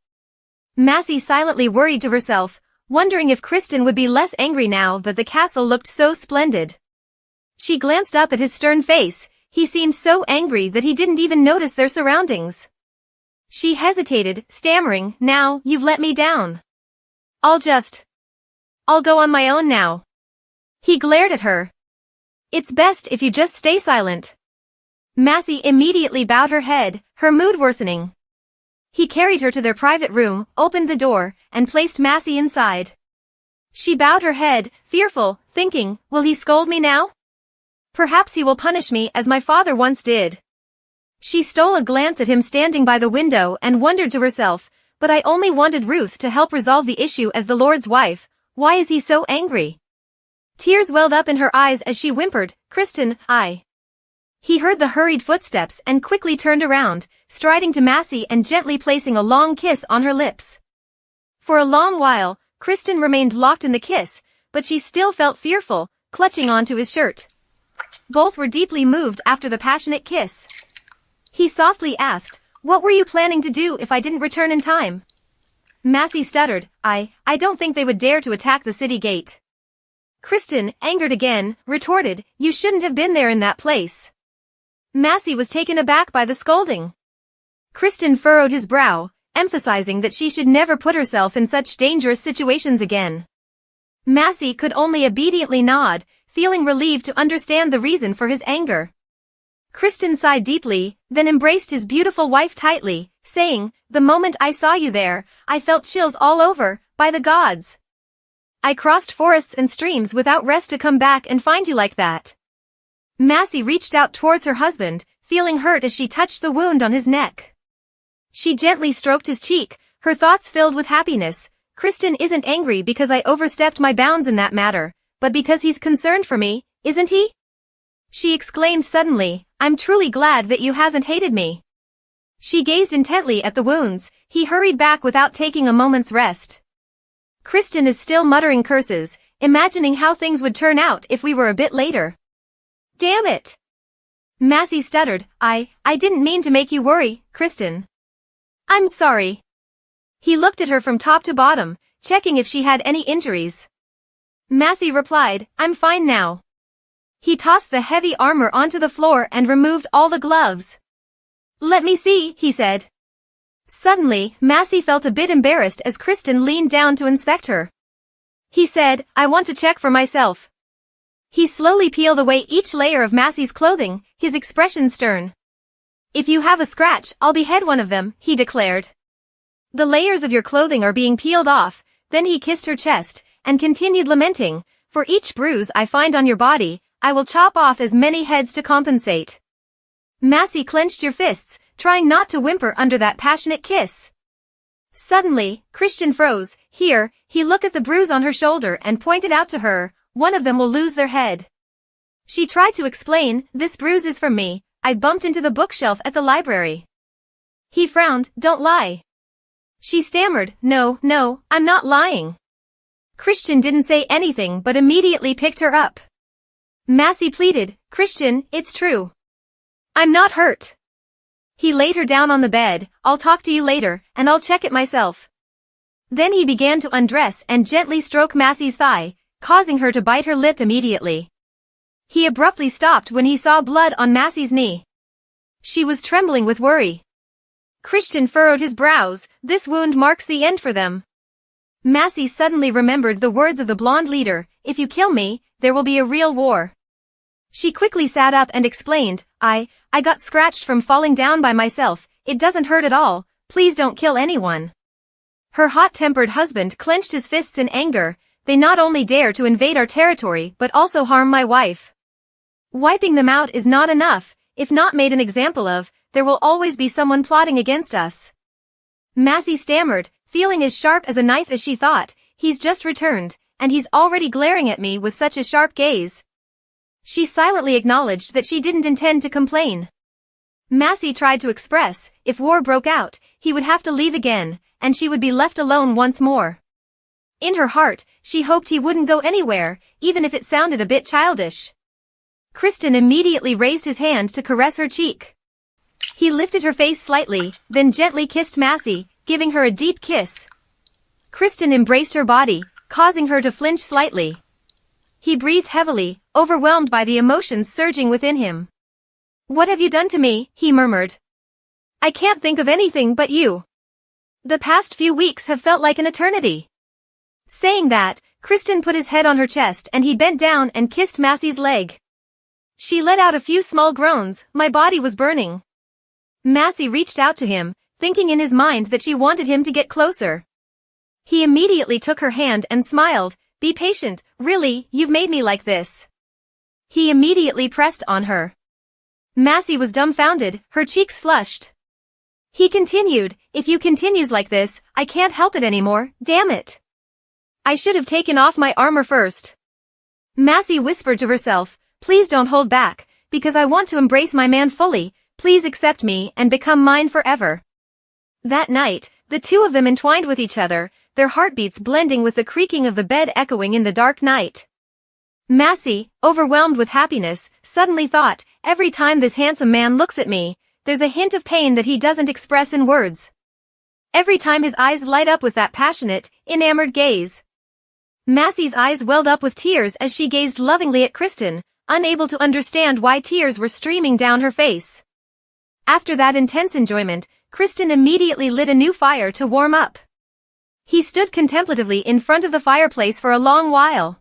Massey silently worried to herself, wondering if Kristen would be less angry now that the castle looked so splendid. She glanced up at his stern face. He seemed so angry that he didn't even notice their surroundings. She hesitated, stammering, "Now, you've let me down. I'll go on my own now." He glared at her. "It's best if you just stay silent." Massey immediately bowed her head, her mood worsening. He carried her to their private room, opened the door, and placed Massey inside. She bowed her head, fearful, thinking, "Will he scold me now? Perhaps he will punish me as my father once did." She stole a glance at him standing by the window and wondered to herself, "But I only wanted Ruth to help resolve the issue as the Lord's wife. Why is he so angry?" Tears welled up in her eyes as she whimpered, "Kristen, I..." He heard the hurried footsteps and quickly turned around, striding to Massey and gently placing a long kiss on her lips. For a long while, Kristen remained locked in the kiss, but she still felt fearful, clutching onto his shirt. Both were deeply moved after the passionate kiss. He softly asked, "What were you planning to do if I didn't return in time?" Massey stuttered, I don't think they would dare to attack the city gate." Kristen, angered again, retorted, "You shouldn't have been there in that place." Massey was taken aback by the scolding. Kristen furrowed his brow, emphasizing that she should never put herself in such dangerous situations again. Massey could only obediently nod, feeling relieved to understand the reason for his anger. Kristen sighed deeply, then embraced his beautiful wife tightly, saying, "The moment I saw you there, I felt chills all over, by the gods. I crossed forests and streams without rest to come back and find you like that." Massey reached out towards her husband, feeling hurt as she touched the wound on his neck. She gently stroked his cheek, her thoughts filled with happiness. Kristen isn't angry because I overstepped my bounds in that matter, but because he's concerned for me, isn't he? She exclaimed suddenly, "I'm truly glad that you hasn't hated me." She gazed intently at the wounds. He hurried back without taking a moment's rest. Kristen is still muttering curses, imagining how things would turn out if we were a bit later. "Damn it!" Massey stuttered, I didn't mean to make you worry, Kristen. "I'm sorry." He looked at her from top to bottom, checking if she had any injuries. Massey replied, "I'm fine now." He tossed the heavy armor onto the floor and removed all the gloves. "Let me see," he said. Suddenly, Massey felt a bit embarrassed as Kristen leaned down to inspect her. He said, "I want to check for myself." He slowly peeled away each layer of Massey's clothing, his expression stern. "If you have a scratch, I'll behead one of them," he declared. "The layers of your clothing are being peeled off." Then he kissed her chest, and continued lamenting, "For each bruise I find on your body, I will chop off as many heads to compensate." Massey clenched your fists, trying not to whimper under that passionate kiss. Suddenly, Kristen froze. "Here," he looked at the bruise on her shoulder and pointed out to her, "One of them will lose their head." She tried to explain, "This bruise is from me, I bumped into the bookshelf at the library." He frowned, "Don't lie." She stammered, No, I'm not lying." Kristen didn't say anything but immediately picked her up. Massey pleaded, "Kristen, it's true. I'm not hurt." He laid her down on the bed. "I'll talk to you later, and I'll check it myself." Then he began to undress and gently stroke Massey's thigh, causing her to bite her lip immediately. He abruptly stopped when he saw blood on Massey's knee. She was trembling with worry. Kristen furrowed his brows. "This wound marks the end for them." Massey suddenly remembered the words of the blonde leader, "If you kill me, there will be a real war." She quickly sat up and explained, I got scratched from falling down by myself. It doesn't hurt at all. Please don't kill anyone." Her hot-tempered husband clenched his fists in anger. "They not only dare to invade our territory but also harm my wife. Wiping them out is not enough. If not made an example of, there will always be someone plotting against us." Massey stammered, feeling as sharp as a knife as she thought, "He's just returned, and he's already glaring at me with such a sharp gaze." She silently acknowledged that she didn't intend to complain. Massey tried to express, if war broke out, he would have to leave again, and she would be left alone once more. In her heart, she hoped he wouldn't go anywhere, even if it sounded a bit childish. Kristen immediately raised his hand to caress her cheek. He lifted her face slightly, then gently kissed Massey, giving her a deep kiss. Kristen embraced her body, causing her to flinch slightly. He breathed heavily, overwhelmed by the emotions surging within him. "What have you done to me?" he murmured. "I can't think of anything but you. The past few weeks have felt like an eternity." Saying that, Kristen put his head on her chest and he bent down and kissed Massey's leg. She let out a few small groans. "My body was burning." Massey reached out to him, thinking in his mind that she wanted him to get closer. He immediately took her hand and smiled. "Be patient, really, you've made me like this." He immediately pressed on her. Massey was dumbfounded, her cheeks flushed. He continued, "If you continues like this, I can't help it anymore, damn it. I should have taken off my armor first." Massey whispered to herself, "Please don't hold back, because I want to embrace my man fully. Please accept me and become mine forever." That night, the two of them entwined with each other, their heartbeats blending with the creaking of the bed echoing in the dark night. Massey, overwhelmed with happiness, suddenly thought, "Every time this handsome man looks at me, there's a hint of pain that he doesn't express in words. Every time his eyes light up with that passionate, enamored gaze." Massey's eyes welled up with tears as she gazed lovingly at Kristen, unable to understand why tears were streaming down her face. After that intense enjoyment, Kristen immediately lit a new fire to warm up. He stood contemplatively in front of the fireplace for a long while.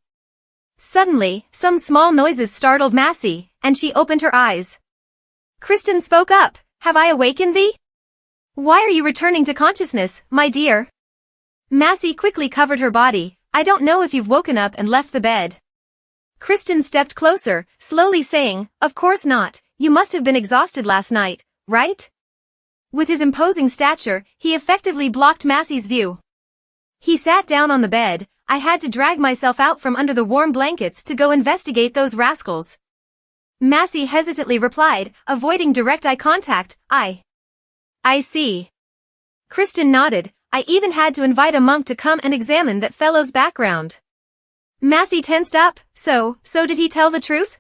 Suddenly, some small noises startled Massey, and she opened her eyes. Kristen spoke up. Have I awakened thee? Why are you returning to consciousness, my dear? Massey quickly covered her body. I don't know if you've woken up and left the bed. Kristen stepped closer, slowly saying, of course not, you must have been exhausted last night, right? With his imposing stature, he effectively blocked Massey's view. He sat down on the bed. I had to drag myself out from under the warm blankets to go investigate those rascals. Massey hesitantly replied, avoiding direct eye contact. I see. Kristen nodded. I even had to invite a monk to come and examine that fellow's background. Massey tensed up. So did he tell the truth?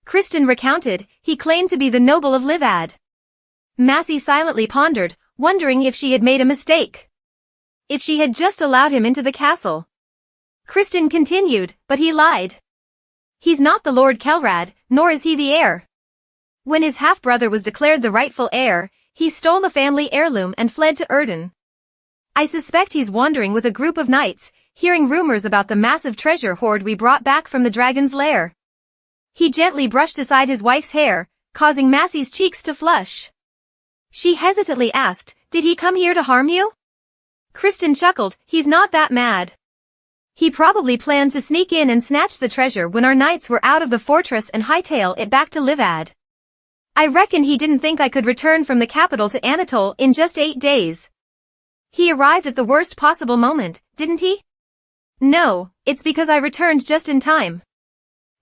Kristen recounted. He claimed to be the noble of Livad. Massey silently pondered, wondering if she had made a mistake. If she had just allowed him into the castle. Kristen continued, but he lied. He's not the Lord Kelrad, nor is he the heir. When his half-brother was declared the rightful heir, he stole the family heirloom and fled to Erden. I suspect he's wandering with a group of knights, hearing rumors about the massive treasure hoard we brought back from the dragon's lair. He gently brushed aside his wife's hair, causing Massey's cheeks to flush. She hesitantly asked, did he come here to harm you? Kristen chuckled, he's not that mad. He probably planned to sneak in and snatch the treasure when our knights were out of the fortress and hightail it back to Livad. I reckon he didn't think I could return from the capital to Anatole in just 8 days. He arrived at the worst possible moment, didn't he? No, it's because I returned just in time.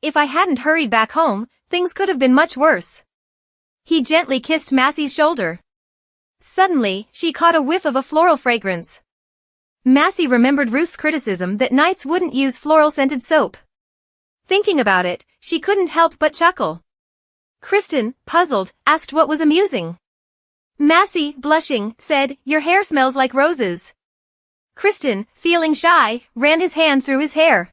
If I hadn't hurried back home, things could have been much worse. He gently kissed Massey's shoulder. Suddenly, she caught a whiff of a floral fragrance. Massey remembered Ruth's criticism that knights wouldn't use floral-scented soap. Thinking about it, she couldn't help but chuckle. Kristen, puzzled, asked what was amusing. Massey, blushing, said, your hair smells like roses. Kristen, feeling shy, ran his hand through his hair.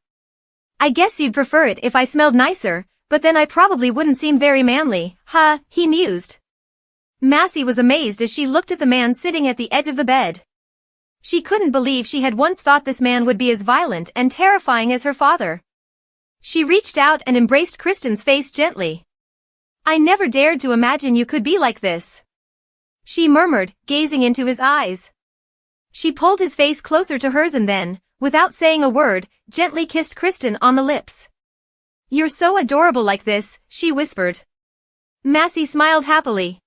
I guess you'd prefer it if I smelled nicer, but then I probably wouldn't seem very manly, huh, he mused. Massey was amazed as she looked at the man sitting at the edge of the bed. She couldn't believe she had once thought this man would be as violent and terrifying as her father. She reached out and embraced Kristen's face gently. I never dared to imagine you could be like this. She murmured, gazing into his eyes. She pulled his face closer to hers and then, without saying a word, gently kissed Kristen on the lips. You're so adorable like this, she whispered. Massey smiled happily.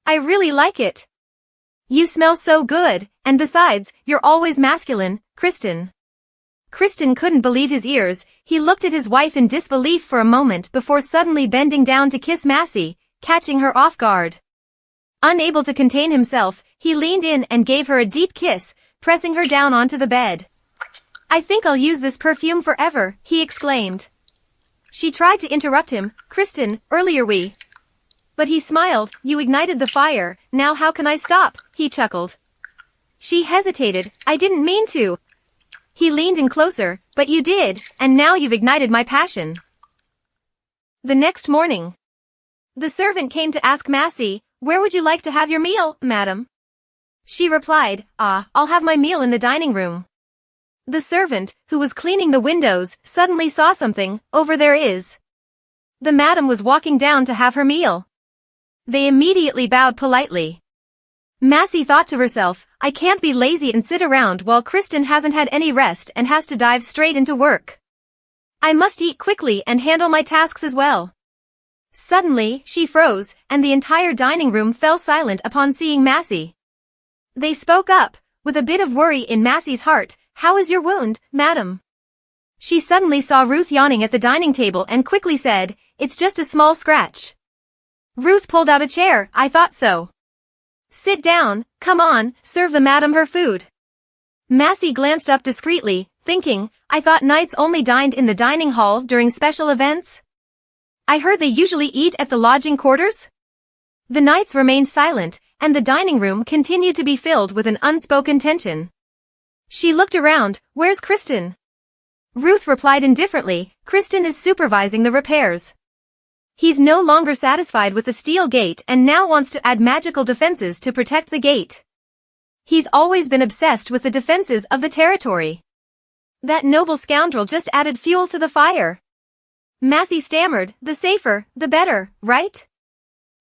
I really like it. You smell so good, and besides, you're always masculine, Kristen. Kristen couldn't believe his ears. He looked at his wife in disbelief for a moment before suddenly bending down to kiss Massey, catching her off guard. Unable to contain himself, he leaned in and gave her a deep kiss, pressing her down onto the bed. I think I'll use this perfume forever, he exclaimed. She tried to interrupt him. Kristen, earlier we... But he smiled. You ignited the fire, now how can I stop? He chuckled. She hesitated. I didn't mean to. He leaned in closer. But you did, and now you've ignited my passion. The next morning. The servant came to ask Massey, where would you like to have your meal, madam? She replied, I'll have my meal in the dining room. The servant, who was cleaning the windows, suddenly saw something. Over there is. The madam was walking down to have her meal. They immediately bowed politely. Massey thought to herself, I can't be lazy and sit around while Kristen hasn't had any rest and has to dive straight into work. I must eat quickly and handle my tasks as well. Suddenly, she froze, and the entire dining room fell silent upon seeing Massey. They spoke up, with a bit of worry in Massey's heart. How is your wound, madam? She suddenly saw Ruth yawning at the dining table and quickly said, it's just a small scratch. Ruth pulled out a chair. I thought so. Sit down, come on, serve the madam her food. Massey glanced up discreetly, thinking, I thought knights only dined in the dining hall during special events? I heard they usually eat at the lodging quarters? The knights remained silent, and the dining room continued to be filled with an unspoken tension. She looked around. Where's Kristen? Ruth replied indifferently, Kristen is supervising the repairs. He's no longer satisfied with the steel gate and now wants to add magical defenses to protect the gate. He's always been obsessed with the defenses of the territory. That noble scoundrel just added fuel to the fire. Massey stammered, the safer, the better, right?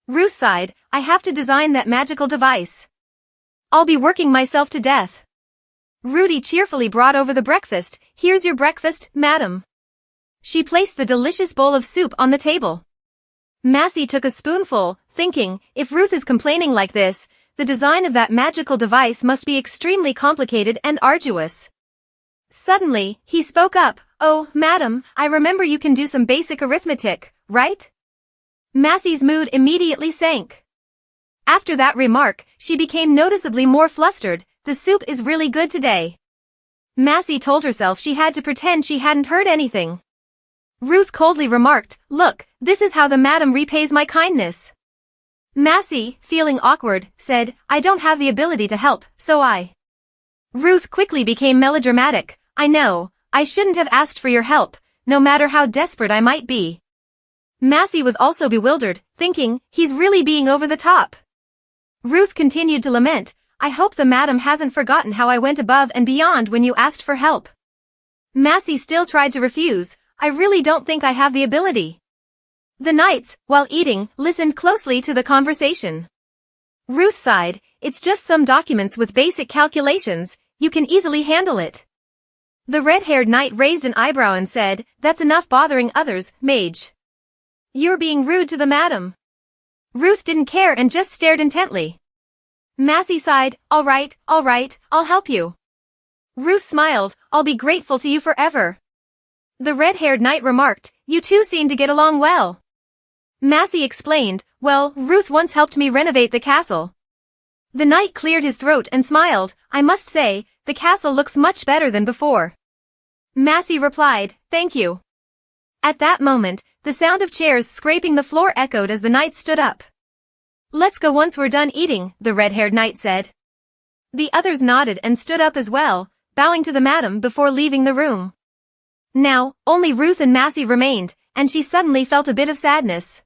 Ruth sighed, I have to design that magical device. I'll be working myself to death. Rudy cheerfully brought over the breakfast. Here's your breakfast, madam. She placed the delicious bowl of soup on the table. Massey took a spoonful, thinking, if Ruth is complaining like this, the design of that magical device must be extremely complicated and arduous. Suddenly, he spoke up, oh, madam, I remember you can do some basic arithmetic, right? Massey's mood immediately sank. After that remark, she became noticeably more flustered. The soup is really good today. Massey told herself she had to pretend she hadn't heard anything. Ruth coldly remarked, look, this is how the madam repays my kindness. Massey, feeling awkward, said, I don't have the ability to help, so I. Ruth quickly became melodramatic, I know, I shouldn't have asked for your help, no matter how desperate I might be. Massey was also bewildered, thinking, he's really being over the top. Ruth continued to lament, I hope the madam hasn't forgotten how I went above and beyond when you asked for help. Massey still tried to refuse, I really don't think I have the ability. The knights, while eating, listened closely to the conversation. Ruth sighed, it's just some documents with basic calculations, you can easily handle it. The red-haired knight raised an eyebrow and said, that's enough bothering others, mage. You're being rude to the madam. Ruth didn't care and just stared intently. Massey sighed, all right, I'll help you. Ruth smiled, I'll be grateful to you forever. The red-haired knight remarked, you two seem to get along well. Massey explained, well, Ruth once helped me renovate the castle. The knight cleared his throat and smiled, I must say, the castle looks much better than before. Massey replied, thank you. At that moment, the sound of chairs scraping the floor echoed as the knight stood up. Let's go once we're done eating, the red-haired knight said. The others nodded and stood up as well, bowing to the madam before leaving the room. Now, only Ruth and Massey remained, and she suddenly felt a bit of sadness.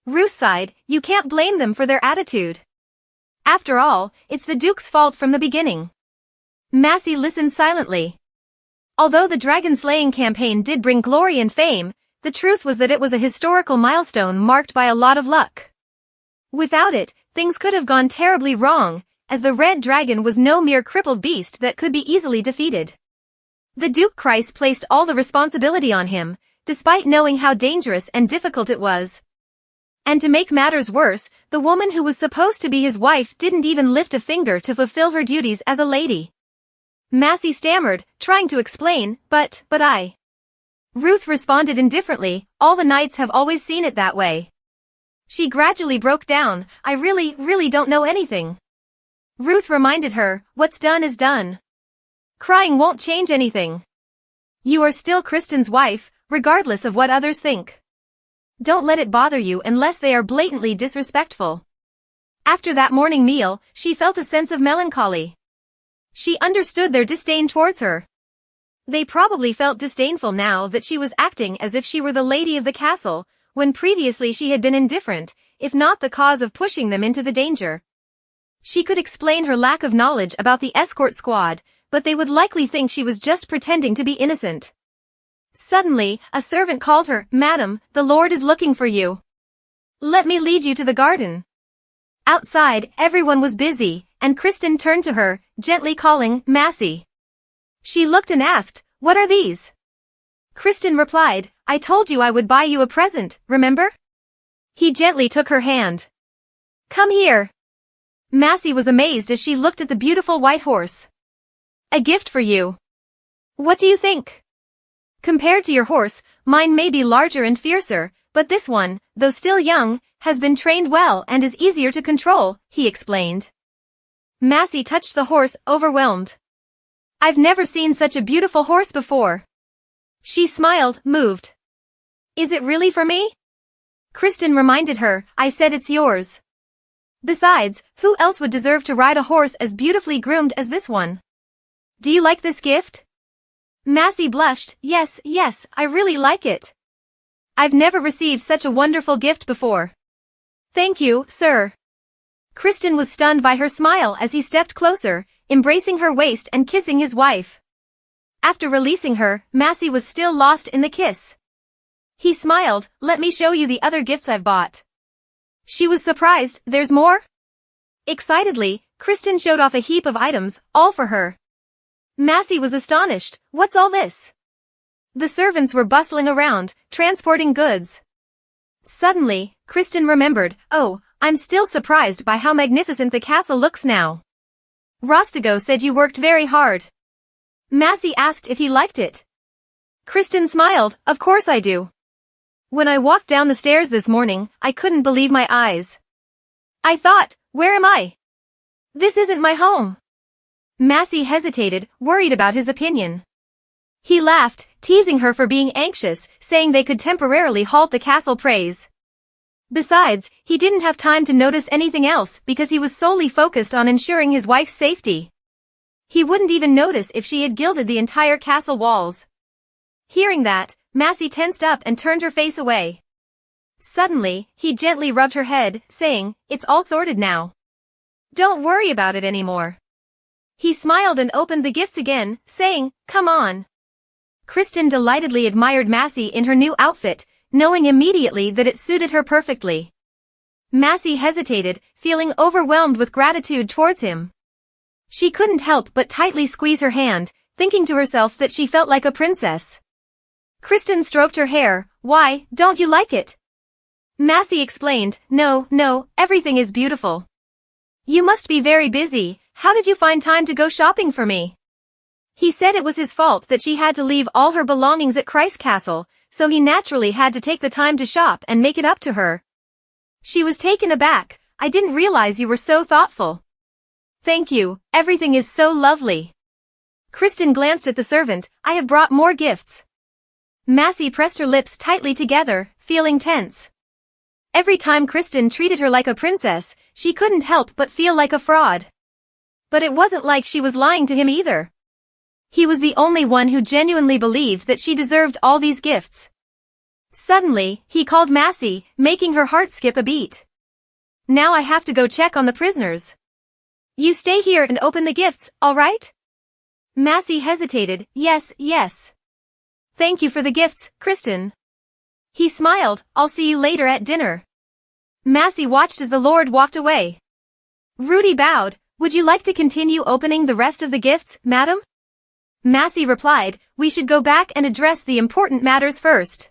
Ruth sighed, you can't blame them for their attitude. After all, it's the Duke's fault from the beginning. Massey listened silently. Although the dragon-slaying campaign did bring glory and fame, the truth was that it was a historical milestone marked by a lot of luck. Without it, things could have gone terribly wrong, as the red dragon was no mere crippled beast that could be easily defeated. The Duke Christ placed all the responsibility on him, despite knowing how dangerous and difficult it was. And to make matters worse, the woman who was supposed to be his wife didn't even lift a finger to fulfill her duties as a lady. Massey stammered, trying to explain, but I. Ruth responded indifferently, all the knights have always seen it that way. She gradually broke down, I really don't know anything. Ruth reminded her, what's done is done. Crying won't change anything. You are still Kristen's wife, regardless of what others think. Don't let it bother you unless they are blatantly disrespectful. After that morning meal, she felt a sense of melancholy. She understood their disdain towards her. They probably felt disdainful now that she was acting as if she were the lady of the castle, when previously she had been indifferent, if not the cause of pushing them into the danger. She could explain her lack of knowledge about the escort squad, but they would likely think she was just pretending to be innocent. Suddenly, a servant called her, Madam, the Lord is looking for you. Let me lead you to the garden. Outside, everyone was busy, and Kristen turned to her, gently calling, Massey. She looked and asked, what are these? Kristen replied, I told you I would buy you a present, remember? He gently took her hand. Come here. Massey was amazed as she looked at the beautiful white horse. A gift for you. What do you think? Compared to your horse, mine may be larger and fiercer, but this one, though still young, has been trained well and is easier to control, he explained. Massey touched the horse, overwhelmed. I've never seen such a beautiful horse before. She smiled, moved. Is it really for me? Kristen reminded her, I said it's yours. Besides, who else would deserve to ride a horse as beautifully groomed as this one? Do you like this gift? Massey blushed, yes, I really like it. I've never received such a wonderful gift before. Thank you, sir. Kristen was stunned by her smile as he stepped closer, embracing her waist and kissing his wife. After releasing her, Massey was still lost in the kiss. He smiled, let me show you the other gifts I've bought. She was surprised. There's more? Excitedly, Kristen showed off a heap of items, all for her. Massey was astonished. What's all this? The servants were bustling around, transporting goods. Suddenly, Kristen remembered, oh, I'm still surprised by how magnificent the castle looks now. Rostigo said you worked very hard. Massey asked if he liked it. Kristen smiled, of course I do. When I walked down the stairs this morning, I couldn't believe my eyes. I thought, where am I? This isn't my home. Massey hesitated, worried about his opinion. He laughed, teasing her for being anxious, saying they could temporarily halt the castle praise. Besides, he didn't have time to notice anything else because he was solely focused on ensuring his wife's safety. He wouldn't even notice if she had gilded the entire castle walls. Hearing that, Massey tensed up and turned her face away. Suddenly, he gently rubbed her head, saying, it's all sorted now. Don't worry about it anymore. He smiled and opened the gifts again, saying, come on. Kristen delightedly admired Massey in her new outfit, knowing immediately that it suited her perfectly. Massey hesitated, feeling overwhelmed with gratitude towards him. She couldn't help but tightly squeeze her hand, thinking to herself that she felt like a princess. Kristen stroked her hair. Why, don't you like it? Massey explained, no, everything is beautiful. You must be very busy. How did you find time to go shopping for me? He said it was his fault that she had to leave all her belongings at Christ Castle, so he naturally had to take the time to shop and make it up to her. She was taken aback. I didn't realize you were so thoughtful. Thank you, everything is so lovely. Kristen glanced at the servant. I have brought more gifts. Massey pressed her lips tightly together, feeling tense. Every time Kristen treated her like a princess, she couldn't help but feel like a fraud. But it wasn't like she was lying to him either. He was the only one who genuinely believed that she deserved all these gifts. Suddenly, he called Massey, making her heart skip a beat. Now I have to go check on the prisoners. You stay here and open the gifts, all right? Massey hesitated. Yes. Thank you for the gifts, Kristen. He smiled. I'll see you later at dinner. Massey watched as the Lord walked away. Rudy bowed. Would you like to continue opening the rest of the gifts, madam? Massey replied, we should go back and address the important matters first.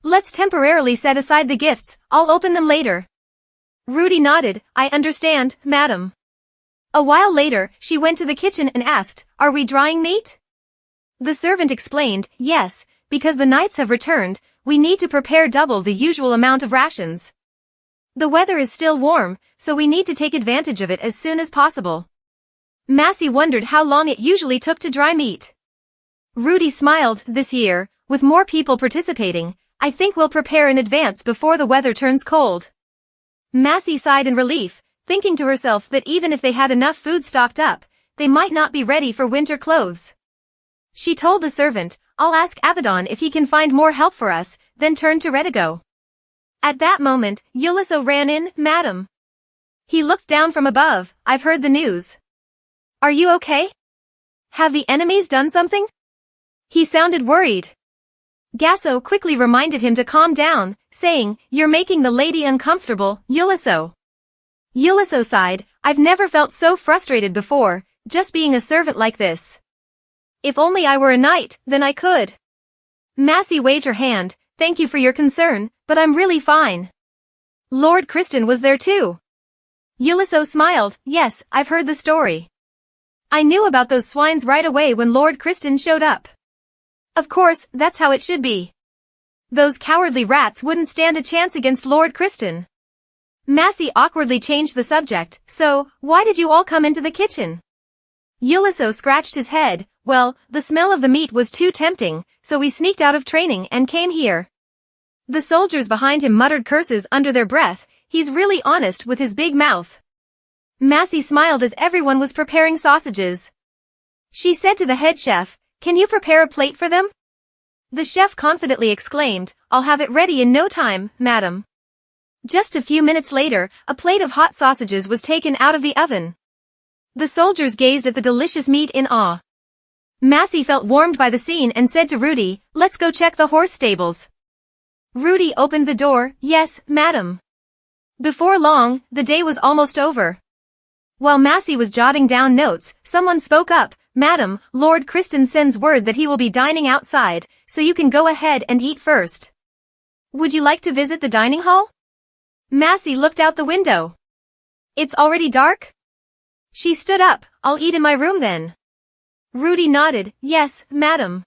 Let's temporarily set aside the gifts, I'll open them later. Rudy nodded, I understand, madam. A while later, she went to the kitchen and asked, are we drying meat? The servant explained, yes, because the knights have returned, we need to prepare double the usual amount of rations. The weather is still warm, so we need to take advantage of it as soon as possible. Massey wondered how long it usually took to dry meat. Rudy smiled. This year, with more people participating, I think we'll prepare in advance before the weather turns cold. Massey sighed in relief, thinking to herself that even if they had enough food stocked up, they might not be ready for winter clothes. She told the servant, I'll ask Abaddon if he can find more help for us, then turned to Redigo. At that moment, Ulysses ran in, Madam. He looked down from above. I've heard the news. Are you okay? Have the enemies done something? He sounded worried. Gasso quickly reminded him to calm down, saying, You're making the lady uncomfortable, Ulysses. Ulysses sighed, I've never felt so frustrated before, just being a servant like this. If only I were a knight, then I could. Massey waved her hand, thank you for your concern, but I'm really fine. Lord Kristen was there too. Ulysses smiled, yes, I've heard the story. I knew about those swines right away when Lord Kristen showed up. Of course, that's how it should be. Those cowardly rats wouldn't stand a chance against Lord Kristen. Massey awkwardly changed the subject, so, why did you all come into the kitchen? Ulysses scratched his head, well, the smell of the meat was too tempting, so we sneaked out of training and came here. The soldiers behind him muttered curses under their breath, he's really honest with his big mouth. Massey smiled as everyone was preparing sausages. She said to the head chef, can you prepare a plate for them? The chef confidently exclaimed, I'll have it ready in no time, madam. Just a few minutes later, a plate of hot sausages was taken out of the oven. The soldiers gazed at the delicious meat in awe. Massey felt warmed by the scene and said to Rudy, let's go check the horse stables. Rudy opened the door, yes, madam. Before long, the day was almost over. While Massey was jotting down notes, someone spoke up. "Madam, Lord Criston sends word that he will be dining outside, so you can go ahead and eat first. Would you like to visit the dining hall?" Massey looked out the window. "It's already dark?" She stood up. "I'll eat in my room then." Rudy nodded. "Yes, madam."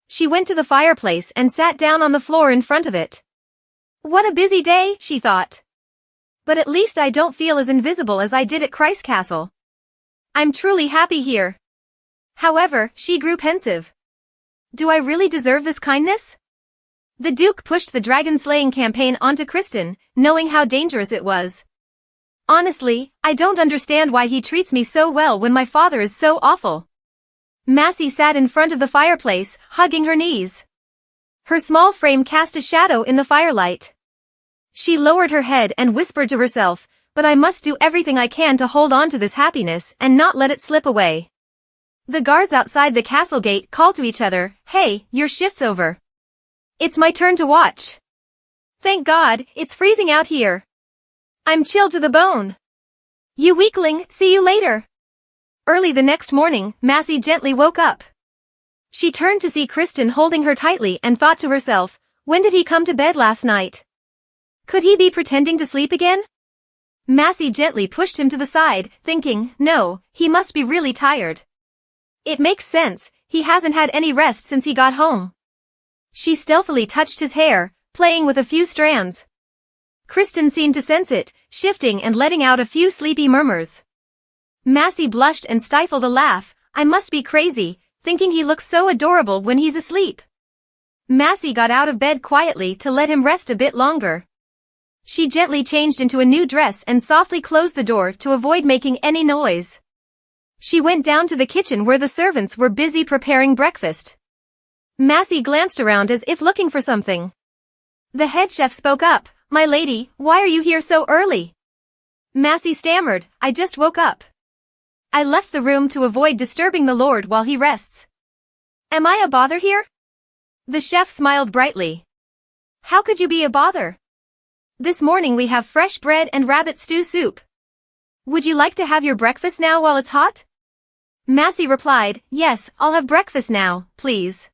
She went to the fireplace and sat down on the floor in front of it. What a busy day, she thought. But at least I don't feel as invisible as I did at Christ Castle. I'm truly happy here. However, she grew pensive. Do I really deserve this kindness? The Duke pushed the dragon-slaying campaign onto Criston, knowing how dangerous it was. Honestly, I don't understand why he treats me so well when my father is so awful. Massey sat in front of the fireplace, hugging her knees. Her small frame cast a shadow in the firelight. She lowered her head and whispered to herself, "But I must do everything I can to hold on to this happiness and not let it slip away." The guards outside the castle gate called to each other, "Hey, your shift's over. It's my turn to watch." Thank God, it's freezing out here. I'm chilled to the bone. You weakling, see you later. Early the next morning, Massey gently woke up. She turned to see Criston holding her tightly and thought to herself, when did he come to bed last night? Could he be pretending to sleep again? Massey gently pushed him to the side, thinking, no, he must be really tired. It makes sense, he hasn't had any rest since he got home. She stealthily touched his hair, playing with a few strands. Criston seemed to sense it, shifting and letting out a few sleepy murmurs. Massey blushed and stifled a laugh. I must be crazy, thinking he looks so adorable when he's asleep. Massey got out of bed quietly to let him rest a bit longer. She gently changed into a new dress and softly closed the door to avoid making any noise. She went down to the kitchen where the servants were busy preparing breakfast. Massey glanced around as if looking for something. The head chef spoke up, "My lady, why are you here so early?" Massey stammered, "I just woke up. I left the room to avoid disturbing the Lord while he rests." Am I a bother here? The chef smiled brightly. How could you be a bother? This morning we have fresh bread and rabbit stew soup. Would you like to have your breakfast now while it's hot? Massey replied, "Yes, I'll have breakfast now, please."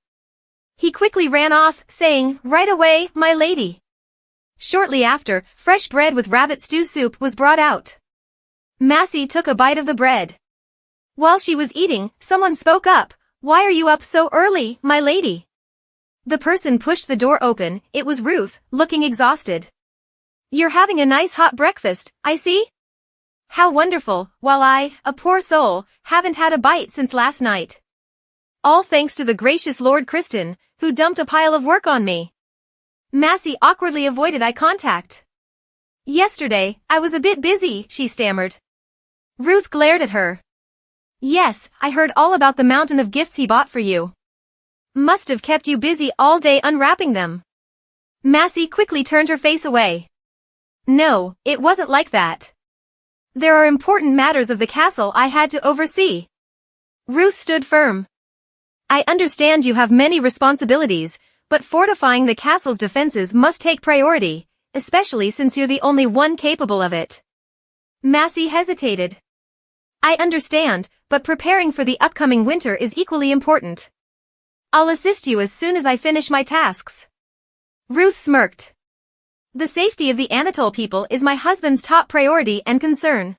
He quickly ran off, saying, "Right away, my lady." Shortly after, fresh bread with rabbit stew soup was brought out. Massey took a bite of the bread. While she was eating, someone spoke up, "Why are you up so early, my lady?" The person pushed the door open. It was Ruth, looking exhausted. "You're having a nice hot breakfast, I see? How wonderful, while I, a poor soul, haven't had a bite since last night. All thanks to the gracious Lord Criston, who dumped a pile of work on me." Massey awkwardly avoided eye contact. "Yesterday, I was a bit busy," she stammered. Ruth glared at her. "Yes, I heard all about the mountain of gifts he bought for you. Must have kept you busy all day unwrapping them." Massey quickly turned her face away. "No, it wasn't like that. There are important matters of the castle I had to oversee." Ruth stood firm. "I understand you have many responsibilities, but fortifying the castle's defenses must take priority, especially since you're the only one capable of it." Massey hesitated. "I understand, but preparing for the upcoming winter is equally important. I'll assist you as soon as I finish my tasks." Ruth smirked. "The safety of the Anatole people is my husband's top priority and concern.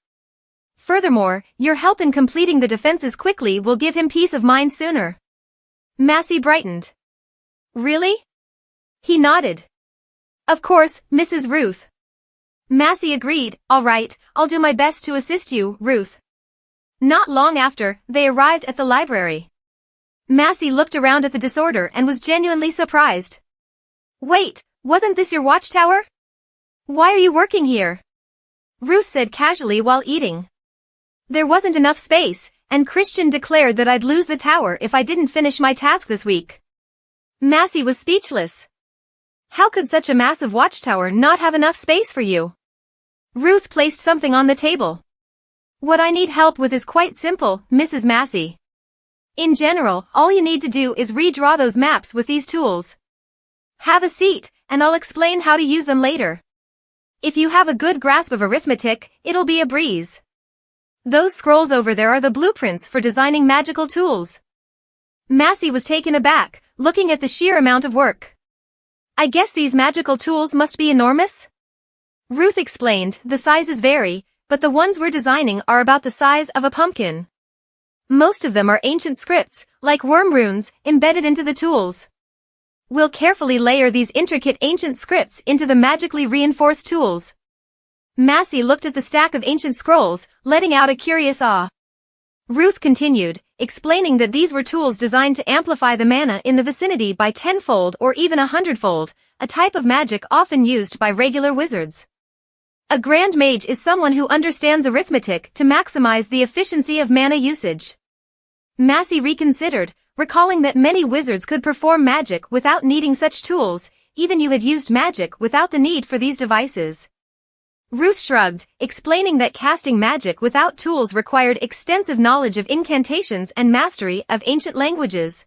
Furthermore, your help in completing the defenses quickly will give him peace of mind sooner." Massey brightened. "Really?" He nodded. "Of course, Mrs. Ruth." Massey agreed, "All right, I'll do my best to assist you, Ruth." Not long after, they arrived at the library. Massey looked around at the disorder and was genuinely surprised. "Wait, wasn't this your watchtower? Why are you working here?" Ruth said casually while eating. "There wasn't enough space, and Christian declared that I'd lose the tower if I didn't finish my task this week." Massey was speechless. How could such a massive watchtower not have enough space for you? Ruth placed something on the table. "What I need help with is quite simple, Mrs. Massey. In general, all you need to do is redraw those maps with these tools. Have a seat, and I'll explain how to use them later." If you have a good grasp of arithmetic, it'll be a breeze. Those scrolls over there are the blueprints for designing magical tools. Massey was taken aback, looking at the sheer amount of work. I guess these magical tools must be enormous? Ruth explained, the sizes vary, but the ones we're designing are about the size of a pumpkin. Most of them are ancient scripts, like worm runes, embedded into the tools. We'll carefully layer these intricate ancient scripts into the magically reinforced tools. Massey looked at the stack of ancient scrolls, letting out a curious awe. Ruth continued, explaining that these were tools designed to amplify the mana in the vicinity by 10-fold or even 100-fold, a type of magic often used by regular wizards. A Grand Mage is someone who understands arithmetic to maximize the efficiency of mana usage. Massey reconsidered, recalling that many wizards could perform magic without needing such tools, even you had used magic without the need for these devices. Ruth shrugged, explaining that casting magic without tools required extensive knowledge of incantations and mastery of ancient languages.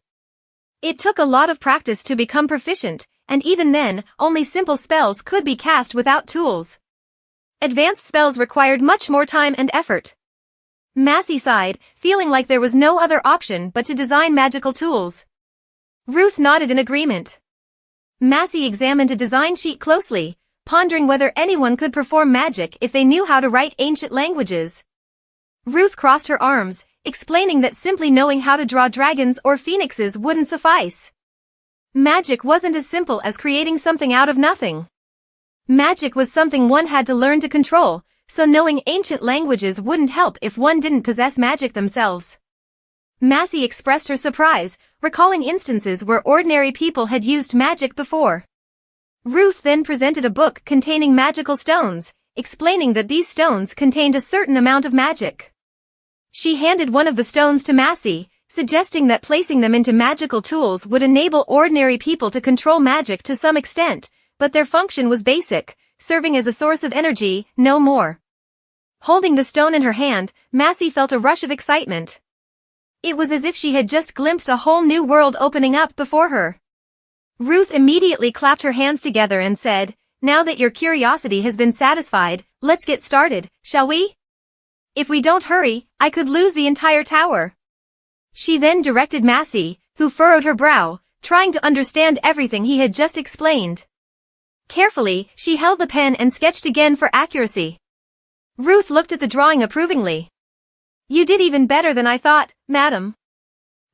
It took a lot of practice to become proficient, and even then, only simple spells could be cast without tools. Advanced spells required much more time and effort. Massey sighed, feeling like there was no other option but to design magical tools. Ruth nodded in agreement. Massey examined a design sheet closely, pondering whether anyone could perform magic if they knew how to write ancient languages. Ruth crossed her arms, explaining that simply knowing how to draw dragons or phoenixes wouldn't suffice. Magic wasn't as simple as creating something out of nothing. Magic was something one had to learn to control, so knowing ancient languages wouldn't help if one didn't possess magic themselves. Massey expressed her surprise, recalling instances where ordinary people had used magic before. Ruth then presented a book containing magical stones, explaining that these stones contained a certain amount of magic. She handed one of the stones to Massey, suggesting that placing them into magical tools would enable ordinary people to control magic to some extent, but their function was basic, serving as a source of energy, no more. Holding the stone in her hand, Massey felt a rush of excitement. It was as if she had just glimpsed a whole new world opening up before her. Ruth immediately clapped her hands together and said, "Now that your curiosity has been satisfied, let's get started, shall we? If we don't hurry, I could lose the entire tower." She then directed Massey, who furrowed her brow, trying to understand everything he had just explained. Carefully, she held the pen and sketched again for accuracy. Ruth looked at the drawing approvingly. "You did even better than I thought, madam.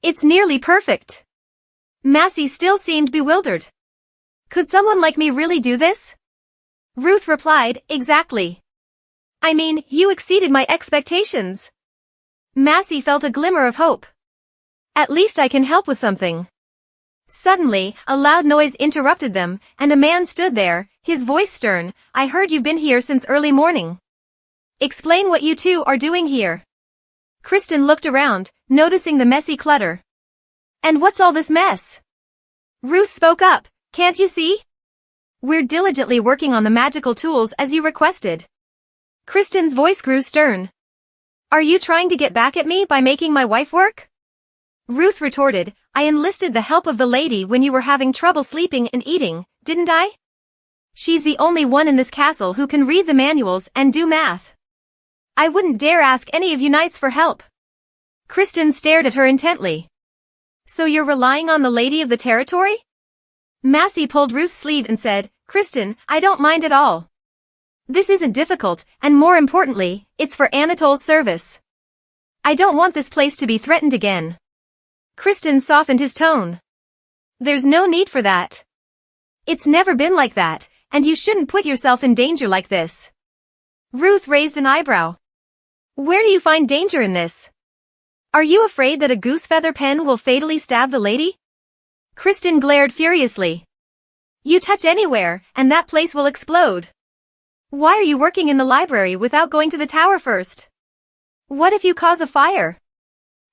It's nearly perfect." Massey still seemed bewildered. "Could someone like me really do this?" Ruth replied, "Exactly. I mean, you exceeded my expectations." Massey felt a glimmer of hope. "At least I can help with something." Suddenly, a loud noise interrupted them, and a man stood there, his voice stern. "I heard you've been here since early morning. Explain what you two are doing here." Kristen looked around, noticing the messy clutter. "And what's all this mess?" Ruth spoke up, "Can't you see? We're diligently working on the magical tools as you requested." Kristen's voice grew stern. "Are you trying to get back at me by making my wife work?" Ruth retorted, "I enlisted the help of the lady when you were having trouble sleeping and eating, didn't I? She's the only one in this castle who can read the manuals and do math. I wouldn't dare ask any of you knights for help." Kristen stared at her intently. "So you're relying on the lady of the territory?" Massey pulled Ruth's sleeve and said, "Kristen, I don't mind at all. This isn't difficult, and more importantly, it's for Anatole's service. I don't want this place to be threatened again." Kristen softened his tone. "There's no need for that. It's never been like that, and you shouldn't put yourself in danger like this." Ruth raised an eyebrow. "Where do you find danger in this? Are you afraid that a goose feather pen will fatally stab the lady?" Kristen glared furiously. "You touch anywhere, and that place will explode. Why are you working in the library without going to the tower first? What if you cause a fire?"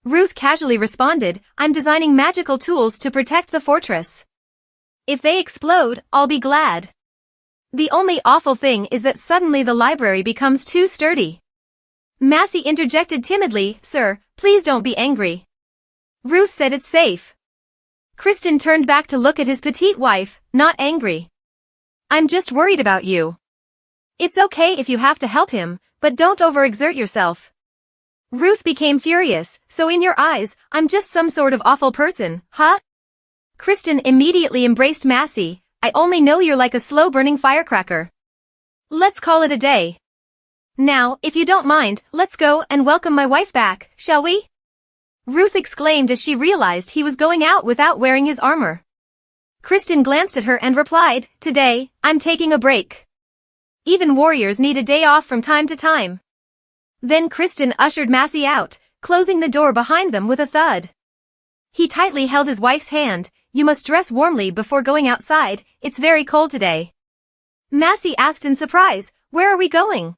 Ruth casually responded, "I'm designing magical tools to protect the fortress. If they explode, I'll be glad. The only awful thing is that suddenly the library becomes too sturdy." Massey interjected timidly, "Sir, please don't be angry." Ruth said, "It's safe." Kristen turned back to look at his petite wife, not angry. "I'm just worried about you. It's okay if you have to help him, but don't overexert yourself. Ruth became furious. So in your eyes, I'm just some sort of awful person, huh? Kristen immediately embraced Massey. I only know you're like a slow-burning firecracker. Let's call it a day. Now, if you don't mind, let's go and welcome my wife back, shall we? Ruth exclaimed as she realized he was going out without wearing his armor. Kristen glanced at her and replied, "Today, I'm taking a break. Even warriors need a day off from time to time." Then Kristen ushered Massey out, closing the door behind them with a thud. He tightly held his wife's hand. "You must dress warmly before going outside, it's very cold today." Massey asked in surprise, "Where are we going?"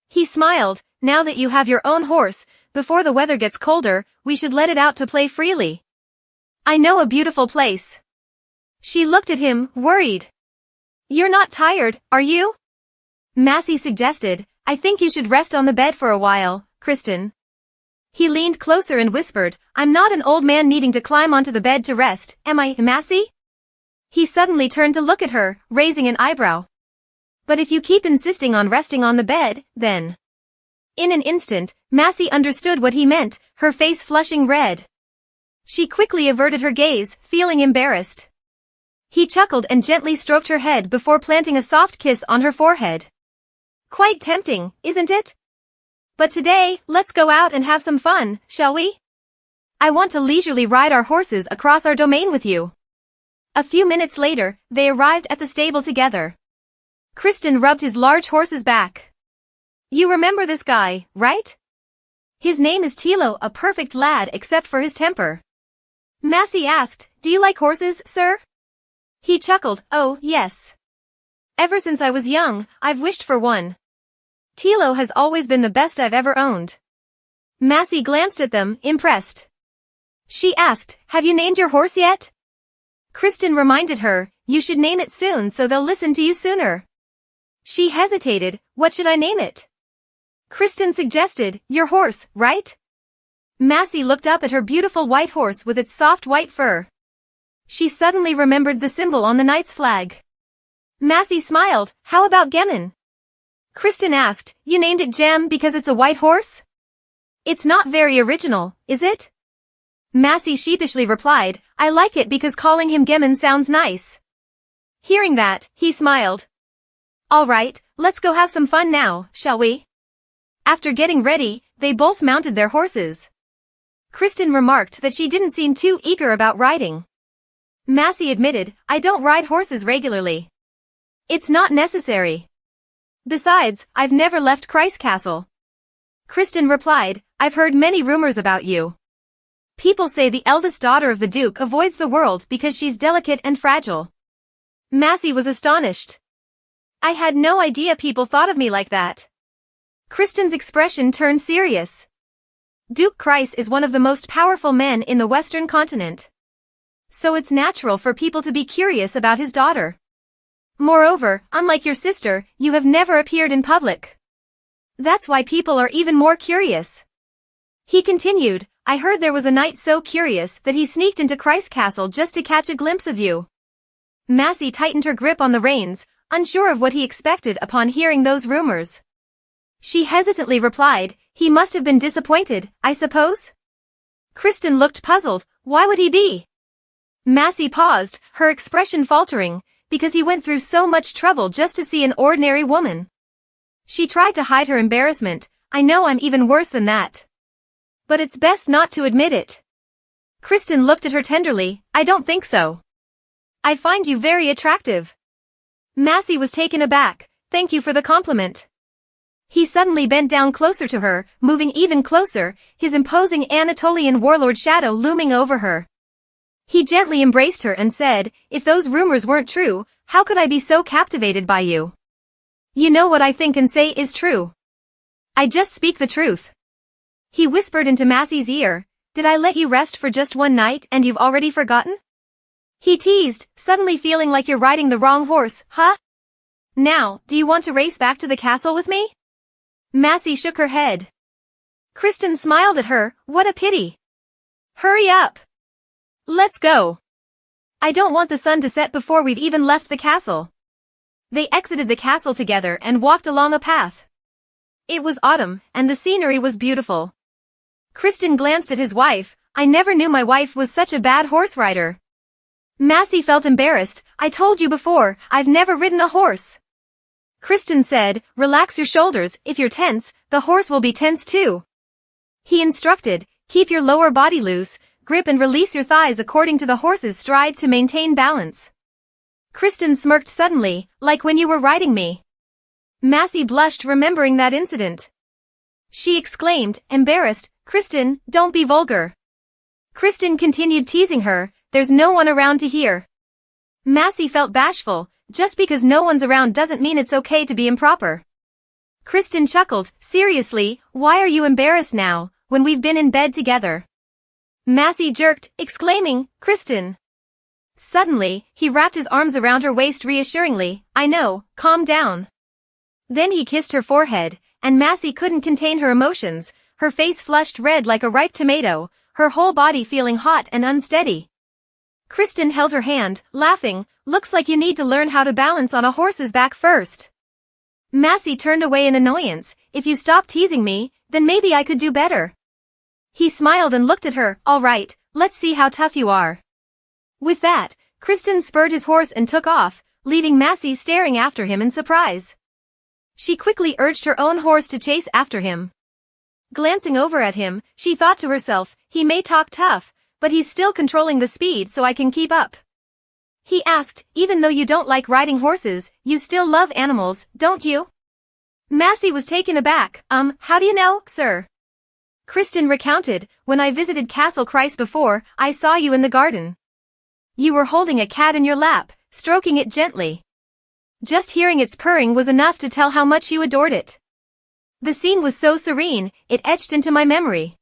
He smiled. "Now that you have your own horse, before the weather gets colder, we should let it out to play freely. I know a beautiful place." She looked at him, worried. "You're not tired, are you?" Massey suggested, "I think you should rest on the bed for a while, Kristen." He leaned closer and whispered, "I'm not an old man needing to climb onto the bed to rest, am I, Massey?" He suddenly turned to look at her, raising an eyebrow. "But if you keep insisting on resting on the bed, then..." In an instant, Massey understood what he meant, her face flushing red. She quickly averted her gaze, feeling embarrassed. He chuckled and gently stroked her head before planting a soft kiss on her forehead. "Quite tempting, isn't it? But today, let's go out and have some fun, shall we? I want to leisurely ride our horses across our domain with you." A few minutes later, they arrived at the stable together. Kristen rubbed his large horse's back. "You remember this guy, right? His name is Tilo, a perfect lad except for his temper." Massey asked, "Do you like horses, sir?" He chuckled, "Oh, yes. Ever since I was young, I've wished for one. Tilo has always been the best I've ever owned." Massey glanced at them, impressed. She asked, "Have you named your horse yet?" Kristen reminded her, "You should name it soon so they'll listen to you sooner." She hesitated, "What should I name it?" Kristen suggested, "Your horse, right?" Massey looked up at her beautiful white horse with its soft white fur. She suddenly remembered the symbol on the knight's flag. Massey smiled, "How about Gemin?" Kristen asked, "You named it Gem because it's a white horse? It's not very original, is it?" Massey sheepishly replied, "I like it because calling him Gemin sounds nice." Hearing that, he smiled. "All right, let's go have some fun now, shall we?" After getting ready, they both mounted their horses. Kristen remarked that she didn't seem too eager about riding. Massey admitted, "I don't ride horses regularly. It's not necessary. Besides, I've never left Castle." Kristen replied, "I've heard many rumors about you. People say the eldest daughter of the Duke avoids the world because she's delicate and fragile." Massey was astonished. "I had no idea people thought of me like that." Kristen's expression turned serious. "Duke Kreis is one of the most powerful men in the Western continent. So it's natural for people to be curious about his daughter. Moreover, unlike your sister, you have never appeared in public. That's why people are even more curious." He continued, "I heard there was a knight so curious that he sneaked into Castle just to catch a glimpse of you." Massey tightened her grip on the reins, unsure of what he expected upon hearing those rumors. She hesitantly replied, "He must have been disappointed, I suppose?" Kristen looked puzzled. Why would he be? Massey paused, her expression faltering, because he went through so much trouble just to see an ordinary woman. She tried to hide her embarrassment. "I know I'm even worse than that. But it's best not to admit it." Kristen looked at her tenderly. "I don't think so. I find you very attractive." Massey was taken aback. "Thank you for the compliment." He suddenly bent down closer to her, moving even closer, his imposing Anatolian warlord shadow looming over her. He gently embraced her and said, "If those rumors weren't true, how could I be so captivated by you? You know what I think and say is true. I just speak the truth." He whispered into Massey's ear, "Did I let you rest for just one night and you've already forgotten?" He teased, suddenly feeling like you're riding the wrong horse, huh? "Now, do you want to race back to the castle with me?" Massey shook her head. Kristen smiled at her. "What a pity. Hurry up. Let's go. I don't want the sun to set before we've even left the castle." They exited the castle together and walked along a path. It was autumn, and the scenery was beautiful. Kristen glanced at his wife. I never knew my wife was such a bad horse rider. Massey felt embarrassed. I told you before, I've never ridden a horse. Kristen said, relax your shoulders, if you're tense, the horse will be tense too. He instructed, keep your lower body loose, grip and release your thighs according to the horse's stride to maintain balance. Kristen smirked suddenly, like when you were riding me. Massey blushed remembering that incident. She exclaimed, embarrassed, Kristen, don't be vulgar. Kristen continued teasing her, there's no one around to hear. Massey felt bashful, just because no one's around doesn't mean it's okay to be improper. Kristen chuckled, seriously, why are you embarrassed now, when we've been in bed together? Massey jerked, exclaiming, Kristen. Suddenly, he wrapped his arms around her waist reassuringly, I know, calm down. Then he kissed her forehead, and Massey couldn't contain her emotions, her face flushed red like a ripe tomato, her whole body feeling hot and unsteady. Kristen held her hand, laughing, looks like you need to learn how to balance on a horse's back first. Massey turned away in annoyance, if you stop teasing me, then maybe I could do better. He smiled and looked at her, all right, let's see how tough you are. With that, Kristen spurred his horse and took off, leaving Massey staring after him in surprise. She quickly urged her own horse to chase after him. Glancing over at him, she thought to herself, he may talk tough, but he's still controlling the speed so I can keep up. He asked, even though you don't like riding horses, you still love animals, don't you? Massey was taken aback, how do you know, sir? Kristen recounted, when I visited Castle Christ before, I saw you in the garden. You were holding a cat in your lap, stroking it gently. Just hearing its purring was enough to tell how much you adored it. The scene was so serene, it etched into my memory.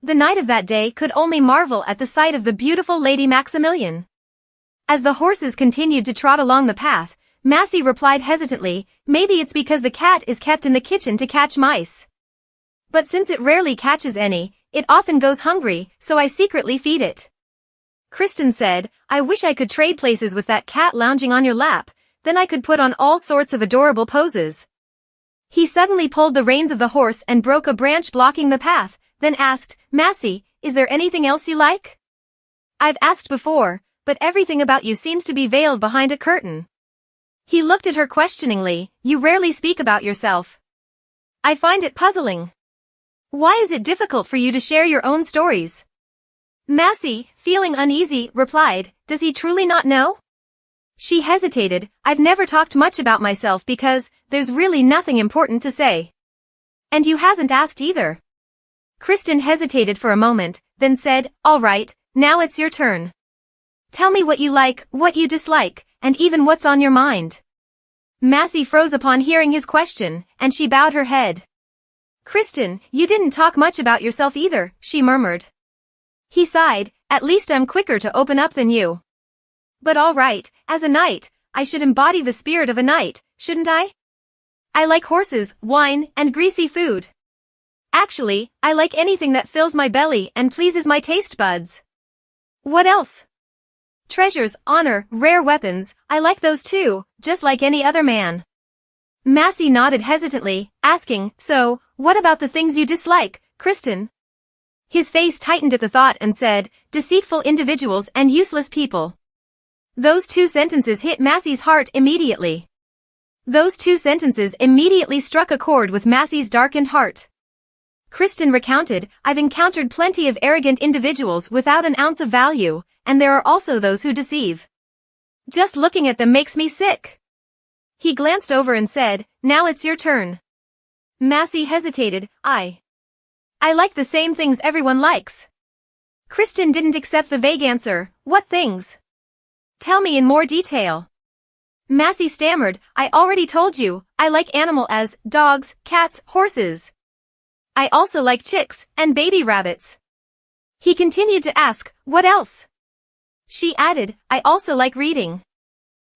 The knight of that day could only marvel at the sight of the beautiful Lady Maximilian. As the horses continued to trot along the path, Massey replied hesitantly, maybe it's because the cat is kept in the kitchen to catch mice. But since it rarely catches any, it often goes hungry, so I secretly feed it. Kristen said, I wish I could trade places with that cat lounging on your lap, then I could put on all sorts of adorable poses. He suddenly pulled the reins of the horse and broke a branch blocking the path, then asked, Massey, is there anything else you like? I've asked before, but everything about you seems to be veiled behind a curtain. He looked at her questioningly, you rarely speak about yourself. I find it puzzling. Why is it difficult for you to share your own stories? Massey, feeling uneasy, replied, does he truly not know? She hesitated, I've never talked much about myself because there's really nothing important to say. And you hasn't asked either. Kristen hesitated for a moment, then said, all right, now it's your turn. Tell me what you like, what you dislike, and even what's on your mind. Massey froze upon hearing his question, and she bowed her head. Kristen, you didn't talk much about yourself either, she murmured. He sighed, at least I'm quicker to open up than you. But all right, as a knight, I should embody the spirit of a knight, shouldn't I? I like horses, wine, and greasy food. Actually, I like anything that fills my belly and pleases my taste buds. What else? Treasures, honor, rare weapons, I like those too, just like any other man. Massey nodded hesitantly, asking, so, what about the things you dislike, Kristen? His face tightened at the thought and said, deceitful individuals and useless people. Those two sentences hit Massey's heart immediately. Those two sentences immediately struck a chord with Massey's darkened heart. Kristen recounted, I've encountered plenty of arrogant individuals without an ounce of value, and there are also those who deceive. Just looking at them makes me sick. He glanced over and said, now it's your turn. Massey hesitated, I like the same things everyone likes. Kristen didn't accept the vague answer, what things? Tell me in more detail. Massey stammered, I already told you, I like animals as dogs, cats, horses. I also like chicks and baby rabbits. He continued to ask, what else? She added, I also like reading.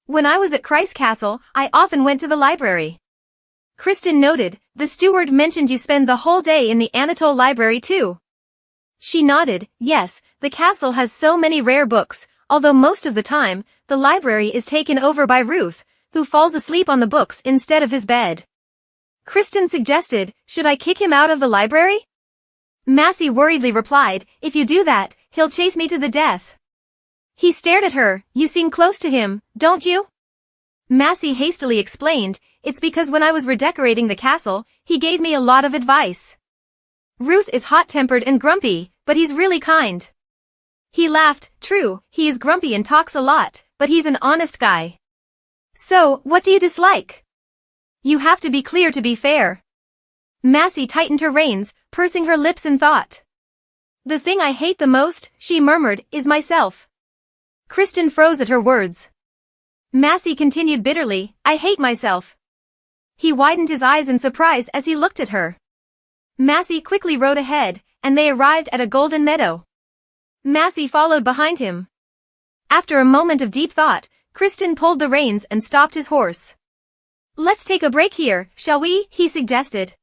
When I was at Christ Castle, I often went to the library. Kristen noted, the steward mentioned you spend the whole day in the Anatole library too. She nodded, yes, the castle has so many rare books, although most of the time, the library is taken over by Ruth, who falls asleep on the books instead of his bed. Kristen suggested, should I kick him out of the library? Massey worriedly replied, if you do that, he'll chase me to the death. He stared at her, you seem close to him, don't you? Massey hastily explained, it's because when I was redecorating the castle, he gave me a lot of advice. Ruth is hot-tempered and grumpy, but he's really kind. He laughed, true, he is grumpy and talks a lot, but he's an honest guy. So, what do you dislike? You have to be clear to be fair. Massey tightened her reins, pursing her lips in thought. The thing I hate the most, she murmured, is myself. Kristen froze at her words. Massey continued bitterly, I hate myself. He widened his eyes in surprise as he looked at her. Massey quickly rode ahead, and they arrived at a golden meadow. Massey followed behind him. After a moment of deep thought, Kristen pulled the reins and stopped his horse. Let's take a break here, shall we? He suggested.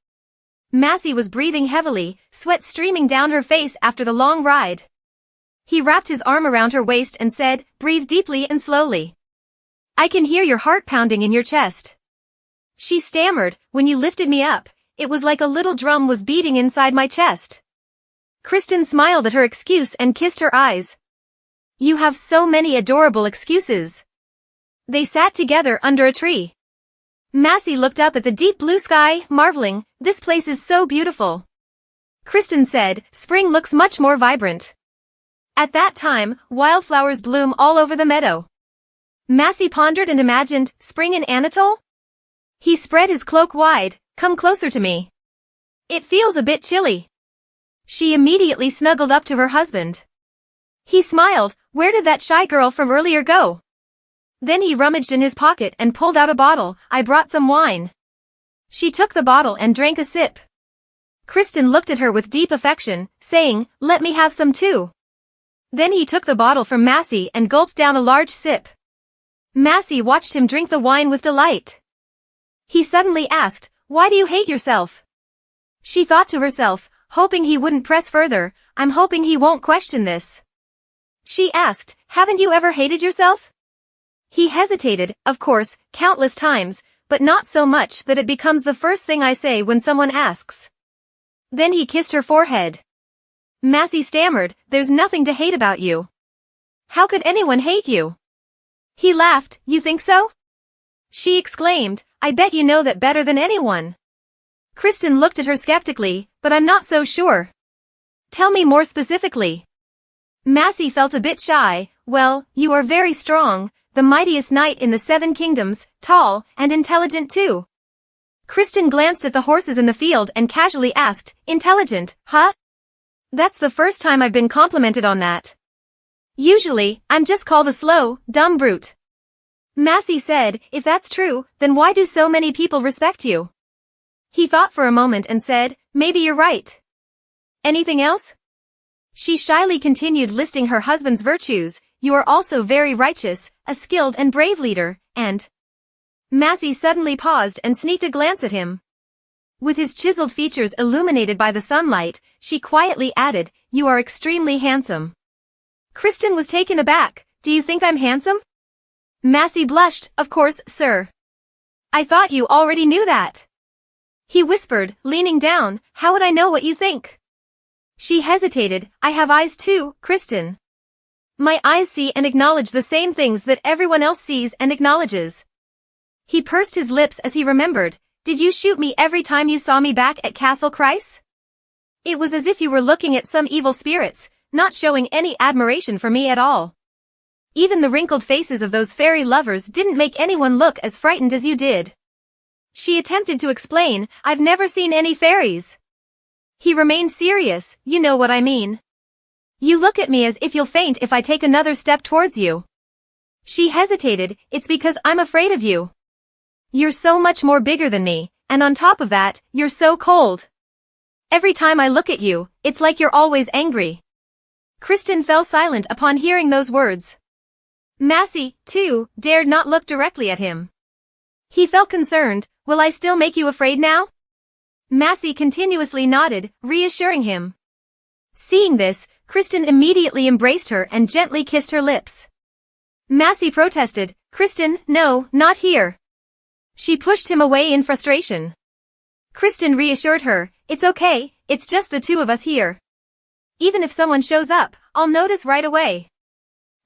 Massey was breathing heavily, sweat streaming down her face after the long ride. He wrapped his arm around her waist and said, breathe deeply and slowly. I can hear your heart pounding in your chest. She stammered, when you lifted me up, it was like a little drum was beating inside my chest. Kristen smiled at her excuse and kissed her eyes. You have so many adorable excuses. They sat together under a tree. Massey looked up at the deep blue sky, marveling, this place is so beautiful. Kristen said, spring looks much more vibrant. At that time, wildflowers bloom all over the meadow. Massey pondered and imagined, spring in Anatole? He spread his cloak wide, come closer to me. It feels a bit chilly. She immediately snuggled up to her husband. He smiled, where did that shy girl from earlier go? Then he rummaged in his pocket and pulled out a bottle, I brought some wine. She took the bottle and drank a sip. Kristen looked at her with deep affection, saying, let me have some too. Then he took the bottle from Massey and gulped down a large sip. Massey watched him drink the wine with delight. He suddenly asked, why do you hate yourself? She thought to herself, hoping he wouldn't press further, I'm hoping he won't question this. She asked, haven't you ever hated yourself? He hesitated, of course, countless times, but not so much that it becomes the first thing I say when someone asks. Then he kissed her forehead. Massey stammered, there's nothing to hate about you. How could anyone hate you? He laughed, you think so? She exclaimed, I bet you know that better than anyone. Kristen looked at her skeptically, but I'm not so sure. Tell me more specifically. Massey felt a bit shy, well, you are very strong, the mightiest knight in the 7 kingdoms, tall, and intelligent too. Kristen glanced at the horses in the field and casually asked, intelligent, huh? That's the first time I've been complimented on that. Usually, I'm just called a slow, dumb brute. Massey said, if that's true, then why do so many people respect you? He thought for a moment and said, maybe you're right. Anything else? She shyly continued listing her husband's virtues, you are also very righteous, a skilled and brave leader, and... Massey suddenly paused and sneaked a glance at him. With his chiseled features illuminated by the sunlight, she quietly added, you are extremely handsome. Kristen was taken aback, do you think I'm handsome? Massey blushed, of course, sir. I thought you already knew that. He whispered, leaning down, how would I know what you think? She hesitated, I have eyes too, Kristen. My eyes see and acknowledge the same things that everyone else sees and acknowledges. He pursed his lips as he remembered, did you shoot me every time you saw me back at Castle Chryse? It was as if you were looking at some evil spirits, not showing any admiration for me at all. Even the wrinkled faces of those fairy lovers didn't make anyone look as frightened as you did. She attempted to explain, I've never seen any fairies. He remained serious, you know what I mean. You look at me as if you'll faint if I take another step towards you. She hesitated, it's because I'm afraid of you. You're so much more bigger than me, and on top of that, you're so cold. Every time I look at you, it's like you're always angry. Kristen fell silent upon hearing those words. Massey, too, dared not look directly at him. He felt concerned, will I still make you afraid now? Massey continuously nodded, reassuring him. Seeing this, Kristen immediately embraced her and gently kissed her lips. Massey protested, Kristen, no, not here. She pushed him away in frustration. Kristen reassured her, "It's okay, it's just the two of us here. Even if someone shows up, I'll notice right away.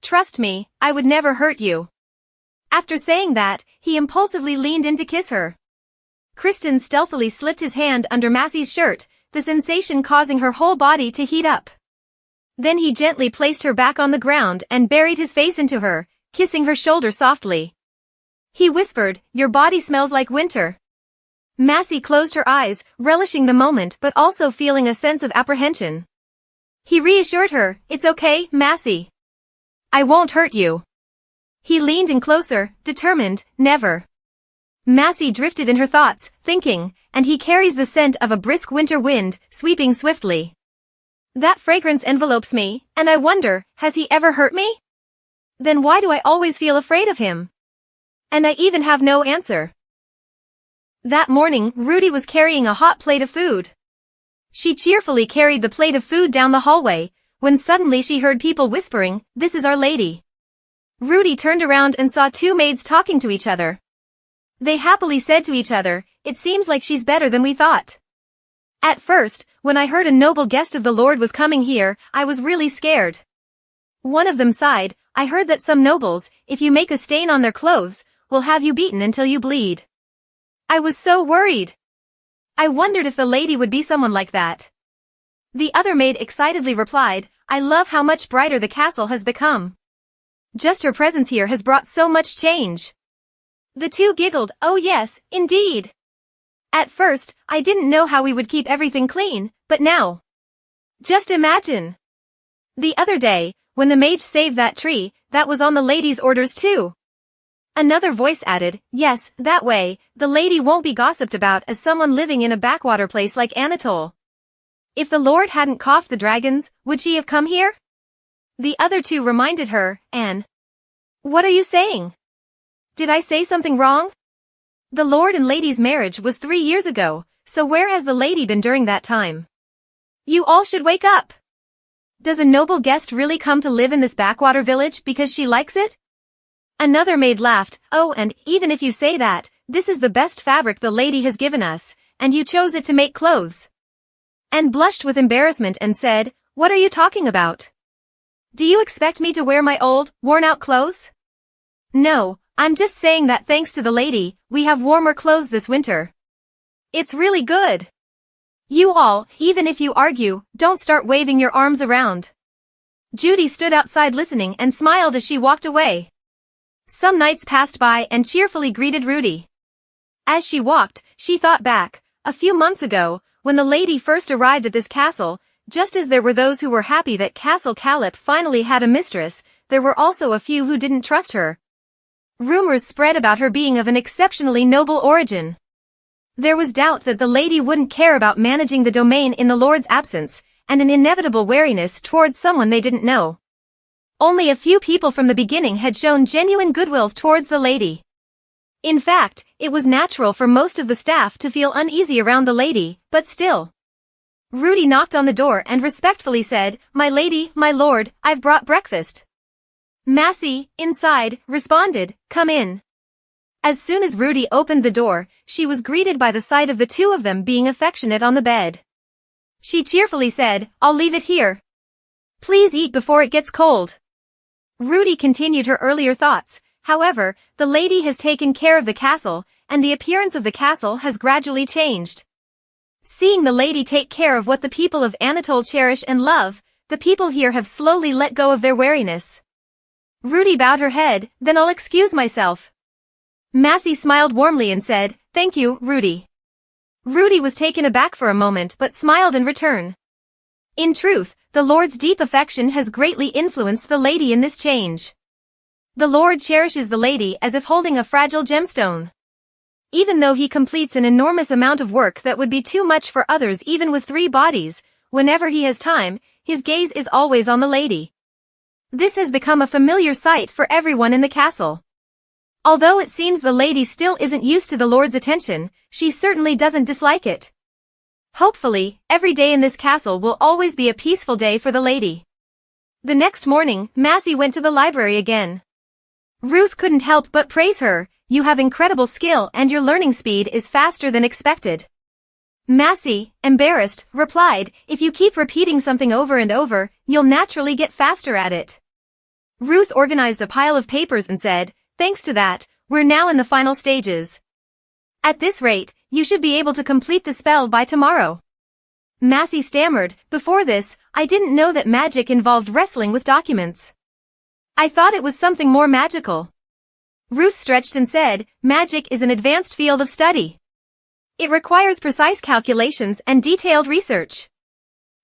Trust me, I would never hurt you." After saying that, he impulsively leaned in to kiss her. Kristen stealthily slipped his hand under Massey's shirt, the sensation causing her whole body to heat up. Then he gently placed her back on the ground and buried his face into her, kissing her shoulder softly. He whispered, "Your body smells like winter." Massey closed her eyes, relishing the moment but also feeling a sense of apprehension. He reassured her, "It's okay, Massey. I won't hurt you." He leaned in closer, determined, "Never." Massey drifted in her thoughts, thinking, "And he carries the scent of a brisk winter wind, sweeping swiftly. That fragrance envelopes me, and I wonder, has he ever hurt me? Then why do I always feel afraid of him? And I even have no answer." That morning, Rudy was carrying a hot plate of food. She cheerfully carried the plate of food down the hallway, when suddenly she heard people whispering, "This is Our Lady." Rudy turned around and saw two maids talking to each other. They happily said to each other, "It seems like she's better than we thought. At first, when I heard a noble guest of the Lord was coming here, I was really scared." One of them sighed, "I heard that some nobles, if you make a stain on their clothes, will have you beaten until you bleed. I was so worried. I wondered if the lady would be someone like that." The other maid excitedly replied, "I love how much brighter the castle has become. Just her presence here has brought so much change." The two giggled, "Oh yes, indeed. At first, I didn't know how we would keep everything clean, but now. Just imagine. The other day, when the mage saved that tree, that was on the lady's orders too." Another voice added, "Yes, that way, the lady won't be gossiped about as someone living in a backwater place like Anatole. If the Lord hadn't coughed the dragons, would she have come here?" The other two reminded her, "Anne. What are you saying? Did I say something wrong? The Lord and lady's marriage was 3 years ago, so where has the lady been during that time? You all should wake up. Does a noble guest really come to live in this backwater village because she likes it?" Another maid laughed, "Oh, and even if you say that, this is the best fabric the lady has given us, and you chose it to make clothes." Anne blushed with embarrassment and said, "What are you talking about? Do you expect me to wear my old, worn-out clothes? No, I'm just saying that thanks to the lady, we have warmer clothes this winter. It's really good. You all, even if you argue, don't start waving your arms around." Judy stood outside listening and smiled as she walked away. Some knights passed by and cheerfully greeted Rudy. As she walked, she thought back, a few months ago, when the lady first arrived at this castle, just as there were those who were happy that Castle Callip finally had a mistress, there were also a few who didn't trust her. Rumors spread about her being of an exceptionally noble origin. There was doubt that the lady wouldn't care about managing the domain in the Lord's absence, and an inevitable wariness towards someone they didn't know. Only a few people from the beginning had shown genuine goodwill towards the lady. In fact, it was natural for most of the staff to feel uneasy around the lady, but still. Rudy knocked on the door and respectfully said, "My lady, my lord, I've brought breakfast." Massey, inside, responded, "Come in." As soon as Rudy opened the door, she was greeted by the sight of the two of them being affectionate on the bed. She cheerfully said, "I'll leave it here. Please eat before it gets cold." Rudy continued her earlier thoughts, however, the lady has taken care of the castle, and the appearance of the castle has gradually changed. Seeing the lady take care of what the people of Anatole cherish and love, the people here have slowly let go of their wariness. Rudy bowed her head, "Then I'll excuse myself." Massey smiled warmly and said, "Thank you, Rudy." Rudy was taken aback for a moment but smiled in return. In truth, the Lord's deep affection has greatly influenced the lady in this change. The Lord cherishes the lady as if holding a fragile gemstone. Even though he completes an enormous amount of work that would be too much for others even with 3 bodies, whenever he has time, his gaze is always on the lady. This has become a familiar sight for everyone in the castle. Although it seems the lady still isn't used to the Lord's attention, she certainly doesn't dislike it. Hopefully, every day in this castle will always be a peaceful day for the lady. The next morning, Massey went to the library again. Ruth couldn't help but praise her, you have incredible skill and your learning speed is faster than expected. Massey, embarrassed, replied, if you keep repeating something over and over, you'll naturally get faster at it. Ruth organized a pile of papers and said, thanks to that, we're now in the final stages. At this rate, you should be able to complete the spell by tomorrow. Massey stammered, before this, I didn't know that magic involved wrestling with documents. I thought it was something more magical. Ruth stretched and said, magic is an advanced field of study. It requires precise calculations and detailed research.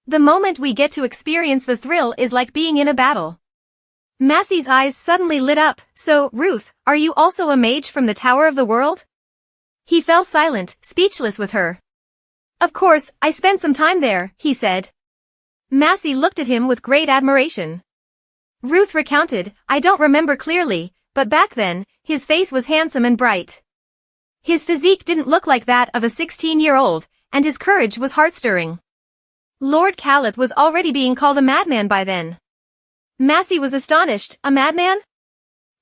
The moment we get to experience the thrill is like being in a battle. Massey's eyes suddenly lit up. So, Ruth, are you also a mage from the Tower of the World? He fell silent, speechless with her. Of course, I spent some time there, he said. Massey looked at him with great admiration. Ruth recounted, I don't remember clearly, but back then, his face was handsome and bright. His physique didn't look like that of a 16-year-old, and his courage was heart-stirring. Lord Calip was already being called a madman by then. Massey was astonished, a madman?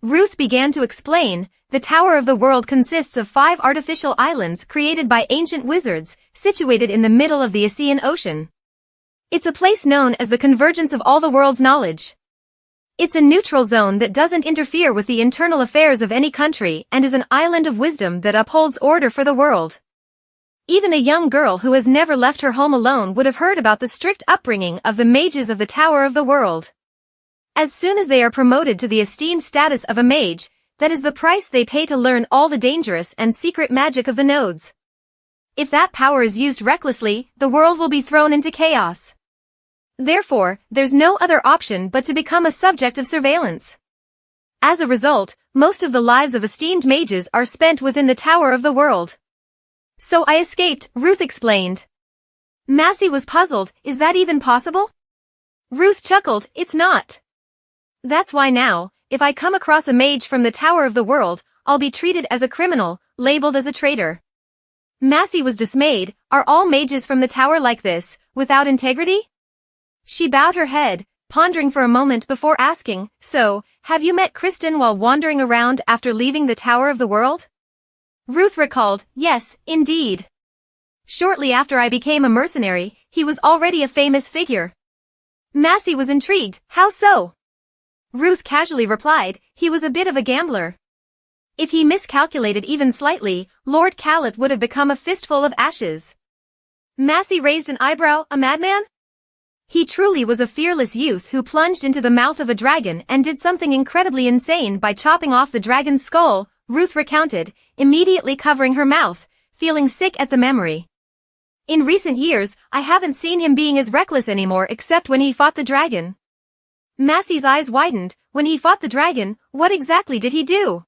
Ruth began to explain, the Tower of the World consists of 5 artificial islands created by ancient wizards, situated in the middle of the Aegean Ocean. It's a place known as the convergence of all the world's knowledge. It's a neutral zone that doesn't interfere with the internal affairs of any country and is an island of wisdom that upholds order for the world. Even a young girl who has never left her home alone would have heard about the strict upbringing of the mages of the Tower of the World. As soon as they are promoted to the esteemed status of a mage, that is the price they pay to learn all the dangerous and secret magic of the nodes. If that power is used recklessly, the world will be thrown into chaos. Therefore, there's no other option but to become a subject of surveillance. As a result, most of the lives of esteemed mages are spent within the Tower of the World. So I escaped, Ruth explained. Massey was puzzled, is that even possible? Ruth chuckled, it's not. That's why now, if I come across a mage from the Tower of the World, I'll be treated as a criminal, labeled as a traitor. Massey was dismayed, are all mages from the tower like this, without integrity? She bowed her head, pondering for a moment before asking, so, have you met Kristen while wandering around after leaving the Tower of the World? Ruth recalled, yes, indeed. Shortly after I became a mercenary, he was already a famous figure. Massey was intrigued, how so? Ruth casually replied, he was a bit of a gambler. If he miscalculated even slightly, Lord Calip would have become a fistful of ashes. Massey raised an eyebrow, a madman? He truly was a fearless youth who plunged into the mouth of a dragon and did something incredibly insane by chopping off the dragon's skull, Ruth recounted, immediately covering her mouth, feeling sick at the memory. In recent years, I haven't seen him being as reckless anymore except when he fought the dragon. Massey's eyes widened, when he fought the dragon, what exactly did he do?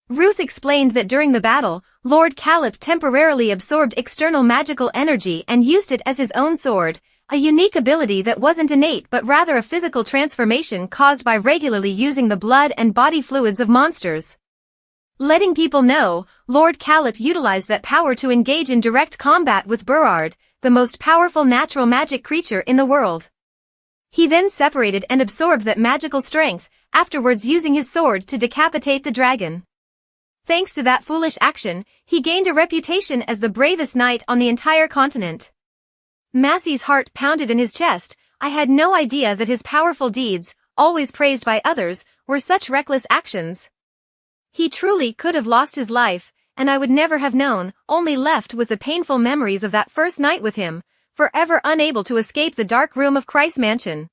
Ruth explained that during the battle, Lord Calip temporarily absorbed external magical energy and used it as his own sword, a unique ability that wasn't innate but rather a physical transformation caused by regularly using the blood and body fluids of monsters. Letting people know, Lord Calip utilized that power to engage in direct combat with Burrard, the most powerful natural magic creature in the world. He then separated and absorbed that magical strength, afterwards using his sword to decapitate the dragon. Thanks to that foolish action, he gained a reputation as the bravest knight on the entire continent. Massey's heart pounded in his chest. I had no idea that his powerful deeds, always praised by others, were such reckless actions. He truly could have lost his life, and I would never have known, only left with the painful memories of that first night with him, forever unable to escape the dark room of Christ's mansion.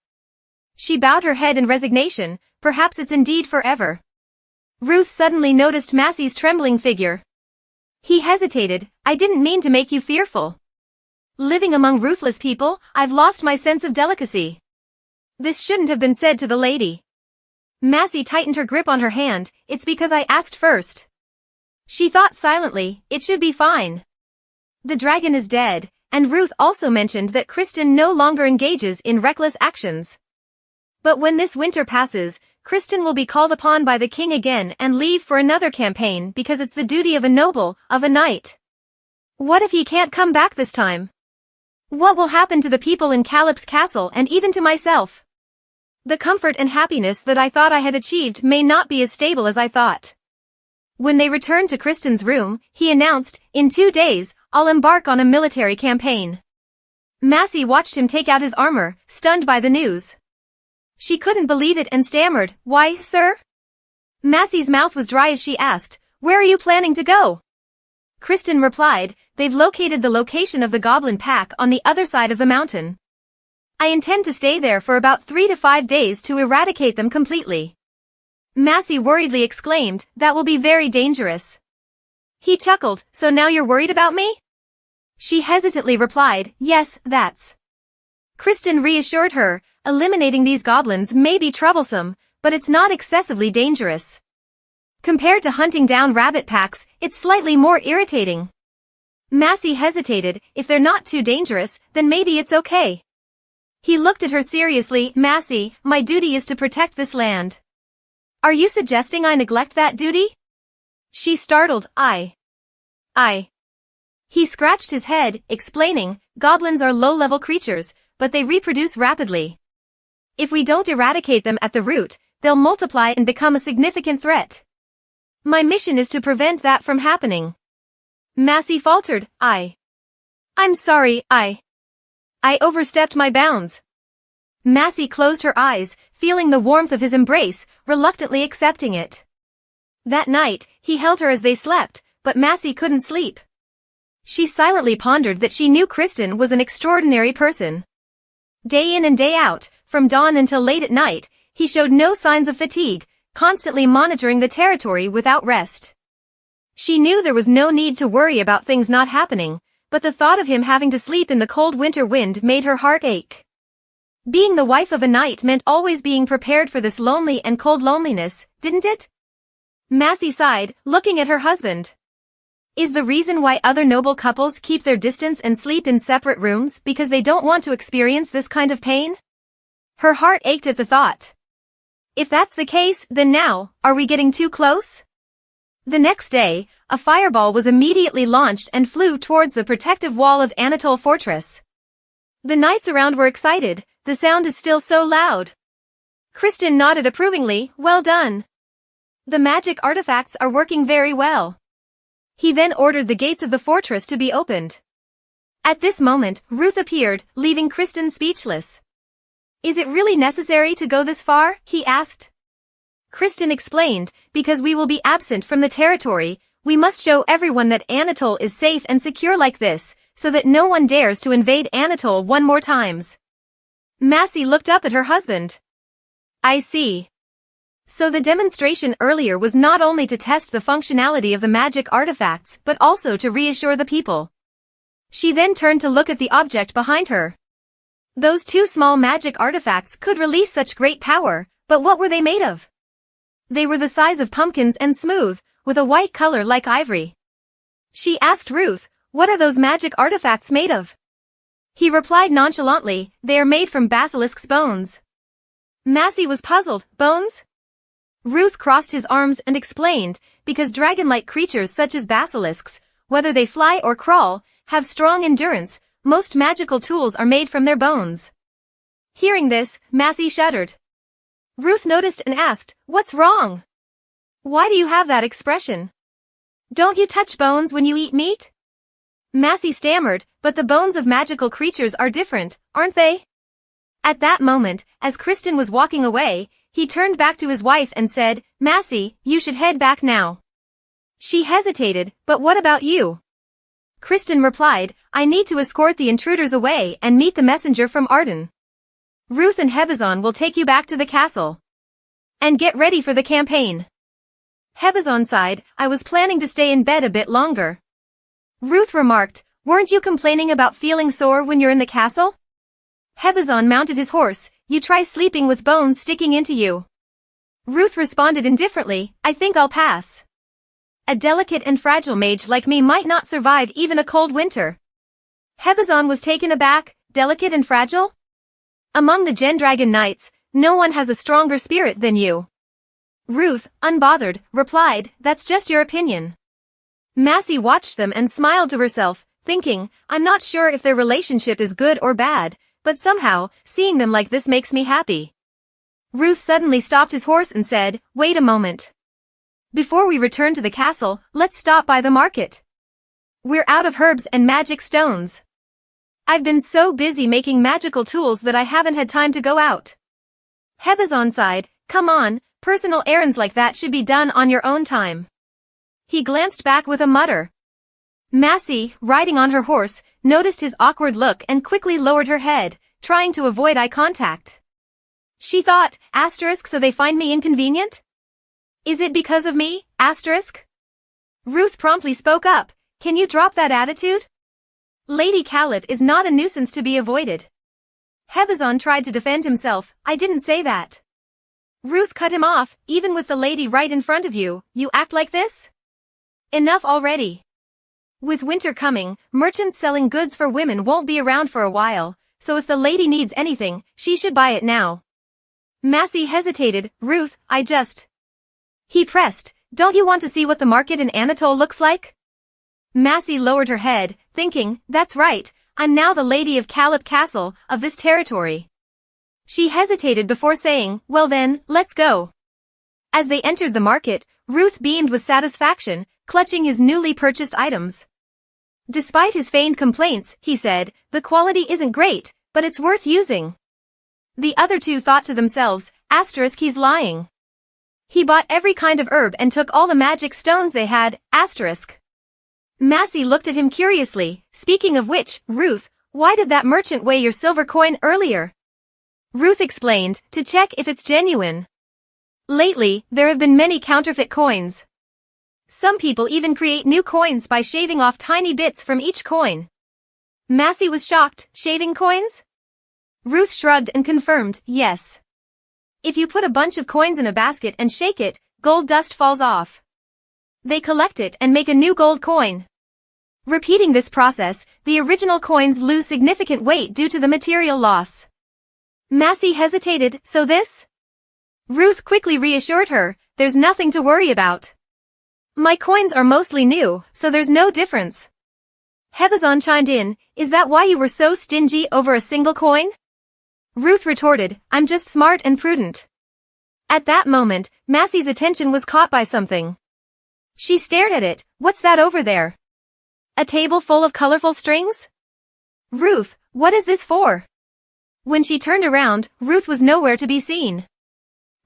She bowed her head in resignation, perhaps it's indeed forever. Ruth suddenly noticed Massey's trembling figure. He hesitated, I didn't mean to make you fearful. Living among ruthless people, I've lost my sense of delicacy. This shouldn't have been said to the lady. Massey tightened her grip on her hand, it's because I asked first. She thought silently, it should be fine. The dragon is dead, and Ruth also mentioned that Kristen no longer engages in reckless actions. But when this winter passes, Kristen will be called upon by the king again and leave for another campaign because it's the duty of a noble, of a knight. What if he can't come back this time? What will happen to the people in Calip's castle and even to myself? The comfort and happiness that I thought I had achieved may not be as stable as I thought. When they returned to Kristen's room, he announced, "In 2 days, I'll embark on a military campaign." Massey watched him take out his armor, stunned by the news. She couldn't believe it and stammered, "Why, sir?" Massey's mouth was dry as she asked, "Where are you planning to go?" Kristen replied, "They've located the location of the goblin pack on the other side of the mountain. I intend to stay there for about 3 to 5 days to eradicate them completely." Massey worriedly exclaimed, "That will be very dangerous." He chuckled, "So now you're worried about me?" She hesitantly replied, "Yes, that's." Kristen reassured her, "Eliminating these goblins may be troublesome, but it's not excessively dangerous. Compared to hunting down rabbit packs, it's slightly more irritating." Massey hesitated. "If they're not too dangerous, then maybe it's okay." He looked at her seriously. "Massey, my duty is to protect this land. Are you suggesting I neglect that duty?" She startled, I. He scratched his head, explaining, "Goblins are low-level creatures, but they reproduce rapidly. If we don't eradicate them at the root, they'll multiply and become a significant threat. My mission is to prevent that from happening." Massey faltered, I'm sorry, I overstepped my bounds." Massey closed her eyes, feeling the warmth of his embrace, reluctantly accepting it. That night, he held her as they slept, but Massey couldn't sleep. She silently pondered that she knew Kristen was an extraordinary person. Day in and day out, from dawn until late at night, he showed no signs of fatigue, constantly monitoring the territory without rest. She knew there was no need to worry about things not happening, but the thought of him having to sleep in the cold winter wind made her heart ache. Being the wife of a knight meant always being prepared for this lonely and cold loneliness, didn't it? Massey sighed, looking at her husband. Is the reason why other noble couples keep their distance and sleep in separate rooms because they don't want to experience this kind of pain? Her heart ached at the thought. If that's the case, then now, are we getting too close? The next day, a fireball was immediately launched and flew towards the protective wall of Anatole Fortress. The knights around were excited. "The sound is still so loud." Kristen nodded approvingly, "Well done. The magic artifacts are working very well." He then ordered the gates of the fortress to be opened. At this moment, Reup appeared, leaving Kristen speechless. "Is it really necessary to go this far?" he asked. Kristen explained, "Because we will be absent from the territory, we must show everyone that Anatole is safe and secure like this, so that no one dares to invade Anatole one more times." Massey looked up at her husband. "I see. So the demonstration earlier was not only to test the functionality of the magic artifacts but also to reassure the people." She then turned to look at the object behind her. Those 2 small magic artifacts could release such great power, but what were they made of? They were the size of pumpkins and smooth, with a white color like ivory. She asked Reup, "What are those magic artifacts made of?" He replied nonchalantly, "They are made from basilisk's bones." Massey was puzzled. "Bones?" Reup crossed his arms and explained, "Because dragon-like creatures such as basilisks, whether they fly or crawl, have strong endurance, most magical tools are made from their bones." Hearing this, Massey shuddered. Reup noticed and asked, "What's wrong? Why do you have that expression? Don't you touch bones when you eat meat?" Massey stammered, "But the bones of magical creatures are different, aren't they?" At that moment, as Kristen was walking away, he turned back to his wife and said, "Massey, you should head back now." She hesitated, "But what about you?" Kristen replied, "I need to escort the intruders away and meet the messenger from Arden. Reup and Hebizon will take you back to the castle. And get ready for the campaign." Hebizon sighed, "I was planning to stay in bed a bit longer." Reup remarked, "Weren't you complaining about feeling sore when you're in the castle?" Hebizon mounted his horse, "You try sleeping with bones sticking into you." Reup responded indifferently, "I think I'll pass. A delicate and fragile mage like me might not survive even a cold winter." Hebizon was taken aback. "Delicate and fragile? Among the Gendragon Knights, no one has a stronger spirit than you." Reup, unbothered, replied, "That's just your opinion." Massey watched them and smiled to herself, thinking, "I'm not sure if their relationship is good or bad, but somehow, seeing them like this makes me happy." Reup suddenly stopped his horse and said, "Wait a moment. Before we return to the castle, let's stop by the market. We're out of herbs and magic stones. I've been so busy making magical tools that I haven't had time to go out. Hebazon sighed, come on, personal errands like that should be done on your own time. He glanced back with a mutter. Massey, riding on her horse, noticed his awkward look and quickly lowered her head, trying to avoid eye contact. She thought, so they find me inconvenient? Is it because of me, ? Ruth promptly spoke up, can you drop that attitude? Lady Caleb is not a nuisance to be avoided. Hebazon tried to defend himself, I didn't say that. Ruth cut him off, even with the lady right in front of you, you act like this? Enough already. With winter coming, merchants selling goods for women won't be around for a while, so if the lady needs anything, she should buy it now. Massey hesitated, Ruth, He pressed, don't you want to see what the market in Anatole looks like? Massey lowered her head, thinking, that's right, I'm now the lady of Caleb Castle, of this territory. She hesitated before saying, well then, let's go. As they entered the market, Ruth beamed with satisfaction, clutching his newly purchased items. Despite his feigned complaints, he said, the quality isn't great, but it's worth using. The other two thought to themselves, he's lying. He bought every kind of herb and took all the magic stones they had, Massey looked at him curiously, speaking of which, Ruth, why did that merchant weigh your silver coin earlier? Ruth explained, to check if it's genuine. Lately, there have been many counterfeit coins. Some people even create new coins by shaving off tiny bits from each coin. Massey was shocked, shaving coins? Ruth shrugged and confirmed, yes. If you put a bunch of coins in a basket and shake it, gold dust falls off. They collect it and make a new gold coin. Repeating this process, the original coins lose significant weight due to the material loss. Massey hesitated, so this? Ruth quickly reassured her, there's nothing to worry about. My coins are mostly new, so there's no difference. Hebazon chimed in, is that why you were so stingy over a single coin? Ruth retorted, I'm just smart and prudent. At that moment, Massey's attention was caught by something. She stared at it, what's that over there? A table full of colorful strings? Ruth, what is this for? When she turned around, Ruth was nowhere to be seen.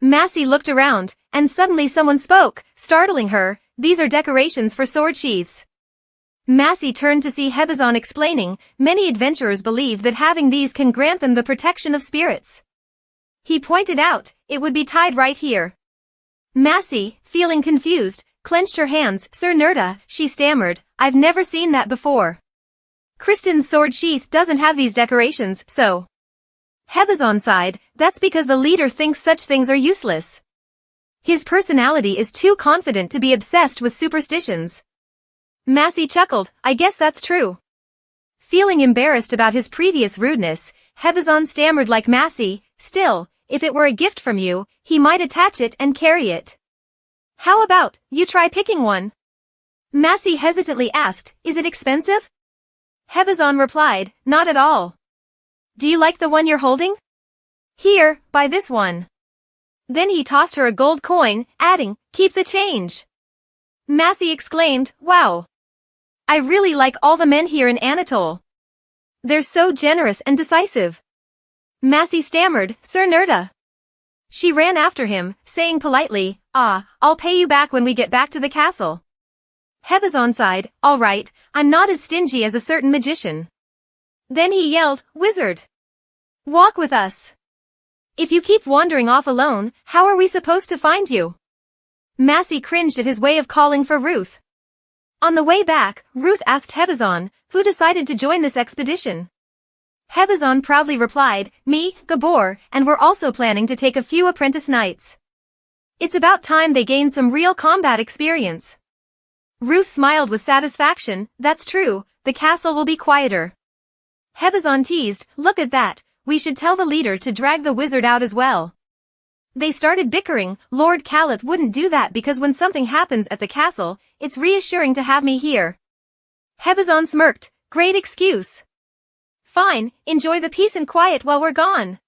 Massey looked around, and suddenly someone spoke, startling her, these are decorations for sword sheaths. Massey turned to see Hebazon explaining, many adventurers believe that having these can grant them the protection of spirits. He pointed out, it would be tied right here. Massey, feeling confused, clenched her hands, Sir Nerda, she stammered, I've never seen that before. Kristen's sword sheath doesn't have these decorations, so. Hebazon sighed, that's because the leader thinks such things are useless. His personality is too confident to be obsessed with superstitions. Massey chuckled, I guess that's true. Feeling embarrassed about his previous rudeness, Hebazon stammered like Massey, still, if it were a gift from you, he might attach it and carry it. How about, you try picking one? Massey hesitantly asked, is it expensive? Hebazon replied, not at all. Do you like the one you're holding? Here, buy this one. Then he tossed her a gold coin, adding, keep the change. Massey exclaimed, wow. I really like all the men here in Anatole. They're so generous and decisive. Massey stammered, Sir Nerda. She ran after him, saying politely, I'll pay you back when we get back to the castle. Hebazon sighed, all right, I'm not as stingy as a certain magician. Then he yelled, wizard. Walk with us. If you keep wandering off alone, how are we supposed to find you? Massey cringed at his way of calling for Ruth. On the way back, Ruth asked Hebazon, who decided to join this expedition. Hebazon proudly replied, me, Gabor, and we're also planning to take a few apprentice knights. It's about time they gained some real combat experience. Ruth smiled with satisfaction, that's true, the castle will be quieter. Hebazon teased, look at that, we should tell the leader to drag the wizard out as well. They started bickering, Lord Caleb wouldn't do that because when something happens at the castle, it's reassuring to have me here. Hebazon smirked, great excuse. Fine, enjoy the peace and quiet while we're gone.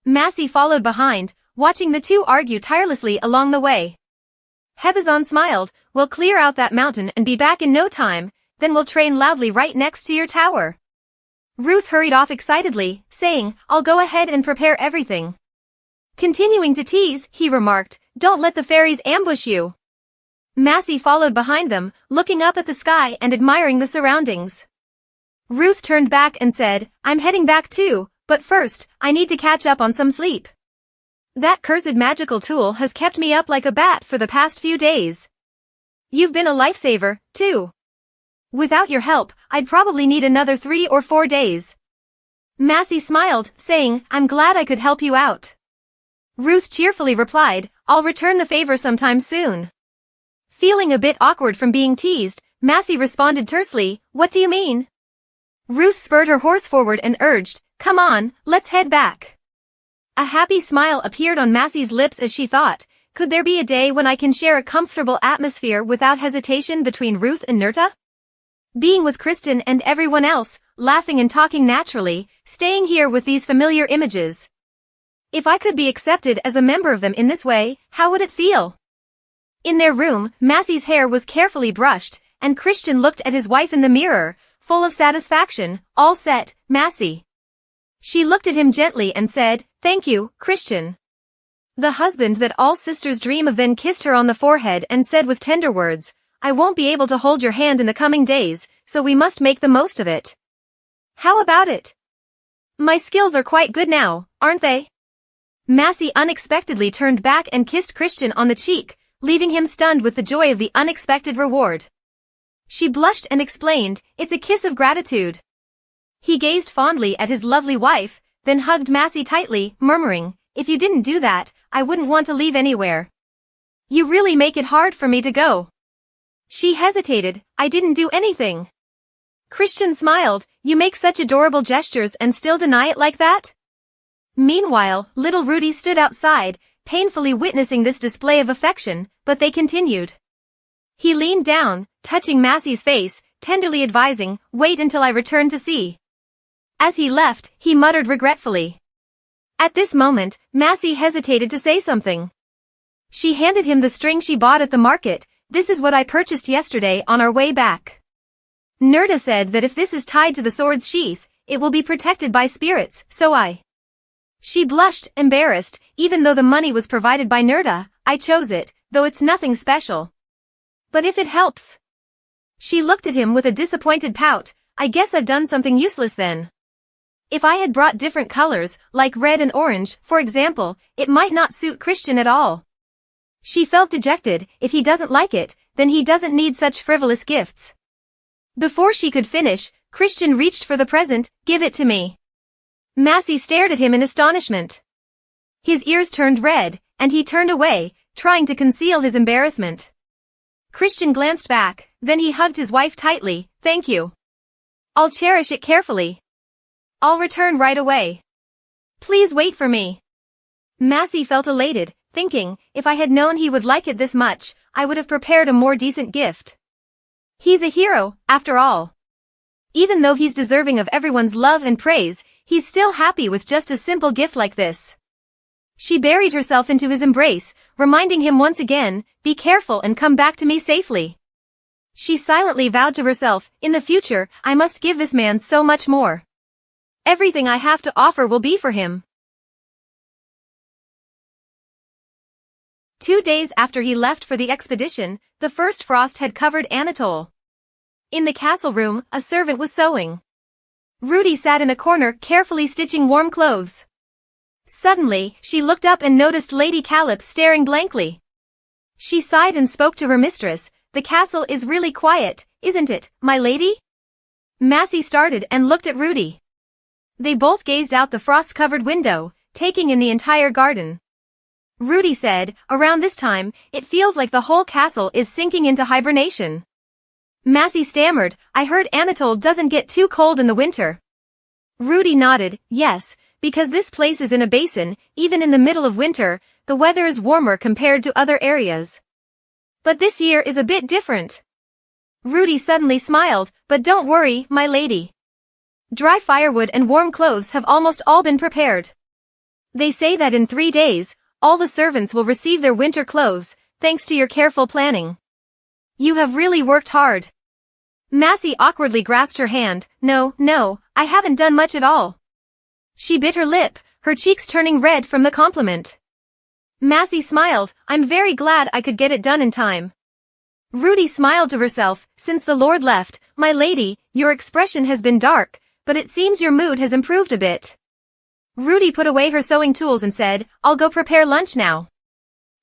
Massey followed behind, watching the two argue tirelessly along the way. Hebazon smiled, we'll clear out that mountain and be back in no time, then we'll train loudly right next to your tower. Ruth hurried off excitedly, saying, I'll go ahead and prepare everything. Continuing to tease, he remarked, don't let the fairies ambush you. Massey followed behind them, looking up at the sky and admiring the surroundings. Ruth turned back and said, I'm heading back too, but first, I need to catch up on some sleep. That cursed magical tool has kept me up like a bat for the past few days. You've been a lifesaver, too. Without your help, I'd probably need another 3 or 4 days. Massey smiled, saying, I'm glad I could help you out. Ruth cheerfully replied, I'll return the favor sometime soon. Feeling a bit awkward from being teased, Massey responded tersely, what do you mean? Ruth spurred her horse forward and urged, come on, let's head back. A happy smile appeared on Massey's lips as she thought, could there be a day when I can share a comfortable atmosphere without hesitation between Ruth and Nerta? Being with Kristen and everyone else, laughing and talking naturally, staying here with these familiar images. If I could be accepted as a member of them in this way, how would it feel? In their room, Massey's hair was carefully brushed, and Christian looked at his wife in the mirror, full of satisfaction. All set, Massey. She looked at him gently and said, thank you, Christian. The husband that all sisters dream of then kissed her on the forehead and said with tender words, I won't be able to hold your hand in the coming days, so we must make the most of it. How about it? My skills are quite good now, aren't they? Massey unexpectedly turned back and kissed Christian on the cheek, leaving him stunned with the joy of the unexpected reward. She blushed and explained, it's a kiss of gratitude. He gazed fondly at his lovely wife, then hugged Massey tightly, murmuring, if you didn't do that, I wouldn't want to leave anywhere. You really make it hard for me to go. She hesitated, I didn't do anything. Christian smiled, you make such adorable gestures and still deny it like that? Meanwhile, little Rudy stood outside, painfully witnessing this display of affection, but they continued. He leaned down, touching Massey's face, tenderly advising, wait until I return to see. As he left, he muttered regretfully. At this moment, Massey hesitated to say something. She handed him the string she bought at the market, this is what I purchased yesterday on our way back. Nerda said that if this is tied to the sword's sheath, it will be protected by spirits, so I... She blushed, embarrassed, even though the money was provided by Nerda, I chose it, though it's nothing special. But if it helps... She looked at him with a disappointed pout, I guess I've done something useless then. If I had brought different colors, like red and orange, for example, it might not suit Christian at all. She felt dejected, if he doesn't like it, then he doesn't need such frivolous gifts. Before she could finish, Christian reached for the present, give it to me. Massey stared at him in astonishment. His ears turned red, and he turned away, trying to conceal his embarrassment. Christian glanced back, then he hugged his wife tightly, thank you. I'll cherish it carefully. I'll return right away. Please wait for me. Massey felt elated, thinking, if I had known he would like it this much, I would have prepared a more decent gift. He's a hero, after all. Even though he's deserving of everyone's love and praise, he's still happy with just a simple gift like this. She buried herself into his embrace, reminding him once again, be careful and come back to me safely. She silently vowed to herself, in the future, I must give this man so much more. Everything I have to offer will be for him. 2 days after he left for the expedition, the first frost had covered Anatole. In the castle room, a servant was sewing. Rudy sat in a corner carefully stitching warm clothes. Suddenly, she looked up and noticed Lady Calip staring blankly. She sighed and spoke to her mistress, the castle is really quiet, isn't it, my lady? Massey started and looked at Rudy. They both gazed out the frost-covered window, taking in the entire garden. Rudy said, around this time, it feels like the whole castle is sinking into hibernation. Massey stammered, I heard Anatole doesn't get too cold in the winter. Rudy nodded, yes, because this place is in a basin, even in the middle of winter, the weather is warmer compared to other areas. But this year is a bit different. Rudy suddenly smiled, but don't worry, my lady. Dry firewood and warm clothes have almost all been prepared. They say that in 3 days, all the servants will receive their winter clothes, thanks to your careful planning. You have really worked hard. Massey awkwardly grasped her hand. No, I haven't done much at all. She bit her lip, her cheeks turning red from the compliment. Massey smiled. I'm very glad I could get it done in time. Rudy smiled to herself. Since the Lord left, my lady, your expression has been dark, but it seems your mood has improved a bit. Rudy put away her sewing tools and said, I'll go prepare lunch now.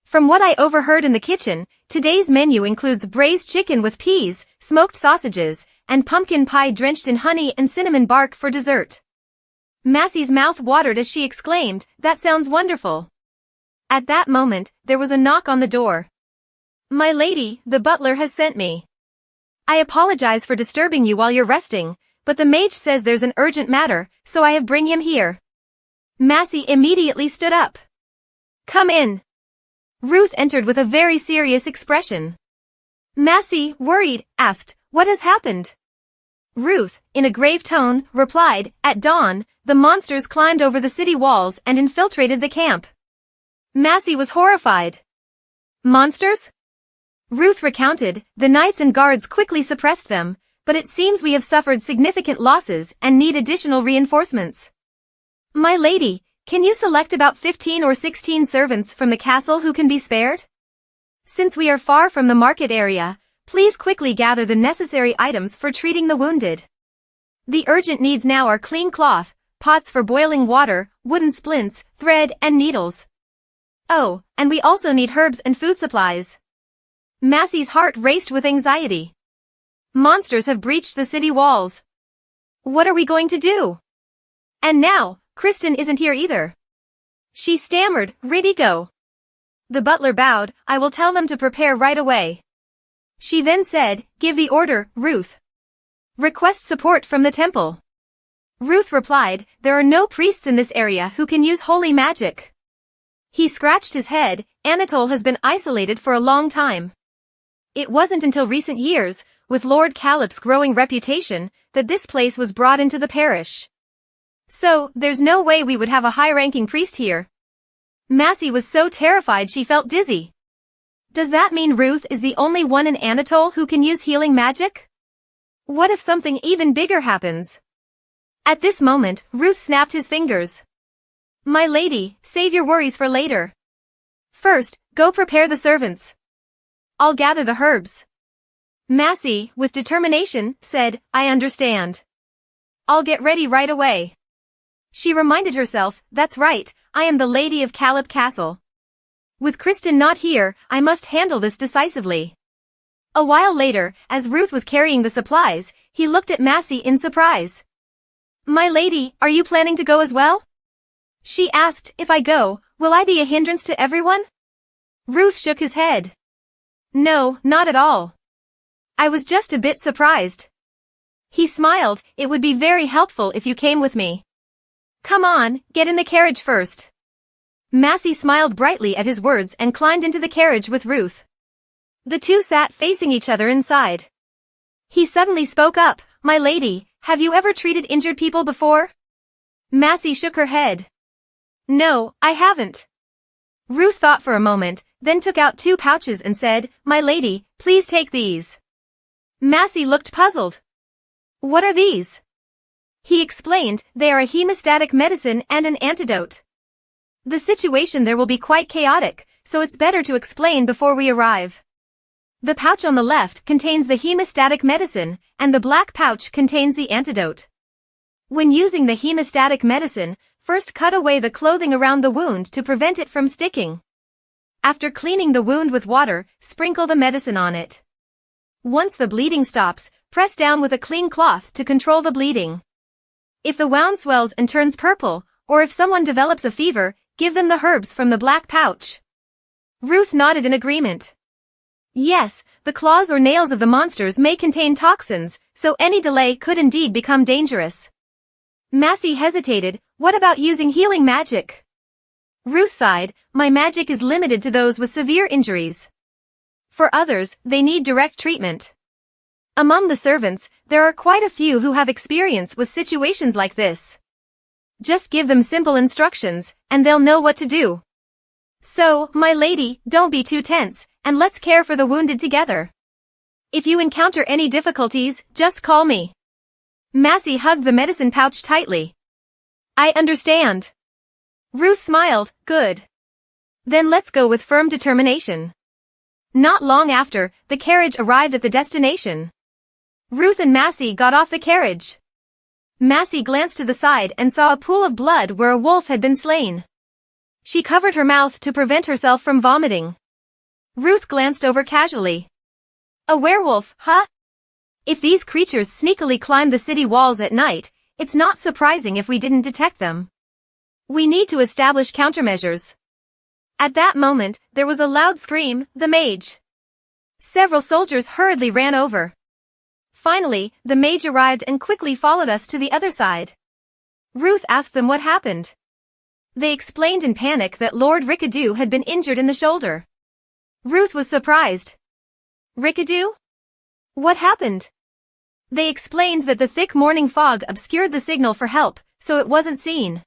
From what I overheard in the kitchen, today's menu includes braised chicken with peas, smoked sausages, and pumpkin pie drenched in honey and cinnamon bark for dessert. Massey's mouth watered as she exclaimed, that sounds wonderful. At that moment, there was a knock on the door. My lady, the butler has sent me. I apologize for disturbing you while you're resting, but the mage says there's an urgent matter, so I have bring him here. Massey immediately stood up. Come in. Ruth entered with a very serious expression. Massey, worried, asked, what has happened? Ruth, in a grave tone, replied, at dawn, the monsters climbed over the city walls and infiltrated the camp. Massey was horrified. Monsters? Ruth recounted, the knights and guards quickly suppressed them, but it seems we have suffered significant losses and need additional reinforcements. My lady, can you select about 15 or 16 servants from the castle who can be spared? Since we are far from the market area, please quickly gather the necessary items for treating the wounded. The urgent needs now are clean cloth, pots for boiling water, wooden splints, thread, and needles. Oh, and we also need herbs and food supplies. Massey's heart raced with anxiety. Monsters have breached the city walls. What are we going to do? And now, Kristen isn't here either. She stammered, ready go. The butler bowed, I will tell them to prepare right away. She then said, give the order, Ruth. Request support from the temple. Ruth replied, there are no priests in this area who can use holy magic. He scratched his head, Anatole has been isolated for a long time. It wasn't until recent years, with Lord Calip's growing reputation, that this place was brought into the parish. So, there's no way we would have a high-ranking priest here. Massey was so terrified she felt dizzy. Does that mean Ruth is the only one in Anatole who can use healing magic? What if something even bigger happens? At this moment, Ruth snapped his fingers. My lady, save your worries for later. First, go prepare the servants. I'll gather the herbs. Massey, with determination, said, I understand. I'll get ready right away. She reminded herself, that's right, I am the lady of Calip Castle. With Kristen not here, I must handle this decisively. A while later, as Ruth was carrying the supplies, he looked at Massey in surprise. My lady, are you planning to go as well? She asked, if I go, will I be a hindrance to everyone? Ruth shook his head. No, not at all. I was just a bit surprised. He smiled, it would be very helpful if you came with me. Come on, get in the carriage first. Massey smiled brightly at his words and climbed into the carriage with Ruth. The two sat facing each other inside. He suddenly spoke up, my lady, have you ever treated injured people before? Massey shook her head. No, I haven't. Ruth thought for a moment, then took out 2 pouches and said, my lady, please take these. Massey looked puzzled. What are these? He explained, they are a hemostatic medicine and an antidote. The situation there will be quite chaotic, so it's better to explain before we arrive. The pouch on the left contains the hemostatic medicine, and the black pouch contains the antidote. When using the hemostatic medicine, first cut away the clothing around the wound to prevent it from sticking. After cleaning the wound with water, sprinkle the medicine on it. Once the bleeding stops, press down with a clean cloth to control the bleeding. If the wound swells and turns purple, or if someone develops a fever, give them the herbs from the black pouch. Ruth nodded in agreement. Yes, the claws or nails of the monsters may contain toxins, so any delay could indeed become dangerous. Massey hesitated, what about using healing magic? Ruth sighed, my magic is limited to those with severe injuries. For others, they need direct treatment. Among the servants, there are quite a few who have experience with situations like this. Just give them simple instructions, and they'll know what to do. So, my lady, don't be too tense, and let's care for the wounded together. If you encounter any difficulties, just call me. Massey hugged the medicine pouch tightly. I understand. Ruth smiled, good. Then let's go with firm determination. Not long after, the carriage arrived at the destination. Ruth and Massey got off the carriage. Massey glanced to the side and saw a pool of blood where a wolf had been slain. She covered her mouth to prevent herself from vomiting. Ruth glanced over casually. A werewolf, huh? If these creatures sneakily climb the city walls at night, it's not surprising if we didn't detect them. We need to establish countermeasures. At that moment, there was a loud scream, the mage. Several soldiers hurriedly ran over. Finally, the mage arrived and quickly followed us to the other side. Ruth asked them what happened. They explained in panic that Lord Rickadoo had been injured in the shoulder. Ruth was surprised. Rickadoo? What happened? They explained that the thick morning fog obscured the signal for help, so it wasn't seen.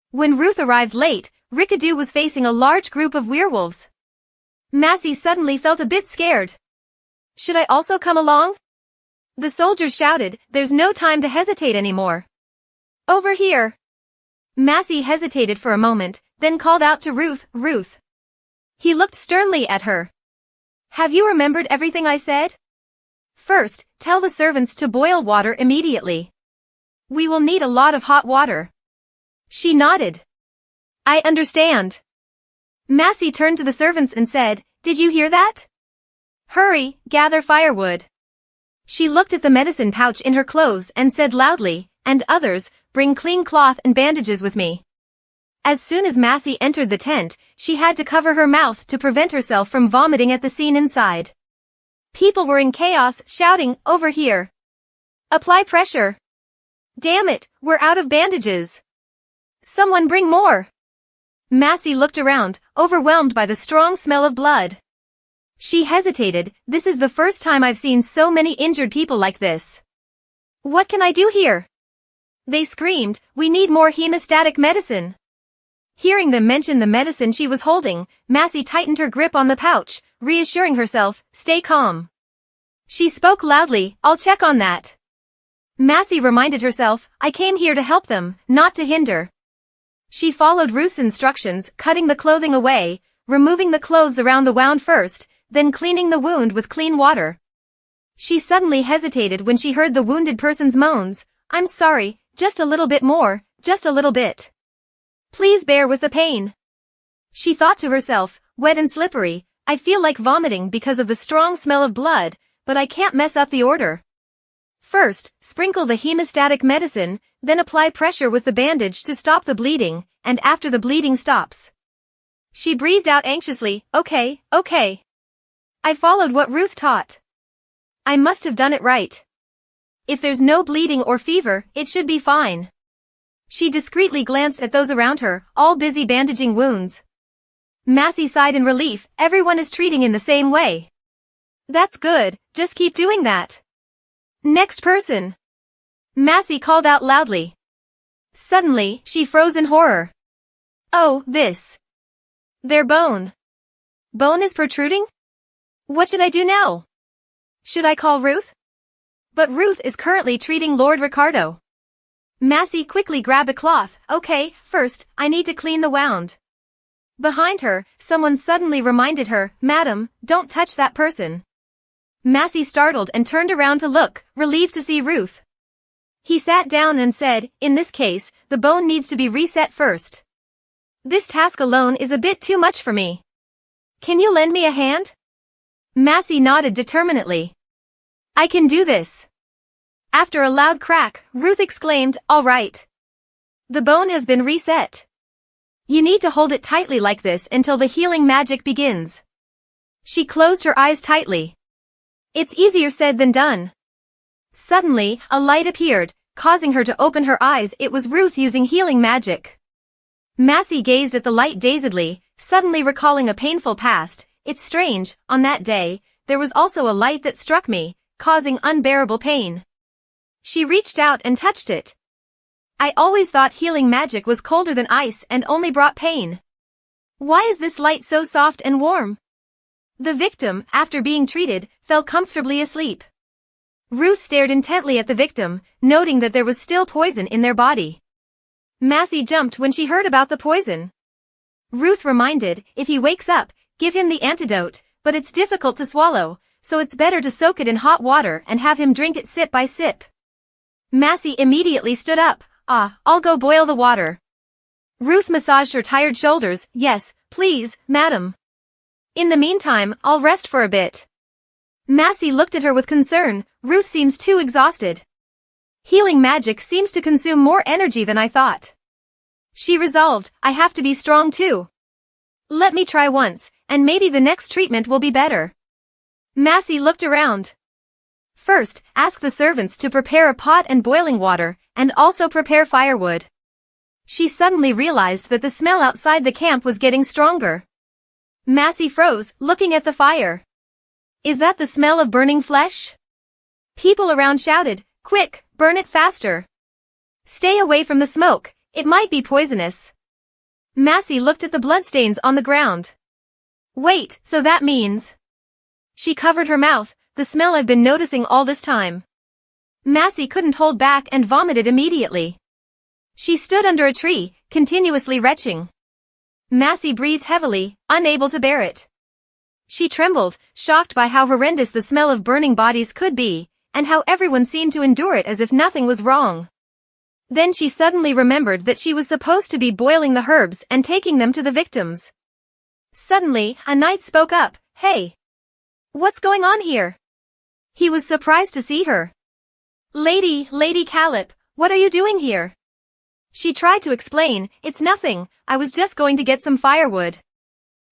When Ruth arrived late, Rickadoo was facing a large group of werewolves. Massey suddenly felt a bit scared. Should I also come along? The soldiers shouted, there's no time to hesitate anymore. Over here. Massey hesitated for a moment, then called out to Ruth, Ruth. He looked sternly at her. Have you remembered everything I said? First, tell the servants to boil water immediately. We will need a lot of hot water. She nodded. I understand. Massey turned to the servants and said, did you hear that? Hurry, gather firewood. She looked at the medicine pouch in her clothes and said loudly, and others, bring clean cloth and bandages with me. As soon as Massey entered the tent, she had to cover her mouth to prevent herself from vomiting at the scene inside. People were in chaos, shouting, over here. Apply pressure. Damn it, we're out of bandages. Someone bring more. Massey looked around, overwhelmed by the strong smell of blood. She hesitated, this is the first time I've seen so many injured people like this. What can I do here? They screamed, we need more hemostatic medicine. Hearing them mention the medicine she was holding, Massey tightened her grip on the pouch, reassuring herself, stay calm. She spoke loudly, I'll check on that. Massey reminded herself, I came here to help them, not to hinder. She followed Ruth's instructions, cutting the clothing away, removing the clothes around the wound first, then cleaning the wound with clean water. She suddenly hesitated when she heard the wounded person's moans, I'm sorry, just a little bit more, just a little bit. Please bear with the pain. She thought to herself, wet and slippery, I feel like vomiting because of the strong smell of blood, but I can't mess up the order. First, sprinkle the hemostatic medicine, then apply pressure with the bandage to stop the bleeding, and after the bleeding stops. She breathed out anxiously, okay. I followed what Ruth taught. I must have done it right. If there's no bleeding or fever, it should be fine. She discreetly glanced at those around her, all busy bandaging wounds. Massey sighed in relief, everyone is treating in the same way. That's good, just keep doing that. Next person. Massey called out loudly. Suddenly, she froze in horror. Oh, this. Their bone. Bone is protruding? What should I do now? Should I call Ruth? But Ruth is currently treating Lord Ricardo. Massey quickly grabbed a cloth. Okay, first, I need to clean the wound. Behind her, someone suddenly reminded her, Madam, don't touch that person. Massey startled and turned around to look, relieved to see Ruth. He sat down and said, in this case, the bone needs to be reset first. This task alone is a bit too much for me. Can you lend me a hand? Massey nodded determinedly. I can do this. After a loud crack, Ruth exclaimed, all right. The bone has been reset. You need to hold it tightly like this until the healing magic begins. She closed her eyes tightly. It's easier said than done. Suddenly, a light appeared, causing her to open her eyes. It was Ruth using healing magic. Massey gazed at the light dazedly, suddenly recalling a painful past. It's strange, on that day, there was also a light that struck me, causing unbearable pain. She reached out and touched it. I always thought healing magic was colder than ice and only brought pain. Why is this light so soft and warm? The victim, after being treated, fell comfortably asleep. Ruth stared intently at the victim, noting that there was still poison in their body. Massey jumped when she heard about the poison. Ruth reminded, if he wakes up, give him the antidote, but it's difficult to swallow, so it's better to soak it in hot water and have him drink it sip by sip. Massey immediately stood up. I'll go boil the water. Ruth massaged her tired shoulders. Yes, please, madam. In the meantime, I'll rest for a bit. Massey looked at her with concern. Ruth seems too exhausted. Healing magic seems to consume more energy than I thought. She resolved, I have to be strong too. Let me try once, and maybe the next treatment will be better. Massey looked around. First, ask the servants to prepare a pot and boiling water, and also prepare firewood. She suddenly realized that the smell outside the camp was getting stronger. Massey froze, looking at the fire. Is that the smell of burning flesh? People around shouted, quick, burn it faster. Stay away from the smoke, it might be poisonous. Massey looked at the bloodstains on the ground. Wait, so that means... She covered her mouth, the smell I've been noticing all this time. Massey couldn't hold back and vomited immediately. She stood under a tree, continuously retching. Massey breathed heavily, unable to bear it. She trembled, shocked by how horrendous the smell of burning bodies could be, and how everyone seemed to endure it as if nothing was wrong. Then she suddenly remembered that she was supposed to be boiling the herbs and taking them to the victims. Suddenly, a knight spoke up, Hey! What's going on here? He was surprised to see her. Lady Calip, what are you doing here? She tried to explain, it's nothing, I was just going to get some firewood.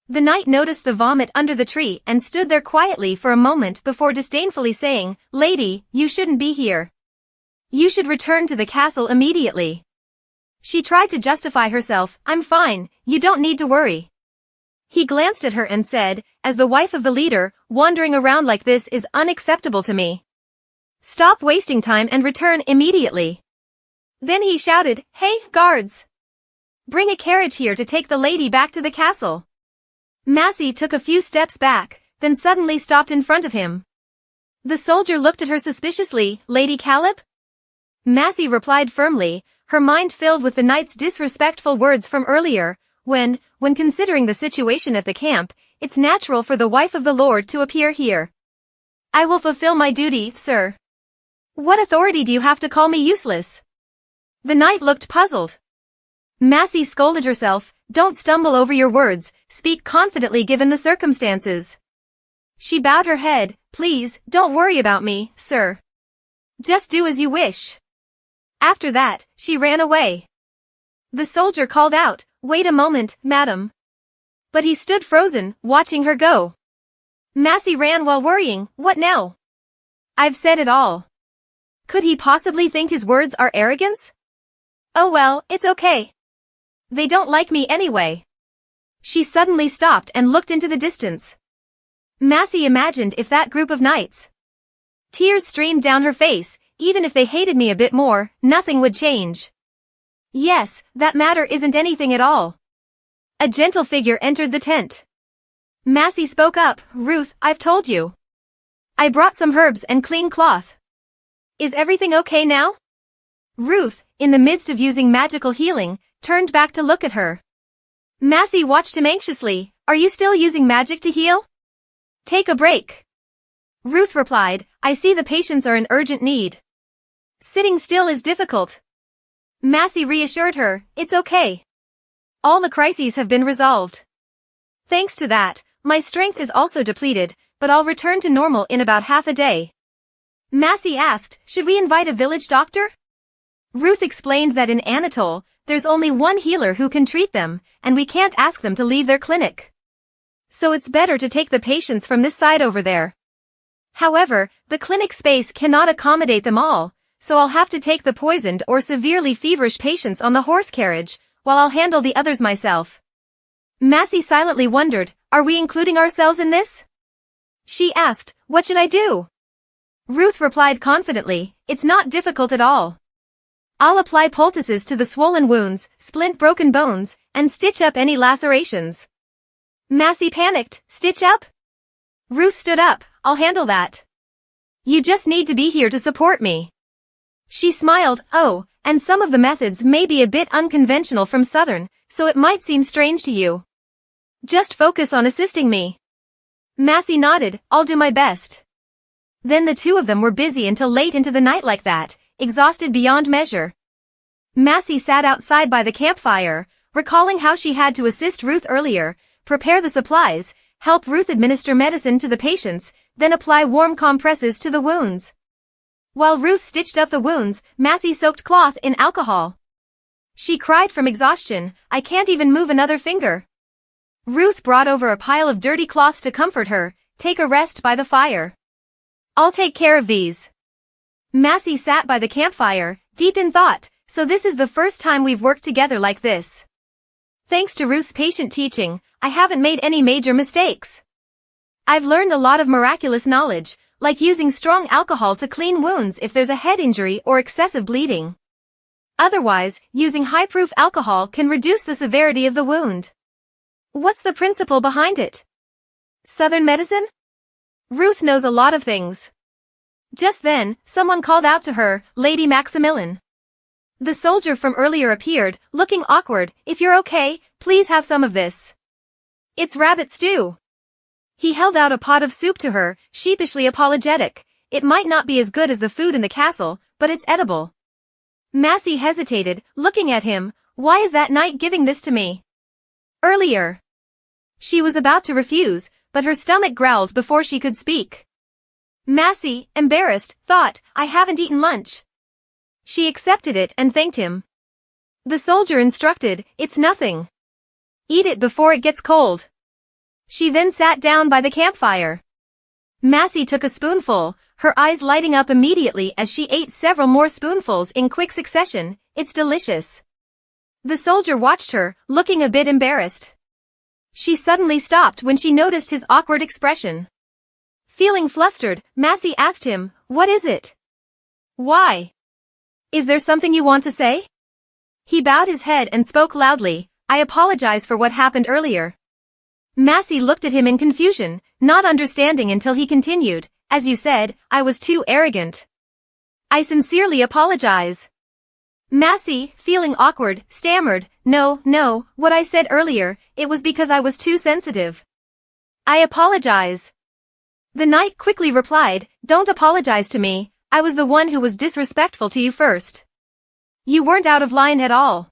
The knight noticed the vomit under the tree and stood there quietly for a moment before disdainfully saying, Lady, you shouldn't be here. You should return to the castle immediately. She tried to justify herself, I'm fine, you don't need to worry. He glanced at her and said, as the wife of the leader, wandering around like this is unacceptable to me. Stop wasting time and return immediately. Then he shouted, Hey, guards! Bring a carriage here to take the lady back to the castle. Massey took a few steps back, then suddenly stopped in front of him. The soldier looked at her suspiciously, Lady Calip? Massey replied firmly, her mind filled with the knight's disrespectful words from earlier, when considering the situation at the camp, it's natural for the wife of the lord to appear here. I will fulfill my duty, sir. What authority do you have to call me useless? The knight looked puzzled. Massey scolded herself, Don't stumble over your words, speak confidently given the circumstances. She bowed her head, Please, don't worry about me, sir. Just do as you wish. After that, she ran away. The soldier called out, Wait a moment, madam. But he stood frozen, watching her go. Massey ran while worrying, What now? I've said it all. Could he possibly think his words are arrogance? Oh well, it's okay. They don't like me anyway. She suddenly stopped and looked into the distance. Massey imagined if that group of knights. Tears streamed down her face, even if they hated me a bit more, nothing would change. Yes, that matter isn't anything at all. A gentle figure entered the tent. Massey spoke up, Ruth, I've told you. I brought some herbs and clean cloth. Is everything okay now? Ruth, in the midst of using magical healing, turned back to look at her. Massey watched him anxiously, Are you still using magic to heal? Take a break. Ruth replied, I see the patients are in urgent need. Sitting still is difficult. Massey reassured her, It's okay. All the crises have been resolved. Thanks to that, my strength is also depleted, but I'll return to normal in about half a day. Massey asked, Should we invite a village doctor? Ruth explained that in Anatole, there's only one healer who can treat them, and we can't ask them to leave their clinic. So it's better to take the patients from this side over there. However, the clinic space cannot accommodate them all, so I'll have to take the poisoned or severely feverish patients on the horse carriage, while I'll handle the others myself. Massey silently wondered, Are we including ourselves in this? She asked, What should I do? Ruth replied confidently, It's not difficult at all. I'll apply poultices to the swollen wounds, splint broken bones, and stitch up any lacerations. Massey panicked. Stitch up? Ruth stood up. I'll handle that. You just need to be here to support me. She smiled. Oh, and some of the methods may be a bit unconventional from Southern, so it might seem strange to you. Just focus on assisting me. Massey nodded. I'll do my best. Then the two of them were busy until late into the night like that, exhausted beyond measure. Massey sat outside by the campfire, recalling how she had to assist Ruth earlier, prepare the supplies, help Ruth administer medicine to the patients, then apply warm compresses to the wounds. While Ruth stitched up the wounds, Massey soaked cloth in alcohol. She cried from exhaustion. I can't even move another finger. Ruth brought over a pile of dirty cloths to comfort her. Take a rest by the fire. I'll take care of these. Massey sat by the campfire, deep in thought. So this is the first time we've worked together like this. Thanks to Ruth's patient teaching, I haven't made any major mistakes. I've learned a lot of miraculous knowledge, like using strong alcohol to clean wounds if there's a head injury or excessive bleeding. Otherwise, using high-proof alcohol can reduce the severity of the wound. What's the principle behind it? Southern medicine? Ruth knows a lot of things. Just then, someone called out to her, Lady Maximilian. The soldier from earlier appeared, looking awkward. If you're okay, please have some of this. It's rabbit stew. He held out a pot of soup to her, sheepishly apologetic. It might not be as good as the food in the castle, but it's edible. Massey hesitated, looking at him. Why is that knight giving this to me? Earlier. She was about to refuse, but her stomach growled before she could speak. Massey, embarrassed, thought, I haven't eaten lunch. She accepted it and thanked him. The soldier instructed, it's nothing. Eat it before it gets cold. She then sat down by the campfire. Massey took a spoonful, her eyes lighting up immediately as she ate several more spoonfuls in quick succession. It's delicious. The soldier watched her, looking a bit embarrassed. She suddenly stopped when she noticed his awkward expression. Feeling flustered, Massey asked him, what is it? Why? Is there something you want to say? He bowed his head and spoke loudly, I apologize for what happened earlier. Massey looked at him in confusion, not understanding until he continued, as you said, I was too arrogant. I sincerely apologize. Massey, feeling awkward, stammered, no, what I said earlier, it was because I was too sensitive. I apologize. The knight quickly replied, don't apologize to me, I was the one who was disrespectful to you first. You weren't out of line at all.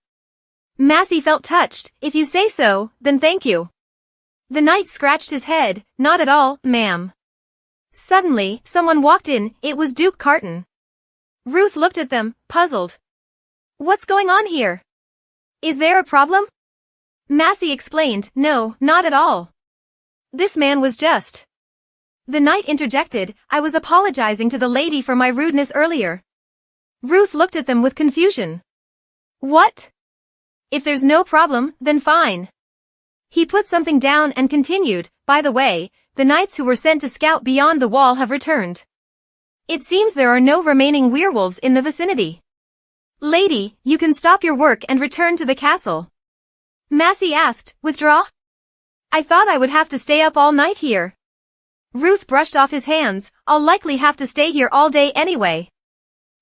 Massey felt touched. If you say so, then thank you. The knight scratched his head. Not at all, ma'am. Suddenly, someone walked in. It was Duke Carton. Ruth looked at them, puzzled. What's going on here? Is there a problem? Massey explained, no, not at all. This man was just. The knight interjected, I was apologizing to the lady for my rudeness earlier. Ruth looked at them with confusion. What? If there's no problem, then fine. He put something down and continued, by the way, the knights who were sent to scout beyond the wall have returned. It seems there are no remaining werewolves in the vicinity. Lady, you can stop your work and return to the castle. Massey asked, withdraw? I thought I would have to stay up all night here. Ruth brushed off his hands, I'll likely have to stay here all day anyway.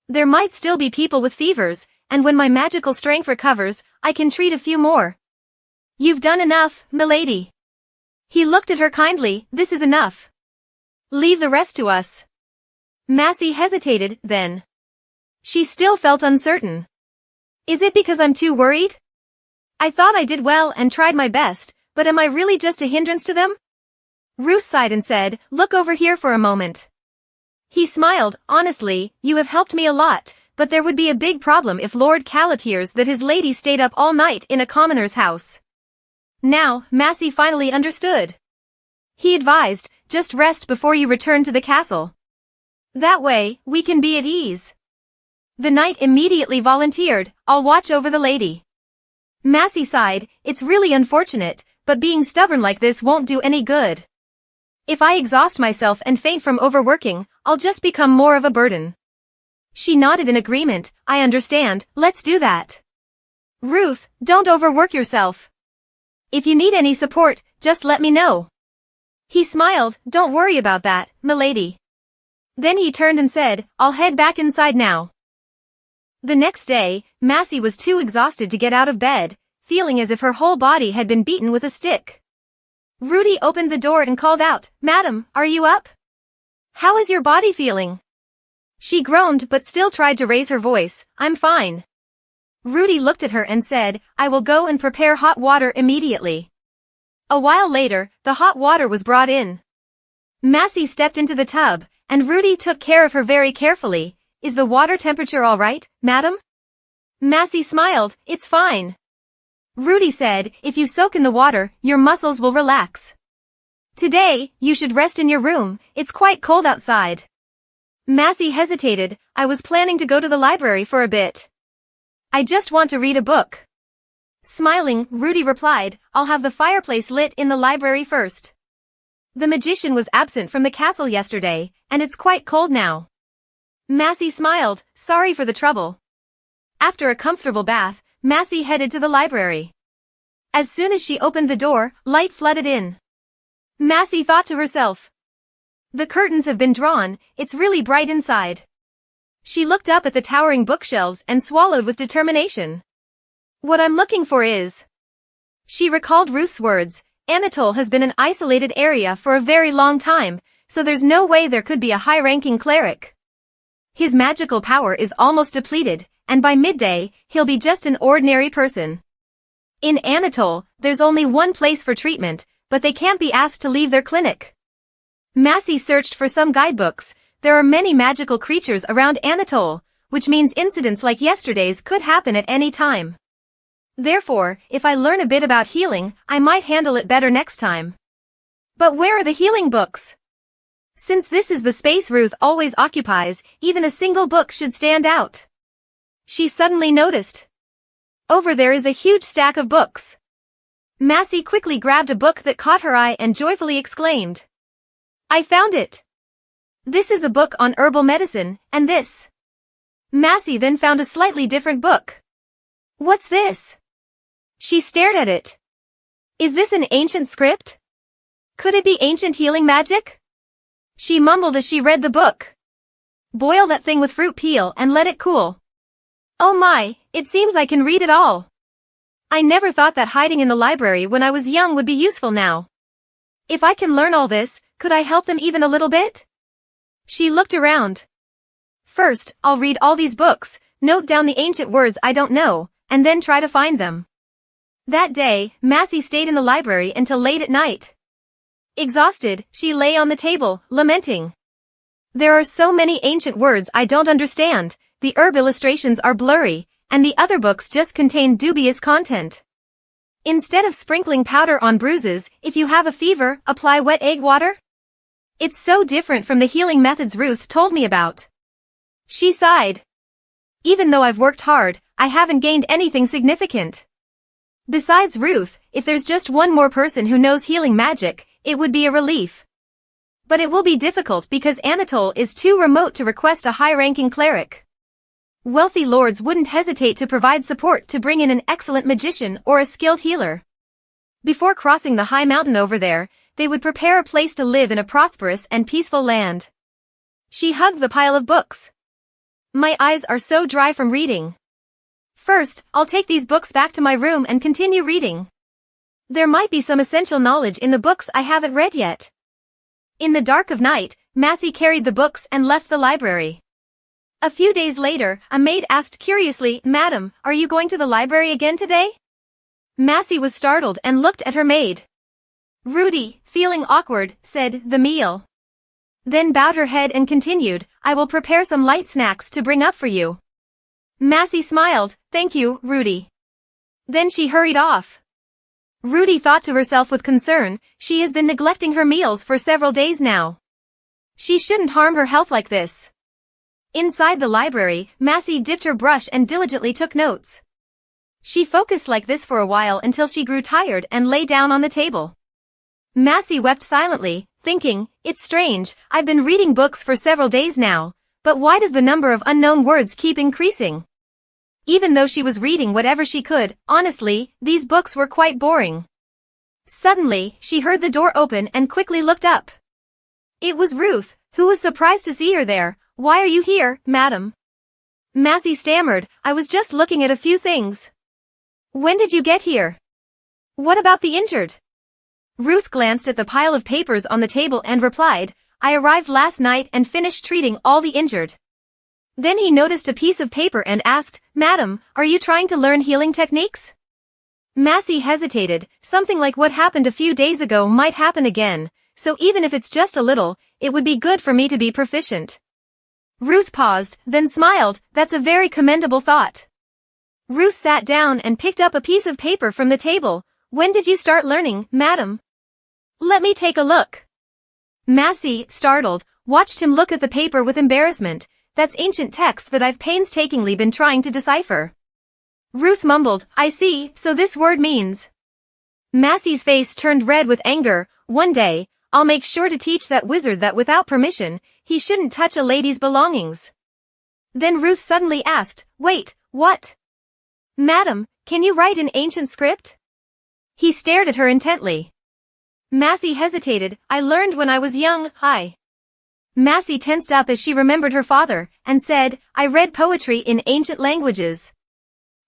There might still be people with fevers, and when my magical strength recovers, I can treat a few more. You've done enough, milady. He looked at her kindly, this is enough. Leave the rest to us. Massey hesitated, then. She still felt uncertain. Is it because I'm too worried? I thought I did well and tried my best, but am I really just a hindrance to them? Ruth sighed and said, look over here for a moment. He smiled, honestly, you have helped me a lot, but there would be a big problem if Lord Callip hears that his lady stayed up all night in a commoner's house. Now, Massey finally understood. He advised, just rest before you return to the castle. That way, we can be at ease. The knight immediately volunteered, I'll watch over the lady. Massey sighed, it's really unfortunate, but being stubborn like this won't do any good. If I exhaust myself and faint from overworking, I'll just become more of a burden. She nodded in agreement, I understand, let's do that. Ruth, don't overwork yourself. If you need any support, just let me know. He smiled, don't worry about that, milady. Then he turned and said, I'll head back inside now. The next day, Massie was too exhausted to get out of bed, feeling as if her whole body had been beaten with a stick. Rudy opened the door and called out, Madam, are you up? How is your body feeling? She groaned but still tried to raise her voice, I'm fine. Rudy looked at her and said, I will go and prepare hot water immediately. A while later, the hot water was brought in. Massie stepped into the tub, and Rudy took care of her very carefully. Is the water temperature all right, madam? Massie smiled, it's fine. Rudy said, if you soak in the water, your muscles will relax. Today, you should rest in your room, it's quite cold outside. Massie hesitated, I was planning to go to the library for a bit. I just want to read a book. Smiling, Rudy replied, I'll have the fireplace lit in the library first. The magician was absent from the castle yesterday, and it's quite cold now. Massie smiled, sorry for the trouble. After a comfortable bath, Massie headed to the library. As soon as she opened the door, light flooded in. Massie thought to herself, the curtains have been drawn, it's really bright inside. She looked up at the towering bookshelves and swallowed with determination. What I'm looking for is... She recalled Ruth's words, Anatole has been an isolated area for a very long time, so there's no way there could be a high-ranking cleric. His magical power is almost depleted, and by midday, he'll be just an ordinary person. In Anatole, there's only one place for treatment, but they can't be asked to leave their clinic. Massie searched for some guidebooks. There are many magical creatures around Anatole, which means incidents like yesterday's could happen at any time. Therefore, if I learn a bit about healing, I might handle it better next time. But where are the healing books? Since this is the space Ruth always occupies, even a single book should stand out. She suddenly noticed. Over there is a huge stack of books. Massie quickly grabbed a book that caught her eye and joyfully exclaimed, I found it! This is a book on herbal medicine, and this. Massie then found a slightly different book. What's this? She stared at it. Is this an ancient script? Could it be ancient healing magic? She mumbled as she read the book. Boil that thing with fruit peel and let it cool. Oh my, it seems I can read it all. I never thought that hiding in the library when I was young would be useful now. If I can learn all this, could I help them even a little bit? She looked around. First, I'll read all these books, note down the ancient words I don't know, and then try to find them. That day, Massie stayed in the library until late at night. Exhausted, she lay on the table, lamenting. There are so many ancient words I don't understand, the herb illustrations are blurry, and the other books just contain dubious content. Instead of sprinkling powder on bruises, if you have a fever, apply wet egg water? It's so different from the healing methods Ruth told me about. She sighed. Even though I've worked hard, I haven't gained anything significant. Besides Ruth, if there's just one more person who knows healing magic, it would be a relief. But it will be difficult because Anatole is too remote to request a high-ranking cleric. Wealthy lords wouldn't hesitate to provide support to bring in an excellent magician or a skilled healer. Before crossing the high mountain over there, they would prepare a place to live in a prosperous and peaceful land. She hugged the pile of books. My eyes are so dry from reading. First, I'll take these books back to my room and continue reading. There might be some essential knowledge in the books I haven't read yet. In the dark of night, Massie carried the books and left the library. A few days later, a maid asked curiously, Madam, are you going to the library again today? Massie was startled and looked at her maid. Rudy, feeling awkward, said, the meal. Then bowed her head and continued, I will prepare some light snacks to bring up for you. Massie smiled, thank you, Rudy. Then she hurried off. Rudy thought to herself with concern, she has been neglecting her meals for several days now. She shouldn't harm her health like this. Inside the library, Massie dipped her brush and diligently took notes. She focused like this for a while until she grew tired and lay down on the table. Massie wept silently, thinking, it's strange, I've been reading books for several days now, but why does the number of unknown words keep increasing? Even though she was reading whatever she could, honestly, these books were quite boring. Suddenly, she heard the door open and quickly looked up. It was Ruth, who was surprised to see her there. "Why are you here, madam?" Massey stammered, "I was just looking at a few things." "When did you get here? What about the injured?" Ruth glanced at the pile of papers on the table and replied, "I arrived last night and finished treating all the injured." Then he noticed a piece of paper and asked, "Madam, are you trying to learn healing techniques?" Massey hesitated. Something like what happened a few days ago might happen again, so even if it's just a little, it would be good for me to be proficient. Ruth paused, then smiled. "That's a very commendable thought." Ruth sat down and picked up a piece of paper from the table. "When did you start learning, madam?" "Let me take a look." Massey, startled, watched him look at the paper with embarrassment. "That's ancient text that I've painstakingly been trying to decipher." Ruth mumbled, "I see, so this word means." Massey's face turned red with anger. "One day, I'll make sure to teach that wizard that without permission, he shouldn't touch a lady's belongings." Then Ruth suddenly asked, "Wait, what? Madam, can you write in ancient script?" He stared at her intently. Massey hesitated. "I learned when I was young, Massey tensed up as she remembered her father, and said, "I read poetry in ancient languages."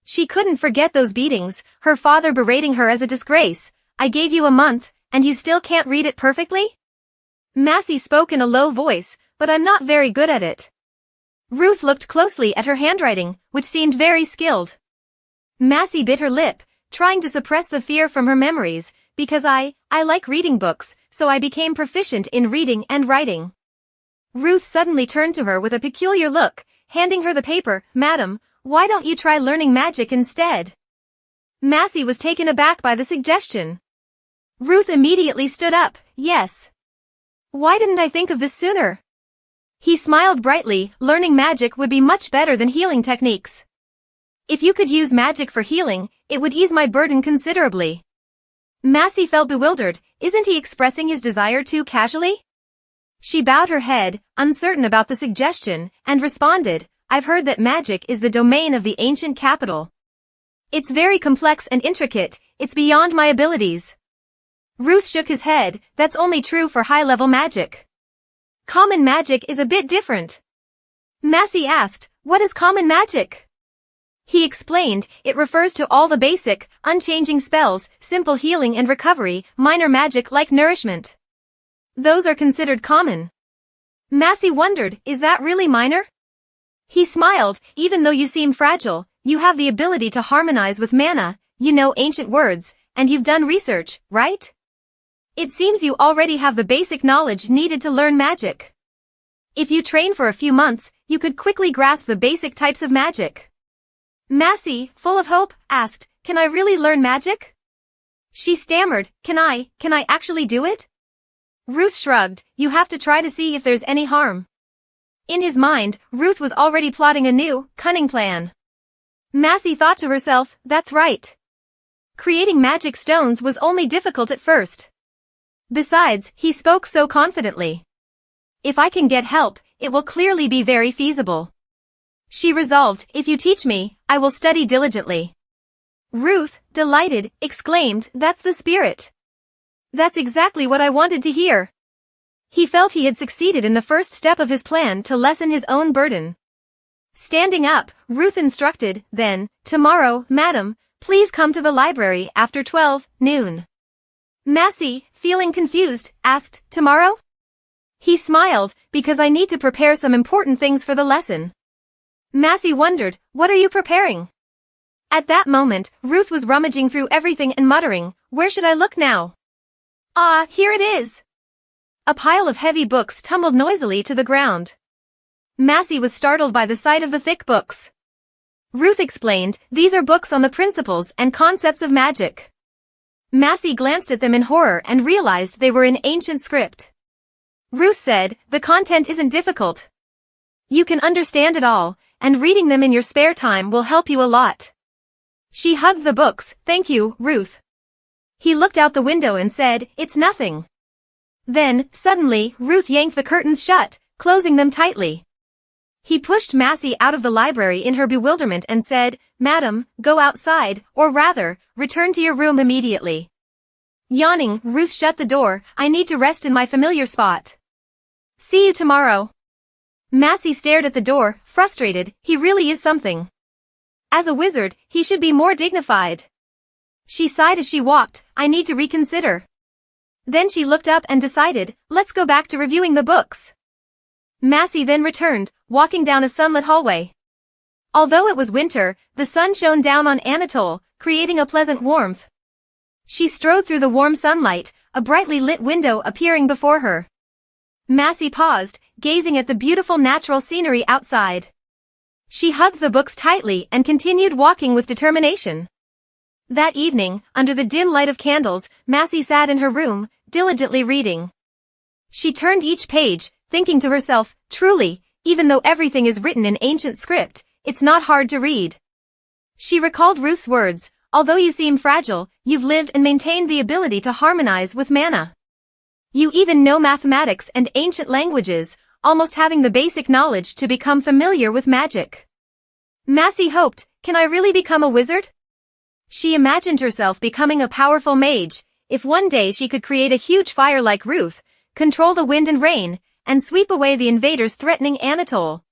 She couldn't forget those beatings, her father berating her as a disgrace. "I gave you a month, and you still can't read it perfectly?" Massey spoke in a low voice, "But I'm not very good at it." Ruth looked closely at her handwriting, which seemed very skilled. Massey bit her lip, trying to suppress the fear from her memories. "Because I like reading books, so I became proficient in reading and writing." Ruth suddenly turned to her with a peculiar look, handing her the paper. "Madam, why don't you try learning magic instead?" Massey was taken aback by the suggestion. Ruth immediately stood up. "Yes. Why didn't I think of this sooner?" He smiled brightly. "Learning magic would be much better than healing techniques. If you could use magic for healing, it would ease my burden considerably." Massey felt bewildered. Isn't he expressing his desire too casually? She bowed her head, uncertain about the suggestion, and responded, "I've heard that magic is the domain of the ancient capital. It's very complex and intricate, it's beyond my abilities." Ruth shook his head. "That's only true for high-level magic. Common magic is a bit different." Massey asked, "What is common magic?" He explained, "It refers to all the basic, unchanging spells, simple healing and recovery, minor magic like nourishment. Those are considered common." Massey wondered, "Is that really minor?" He smiled, "Even though you seem fragile, you have the ability to harmonize with mana, you know ancient words, and you've done research, right? It seems you already have the basic knowledge needed to learn magic. If you train for a few months, you could quickly grasp the basic types of magic." Massey, full of hope, asked, "Can I really learn magic?" She stammered, Can I actually do it?" Ruth shrugged, "You have to try to see if there's any harm." In his mind, Ruth was already plotting a new, cunning plan. Massey thought to herself, "That's right. Creating magic stones was only difficult at first. Besides, he spoke so confidently. If I can get help, it will clearly be very feasible." She resolved, "If you teach me, I will study diligently." Ruth, delighted, exclaimed, "That's the spirit. That's exactly what I wanted to hear." He felt he had succeeded in the first step of his plan to lessen his own burden. Standing up, Ruth instructed, "Then, tomorrow, madam, please come to the library after 12 noon. Massey, feeling confused, asked, "Tomorrow?" He smiled, "Because I need to prepare some important things for the lesson." Massey wondered, "What are you preparing?" At that moment, Ruth was rummaging through everything and muttering, "Where should I look now? Ah, here it is." A pile of heavy books tumbled noisily to the ground. Massey was startled by the sight of the thick books. Ruth explained, "These are books on the principles and concepts of magic." Massey glanced at them in horror and realized they were in ancient script. Ruth said, "The content isn't difficult. You can understand it all, and reading them in your spare time will help you a lot." She hugged the books. "Thank you, Ruth." He looked out the window and said, "It's nothing." Then, suddenly, Ruth yanked the curtains shut, closing them tightly. He pushed Massey out of the library in her bewilderment and said, "Madam, go outside, or rather, return to your room immediately." Yawning, Ruth shut the door. I need to rest in my familiar spot. See you tomorrow. Massey stared at the door, frustrated. He really is something. As a wizard, he should be more dignified. She sighed as she walked. I need to reconsider. Then she looked up and decided, let's go back to reviewing the books. Massey then returned, walking down a sunlit hallway. Although it was winter, the sun shone down on Anatole, creating a pleasant warmth. She strode through the warm sunlight, a brightly lit window appearing before her. Massey paused, gazing at the beautiful natural scenery outside. She hugged the books tightly and continued walking with determination. That evening, under the dim light of candles, Massey sat in her room, diligently reading. She turned each page, thinking to herself, truly, even though everything is written in ancient script, it's not hard to read. She recalled Ruth's words, although you seem fragile, you've lived and maintained the ability to harmonize with mana. You even know mathematics and ancient languages, almost having the basic knowledge to become familiar with magic. Massey hoped, can I really become a wizard? She imagined herself becoming a powerful mage, if one day she could create a huge fire like Ruth, control the wind and rain, and sweep away the invaders threatening Anatole.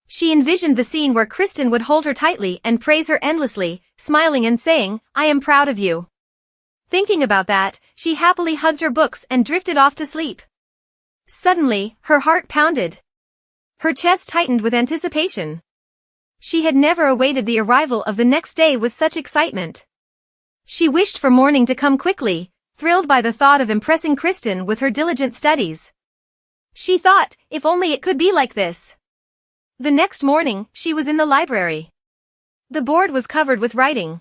She envisioned the scene where Kristen would hold her tightly and praise her endlessly, smiling and saying, I am proud of you. Thinking about that, she happily hugged her books and drifted off to sleep. Suddenly, her heart pounded. Her chest tightened with anticipation. She had never awaited the arrival of the next day with such excitement. She wished for morning to come quickly, thrilled by the thought of impressing Kristen with her diligent studies. She thought, if only it could be like this. The next morning, she was in the library. The board was covered with writing.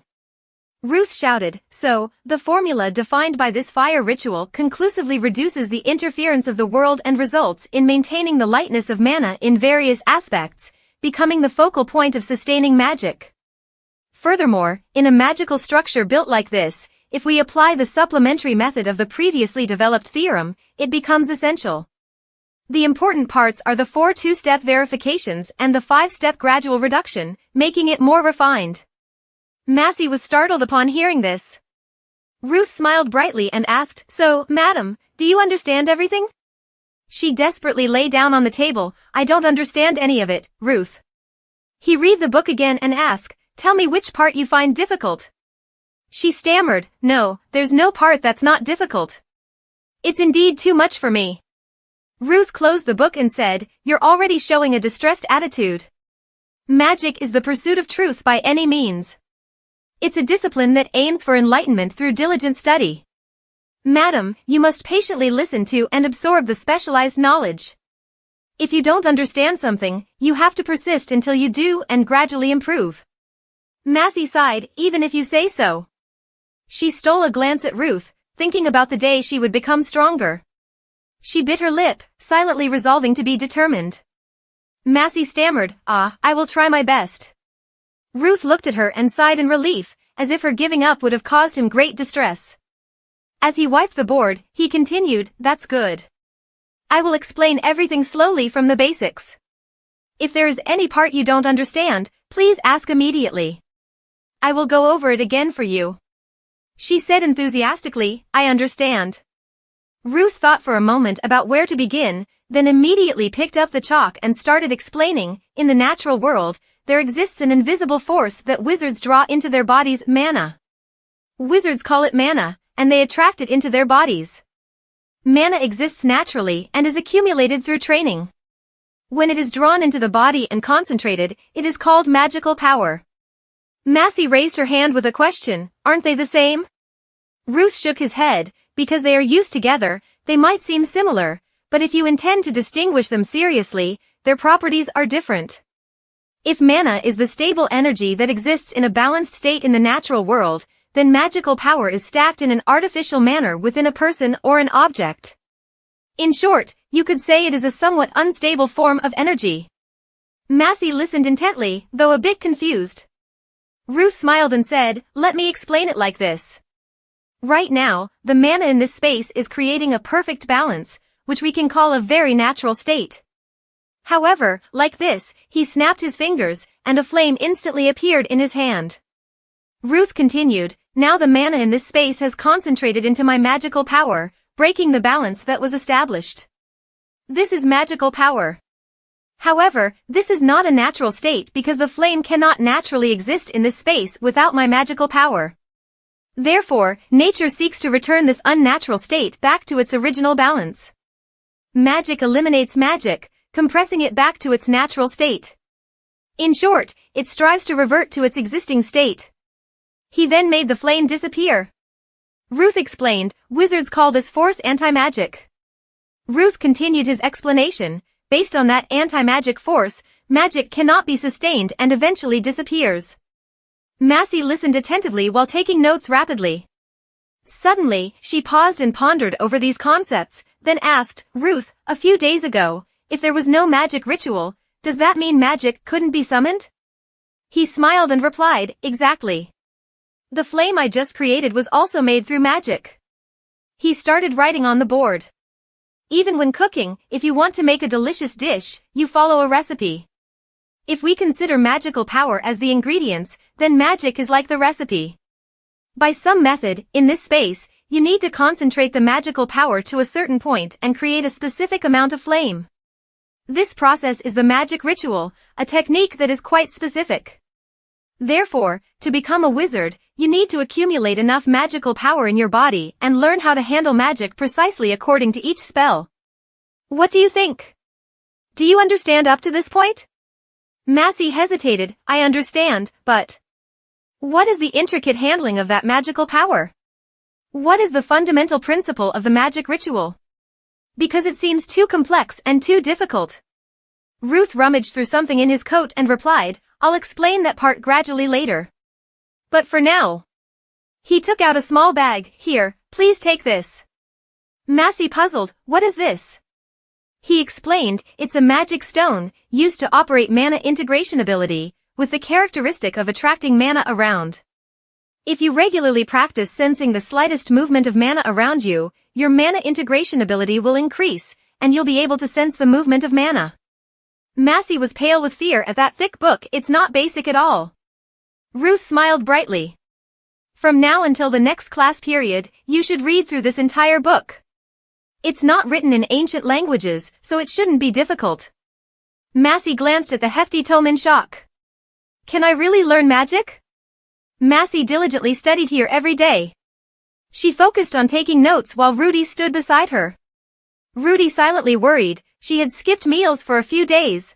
Ruth shouted, so, the formula defined by this fire ritual conclusively reduces the interference of the world and results in maintaining the lightness of mana in various aspects, becoming the focal point of sustaining magic. Furthermore, in a magical structure built like this, if we apply the supplementary method of the previously developed theorem, it becomes essential. The important parts are the 4 two-step verifications and the 5-step gradual reduction, making it more refined. Massey was startled upon hearing this. Ruth smiled brightly and asked, so, madam, do you understand everything? She desperately lay down on the table. I don't understand any of it, Ruth. He read the book again and asked, tell me which part you find difficult. She stammered, no, there's no part that's not difficult. It's indeed too much for me. Ruth closed the book and said, you're already showing a distressed attitude. Magic is the pursuit of truth by any means. It's a discipline that aims for enlightenment through diligent study. Madam, you must patiently listen to and absorb the specialized knowledge. If you don't understand something, you have to persist until you do and gradually improve. Massey sighed, even if you say so. She stole a glance at Ruth, thinking about the day she would become stronger. She bit her lip, silently resolving to be determined. Massey stammered, I will try my best. Ruth looked at her and sighed in relief, as if her giving up would have caused him great distress. As he wiped the board, he continued, that's good. I will explain everything slowly from the basics. If there is any part you don't understand, please ask immediately. I will go over it again for you. She said enthusiastically, I understand. Ruth thought for a moment about where to begin, then immediately picked up the chalk and started explaining, in the natural world, there exists an invisible force that wizards draw into their bodies, mana. Wizards call it mana, and they attract it into their bodies. Mana exists naturally and is accumulated through training. When it is drawn into the body and concentrated, it is called magical power. Massey raised her hand with a question, aren't they the same? Ruth shook his head, because they are used together, they might seem similar, but if you intend to distinguish them seriously, their properties are different. If mana is the stable energy that exists in a balanced state in the natural world, then magical power is stacked in an artificial manner within a person or an object. In short, you could say it is a somewhat unstable form of energy. Massey listened intently, though a bit confused. Ruth smiled and said, let me explain it like this. Right now, the mana in this space is creating a perfect balance, which we can call a very natural state. However, like this, he snapped his fingers, and a flame instantly appeared in his hand. Ruth continued, Now the mana in this space has concentrated into my magical power, breaking the balance that was established. This is magical power. However, this is not a natural state because the flame cannot naturally exist in this space without my magical power. Therefore, nature seeks to return this unnatural state back to its original balance. Magic eliminates magic, compressing it back to its natural state. In short, it strives to revert to its existing state. He then made the flame disappear. Reup explained, wizards call this force anti-magic. Reup continued his explanation, based on that anti-magic force, magic cannot be sustained and eventually disappears. Massey listened attentively while taking notes rapidly. Suddenly, she paused and pondered over these concepts, then asked, Reup, a few days ago, if there was no magic ritual, does that mean magic couldn't be summoned? He smiled and replied, exactly. The flame I just created was also made through magic. He started writing on the board. Even when cooking, if you want to make a delicious dish, you follow a recipe. If we consider magical power as the ingredients, then magic is like the recipe. By some method, in this space, you need to concentrate the magical power to a certain point and create a specific amount of flame. This process is the magic ritual, a technique that is quite specific. Therefore, to become a wizard, you need to accumulate enough magical power in your body and learn how to handle magic precisely according to each spell. What do you think? Do you understand up to this point? Massey hesitated, I understand, but what is the intricate handling of that magical power? What is the fundamental principle of the magic ritual? Because it seems too complex and too difficult. Reup rummaged through something in his coat and replied, I'll explain that part gradually later. But for now. He took out a small bag, here, please take this. Massey puzzled, what is this? He explained, it's a magic stone, used to operate mana integration ability, with the characteristic of attracting mana around. If you regularly practice sensing the slightest movement of mana around you, your mana integration ability will increase, and you'll be able to sense the movement of mana. Massey was pale with fear at that thick book, it's not basic at all. Reup smiled brightly. From now until the next class period, you should read through this entire book. It's not written in ancient languages, so it shouldn't be difficult. Massey glanced at the hefty tome in shock. Can I really learn magic? Massey diligently studied here every day. She focused on taking notes while Rudy stood beside her. Rudy silently worried, she had skipped meals for a few days.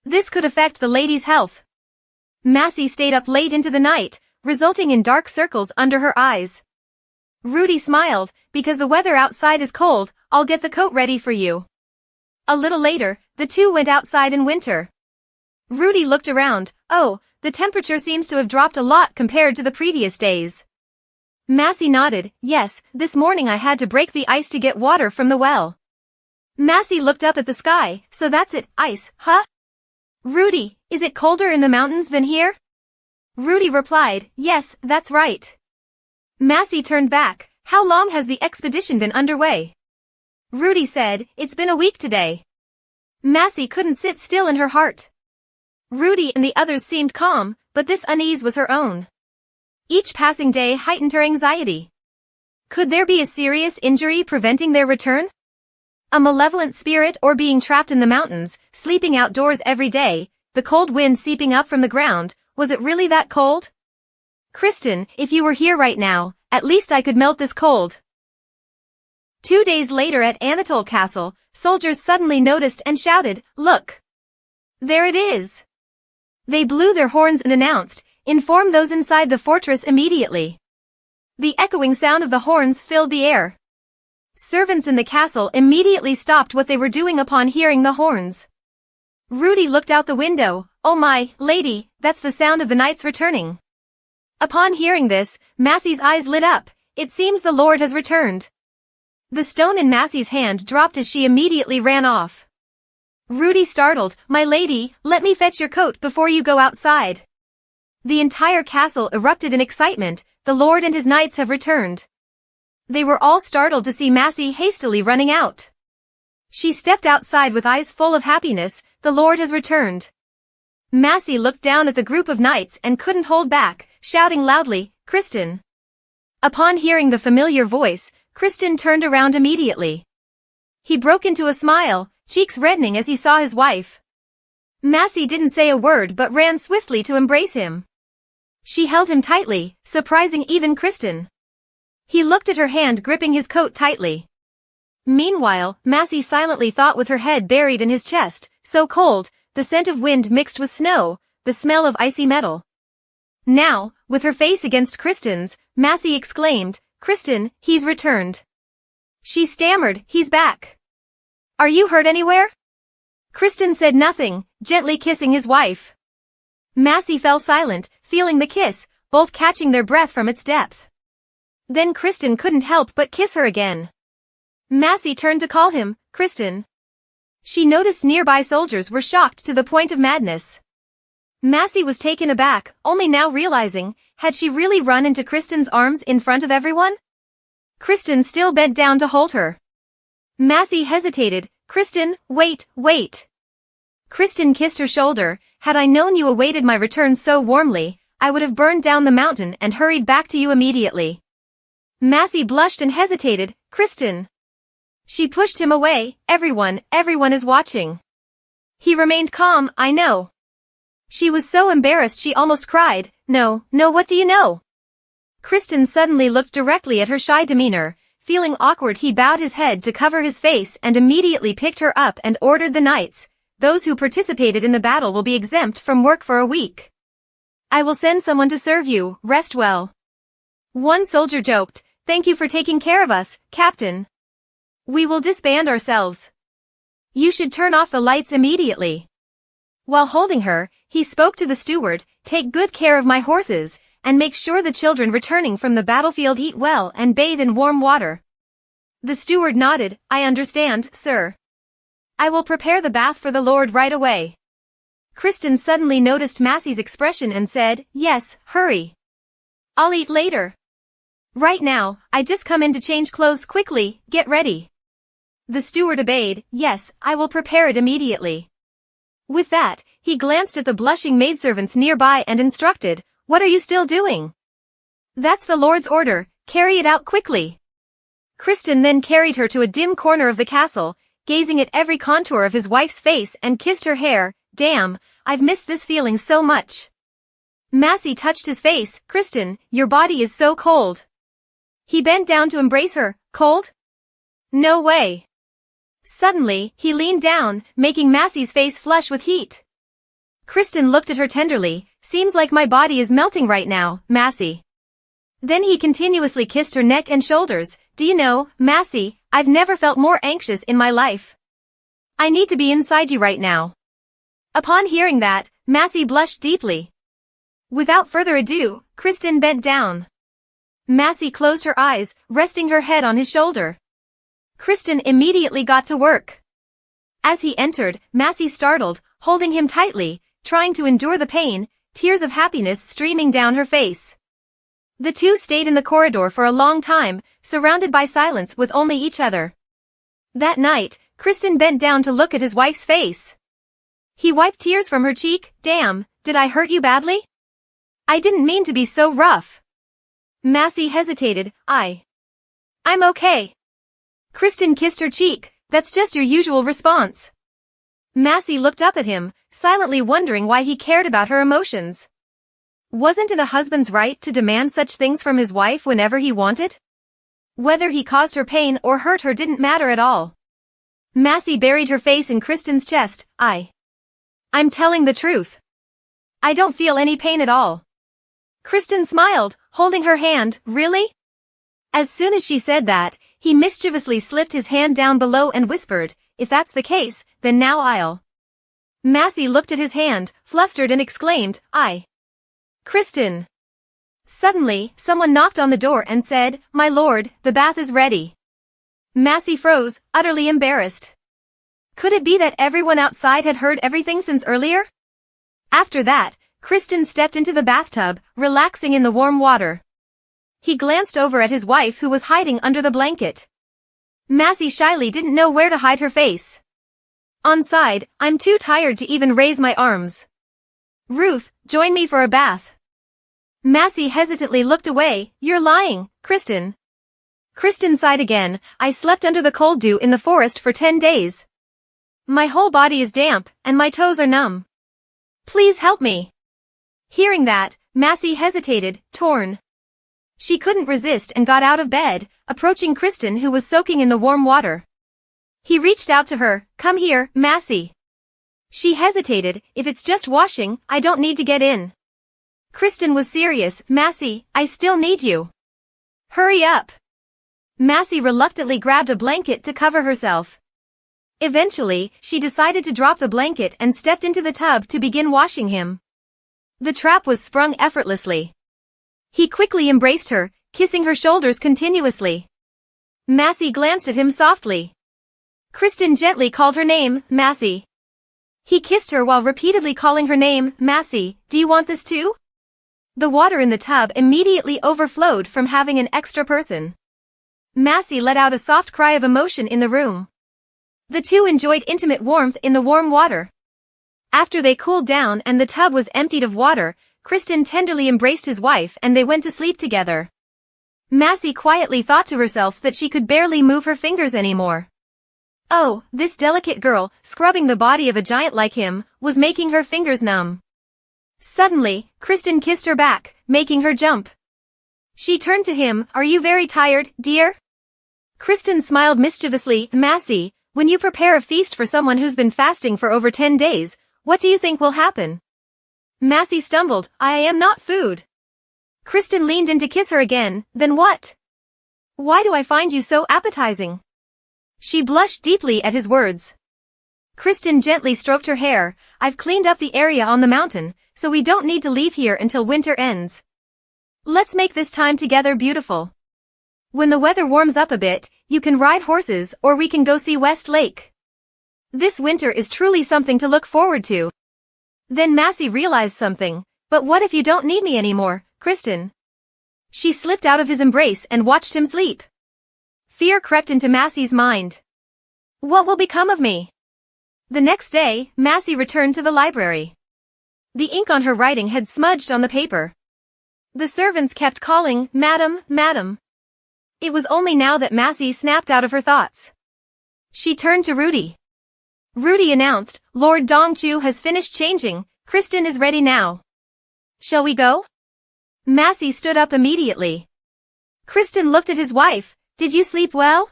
This could affect the lady's health. Massey stayed up late into the night, resulting in dark circles under her eyes. Rudy smiled, because the weather outside is cold, I'll get the coat ready for you. A little later, the two went outside in winter. Rudy looked around, oh, the temperature seems to have dropped a lot compared to the previous days. Massey nodded, yes, this morning I had to break the ice to get water from the well. Massey looked up at the sky, so that's it, ice, huh? Rudy, is it colder in the mountains than here? Rudy replied, yes, that's right. Massey turned back, how long has the expedition been underway? Rudy said, it's been a week today. Massey couldn't sit still in her heart. Rudy and the others seemed calm, but this unease was her own. Each passing day heightened her anxiety. Could there be a serious injury preventing their return? A malevolent spirit or being trapped in the mountains, sleeping outdoors every day, the cold wind seeping up from the ground, was it really that cold? Kristen, if you were here right now, at least I could melt this cold. 2 days later at Anatole Castle, soldiers suddenly noticed and shouted, look! There it is! They blew their horns and announced, inform those inside the fortress immediately. The echoing sound of the horns filled the air. Servants in the castle immediately stopped what they were doing upon hearing the horns. Rudy looked out the window, oh my, lady, that's the sound of the knights returning. Upon hearing this, Massey's eyes lit up, it seems the Lord has returned. The stone in Massey's hand dropped as she immediately ran off. Rudy startled, my lady, let me fetch your coat before you go outside. The entire castle erupted in excitement, the Lord and his knights have returned. They were all startled to see Massey hastily running out. She stepped outside with eyes full of happiness, the Lord has returned. Massey looked down at the group of knights and couldn't hold back, shouting loudly, Kristen. Upon hearing the familiar voice, Kristen turned around immediately. He broke into a smile, cheeks reddening as he saw his wife. Massey didn't say a word but ran swiftly to embrace him. She held him tightly, surprising even Kristen. He looked at her hand gripping his coat tightly. Meanwhile, Massey silently thought with her head buried in his chest, so cold, the scent of wind mixed with snow, the smell of icy metal. Now, with her face against Kristen's, Massey exclaimed, "Kristen, he's returned." She stammered, "He's back. Are you hurt anywhere?" Kristen said nothing, gently kissing his wife. Massey fell silent, feeling the kiss, both catching their breath from its depth. Then Kristen couldn't help but kiss her again. Massey turned to call him, "Kristen." She noticed nearby soldiers were shocked to the point of madness. Massey was taken aback, only now realizing, had she really run into Kristen's arms in front of everyone? Kristen still bent down to hold her. Massey hesitated, "Kristen, wait, wait." Kristen kissed her shoulder, "Had I known you awaited my return so warmly, I would have burned down the mountain and hurried back to you immediately." Massey blushed and hesitated, "Kristen." She pushed him away, everyone is watching." He remained calm, "I know." She was so embarrassed she almost cried, No, what do you know?" Kristen suddenly looked directly at her shy demeanor. Feeling awkward, he bowed his head to cover his face and immediately picked her up and ordered the knights, "Those who participated in the battle will be exempt from work for a week. I will send someone to serve you, rest well." One soldier joked, "Thank you for taking care of us, Captain. We will disband ourselves. You should turn off the lights immediately." While holding her, he spoke to the steward, "Take good care of my horses, and make sure the children returning from the battlefield eat well and bathe in warm water." The steward nodded, "I understand, sir. I will prepare the bath for the Lord right away." Kristen suddenly noticed Massey's expression and said, "Yes, hurry. I'll eat later. Right now, I just come in to change clothes quickly, get ready." The steward obeyed, "Yes, I will prepare it immediately." With that, he glanced at the blushing maidservants nearby and instructed, "What are you still doing? That's the Lord's order, carry it out quickly." Kristen then carried her to a dim corner of the castle, gazing at every contour of his wife's face and kissed her hair. "Damn, I've missed this feeling so much." Massey touched his face, "Kristen, your body is so cold." He bent down to embrace her, "Cold? No way." Suddenly, he leaned down, making Massey's face flush with heat. Kristen looked at her tenderly, "Seems like my body is melting right now, Massey." Then he continuously kissed her neck and shoulders. "Do you know, Massey, I've never felt more anxious in my life. I need to be inside you right now." Upon hearing that, Massey blushed deeply. Without further ado, Kristen bent down. Massey closed her eyes, resting her head on his shoulder. Kristen immediately got to work. As he entered, Massey startled, holding him tightly, trying to endure the pain, tears of happiness streaming down her face. The two stayed in the corridor for a long time, surrounded by silence with only each other. That night, Kristen bent down to look at his wife's face. He wiped tears from her cheek. "Damn, did I hurt you badly? I didn't mean to be so rough." Massey hesitated, I'm okay." Kristen kissed her cheek, "That's just your usual response." Massey looked up at him, silently wondering why he cared about her emotions. Wasn't it a husband's right to demand such things from his wife whenever he wanted? Whether he caused her pain or hurt her didn't matter at all. Massey buried her face in Kristen's chest. I'm telling the truth. I don't feel any pain at all." Kristen smiled, holding her hand. "Really?" As soon as she said that, he mischievously slipped his hand down below and whispered, "If that's the case, then now I'll." Massey looked at his hand, flustered and exclaimed, Kristen." Suddenly, someone knocked on the door and said, "My lord, the bath is ready." Massey froze, utterly embarrassed. Could it be that everyone outside had heard everything since earlier? After that, Kristen stepped into the bathtub, relaxing in the warm water. He glanced over at his wife who was hiding under the blanket. Massey shyly didn't know where to hide her face. On side, "I'm too tired to even raise my arms. Ruth, join me for a bath." Massey hesitantly looked away. You're lying, Kristen. Kristen sighed again. I slept under the cold dew in the forest for 10 days. My whole body is damp, and my toes are numb. Please help me. Hearing that, Massey hesitated, torn. She couldn't resist and got out of bed, approaching Kristen who was soaking in the warm water. He reached out to her. Come here, Massey. She hesitated. If it's just washing, I don't need to get in. Kristen was serious. Massey, I still need you. Hurry up. Massey reluctantly grabbed a blanket to cover herself. Eventually, she decided to drop the blanket and stepped into the tub to begin washing him. The trap was sprung effortlessly. He quickly embraced her, kissing her shoulders continuously. Massey glanced at him softly. Kristen gently called her name, Massey. He kissed her while repeatedly calling her name, Massey. Do you want this too? The water in the tub immediately overflowed from having an extra person. Massey let out a soft cry of emotion in the room. The two enjoyed intimate warmth in the warm water. After they cooled down and the tub was emptied of water, Kristen tenderly embraced his wife and they went to sleep together. Massey quietly thought to herself that she could barely move her fingers anymore. Oh, this delicate girl, scrubbing the body of a giant like him, was making her fingers numb. Suddenly, Kristen kissed her back, making her jump. She turned to him. Are you very tired, dear? Kristen smiled mischievously. Massey, when you prepare a feast for someone who's been fasting for over 10 days, what do you think will happen? Massey stumbled. I am not food. Kristen leaned in to kiss her again. Then what? Why do I find you so appetizing? She blushed deeply at his words. Kristen gently stroked her hair. I've cleaned up the area on the mountain, so we don't need to leave here until winter ends. Let's make this time together beautiful. When the weather warms up a bit, you can ride horses or we can go see West Lake. This winter is truly something to look forward to. Then Massey realized something. But what if you don't need me anymore, Kristen? She slipped out of his embrace and watched him sleep. Fear crept into Massey's mind. What will become of me? The next day, Massey returned to the library. The ink on her writing had smudged on the paper. The servants kept calling, Madam, Madam. It was only now that Massey snapped out of her thoughts. She turned to Rudy. Rudy announced, Lord Dongchu has finished changing. Kristen is ready now. Shall we go? Massey stood up immediately. Kristen looked at his wife. Did you sleep well?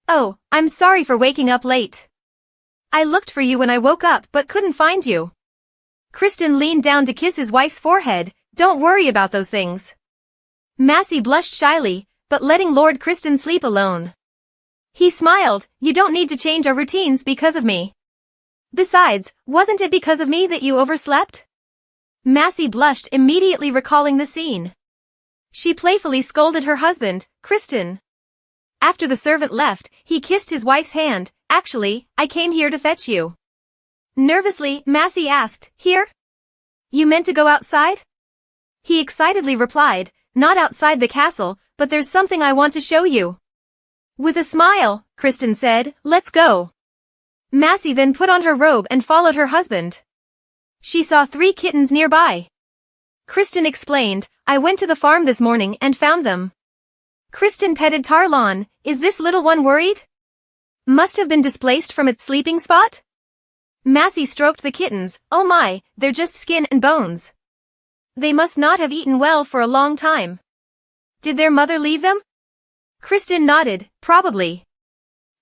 Oh, I'm sorry for waking up late. I looked for you when I woke up but couldn't find you. Kristen leaned down to kiss his wife's forehead. Don't worry about those things. Massey blushed shyly, but letting Lord Kristen sleep alone. He smiled. You don't need to change our routines because of me. Besides, wasn't it because of me that you overslept? Massey blushed, immediately recalling the scene. She playfully scolded her husband, Kristen. After the servant left, he kissed his wife's hand. Actually, I came here to fetch you. Nervously, Massey asked, Here? You meant to go outside? He excitedly replied, Not outside the castle, but there's something I want to show you. With a smile, Kristen said, Let's go. Massey then put on her robe and followed her husband. She saw 3 kittens nearby. Kristen explained, I went to the farm this morning and found them. Kristen petted Tarlon. Is this little one worried? Must have been displaced from its sleeping spot? Massey stroked the kittens. Oh my, they're just skin and bones. They must not have eaten well for a long time. Did their mother leave them? Kristen nodded. Probably.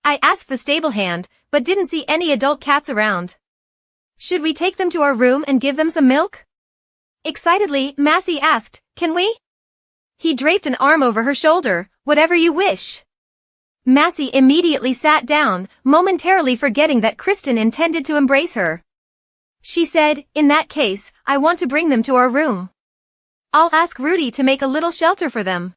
I asked the stable hand, but didn't see any adult cats around. Should we take them to our room and give them some milk? Excitedly, Massey asked, Can we? He draped an arm over her shoulder. Whatever you wish. Massey immediately sat down, momentarily forgetting that Kristen intended to embrace her. She said, In that case, I want to bring them to our room. I'll ask Rudy to make a little shelter for them.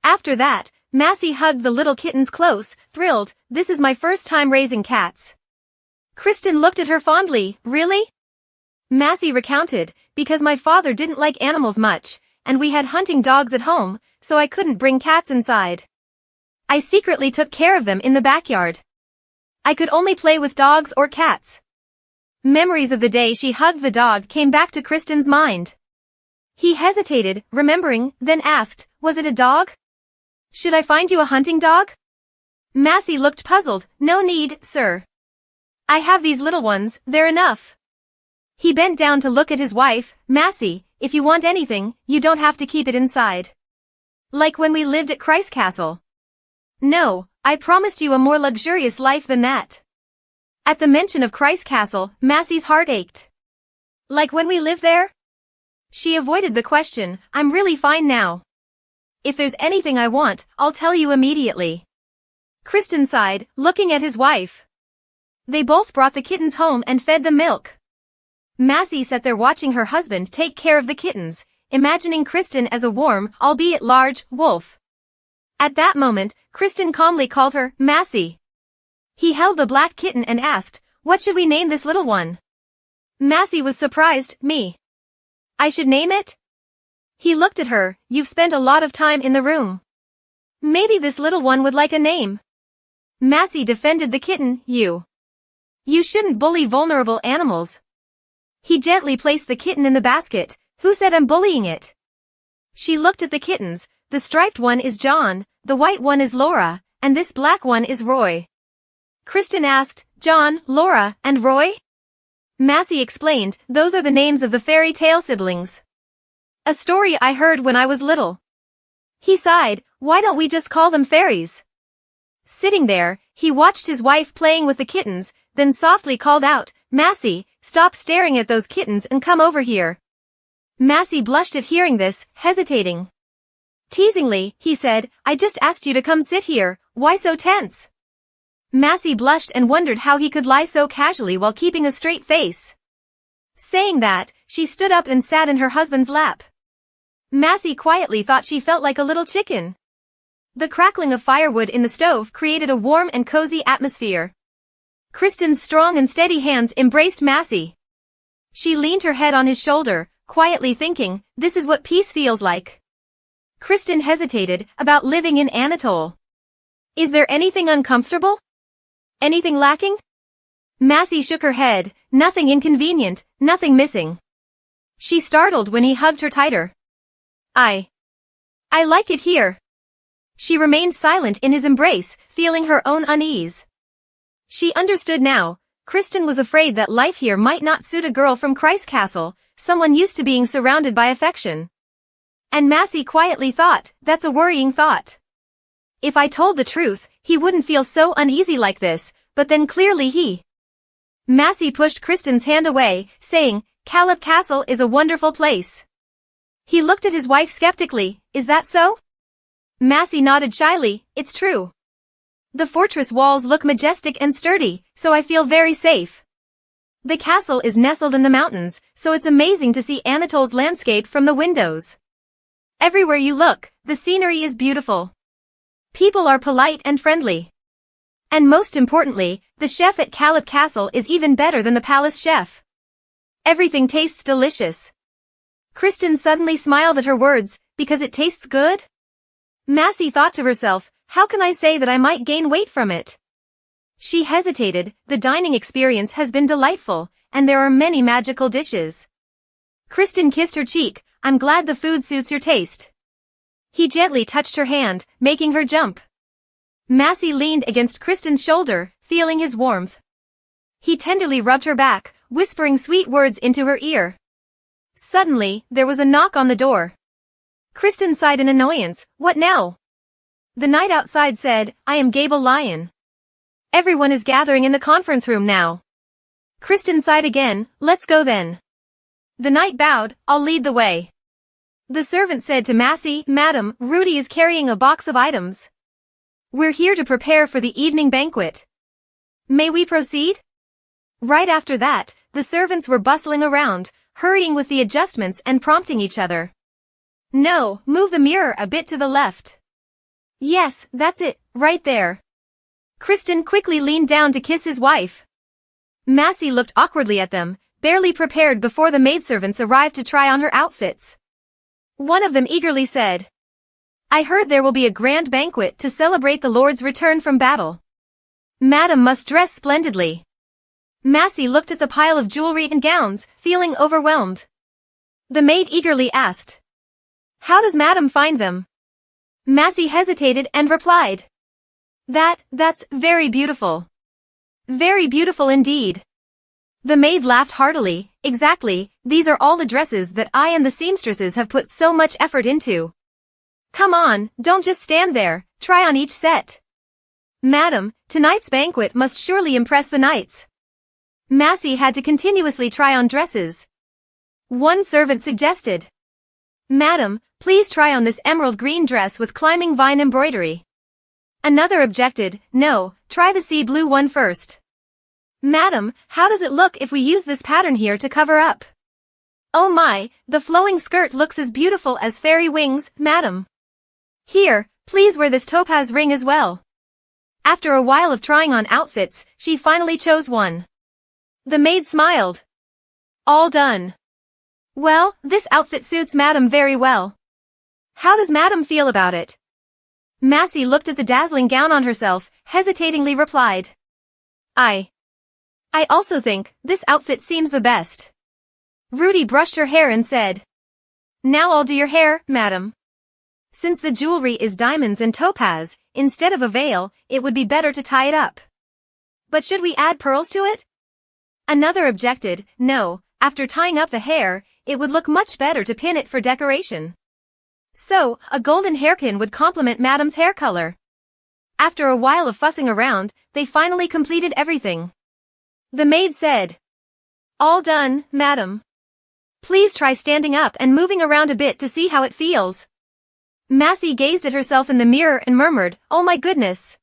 After that, Massey hugged the little kittens close, thrilled. This is my first time raising cats. Kristen looked at her fondly. Really? Massey recounted, because my father didn't like animals much, and we had hunting dogs at home, so I couldn't bring cats inside. I secretly took care of them in the backyard. I could only play with dogs or cats. Memories of the day she hugged the dog came back to Kristen's mind. He hesitated, remembering, then asked, was it a dog? Should I find you a hunting dog? Massey looked puzzled. No need, sir. I have these little ones, they're enough. He bent down to look at his wife. Massey, if you want anything, you don't have to keep it inside. Like when we lived at Christ Castle. No, I promised you a more luxurious life than that. At the mention of Christ Castle, Massey's heart ached. Like when we lived there? She avoided the question. I'm really fine now. If there's anything I want, I'll tell you immediately. Kristen sighed, looking at his wife. They both brought the kittens home and fed them milk. Massey sat there watching her husband take care of the kittens, imagining Kristen as a warm, albeit large, wolf. At that moment, Kristen calmly called her, Massey. He held the black kitten and asked, what should we name this little one? Massey was surprised. Me. I should name it? He looked at her. You've spent a lot of time in the room. Maybe this little one would like a name. Massey defended the kitten. You shouldn't bully vulnerable animals. He gently placed the kitten in the basket. Who said I'm bullying it? She looked at the kittens. The striped one is John, the white one is Laura, and this black one is Roy. Kristen asked, John, Laura, and Roy? Massey explained, those are the names of the fairy tale siblings. A story I heard when I was little. He sighed, why don't we just call them fairies? Sitting there, he watched his wife playing with the kittens, then softly called out, Massey, stop staring at those kittens and come over here. Massey blushed at hearing this, hesitating. Teasingly, he said, I just asked you to come sit here, why so tense? Massey blushed and wondered how he could lie so casually while keeping a straight face. Saying that, she stood up and sat in her husband's lap. Massey quietly thought she felt like a little chicken. The crackling of firewood in the stove created a warm and cozy atmosphere. Kristen's strong and steady hands embraced Massey. She leaned her head on his shoulder, quietly thinking, this is what peace feels like. Kristen hesitated about living in Anatole. Is there anything uncomfortable? Anything lacking? Massey shook her head, nothing inconvenient, nothing missing. She startled when he hugged her tighter. I like it here. She remained silent in his embrace, feeling her own unease. She understood now. Kristen was afraid that life here might not suit a girl from Christ Castle, someone used to being surrounded by affection. And Massey quietly thought, that's a worrying thought. If I told the truth, he wouldn't feel so uneasy like this, but then clearly he. Massey pushed Kristen's hand away, saying, Caleb Castle is a wonderful place. He looked at his wife skeptically, is that so? Massey nodded shyly, it's true. The fortress walls look majestic and sturdy, so I feel very safe. The castle is nestled in the mountains, so it's amazing to see Anatole's landscape from the windows. Everywhere you look, the scenery is beautiful. People are polite and friendly. And most importantly, the chef at Caleb Castle is even better than the palace chef. Everything tastes delicious. Kristen suddenly smiled at her words, because it tastes good? Massey thought to herself, how can I say that I might gain weight from it? She hesitated. The dining experience has been delightful, and there are many magical dishes. Kristen kissed her cheek, I'm glad the food suits your taste. He gently touched her hand, making her jump. Massey leaned against Kristen's shoulder, feeling his warmth. He tenderly rubbed her back, whispering sweet words into her ear. Suddenly, there was a knock on the door. Kristen sighed in annoyance, what now? The knight outside said, I am Gable Lyon. Everyone is gathering in the conference room now. Kristen sighed again, let's go then. The knight bowed, I'll lead the way. The servant said to Massey, Madam, Rudy is carrying a box of items. We're here to prepare for the evening banquet. May we proceed? Right after that, the servants were bustling around, hurrying with the adjustments and prompting each other. No, move the mirror a bit to the left. Yes, that's it, right there. Kristen quickly leaned down to kiss his wife. Massey looked awkwardly at them, barely prepared before the maidservants arrived to try on her outfits. One of them eagerly said, I heard there will be a grand banquet to celebrate the Lord's return from battle. Madam must dress splendidly. Massey looked at the pile of jewelry and gowns, feeling overwhelmed. The maid eagerly asked. How does Madam find them? Massey hesitated and replied. That's very beautiful. Very beautiful indeed. The maid laughed heartily. Exactly, these are all the dresses that I and the seamstresses have put so much effort into. Come on, don't just stand there, try on each set. Madam, tonight's banquet must surely impress the knights. Massey had to continuously try on dresses. One servant suggested. Madam, please try on this emerald green dress with climbing vine embroidery. Another objected. No, try the sea blue one first. Madam, how does it look if we use this pattern here to cover up? Oh my, the flowing skirt looks as beautiful as fairy wings, madam. Here, please wear this topaz ring as well. After a while of trying on outfits, she finally chose one. The maid smiled. All done. Well, this outfit suits Madam very well. How does Madam feel about it? Massey looked at the dazzling gown on herself, hesitatingly replied. I also think this outfit seems the best. Rudy brushed her hair and said. Now I'll do your hair, Madam. Since the jewelry is diamonds and topaz, instead of a veil, it would be better to tie it up. But should we add pearls to it? Another objected. No, after tying up the hair, it would look much better to pin it for decoration. So, a golden hairpin would complement Madam's hair color. After a while of fussing around, they finally completed everything. The maid said. All done, Madam. Please try standing up and moving around a bit to see how it feels. Massey gazed at herself in the mirror and murmured, Oh my goodness.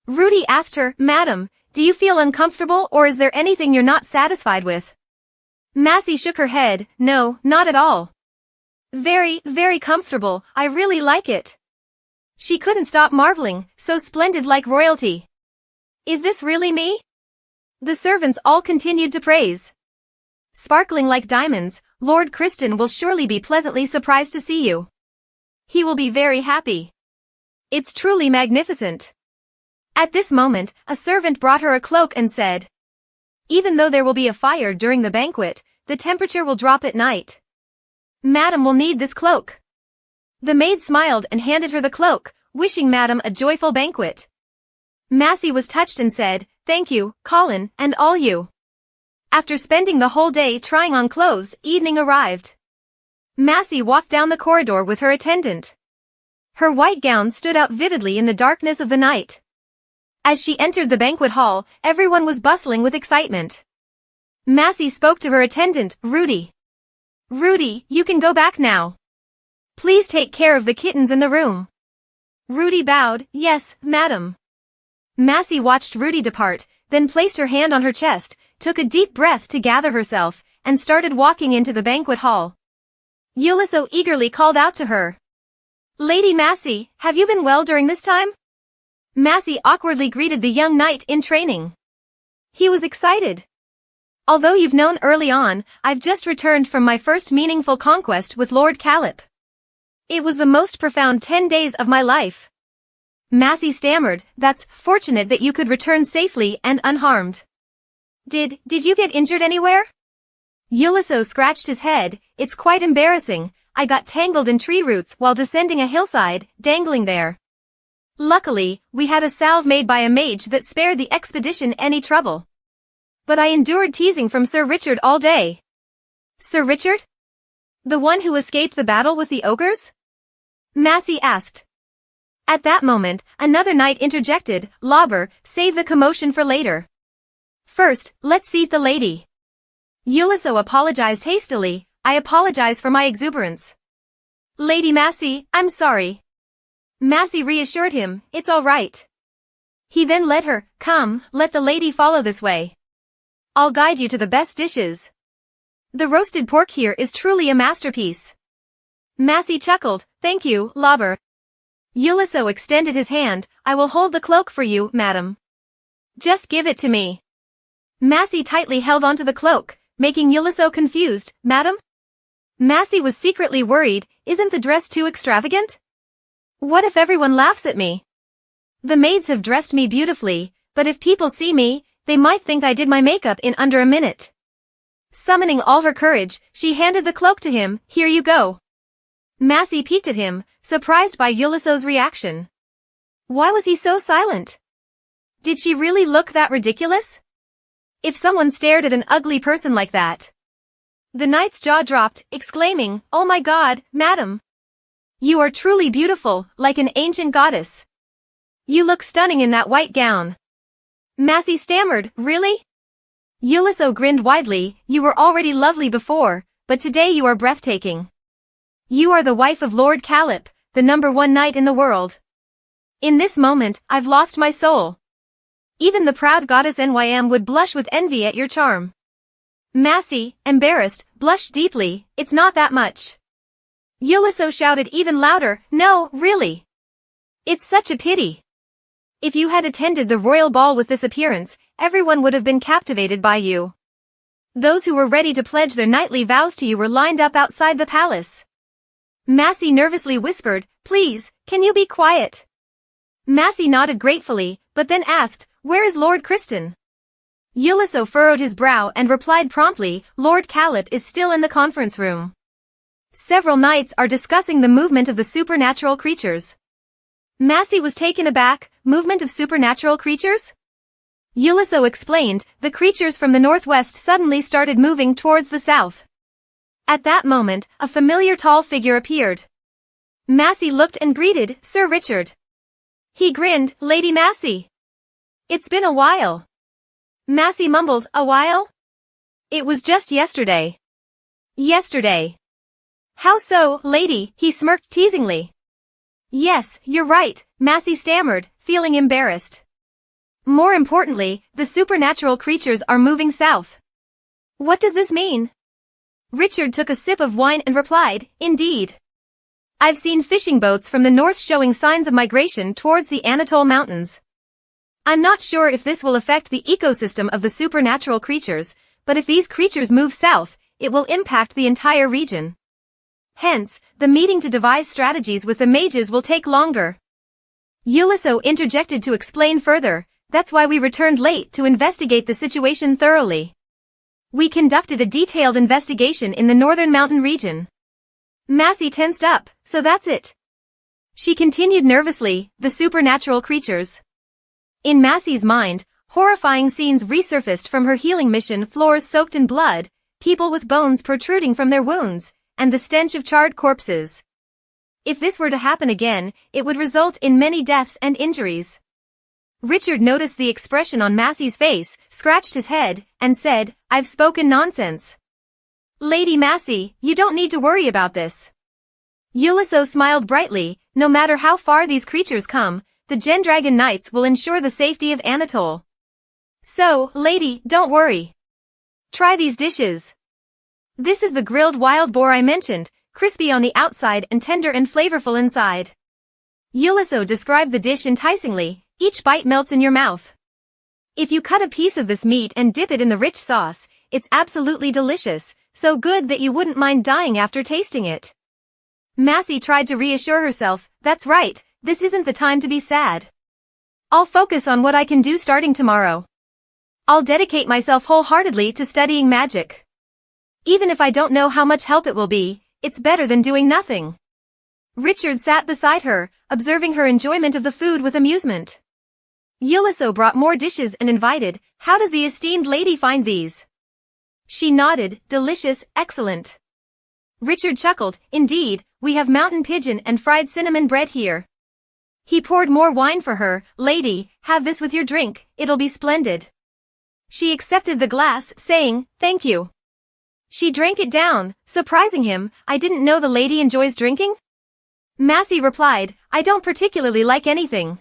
Rudy asked her, Madam, do you feel uncomfortable or is there anything you're not satisfied with? Massey shook her head. No, not at all. Very, very comfortable, I really like it. She couldn't stop marveling, so splendid like royalty. Is this really me? The servants all continued to praise. Sparkling like diamonds, Lord Kristen will surely be pleasantly surprised to see you. He will be very happy. It's truly magnificent. At this moment, a servant brought her a cloak and said, Even though there will be a fire during the banquet, the temperature will drop at night. Madam will need this cloak. The maid smiled and handed her the cloak, wishing Madam a joyful banquet. Massey was touched and said, Thank you, Colin, and all you. After spending the whole day trying on clothes, evening arrived. Massey walked down the corridor with her attendant. Her white gown stood out vividly in the darkness of the night. As she entered the banquet hall, everyone was bustling with excitement. Massey spoke to her attendant, Rudy. Rudy, you can go back now. Please take care of the kittens in the room. Rudy bowed. Yes, madam. Massey watched Rudy depart, then placed her hand on her chest, took a deep breath to gather herself, and started walking into the banquet hall. Ulysses eagerly called out to her. Lady Massey, have you been well during this time? Massey awkwardly greeted the young knight in training. He was excited. Although you've known early on, I've just returned from my first meaningful conquest with Lord Callip. It was the most profound 10 days of my life. Massey stammered, That's fortunate that you could return safely and unharmed. Did you get injured anywhere? Ulysses scratched his head. It's quite embarrassing. I got tangled in tree roots while descending a hillside, dangling there. Luckily, we had a salve made by a mage that spared the expedition any trouble. But I endured teasing from Sir Richard all day. Sir Richard? The one who escaped the battle with the ogres? Massey asked. At that moment, another knight interjected, Lauber, save the commotion for later. First, let's seat the lady. Ulysses apologized hastily, I apologize for my exuberance. Lady Massey, I'm sorry. Massey reassured him, it's all right. He then led her, Come, let the lady follow this way. I'll guide you to the best dishes. The roasted pork here is truly a masterpiece. Massey chuckled, Thank you, Lauber. Ulysses extended his hand, I will hold the cloak for you, madam. Just give it to me. Massey tightly held onto the cloak, making Ulysses confused, Madam? Massey was secretly worried, isn't the dress too extravagant? What if everyone laughs at me? The maids have dressed me beautifully, but if people see me, they might think I did my makeup in under a minute. Summoning all her courage, she handed the cloak to him. Here you go. Massey peeked at him, surprised by Yuliso's reaction. Why was he so silent? Did she really look that ridiculous? If someone stared at an ugly person like that. The knight's jaw dropped, exclaiming, "Oh my God, madam! You are truly beautiful, like an ancient goddess. You look stunning in that white gown." Massey stammered, "Really?" Yuliso grinned widely. "You were already lovely before, but today you are breathtaking. You are the wife of Lord Calip, the #1 knight in the world. In this moment, I've lost my soul. Even the proud goddess Nym would blush with envy at your charm." Massey, embarrassed, blushed deeply. "It's not that much." Yuliso shouted even louder, "No, really. It's such a pity. If you had attended the royal ball with this appearance, everyone would have been captivated by you. Those who were ready to pledge their knightly vows to you were lined up outside the palace." Massey nervously whispered, "Please, can you be quiet?" Massey nodded gratefully, but then asked, "Where is Lord Kristen?" Yuliso furrowed his brow and replied promptly, "Lord Calip is still in the conference room. Several knights are discussing the movement of the supernatural creatures." Massey was taken aback. Movement of supernatural creatures? Yuliso explained, the creatures from the northwest suddenly started moving towards the south. At that moment, a familiar tall figure appeared. Massey looked and greeted, "Sir Richard." He grinned, "Lady Massey. It's been a while." Massey mumbled, "A while? It was just yesterday." "Yesterday? How so, lady?" He smirked teasingly. "Yes, you're right," Massey stammered, feeling embarrassed. "More importantly, the supernatural creatures are moving south." "What does this mean?" Richard took a sip of wine and replied, "Indeed. I've seen fishing boats from the north showing signs of migration towards the Anatole Mountains. I'm not sure if this will affect the ecosystem of the supernatural creatures, but if these creatures move south, it will impact the entire region. Hence, the meeting to devise strategies with the mages will take longer." Yuliso interjected to explain further, "That's why we returned late to investigate the situation thoroughly. We conducted a detailed investigation in the northern mountain region." Massey tensed up, "So that's it." She continued nervously, "The supernatural creatures." In Massey's mind, horrifying scenes resurfaced from her healing mission, floors soaked in blood, people with bones protruding from their wounds, and the stench of charred corpses. If this were to happen again, it would result in many deaths and injuries. Richard noticed the expression on Massey's face, scratched his head, and said, "I've spoken nonsense. Lady Massey, you don't need to worry about this." Yuliso smiled brightly, "No matter how far these creatures come, the Gendragon Knights will ensure the safety of Anatole. So, lady, don't worry. Try these dishes. This is the grilled wild boar I mentioned, crispy on the outside and tender and flavorful inside." Yuliso described the dish enticingly, "Each bite melts in your mouth. If you cut a piece of this meat and dip it in the rich sauce, it's absolutely delicious, so good that you wouldn't mind dying after tasting it." Massey tried to reassure herself, "That's right, this isn't the time to be sad. I'll focus on what I can do starting tomorrow. I'll dedicate myself wholeheartedly to studying magic. Even if I don't know how much help it will be, it's better than doing nothing." Richard sat beside her, observing her enjoyment of the food with amusement. Yuliso brought more dishes and invited, "How does the esteemed lady find these?" She nodded, "Delicious, excellent." Richard chuckled, "Indeed, we have mountain pigeon and fried cinnamon bread here." He poured more wine for her, "Lady, have this with your drink, it'll be splendid." She accepted the glass, saying, "Thank you." She drank it down, surprising him. "I didn't know the lady enjoys drinking?" Massey replied, "I don't particularly like anything."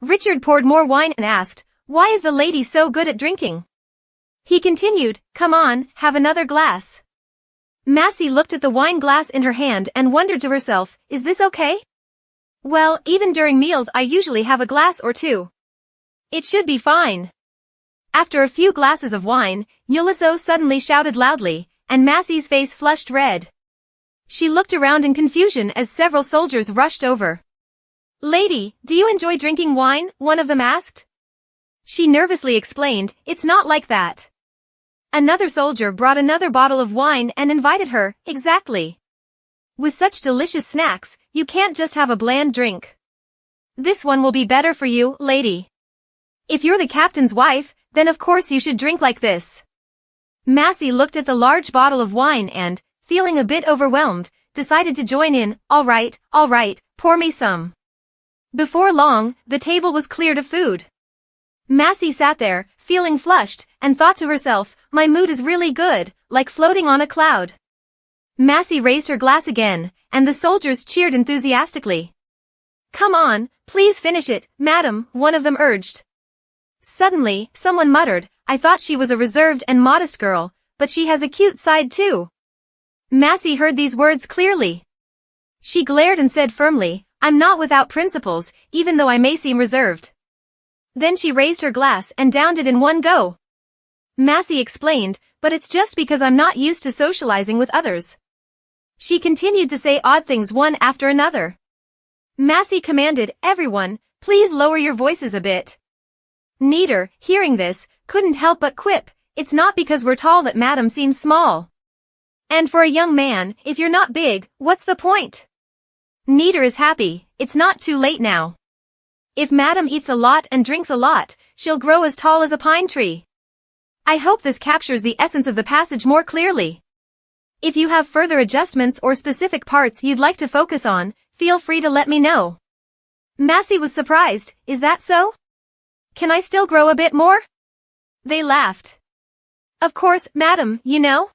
Richard poured more wine and asked, "Why is the lady so good at drinking?" He continued, "Come on, have another glass." Massey looked at the wine glass in her hand and wondered to herself, "Is this okay? Well, even during meals I usually have a glass or two. It should be fine." After a few glasses of wine, Yuliso suddenly shouted loudly, and Massey's face flushed red. She looked around in confusion as several soldiers rushed over. "Lady, do you enjoy drinking wine?" one of them asked. She nervously explained, "It's not like that. Another soldier brought another bottle of wine and invited her, exactly. With such delicious snacks, you can't just have a bland drink. This one will be better for you, lady. If you're the captain's wife, then of course you should drink like this. Massey looked at the large bottle of wine and, feeling a bit overwhelmed, decided to join in. All right, pour me some. Before long, the table was cleared of food. Massey sat there, feeling flushed, and thought to herself, my mood is really good, like floating on a cloud. Massey raised her glass again, and the soldiers cheered enthusiastically. Come on, please finish it, madam, one of them urged. Suddenly, someone muttered, I thought she was a reserved and modest girl, but she has a cute side too. Massey heard these words clearly. She glared and said firmly, I'm not without principles, even though I may seem reserved. Then she raised her glass and downed it in one go. Massey explained, but it's just because I'm not used to socializing with others. She continued to say odd things one after another. Massey commanded, everyone, please lower your voices a bit. Neater, hearing this, couldn't help but quip, it's not because we're tall that madam seems small. And for a young man, if you're not big, what's the point? Neater is happy, it's not too late now. If madam eats a lot and drinks a lot, she'll grow as tall as a pine tree. I hope this captures the essence of the passage more clearly. If you have further adjustments or specific parts you'd like to focus on, feel free to let me know. Massey was surprised, is that so? Can I still grow a bit more? They laughed. Of course, madam, you know.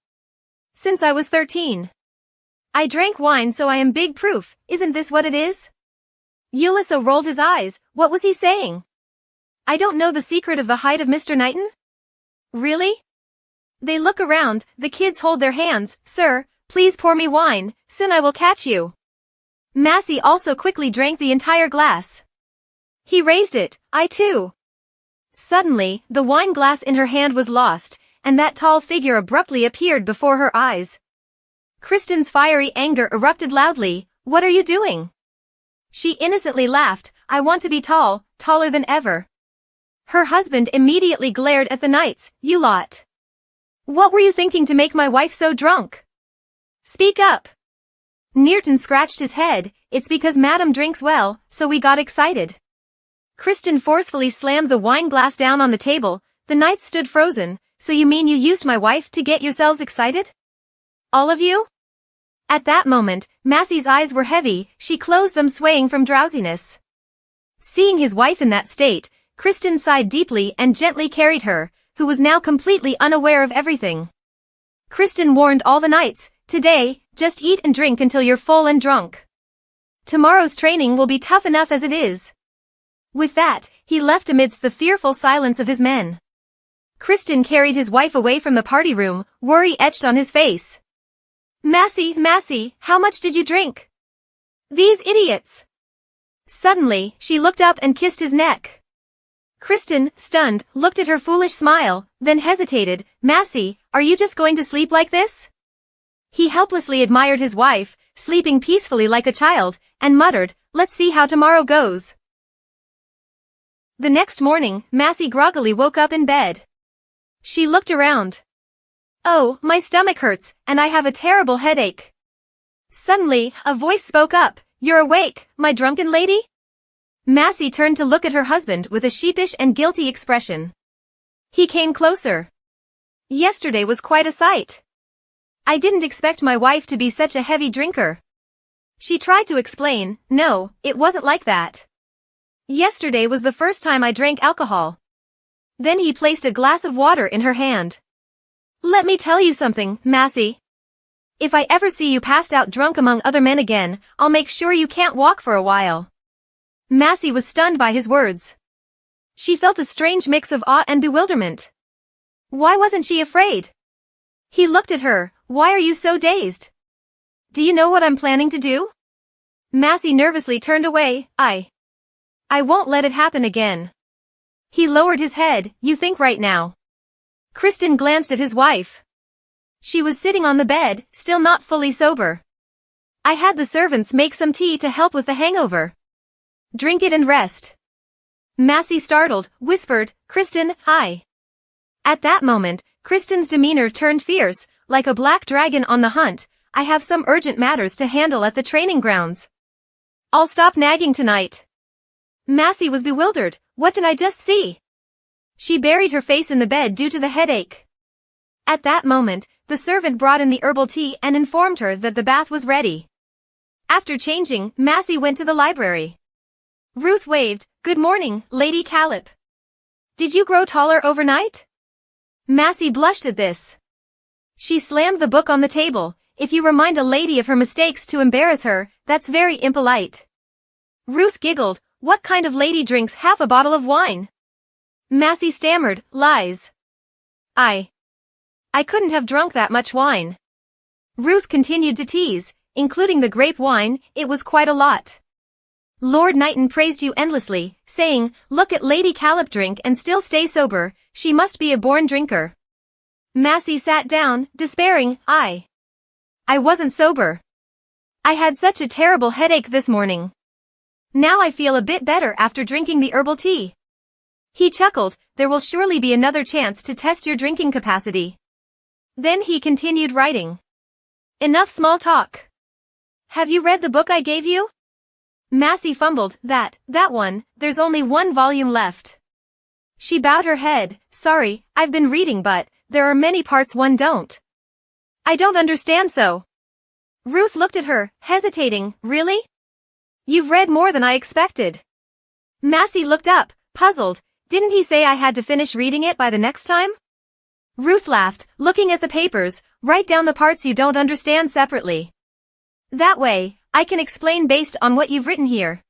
Since I was 13. I drank wine so I am big proof, isn't this what it is? Ulysses rolled his eyes, what was he saying? I don't know the secret of the height of Mr. Knighton? Really? They look around, the kids hold their hands, sir, please pour me wine, soon I will catch you. Massey also quickly drank the entire glass. He raised it, I too. Suddenly, the wine glass in her hand was lost, and that tall figure abruptly appeared before her eyes. Kristen's fiery anger erupted loudly, what are you doing? She innocently laughed, I want to be tall, taller than ever. Her husband immediately glared at the knights, you lot. What were you thinking to make my wife so drunk? Speak up. Nearton scratched his head, it's because madam drinks well, so we got excited. Kristen forcefully slammed the wine glass down on the table, the knights stood frozen, so you mean you used my wife to get yourselves excited? All of you? At that moment, Massey's eyes were heavy, she closed them swaying from drowsiness. Seeing his wife in that state, Kristen sighed deeply and gently carried her, who was now completely unaware of everything. Kristen warned all the knights, today, just eat and drink until you're full and drunk. Tomorrow's training will be tough enough as it is. With that, he left amidst the fearful silence of his men. Kristen carried his wife away from the party room, worry etched on his face. Massey, how much did you drink? These idiots. Suddenly, she looked up and kissed his neck. Kristen, stunned, looked at her foolish smile, then hesitated, Massey, are you just going to sleep like this? He helplessly admired his wife, sleeping peacefully like a child, and muttered, let's see how tomorrow goes. The next morning, Massey groggily woke up in bed. She looked around. Oh, my stomach hurts, and I have a terrible headache. Suddenly, a voice spoke up, you're awake, my drunken lady? Massey turned to look at her husband with a sheepish and guilty expression. He came closer. Yesterday was quite a sight. I didn't expect my wife to be such a heavy drinker. She tried to explain, no, it wasn't like that. Yesterday was the first time I drank alcohol. Then he placed a glass of water in her hand. Let me tell you something, Massey. If I ever see you passed out drunk among other men again, I'll make sure you can't walk for a while. Massey was stunned by his words. She felt a strange mix of awe and bewilderment. Why wasn't she afraid? He looked at her, why are you so dazed? Do you know what I'm planning to do? Massey nervously turned away, I won't let it happen again. He lowered his head, you think right now. Kristen glanced at his wife. She was sitting on the bed, still not fully sober. I had the servants make some tea to help with the hangover. Drink it and rest. Massey, startled, whispered, Kristen, I. At that moment, Kristen's demeanor turned fierce, like a black dragon on the hunt. I have some urgent matters to handle at the training grounds. I'll stop nagging tonight. Massey was bewildered. What did I just see? She buried her face in the bed due to the headache. At that moment, the servant brought in the herbal tea and informed her that the bath was ready. After changing, Massey went to the library. Ruth waved. Good morning, Lady Callip. Did you grow taller overnight? Massey blushed at this. She slammed the book on the table. If you remind a lady of her mistakes to embarrass her, that's very impolite. Ruth giggled. What kind of lady drinks half a bottle of wine? Massey stammered. Lies. I couldn't have drunk that much wine. Ruth continued to tease. Including the grape wine, it was quite a lot. Lord Knighton praised you endlessly, saying, look at Lady Callip drink and still stay sober, she must be a born drinker. Massey sat down, despairing. I wasn't sober. I had such a terrible headache this morning. Now I feel a bit better after drinking the herbal tea. He chuckled. There will surely be another chance to test your drinking capacity. Then he continued writing. Enough small talk. Have you read the book I gave you? Massey fumbled. That one, there's only one volume left. She bowed her head. Sorry, I've been reading but, there are many parts one don't. I don't understand so. Ruth looked at her, hesitating. Really? You've read more than I expected. Massey looked up, puzzled. Didn't he say I had to finish reading it by the next time? Ruth laughed, looking at the papers. Write down the parts you don't understand separately. That way, I can explain based on what you've written here.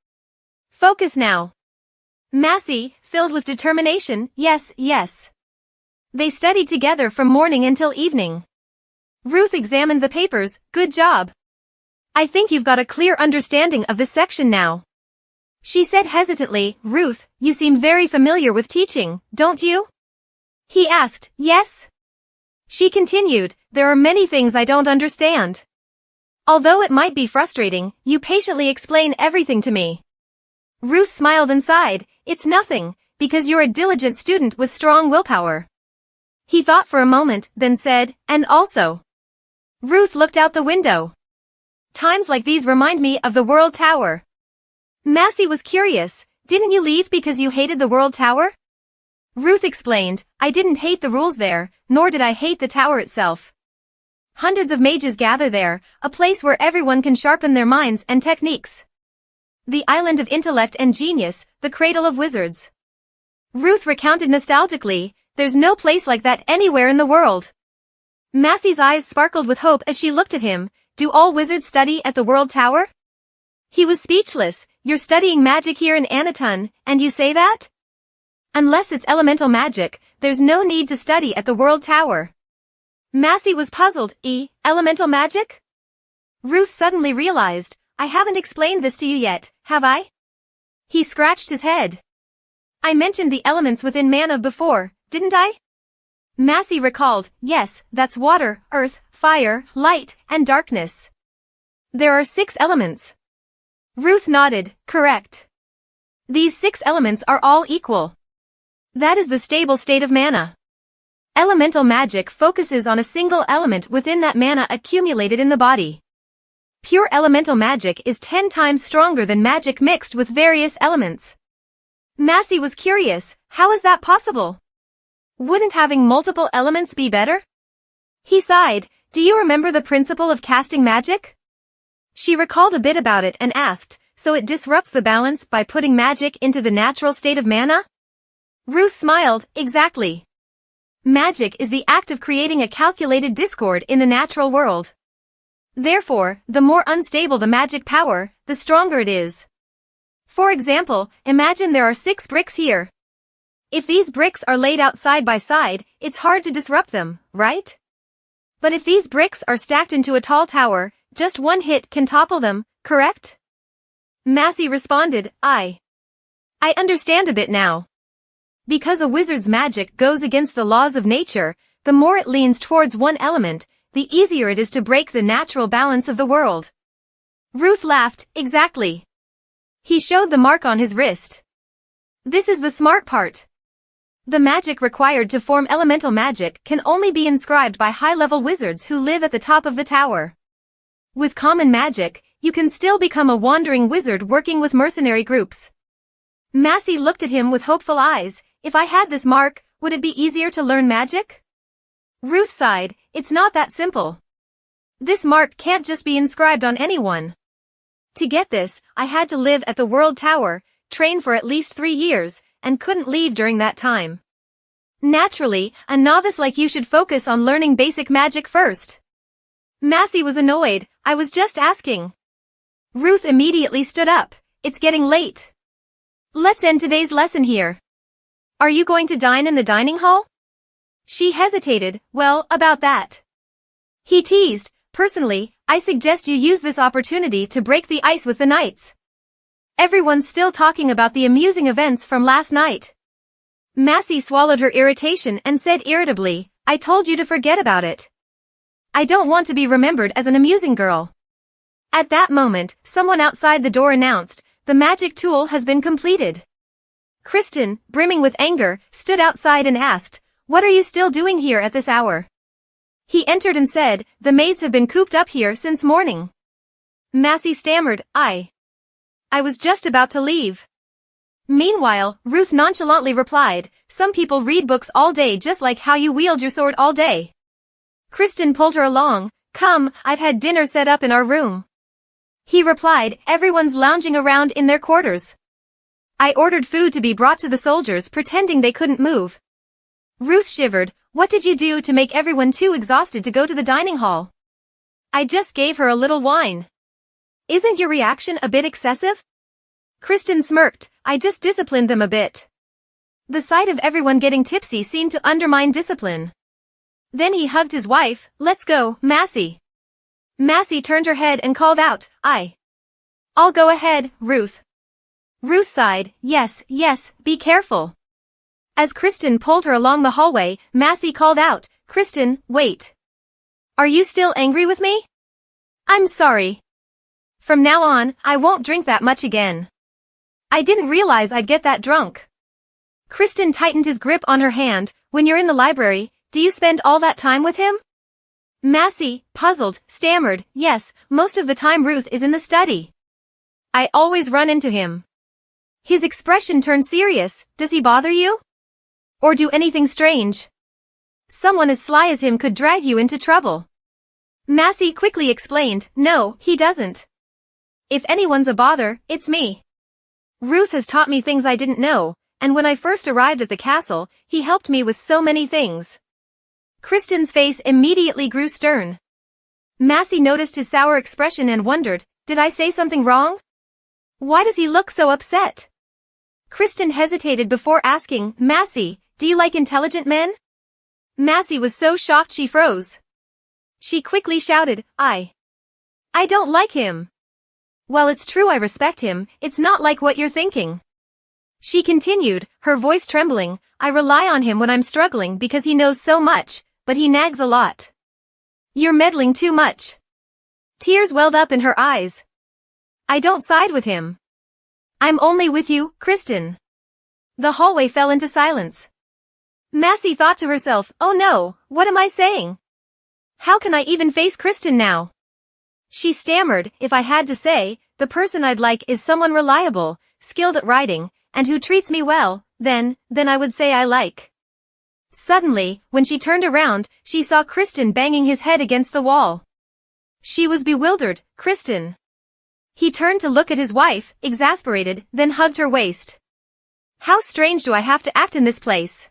Focus now. Massey, filled with determination, yes. They studied together from morning until evening. Ruth examined the papers. Good job. I think you've got a clear understanding of this section now. She said hesitantly. Ruth, you seem very familiar with teaching, don't you? He asked. Yes. She continued. There are many things I don't understand. Although it might be frustrating, you patiently explain everything to me. Ruth smiled and sighed. It's nothing, because you're a diligent student with strong willpower. He thought for a moment, then said, and also. Ruth looked out the window. Times like these remind me of the World Tower. Massey was curious. Didn't you leave because you hated the World Tower? Ruth explained. I didn't hate the rules there, nor did I hate the tower itself. Hundreds of mages gather there, a place where everyone can sharpen their minds and techniques. The island of intellect and genius, the cradle of wizards. Ruth recounted nostalgically. There's no place like that anywhere in the world. Massey's eyes sparkled with hope as she looked at him. Do all wizards study at the World Tower? He was speechless. You're studying magic here in Anaton, and you say that? Unless it's elemental magic, there's no need to study at the World Tower. Massey was puzzled. Elemental magic? Ruth suddenly realized. I haven't explained this to you yet, have I? He scratched his head. I mentioned the elements within mana before, didn't I? Massey recalled. Yes, that's water, earth, fire, light, and darkness. There are 6 elements. Ruth nodded. Correct. These 6 elements are all equal. That is the stable state of mana. Elemental magic focuses on a single element within that mana accumulated in the body. Pure elemental magic is 10 times stronger than magic mixed with various elements. Massey was curious. How is that possible? Wouldn't having multiple elements be better? He sighed. Do you remember the principle of casting magic? She recalled a bit about it and asked, so it disrupts the balance by putting magic into the natural state of mana? Ruth smiled. Exactly. Magic is the act of creating a calculated discord in the natural world. Therefore, the more unstable the magic power, the stronger it is. For example, imagine there are 6 bricks here. If these bricks are laid out side by side, it's hard to disrupt them, right? But if these bricks are stacked into a tall tower, just one hit can topple them, correct? Massey responded. I understand a bit now. Because a wizard's magic goes against the laws of nature, the more it leans towards one element, the easier it is to break the natural balance of the world. Ruth laughed. Exactly. He showed the mark on his wrist. This is the smart part. The magic required to form elemental magic can only be inscribed by high-level wizards who live at the top of the tower. With common magic, you can still become a wandering wizard working with mercenary groups. Massey looked at him with hopeful eyes. If I had this mark, would it be easier to learn magic? Ruth sighed. It's not that simple. This mark can't just be inscribed on anyone. To get this, I had to live at the World Tower, train for at least 3 years, and couldn't leave during that time. Naturally, a novice like you should focus on learning basic magic first. Massey was annoyed. I was just asking. Ruth immediately stood up. It's getting late. Let's end today's lesson here. Are you going to dine in the dining hall? She hesitated. Well, about that. He teased. Personally, I suggest you use this opportunity to break the ice with the knights. Everyone's still talking about the amusing events from last night. Massey swallowed her irritation and said irritably, I told you to forget about it. I don't want to be remembered as an amusing girl. At that moment, someone outside the door announced, the magic tool has been completed. Kristen, brimming with anger, stood outside and asked, what are you still doing here at this hour? He entered and said, the maids have been cooped up here since morning. Massey stammered, I was just about to leave. Meanwhile, Ruth nonchalantly replied, some people read books all day just like how you wield your sword all day. Kristen pulled her along. Come, I've had dinner set up in our room. He replied, everyone's lounging around in their quarters. I ordered food to be brought to the soldiers pretending they couldn't move. Ruth shivered. What did you do to make everyone too exhausted to go to the dining hall? I just gave her a little wine. Isn't your reaction a bit excessive? Kristen smirked. I just disciplined them a bit. The sight of everyone getting tipsy seemed to undermine discipline. Then he hugged his wife. Let's go, Massey. Massey turned her head and called out, I'll go ahead, Ruth. Ruth sighed. Yes, be careful. As Kristen pulled her along the hallway, Massey called out, Kristen, wait. Are you still angry with me? I'm sorry. From now on, I won't drink that much again. I didn't realize I'd get that drunk. Kristen tightened his grip on her hand. When you're in the library, do you spend all that time with him? Massey, puzzled, stammered, yes, most of the time Ruth is in the study. I always run into him. His expression turned serious. Does he bother you? Or do anything strange? Someone as sly as him could drag you into trouble. Massey quickly explained, no, he doesn't. If anyone's a bother, it's me. Ruth has taught me things I didn't know, and when I first arrived at the castle, he helped me with so many things. Kristen's face immediately grew stern. Massey noticed his sour expression and wondered, did I say something wrong? Why does he look so upset? Kristen hesitated before asking, Massey, do you like intelligent men? Massey was so shocked she froze. She quickly shouted, I don't like him. While it's true I respect him, it's not like what you're thinking. She continued, her voice trembling, I rely on him when I'm struggling because he knows so much, but he nags a lot. You're meddling too much. Tears welled up in her eyes. I don't side with him. I'm only with you, Kristen. The hallway fell into silence. Massey thought to herself, oh no, what am I saying? How can I even face Kristen now? She stammered, if I had to say, the person I'd like is someone reliable, skilled at writing, and who treats me well, then I would say I like. Suddenly, when she turned around, she saw Kristen banging his head against the wall. She was bewildered. Kristen. He turned to look at his wife, exasperated, then hugged her waist. How strange do I have to act in this place?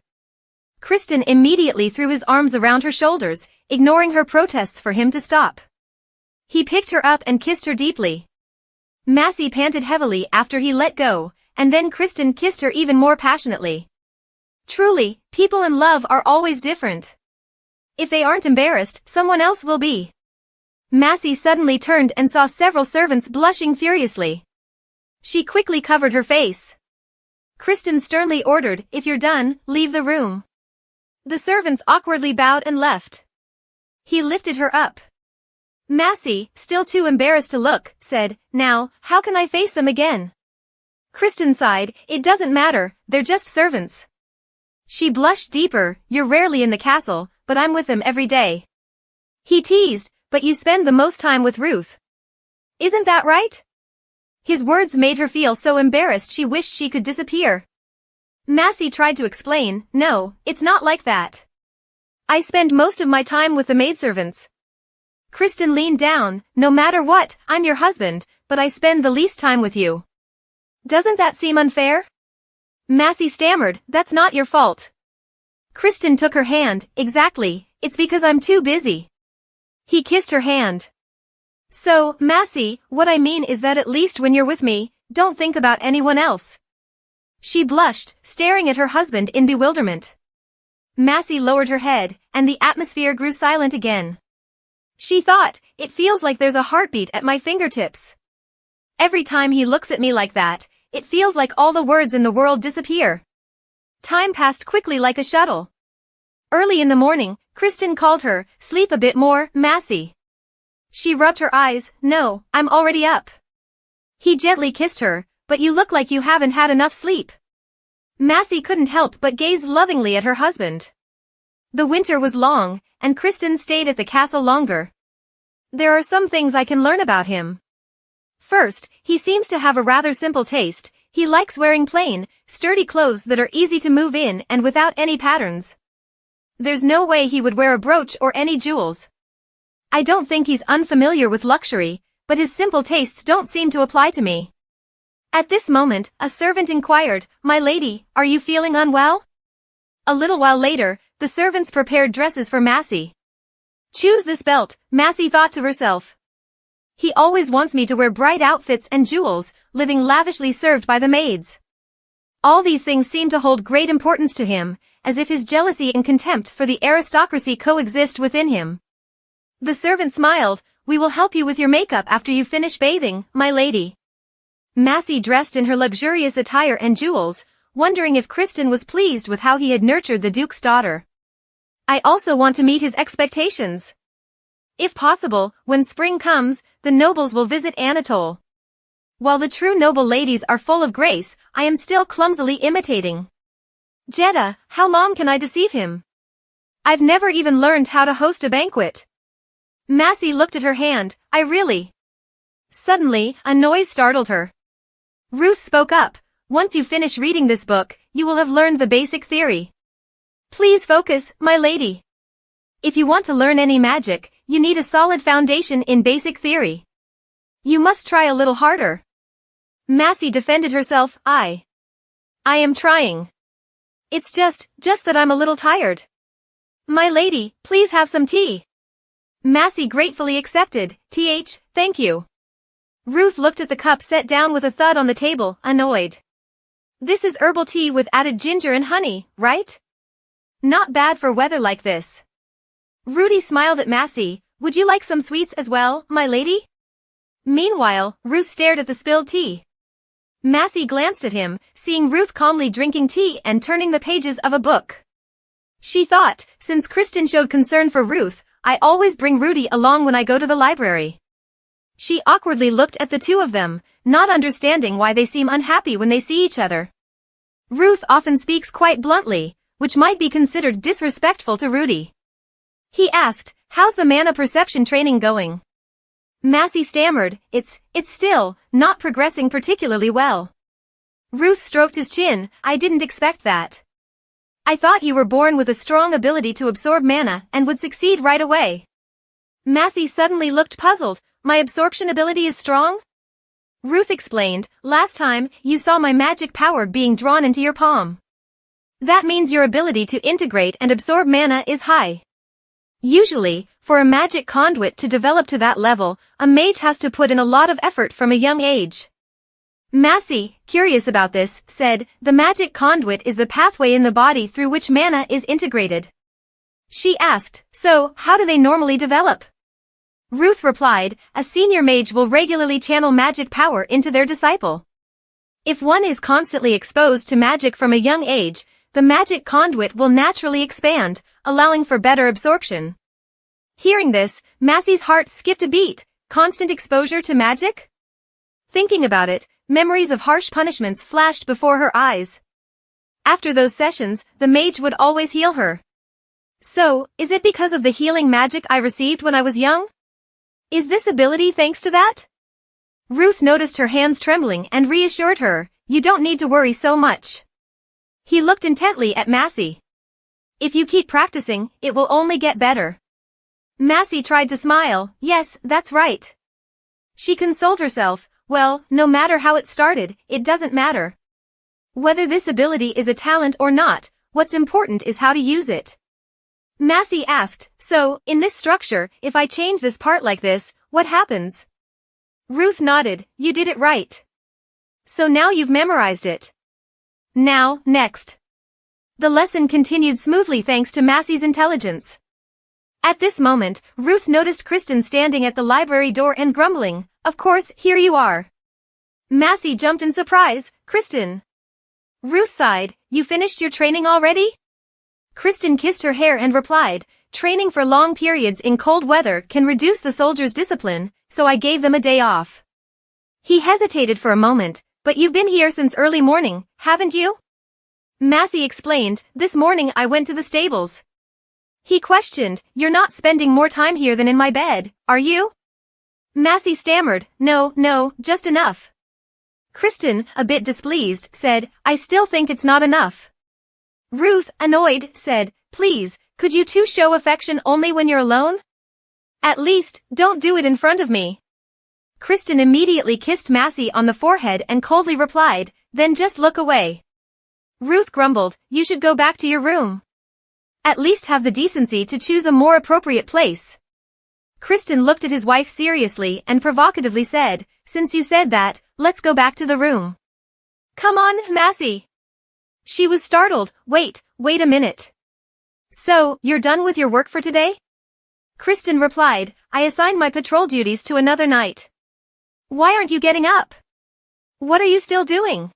Kristen immediately threw his arms around her shoulders, ignoring her protests for him to stop. He picked her up and kissed her deeply. Massey panted heavily after he let go, and then Kristen kissed her even more passionately. Truly, people in love are always different. If they aren't embarrassed, someone else will be. Massey suddenly turned and saw several servants blushing furiously. She quickly covered her face. Kristen sternly ordered, if you're done, leave the room. The servants awkwardly bowed and left. He lifted her up. Massey, still too embarrassed to look, said, now, how can I face them again? Kristen sighed, it doesn't matter, they're just servants. She blushed deeper. You're rarely in the castle, but I'm with them every day. He teased, but you spend the most time with Ruth. Isn't that right? His words made her feel so embarrassed she wished she could disappear. Massey tried to explain, no, it's not like that. I spend most of my time with the maidservants. Kristen leaned down, no matter what, I'm your husband, but I spend the least time with you. Doesn't that seem unfair? Massey stammered, that's not your fault. Kristen took her hand, exactly, it's because I'm too busy. He kissed her hand. So, Massey, what I mean is that at least when you're with me, don't think about anyone else. She blushed, staring at her husband in bewilderment. Massey lowered her head, and the atmosphere grew silent again. She thought, it feels like there's a heartbeat at my fingertips. Every time he looks at me like that, it feels like all the words in the world disappear. Time passed quickly like a shuttle. Early in the morning, Kristen called her, sleep a bit more, Massey. She rubbed her eyes, no, I'm already up. He gently kissed her, but you look like you haven't had enough sleep. Massey couldn't help but gaze lovingly at her husband. The winter was long, and Kristen stayed at the castle longer. There are some things I can learn about him. First, he seems to have a rather simple taste. He likes wearing plain, sturdy clothes that are easy to move in and without any patterns. There's no way he would wear a brooch or any jewels. I don't think he's unfamiliar with luxury, but his simple tastes don't seem to apply to me. At this moment, a servant inquired, my lady, are you feeling unwell? A little while later, the servants prepared dresses for Massey. Choose this belt, Massey thought to herself. He always wants me to wear bright outfits and jewels, living lavishly served by the maids. All these things seem to hold great importance to him, as if his jealousy and contempt for the aristocracy coexist within him. The servant smiled, we will help you with your makeup after you finish bathing, my lady. Massey dressed in her luxurious attire and jewels, wondering if Kristen was pleased with how he had nurtured the Duke's daughter. I also want to meet his expectations. If possible, when spring comes, the nobles will visit Anatole. While the true noble ladies are full of grace, I am still clumsily imitating. Jeddah, how long can I deceive him? I've never even learned how to host a banquet. Massey looked at her hand, I really. Suddenly, a noise startled her. Ruth spoke up, once you finish reading this book, you will have learned the basic theory. Please focus, my lady. If you want to learn any magic, you need a solid foundation in basic theory. You must try a little harder. Massey defended herself, I am trying. It's just that I'm a little tired. My lady, please have some tea. Massey gratefully accepted, thank you. Ruth looked at the cup set down with a thud on the table, annoyed. This is herbal tea with added ginger and honey, right? Not bad for weather like this. Rudy smiled at Massey, would you like some sweets as well, my lady? Meanwhile, Ruth stared at the spilled tea. Massey glanced at him, seeing Ruth calmly drinking tea and turning the pages of a book. She thought, since Kristen showed concern for Ruth, I always bring Rudy along when I go to the library. She awkwardly looked at the two of them, not understanding why they seem unhappy when they see each other. Ruth often speaks quite bluntly, which might be considered disrespectful to Rudy. He asked, how's the mana perception training going? Massey stammered, it's still not progressing particularly well. Ruth stroked his chin, I didn't expect that. I thought you were born with a strong ability to absorb mana and would succeed right away. Massey suddenly looked puzzled, my absorption ability is strong? Ruth explained, last time, you saw my magic power being drawn into your palm. That means your ability to integrate and absorb mana is high. Usually, for a magic conduit to develop to that level, a mage has to put in a lot of effort from a young age. Massey, curious about this, said, the magic conduit is the pathway in the body through which mana is integrated. She asked, so, how do they normally develop? Ruth replied, a senior mage will regularly channel magic power into their disciple. If one is constantly exposed to magic from a young age, the magic conduit will naturally expand, allowing for better absorption. Hearing this, Massey's heart skipped a beat. Constant exposure to magic? Thinking about it, memories of harsh punishments flashed before her eyes. After those sessions, the mage would always heal her. So, is it because of the healing magic I received when I was young? Is this ability thanks to that? Ruth noticed her hands trembling and reassured her, you don't need to worry so much. He looked intently at Massey. If you keep practicing, it will only get better. Massey tried to smile, yes, that's right. She consoled herself, well, no matter how it started, it doesn't matter. Whether this ability is a talent or not, what's important is how to use it. Massey asked, so, in this structure, if I change this part like this, what happens? Ruth nodded, you did it right. So now you've memorized it. Now, next. The lesson continued smoothly thanks to Massey's intelligence. At this moment, Ruth noticed Kristen standing at the library door and grumbling, of course, here you are. Massey jumped in surprise, Kristen. Ruth sighed, you finished your training already? Kristen kissed her hair and replied, training for long periods in cold weather can reduce the soldier's discipline, so I gave them a day off. He hesitated for a moment, but you've been here since early morning, haven't you? Massey explained, this morning I went to the stables. He questioned, you're not spending more time here than in my bed, are you? Massey stammered, no, just enough. Kristen, a bit displeased, said, I still think it's not enough. Ruth, annoyed, said, please, could you two show affection only when you're alone? At least, don't do it in front of me. Kristen immediately kissed Massey on the forehead and coldly replied, then just look away. Ruth grumbled, you should go back to your room. At least have the decency to choose a more appropriate place. Kristen looked at his wife seriously and provocatively said, since you said that, let's go back to the room. Come on, Massey. She was startled, wait a minute. So, you're done with your work for today? Kristen replied, I assigned my patrol duties to another night. Why aren't you getting up? What are you still doing?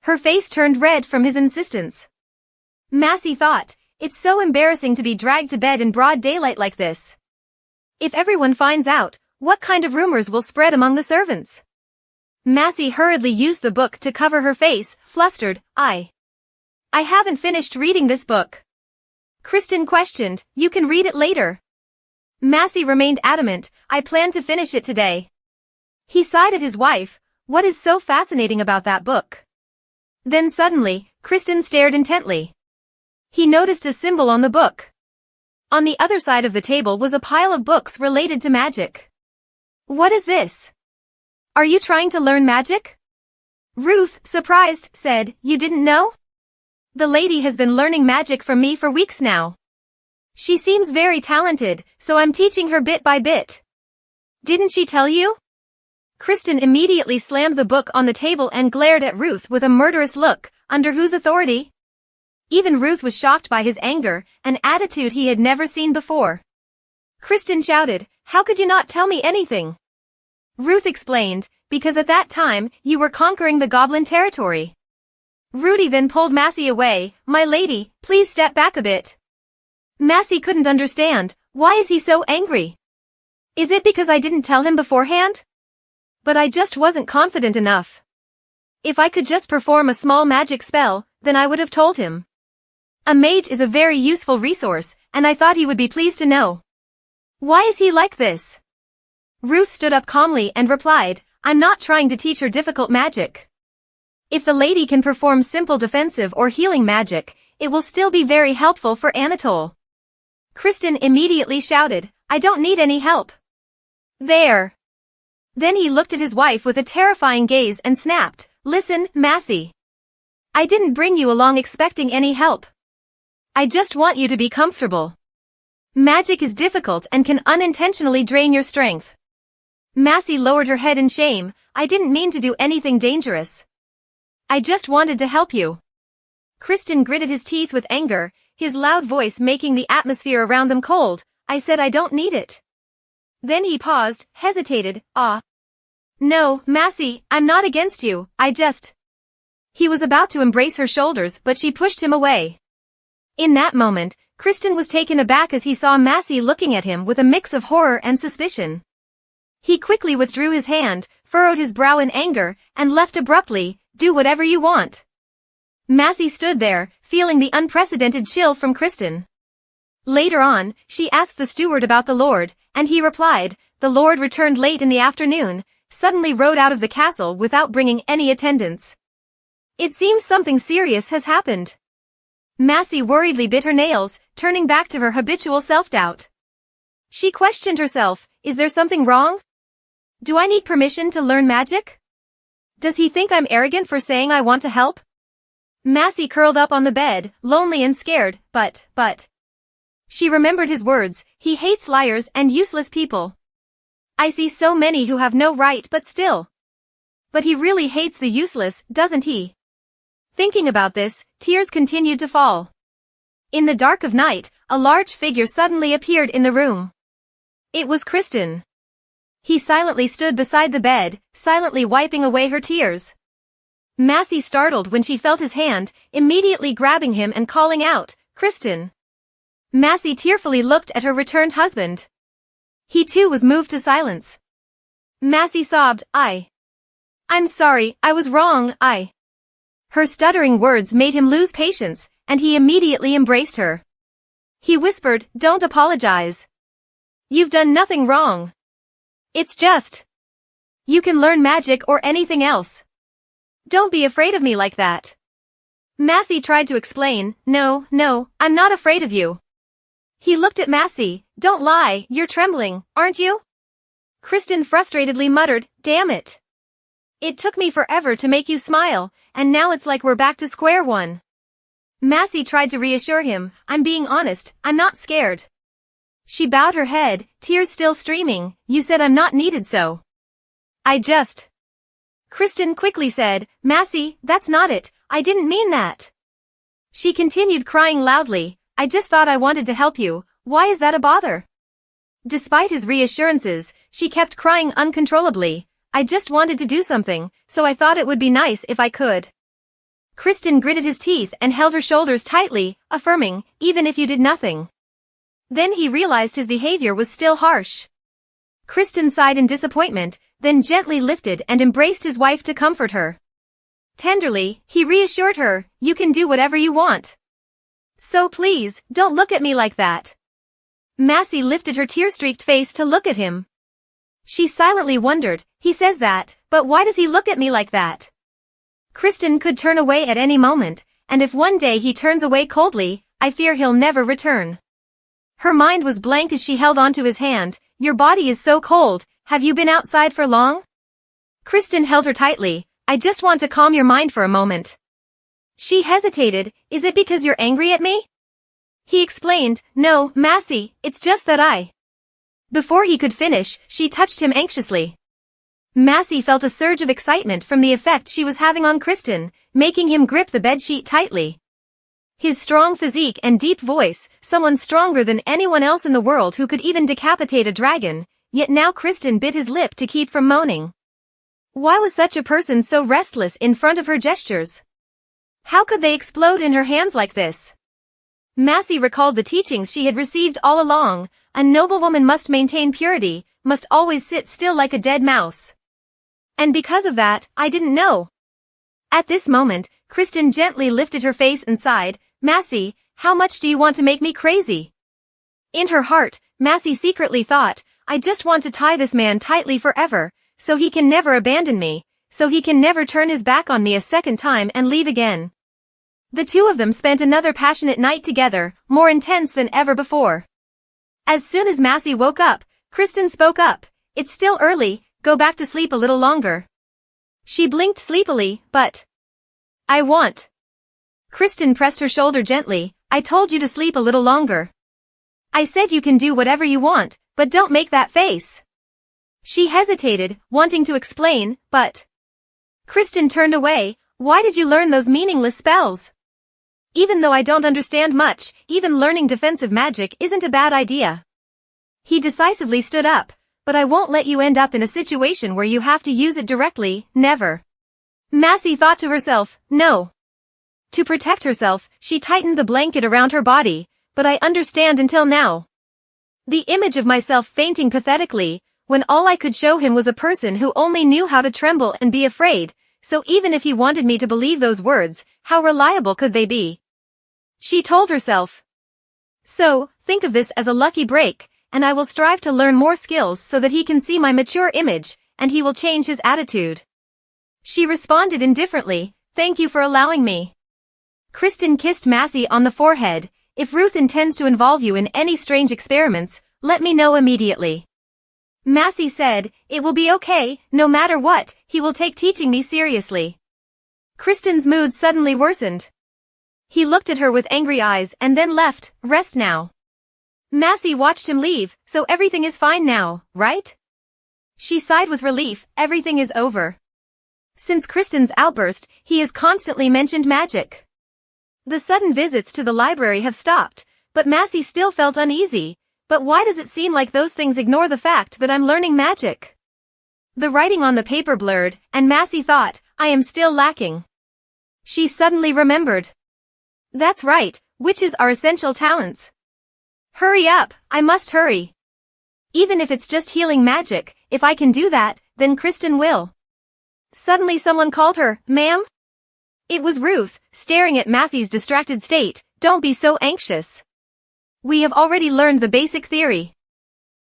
Her face turned red from his insistence. Massey thought, it's so embarrassing to be dragged to bed in broad daylight like this. If everyone finds out, what kind of rumors will spread among the servants? Massey hurriedly used the book to cover her face, flustered, I haven't finished reading this book. Kristen questioned, you can read it later. Massey remained adamant, I plan to finish it today. He sighed at his wife, what is so fascinating about that book? Then suddenly, Kristen stared intently. He noticed a symbol on the book. On the other side of the table was a pile of books related to magic. What is this? Are you trying to learn magic? Ruth, surprised, said, you didn't know? The lady has been learning magic from me for weeks now. She seems very talented, so I'm teaching her bit by bit. Didn't she tell you? Kristen immediately slammed the book on the table and glared at Ruth with a murderous look, under whose authority? Even Ruth was shocked by his anger, an attitude he had never seen before. Kristen shouted, how could you not tell me anything? Ruth explained, because at that time, you were conquering the goblin territory. Rudy then pulled Massey away, my lady, please step back a bit. Massey couldn't understand, why is he so angry? Is it because I didn't tell him beforehand? But I just wasn't confident enough. If I could just perform a small magic spell, then I would have told him. A mage is a very useful resource, and I thought he would be pleased to know. Why is he like this? Ruth stood up calmly and replied, I'm not trying to teach her difficult magic. If the lady can perform simple defensive or healing magic, it will still be very helpful for Anatole. Kristen immediately shouted, I don't need any help. There. Then he looked at his wife with a terrifying gaze and snapped, listen, Massey. I didn't bring you along expecting any help. I just want you to be comfortable. Magic is difficult and can unintentionally drain your strength. Massey lowered her head in shame, I didn't mean to do anything dangerous. I just wanted to help you. Kristen gritted his teeth with anger, his loud voice making the atmosphere around them cold, I said I don't need it. Then he paused, hesitated, No, Massey, I'm not against you, He was about to embrace her shoulders but she pushed him away. In that moment, Kristen was taken aback as he saw Massey looking at him with a mix of horror and suspicion. He quickly withdrew his hand, furrowed his brow in anger, and left abruptly, do whatever you want. Massey stood there, feeling the unprecedented chill from Kristen. Later on, she asked the steward about the Lord, and he replied, the Lord returned late in the afternoon, suddenly rode out of the castle without bringing any attendants. It seems something serious has happened. Massey worriedly bit her nails, turning back to her habitual self-doubt. She questioned herself, is there something wrong? Do I need permission to learn magic? Does he think I'm arrogant for saying I want to help? Massey curled up on the bed, lonely and scared, but. She remembered his words, he hates liars and useless people. I see so many who have no right but still. But he really hates the useless, doesn't he? Thinking about this, tears continued to fall. In the dark of night, a large figure suddenly appeared in the room. It was Kristen. He silently stood beside the bed, silently wiping away her tears. Massey startled when she felt his hand, immediately grabbing him and calling out, Kristen. Massey tearfully looked at her returned husband. He too was moved to silence. Massey sobbed, I'm sorry, I was wrong, Her stuttering words made him lose patience, and he immediately embraced her. He whispered, don't apologize. You've done nothing wrong. It's just. You can learn magic or anything else. Don't be afraid of me like that. Massey tried to explain, no, I'm not afraid of you. He looked at Massey, don't lie, you're trembling, aren't you? Kristen frustratedly muttered, damn it. It took me forever to make you smile, and now it's like we're back to square one. Massey tried to reassure him, I'm being honest, I'm not scared. She bowed her head, tears still streaming, you said I'm not needed so. Kristen quickly said, Massey, that's not it, I didn't mean that. She continued crying loudly, I just thought I wanted to help you, why is that a bother? Despite his reassurances, she kept crying uncontrollably, I just wanted to do something, so I thought it would be nice if I could. Kristen gritted his teeth and held her shoulders tightly, affirming, even if you did nothing. Then he realized his behavior was still harsh. Kristen sighed in disappointment, then gently lifted and embraced his wife to comfort her. Tenderly, he reassured her, you can do whatever you want. So please, don't look at me like that. Massey lifted her tear-streaked face to look at him. She silently wondered, he says that, but why does he look at me like that? Kristen could turn away at any moment, and if one day he turns away coldly, I fear he'll never return. Her mind was blank as she held onto his hand, your body is so cold, have you been outside for long? Kristen held her tightly, I just want to calm your mind for a moment. She hesitated, is it because you're angry at me? He explained, no, Massey, it's just that Before he could finish, she touched him anxiously. Massey felt a surge of excitement from the effect she was having on Kristen, making him grip the bedsheet tightly. His strong physique and deep voice, someone stronger than anyone else in the world who could even decapitate a dragon, yet now Kristen bit his lip to keep from moaning. Why was such a person so restless in front of her gestures? How could they explode in her hands like this? Massey recalled the teachings she had received all along, a noblewoman must maintain purity, must always sit still like a dead mouse. And because of that, I didn't know. At this moment, Kristen gently lifted her face and sighed, Massey, how much do you want to make me crazy? In her heart, Massey secretly thought, I just want to tie this man tightly forever, so he can never abandon me, so he can never turn his back on me a second time and leave again. The two of them spent another passionate night together, more intense than ever before. As soon as Massey woke up, Kristen spoke up, it's still early, go back to sleep a little longer. She blinked sleepily, but I want. Kristen pressed her shoulder gently, I told you to sleep a little longer. I said you can do whatever you want, but don't make that face. She hesitated, wanting to explain, but Kristen turned away, why did you learn those meaningless spells? Even though I don't understand much, even learning defensive magic isn't a bad idea. He decisively stood up, but I won't let you end up in a situation where you have to use it directly, never. Massey thought to herself, no. To protect herself, she tightened the blanket around her body, but I understand until now. The image of myself fainting pathetically, when all I could show him was a person who only knew how to tremble and be afraid, so even if he wanted me to believe those words, how reliable could they be? She told herself. So, think of this as a lucky break, and I will strive to learn more skills so that he can see my mature image, and he will change his attitude. She responded indifferently, "Thank you for allowing me." Kristen kissed Massey on the forehead. "If Ruth intends to involve you in any strange experiments, let me know immediately." Massey said, "It will be okay, no matter what, he will take teaching me seriously." Kristen's mood suddenly worsened. He looked at her with angry eyes and then left. "Rest now." Massey watched him leave. "So everything is fine now, right?" She sighed with relief. "Everything is over." Since Kristen's outburst, he has constantly mentioned magic. The sudden visits to the library have stopped, but Massey still felt uneasy. But why does it seem like those things ignore the fact that I'm learning magic? The writing on the paper blurred, and Massey thought, "I am still lacking." She suddenly remembered. That's right, witches are essential talents. Hurry up, I must hurry. Even if it's just healing magic, if I can do that, then Kristen will. Suddenly someone called her, "Ma'am?" It was Ruth, staring at Massey's distracted state. "Don't be so anxious. We have already learned the basic theory.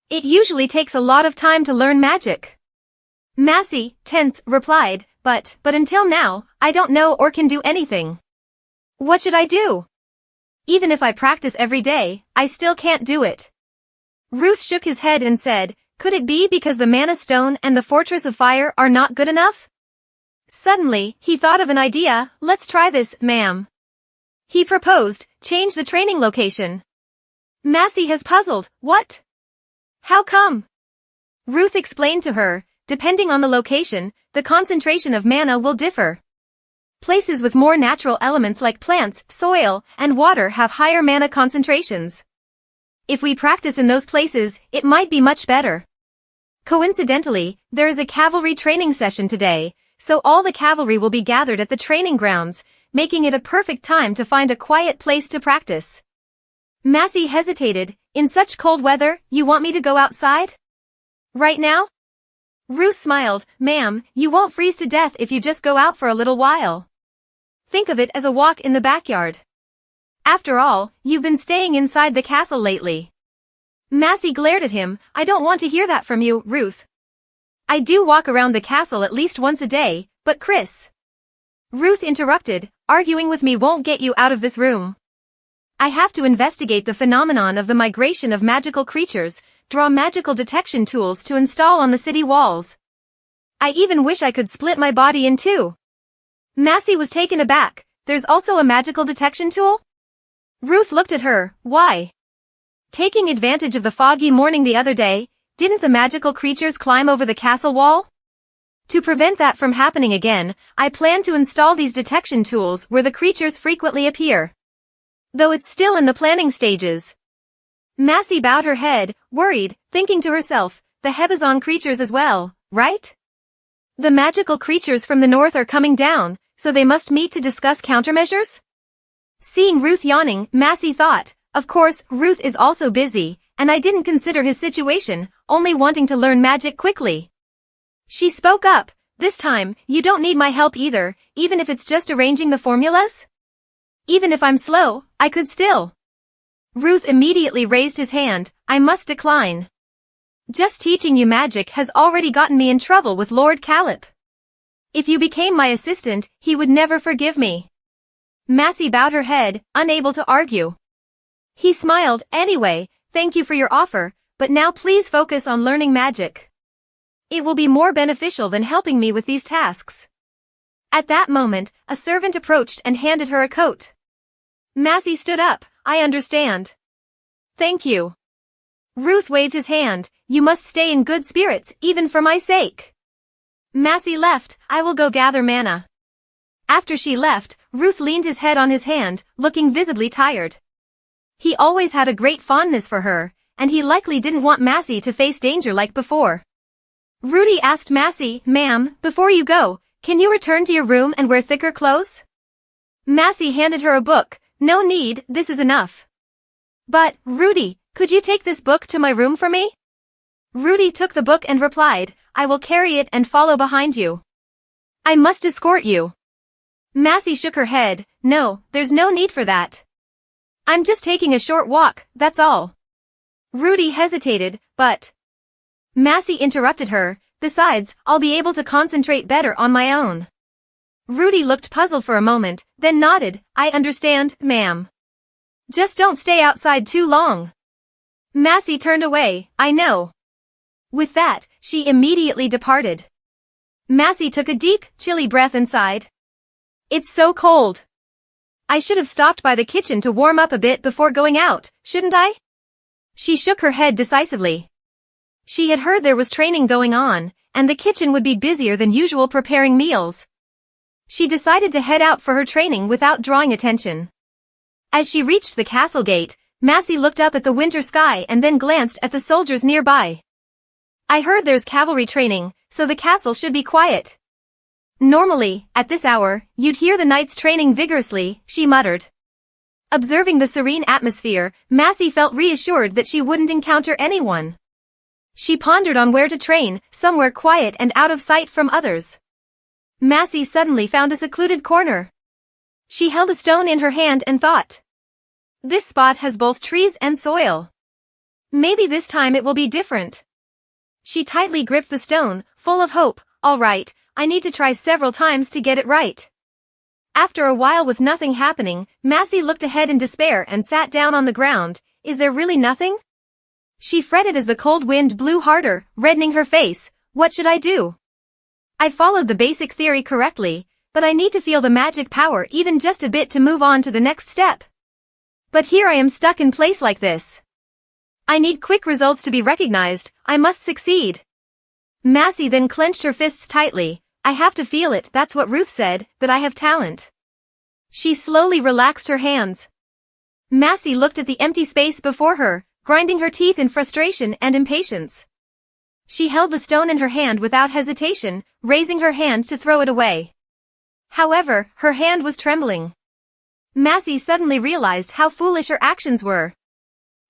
It usually takes a lot of time to learn magic." Massey, tense, replied, but until now, I don't know or can do anything. What should I do? Even if I practice every day, I still can't do it." Ruth shook his head and said, "Could it be because the Manna Stone and the Fortress of Fire are not good enough?" Suddenly, he thought of an idea. "Let's try this, ma'am." He proposed, "Change the training location." Massey has puzzled. "What? How come?" Ruth explained to her, "Depending on the location, the concentration of mana will differ. Places with more natural elements like plants, soil, and water have higher mana concentrations. If we practice in those places, it might be much better." Coincidentally, there is a cavalry training session today, so all the cavalry will be gathered at the training grounds, making it a perfect time to find a quiet place to practice. Massey hesitated. "In such cold weather, you want me to go outside? Right now?" Ruth smiled. "Ma'am, you won't freeze to death if you just go out for a little while. Think of it as a walk in the backyard. After all, you've been staying inside the castle lately." Massey glared at him. "I don't want to hear that from you, Ruth. I do walk around the castle at least once a day, but Chris." Ruth interrupted, "Arguing with me won't get you out of this room. I have to investigate the phenomenon of the migration of magical creatures, draw magical detection tools to install on the city walls. I even wish I could split my body in two." Massey was taken aback. "There's also a magical detection tool?" Ruth looked at her. "Why? Taking advantage of the foggy morning the other day, didn't the magical creatures climb over the castle wall? To prevent that from happening again, I plan to install these detection tools where the creatures frequently appear. Though it's still in the planning stages." Massey bowed her head, worried, thinking to herself, "The Hebazon creatures as well, right? The magical creatures from the north are coming down, so they must meet to discuss countermeasures?" Seeing Ruth yawning, Massey thought, "Of course, Ruth is also busy, and I didn't consider his situation, only wanting to learn magic quickly." She spoke up, "This time, you don't need my help either, even if it's just arranging the formulas? Even if I'm slow, I could still." Ruth immediately raised his hand. "I must decline. Just teaching you magic has already gotten me in trouble with Lord Callip. If you became my assistant, he would never forgive me." Massey bowed her head, unable to argue. He smiled. "Anyway, thank you for your offer, but now please focus on learning magic. It will be more beneficial than helping me with these tasks." At that moment, a servant approached and handed her a coat. Massey stood up. "I understand. Thank you." Ruth waved his hand. "You must stay in good spirits, even for my sake." Massey left. "I will go gather mana." After she left, Ruth leaned his head on his hand, looking visibly tired. He always had a great fondness for her, and he likely didn't want Massey to face danger like before. Rudy asked Massey, "Ma'am, before you go, can you return to your room and wear thicker clothes?" Massey handed her a book. "No need, this is enough." "But, Rudy, could you take this book to my room for me?" Rudy took the book and replied, "I will carry it and follow behind you." I must escort you. Massey shook her head. No, there's no need for that. I'm just taking a short walk, that's all. Rudy hesitated, but Massey interrupted her. Besides, I'll be able to concentrate better on my own. Rudy looked puzzled for a moment, then nodded. I understand, ma'am. Just don't stay outside too long. Massey turned away. I know. With that, she immediately departed. Massey took a deep, chilly breath and sighed. It's so cold. I should have stopped by the kitchen to warm up a bit before going out, shouldn't I? She shook her head decisively. She had heard there was training going on, and the kitchen would be busier than usual preparing meals. She decided to head out for her training without drawing attention. As she reached the castle gate, Massey looked up at the winter sky and then glanced at the soldiers nearby. I heard there's cavalry training, so the castle should be quiet. Normally, at this hour, you'd hear the knights training vigorously, she muttered. Observing the serene atmosphere, Massey felt reassured that she wouldn't encounter anyone. She pondered on where to train, somewhere quiet and out of sight from others. Massey suddenly found a secluded corner. She held a stone in her hand and thought. This spot has both trees and soil. Maybe this time it will be different. She tightly gripped the stone, full of hope. All right, I need to try several times to get it right. After a while with nothing happening, Massey looked ahead in despair and sat down on the ground. Is there really nothing? She fretted as the cold wind blew harder, reddening her face. What should I do? I followed the basic theory correctly, but I need to feel the magic power even just a bit to move on to the next step. But here I am stuck in place like this. I need quick results to be recognized. I must succeed. Massey then clenched her fists tightly. I have to feel it, that's what Ruth said, that I have talent. She slowly relaxed her hands. Massey looked at the empty space before her, grinding her teeth in frustration and impatience. She held the stone in her hand without hesitation, raising her hand to throw it away. However, her hand was trembling. Massey suddenly realized how foolish her actions were.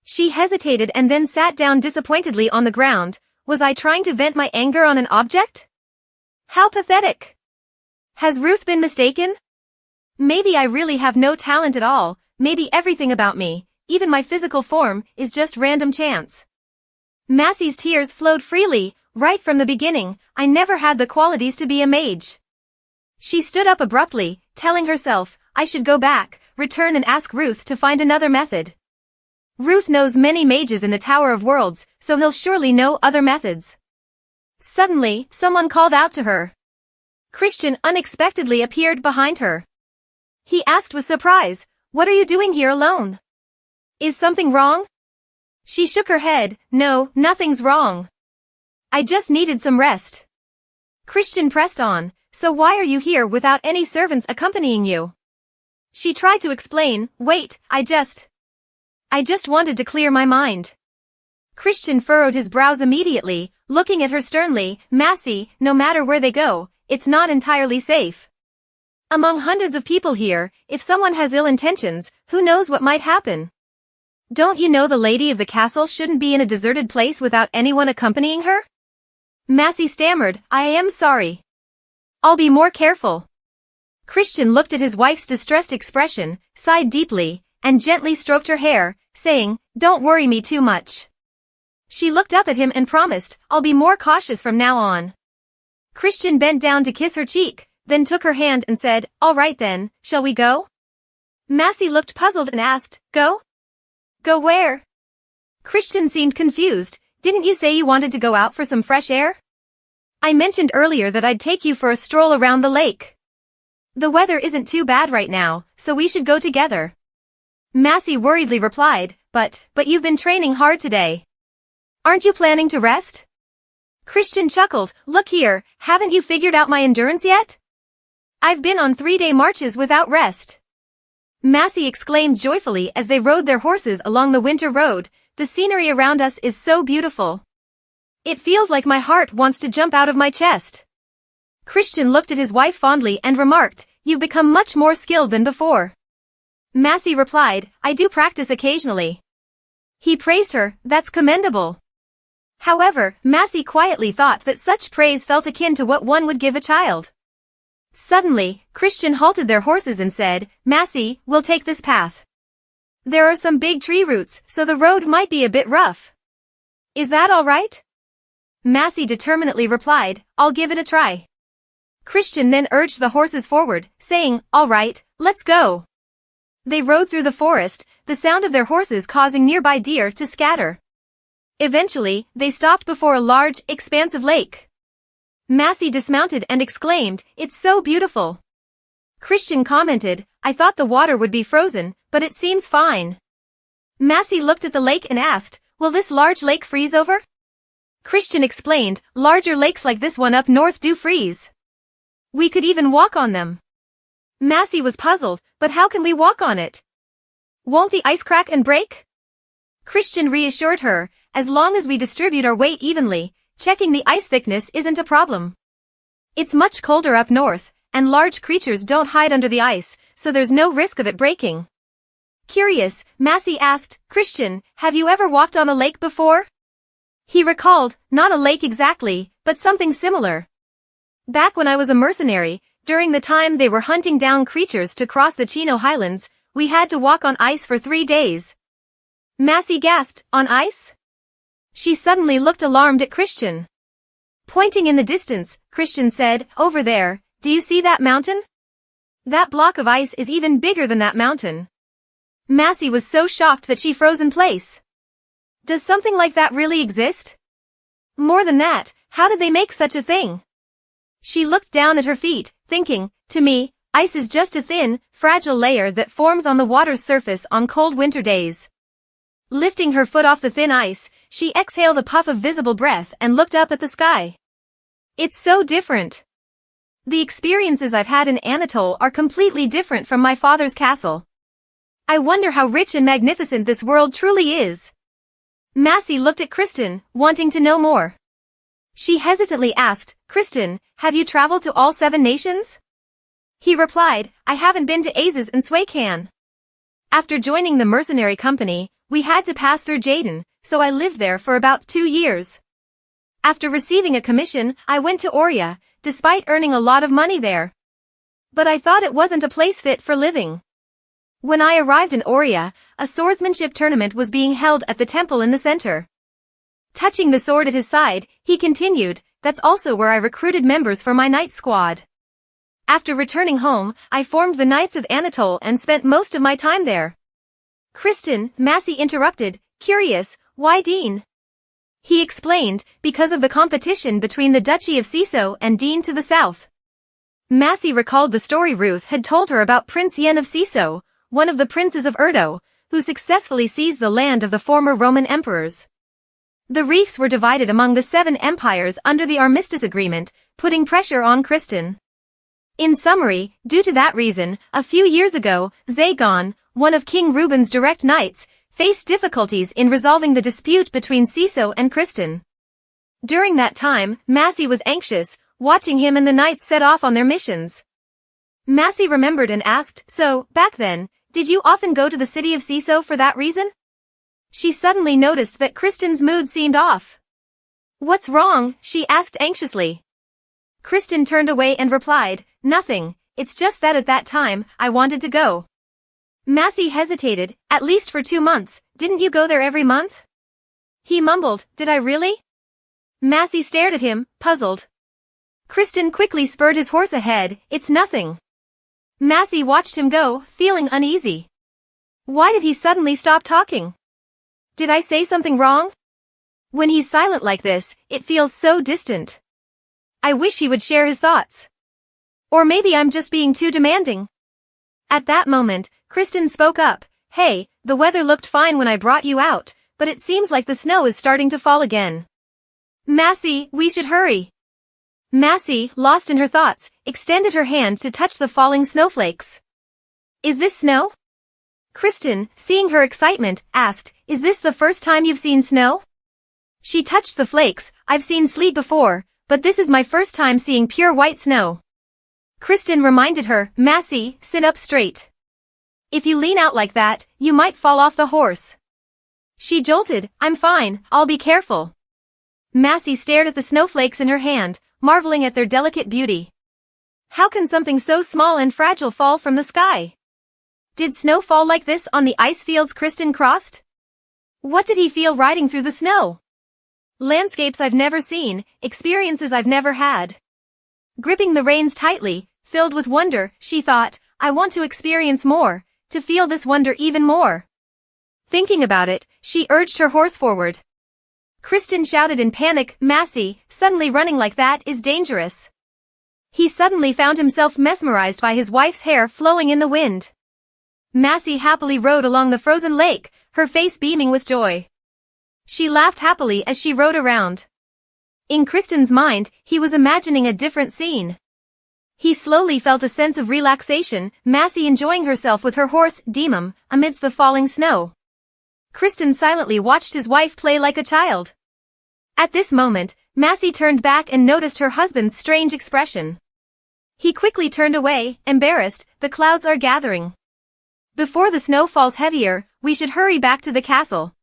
She hesitated and then sat down disappointedly on the ground. Was I trying to vent my anger on an object? How pathetic! Has Ruth been mistaken? Maybe I really have no talent at all. Maybe everything about me, even my physical form, is just random chance. Massey's tears flowed freely. Right from the beginning, I never had the qualities to be a mage. She stood up abruptly, telling herself, I should go back, return and ask Ruth to find another method. Ruth knows many mages in the Tower of Worlds, so he'll surely know other methods. Suddenly, someone called out to her. Christian unexpectedly appeared behind her. He asked with surprise, What are you doing here alone? Is something wrong? She shook her head. No, nothing's wrong. I just needed some rest. Christian pressed on. So why are you here without any servants accompanying you? She tried to explain. Wait, I just wanted to clear my mind. Christian furrowed his brows immediately, looking at her sternly. Massey, no matter where they go, it's not entirely safe. Among hundreds of people here, if someone has ill intentions, who knows what might happen? Don't you know the lady of the castle shouldn't be in a deserted place without anyone accompanying her? Massey stammered. I am sorry. I'll be more careful. Christian looked at his wife's distressed expression, sighed deeply, and gently stroked her hair, saying, Don't worry me too much. She looked up at him and promised, I'll be more cautious from now on. Christian bent down to kiss her cheek, then took her hand and said, All right then, shall we go? Massey looked puzzled and asked, Go? Go where? Christian seemed confused. Didn't you say you wanted to go out for some fresh air? I mentioned earlier that I'd take you for a stroll around the lake. The weather isn't too bad right now, so we should go together. Massey worriedly replied, But you've been training hard today. Aren't you planning to rest? Christian chuckled. Look here, haven't you figured out my endurance yet? I've been on 3-day marches without rest. Massey exclaimed joyfully as they rode their horses along the winter road. The scenery around us is so beautiful. It feels like my heart wants to jump out of my chest. Christian looked at his wife fondly and remarked, You've become much more skilled than before. Massey replied, I do practice occasionally. He praised her. That's commendable. However, Massey quietly thought that such praise felt akin to what one would give a child. Suddenly, Christian halted their horses and said, Massey, we'll take this path. There are some big tree roots, so the road might be a bit rough. Is that all right? Massey determinedly replied, I'll give it a try. Christian then urged the horses forward, saying, all right, let's go. They rode through the forest, the sound of their horses causing nearby deer to scatter. Eventually, they stopped before a large, expansive lake. Massey dismounted and exclaimed, it's so beautiful. Christian commented, I thought the water would be frozen, but it seems fine. Massey looked at the lake and asked, will this large lake freeze over? Christian explained, larger lakes like this one up north do freeze. We could even walk on them. Massey was puzzled, but how can we walk on it? Won't the ice crack and break? Christian reassured her, as long as we distribute our weight evenly, checking the ice thickness isn't a problem. It's much colder up north, and large creatures don't hide under the ice, so there's no risk of it breaking. Curious, Massey asked, Christian, have you ever walked on a lake before? He recalled, not a lake exactly, but something similar. Back when I was a mercenary, during the time they were hunting down creatures to cross the Chino Highlands, we had to walk on ice for 3 days. Massey gasped, on ice? She suddenly looked alarmed at Christian. Pointing in the distance, Christian said, over there, do you see that mountain? That block of ice is even bigger than that mountain. Massey was so shocked that she froze in place. Does something like that really exist? More than that, how did they make such a thing? She looked down at her feet, thinking, to me, ice is just a thin, fragile layer that forms on the water's surface on cold winter days. Lifting her foot off the thin ice, she exhaled a puff of visible breath and looked up at the sky. It's so different. The experiences I've had in Anatole are completely different from my father's castle. I wonder how rich and magnificent this world truly is. Massey looked at Kristen, wanting to know more. She hesitantly asked, Kristen, have you traveled to all 7 nations? He replied, I haven't been to Azes and Swaycan. After joining the mercenary company, we had to pass through Jaden, so I lived there for about 2 years. After receiving a commission, I went to Oria, despite earning a lot of money there. But I thought it wasn't a place fit for living. When I arrived in Oria, a swordsmanship tournament was being held at the temple in the center. Touching the sword at his side, he continued, that's also where I recruited members for my knight squad. After returning home, I formed the Knights of Anatole and spent most of my time there. Kristen, Massey interrupted, curious, why Dean? He explained, because of the competition between the Duchy of Ciso and Dean to the south. Massey recalled the story Ruth had told her about Prince Yen of Ciso, one of the princes of Urdo, who successfully seized the land of the former Roman emperors. The reefs were divided among the 7 empires under the Armistice Agreement, putting pressure on Kristen. In summary, due to that reason, a few years ago, Zagon, one of King Reuben's direct knights, faced difficulties in resolving the dispute between Ciso and Kristen. During that time, Massey was anxious, watching him and the knights set off on their missions. Massey remembered and asked, so, back then, did you often go to the city of Ciso for that reason? She suddenly noticed that Kristen's mood seemed off. What's wrong? She asked anxiously. Kristen turned away and replied, nothing, it's just that at that time, I wanted to go. Massey hesitated, at least for 2 months, didn't you go there every month? He mumbled, did I really? Massey stared at him, puzzled. Kristen quickly spurred his horse ahead, it's nothing. Massey watched him go, feeling uneasy. Why did he suddenly stop talking? Did I say something wrong? When he's silent like this, it feels so distant. I wish he would share his thoughts. Or maybe I'm just being too demanding. At that moment, Kristen spoke up, hey, the weather looked fine when I brought you out, but it seems like the snow is starting to fall again. Massey, we should hurry. Massey, lost in her thoughts, extended her hand to touch the falling snowflakes. Is this snow? Kristen, seeing her excitement, asked, is this the first time you've seen snow? She touched the flakes, I've seen sleet before, but this is my first time seeing pure white snow. Kristen reminded her, Massey, sit up straight. If you lean out like that, you might fall off the horse. She jolted, I'm fine, I'll be careful. Massey stared at the snowflakes in her hand, marveling at their delicate beauty. How can something so small and fragile fall from the sky? Did snow fall like this on the ice fields Kristen crossed? What did he feel riding through the snow? Landscapes I've never seen, experiences I've never had. Gripping the reins tightly, filled with wonder, she thought, I want to experience more, to feel this wonder even more. Thinking about it, she urged her horse forward. Kristen shouted in panic, Massey, suddenly running like that is dangerous. He suddenly found himself mesmerized by his wife's hair flowing in the wind. Massey happily rode along the frozen lake, her face beaming with joy. She laughed happily as she rode around. In Kristen's mind, he was imagining a different scene. He slowly felt a sense of relaxation, Massey enjoying herself with her horse, Demon, amidst the falling snow. Kristen silently watched his wife play like a child. At this moment, Massey turned back and noticed her husband's strange expression. He quickly turned away, embarrassed, the clouds are gathering. Before the snow falls heavier, we should hurry back to the castle.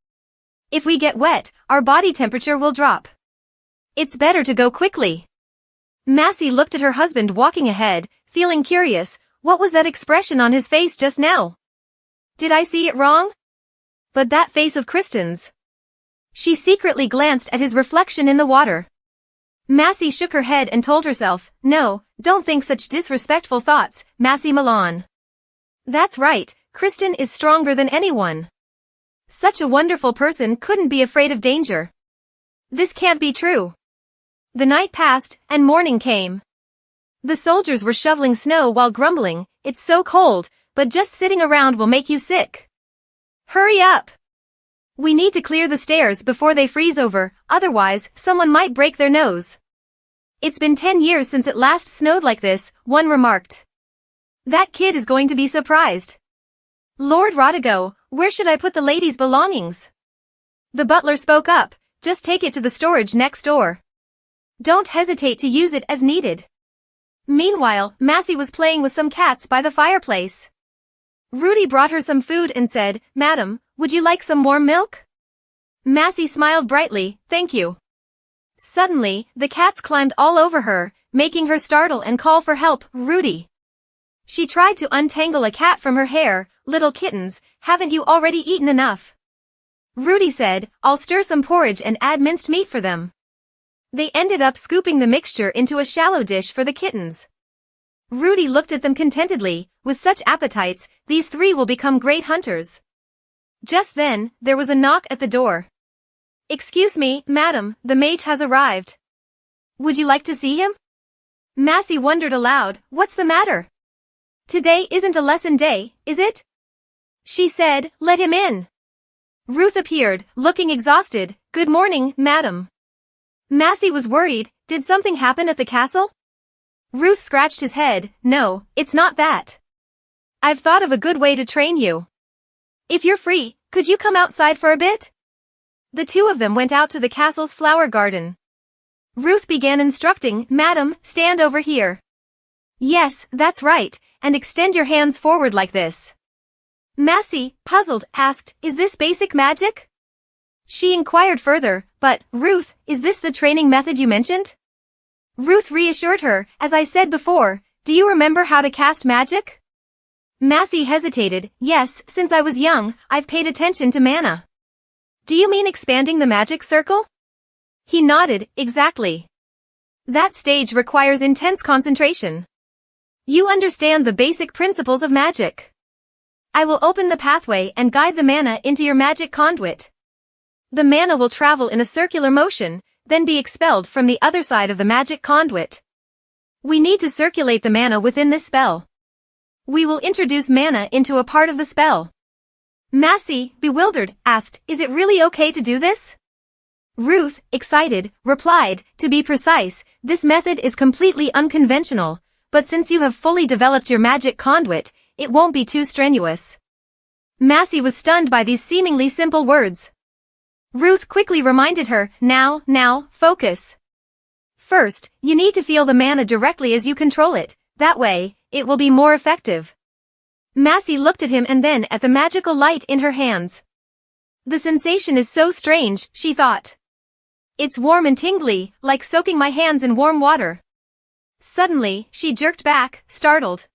If we get wet, our body temperature will drop. It's better to go quickly. Massey looked at her husband walking ahead, feeling curious, what was that expression on his face just now? Did I see it wrong? But that face of Kristen's. She secretly glanced at his reflection in the water. Massey shook her head and told herself, no, don't think such disrespectful thoughts, Massey Milan. That's right, Kristen is stronger than anyone. Such a wonderful person couldn't be afraid of danger. This can't be true. The night passed, and morning came. The soldiers were shoveling snow while grumbling, it's so cold, but just sitting around will make you sick. Hurry up! We need to clear the stairs before they freeze over, otherwise, someone might break their nose. It's been 10 years since it last snowed like this, one remarked. That kid is going to be surprised. Lord Rodigo, where should I put the lady's belongings? The butler spoke up, just take it to the storage next door. Don't hesitate to use it as needed. Meanwhile, Massey was playing with some cats by the fireplace. Rudy brought her some food and said, Madam, would you like some warm milk? Massey smiled brightly, thank you. Suddenly, the cats climbed all over her, making her startle and call for help, Rudy. She tried to untangle a cat from her hair, little kittens, haven't you already eaten enough? Rudy said, I'll stir some porridge and add minced meat for them. They ended up scooping the mixture into a shallow dish for the kittens. Rudy looked at them contentedly, with such appetites, these three will become great hunters. Just then, there was a knock at the door. Excuse me, madam, the mage has arrived. Would you like to see him? Massey wondered aloud, what's the matter? Today isn't a lesson day, is it? She said, let him in. Ruth appeared, looking exhausted, good morning, madam. Massey was worried, did something happen at the castle? Ruth scratched his head, no, it's not that. I've thought of a good way to train you. If you're free, could you come outside for a bit? The two of them went out to the castle's flower garden. Ruth began instructing, Madam, stand over here. Yes, that's right, and extend your hands forward like this. Massey, puzzled, asked, is this basic magic? She inquired further, but, Ruth, is this the training method you mentioned? Ruth reassured her, as I said before, do you remember how to cast magic? Massey hesitated, yes, since I was young, I've paid attention to mana. Do you mean expanding the magic circle? He nodded, exactly. That stage requires intense concentration. You understand the basic principles of magic. I will open the pathway and guide the mana into your magic conduit. The mana will travel in a circular motion, then be expelled from the other side of the magic conduit. We need to circulate the mana within this spell. We will introduce mana into a part of the spell. Massey, bewildered, asked, is it really okay to do this? Ruth, excited, replied, to be precise, this method is completely unconventional, but since you have fully developed your magic conduit, it won't be too strenuous. Massey was stunned by these seemingly simple words. Ruth quickly reminded her, now, focus. First, you need to feel the mana directly as you control it, that way, it will be more effective. Massey looked at him and then at the magical light in her hands. The sensation is so strange, she thought. It's warm and tingly, like soaking my hands in warm water. Suddenly, she jerked back, startled.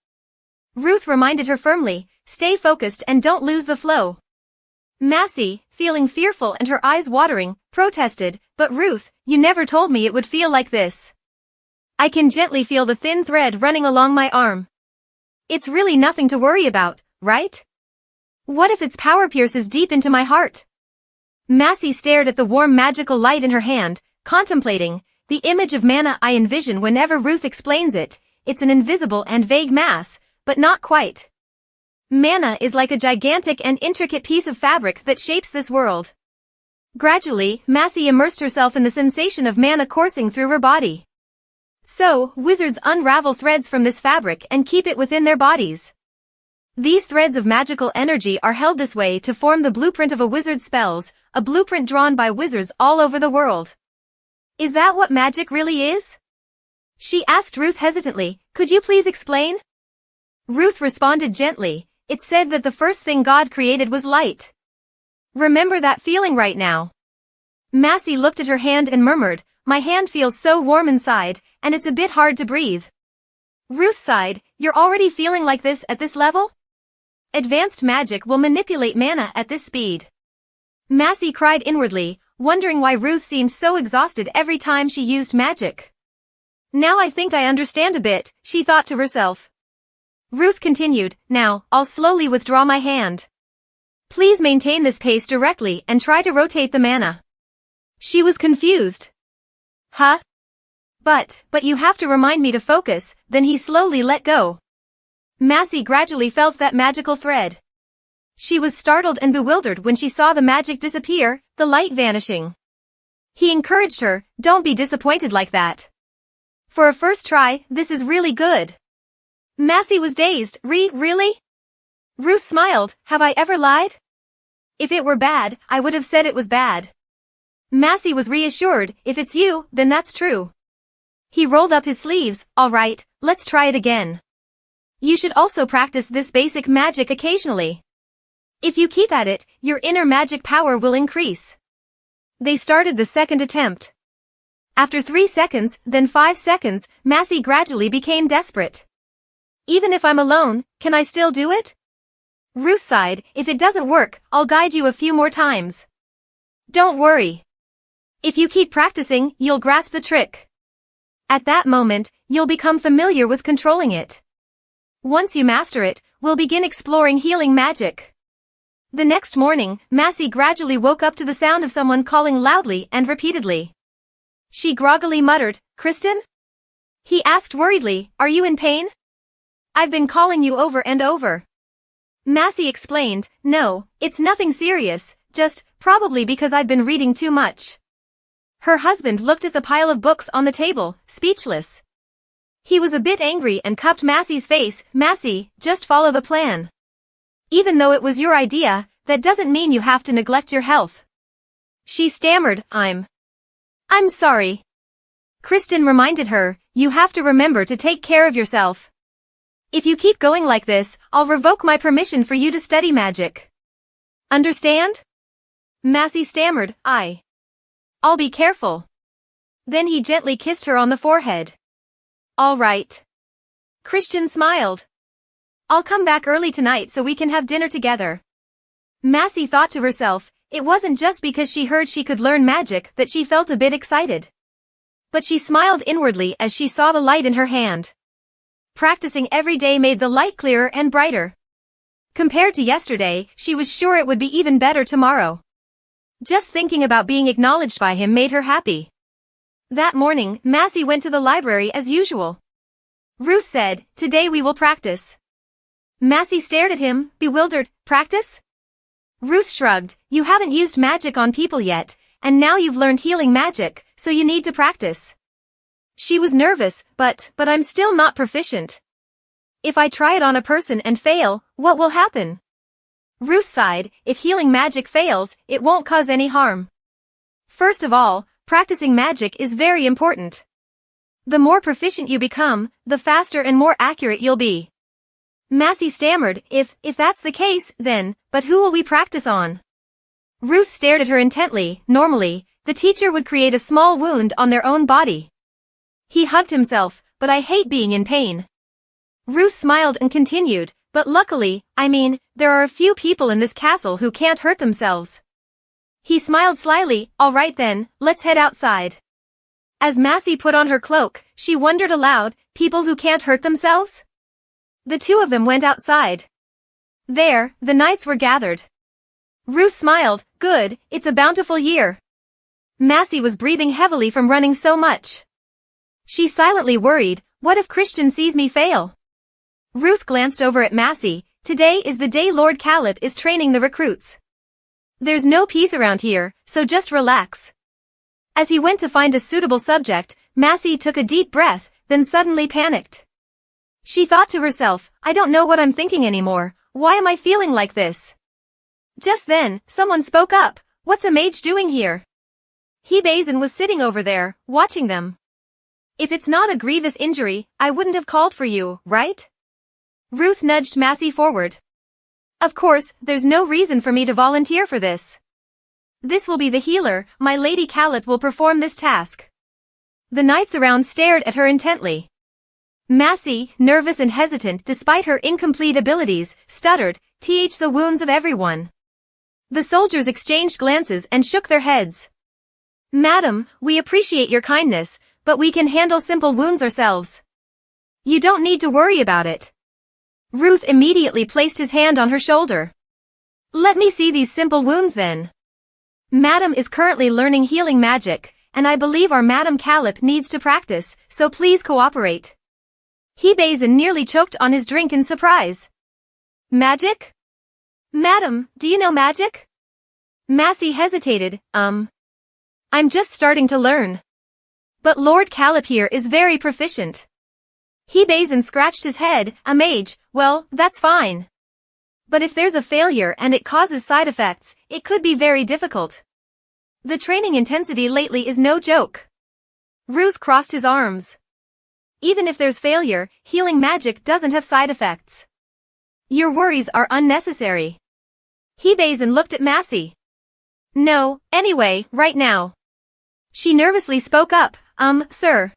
Reup reminded her firmly, "Stay focused and don't lose the flow." Massie, feeling fearful and her eyes watering, protested, "But Reup, you never told me it would feel like this. I can gently feel the thin thread running along my arm. It's really nothing to worry about, right? What if its power pierces deep into my heart?" Massie stared at the warm magical light in her hand, contemplating, "The image of manna I envision whenever Reup explains it. It's an invisible and vague mass, but not quite. Manna is like a gigantic and intricate piece of fabric that shapes this world." Gradually, Massie immersed herself in the sensation of manna coursing through her body. So, wizards unravel threads from this fabric and keep it within their bodies. These threads of magical energy are held this way to form the blueprint of a wizard's spells, a blueprint drawn by wizards all over the world. "Is that what magic really is?" she asked Reup hesitantly. "Could you please explain?" Reup responded gently, "It's said that the first thing God created was light. Remember that feeling right now?" Massie looked at her hand and murmured, "My hand feels so warm inside, and it's a bit hard to breathe." Reup sighed, "You're already feeling like this at this level? Advanced magic will manipulate manna at this speed." Massie cried inwardly, wondering why Reup seemed so exhausted every time she used magic. "Now I think I understand a bit," she thought to herself. Reup continued, "Now, I'll slowly withdraw my hand. Please maintain this pace directly and try to rotate the manna." She was confused. "Huh? But you have to remind me to focus." Then he slowly let go. Massie gradually felt that magical thread. She was startled and bewildered when she saw the magic disappear, the light vanishing. He encouraged her, "Don't be disappointed like that. For a first try, this is really good." Massie was dazed. Really? Reup smiled, "Have I ever lied? If it were bad, I would have said it was bad." Massie was reassured, "If it's you, then that's true." He rolled up his sleeves, "All right, let's try it again. You should also practice this basic magic occasionally. If you keep at it, your inner magic power will increase." They started the second attempt. After 3 seconds, then 5 seconds, Massie gradually became desperate. "Even if I'm alone, can I still do it?" Reup sighed, "If it doesn't work, I'll guide you a few more times. Don't worry. If you keep practicing, you'll grasp the trick. At that moment, you'll become familiar with controlling it. Once you master it, we'll begin exploring healing magic." The next morning, Massie gradually woke up to the sound of someone calling loudly and repeatedly. She groggily muttered, "Kristen?" He asked worriedly, "Are you in pain? I've been calling you over and over." Massie explained, "No, it's nothing serious, just probably because I've been reading too much." Her husband looked at the pile of books on the table, speechless. He was a bit angry and cupped Massie's face. "Massie, just follow the plan. Even though it was your idea, that doesn't mean you have to neglect your health." She stammered, I'm sorry." Kristen reminded her, "You have to remember to take care of yourself. If you keep going like this, I'll revoke my permission for you to study magic. Understand?" Massie stammered, I'll be careful." Then he gently kissed her on the forehead. "All right." Christian smiled. "I'll come back early tonight so we can have dinner together." Massie thought to herself, it wasn't just because she heard she could learn magic that she felt a bit excited. But she smiled inwardly as she saw the light in her hand. Practicing every day made the light clearer and brighter. Compared to yesterday, she was sure it would be even better tomorrow. Just thinking about being acknowledged by him made her happy. That morning, Massie went to the library as usual. Reup said, "Today we will practice." Massie stared at him, bewildered. "Practice?" Reup shrugged, "You haven't used magic on people yet, and now you've learned healing magic, so you need to practice." She was nervous, but I'm still not proficient. If I try it on a person and fail, what will happen? Reup sighed, "If healing magic fails, it won't cause any harm. First of all, practicing magic is very important. The more proficient you become, the faster and more accurate you'll be." Massie stammered, If that's the case, then, but who will we practice on?" Reup stared at her intently. Normally, the teacher would create a small wound on their own body. He hugged himself, but I hate being in pain. Ruth smiled and continued, but luckily, there are a few people in this castle who can't hurt themselves. He smiled slyly. All right then, let's head outside. As Massey put on her cloak, she wondered aloud, people who can't hurt themselves? The two of them went outside. There, the knights were gathered. Ruth smiled. Good, it's a bountiful year. Massey was breathing heavily from running so much. She silently worried, what if Christian sees me fail? Ruth glanced over at Massey. Today is the day Lord Caleb is training the recruits. There's no peace around here, so just relax. As he went to find a suitable subject, Massey took a deep breath, then suddenly panicked. She thought to herself, I don't know what I'm thinking anymore, why am I feeling like this? Just then, someone spoke up, what's a mage doing here? He-Bazin was sitting over there, watching them. If it's not a grievous injury, I wouldn't have called for you, right? Ruth nudged Massey forward. Of course, there's no reason for me to volunteer for this. This will be the healer, my Lady Caleb will perform this task. The knights around stared at her intently. Massey, nervous and hesitant despite her incomplete abilities, stuttered, the wounds of everyone. The soldiers exchanged glances and shook their heads. Madam, we appreciate your kindness, but we can handle simple wounds ourselves. You don't need to worry about it. Ruth immediately placed his hand on her shoulder. Let me see these simple wounds then. Madam is currently learning healing magic, and I believe our Madam Caleb needs to practice, so please cooperate. He-Bazin nearly choked on his drink in surprise. Magic? Madam, do you know magic? Massey hesitated, I'm just starting to learn. But Lord Caleb here is very proficient. He-Bazin scratched his head, a mage, well, that's fine. But if there's a failure and it causes side effects, it could be very difficult. The training intensity lately is no joke. Ruth crossed his arms. Even if there's failure, healing magic doesn't have side effects. Your worries are unnecessary. He-Bazin looked at Massey. No, anyway, right now. She nervously spoke up, sir.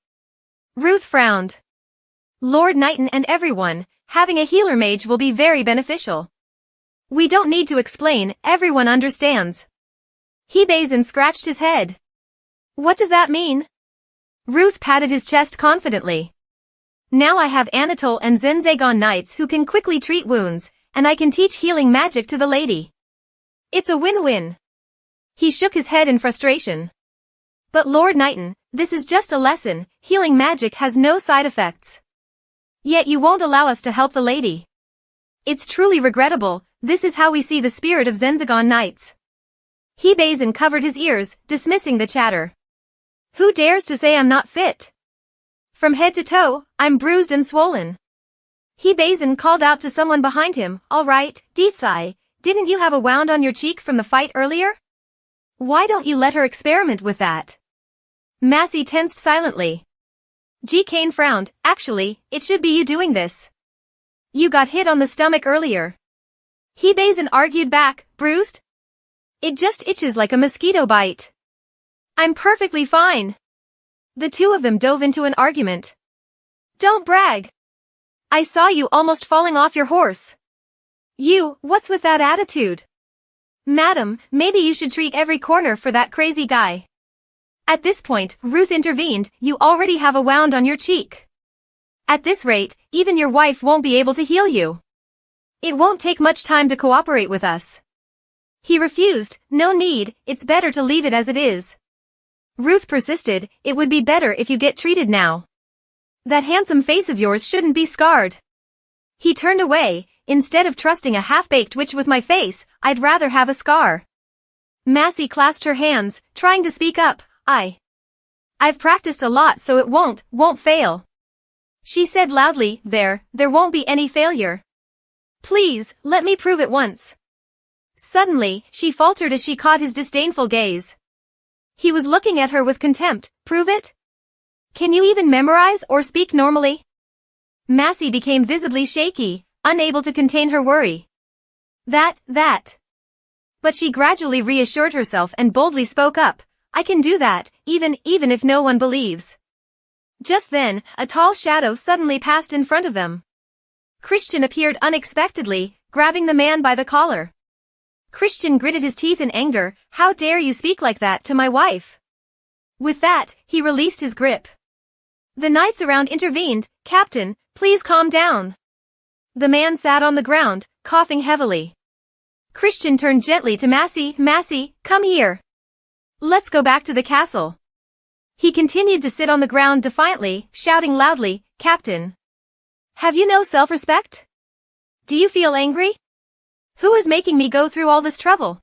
Ruth frowned. Lord Knighton and everyone, having a healer mage will be very beneficial. We don't need to explain, everyone understands. He-Bazin scratched his head. What does that mean? Ruth patted his chest confidently. Now I have Anatole and Zenzagon knights who can quickly treat wounds, and I can teach healing magic to the lady. It's a win-win. He shook his head in frustration. But Lord Knighton, this is just a lesson, healing magic has no side effects. Yet you won't allow us to help the lady. It's truly regrettable, this is how we see the spirit of Zenzagon knights. He-Bazin covered his ears, dismissing the chatter. Who dares to say I'm not fit? From head to toe, I'm bruised and swollen. He-Bazin called out to someone behind him, all right, Deetsai, didn't you have a wound on your cheek from the fight earlier? Why don't you let her experiment with that? Massey tensed silently. Ji Kane frowned, actually, it should be you doing this. You got hit on the stomach earlier. He-Bazin argued back, bruised? It just itches like a mosquito bite. I'm perfectly fine. The two of them dove into an argument. Don't brag. I saw you almost falling off your horse. What's with that attitude? Madam, maybe you should treat every corner for that crazy guy. At this point, Ruth intervened, you already have a wound on your cheek. At this rate, even your wife won't be able to heal you. It won't take much time to cooperate with us. He refused, no need, it's better to leave it as it is. Ruth persisted, it would be better if you get treated now. That handsome face of yours shouldn't be scarred. He turned away, instead of trusting a half-baked witch with my face, I'd rather have a scar. Massey clasped her hands, trying to speak up, I've practiced a lot so it won't fail. She said loudly, there won't be any failure. Please, let me prove it once. Suddenly, she faltered as she caught his disdainful gaze. He was looking at her with contempt, prove it? Can you even memorize or speak normally? Massey became visibly shaky, unable to contain her worry. That. But she gradually reassured herself and boldly spoke up, I can do that, even if no one believes. Just then, a tall shadow suddenly passed in front of them. Christian appeared unexpectedly, grabbing the man by the collar. Christian gritted his teeth in anger. How dare you speak like that to my wife? With that, he released his grip. The knights around intervened. Captain, please calm down. The man sat on the ground, coughing heavily. Christian turned gently to Massey. Massey, come here. Let's go back to the castle. He continued to sit on the ground defiantly, shouting loudly, Captain. Have you no self-respect? Do you feel angry? Who is making me go through all this trouble?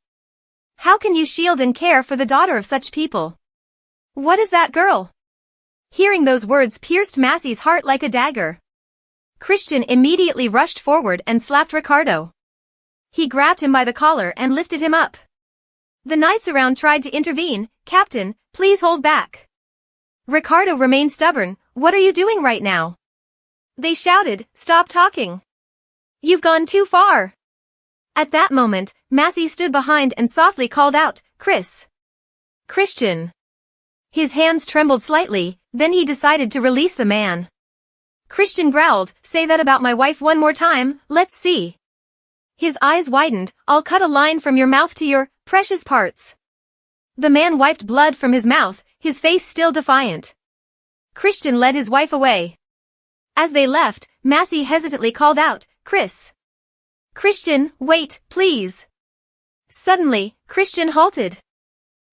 How can you shield and care for the daughter of such people? What is that girl? Hearing those words pierced Massey's heart like a dagger. Christian immediately rushed forward and slapped Ricardo. He grabbed him by the collar and lifted him up. The knights around tried to intervene. Captain, please hold back. Ricardo remained stubborn. What are you doing right now? They shouted, stop talking. You've gone too far. At that moment, Massey stood behind and softly called out, Chris. Christian. His hands trembled slightly, then he decided to release the man. Christian growled, say that about my wife one more time, let's see. His eyes widened, I'll cut a line from your mouth to your precious parts. The man wiped blood from his mouth, his face still defiant. Christian led his wife away. As they left, Massey hesitantly called out, Chris. Christian, wait, please. Suddenly, Christian halted.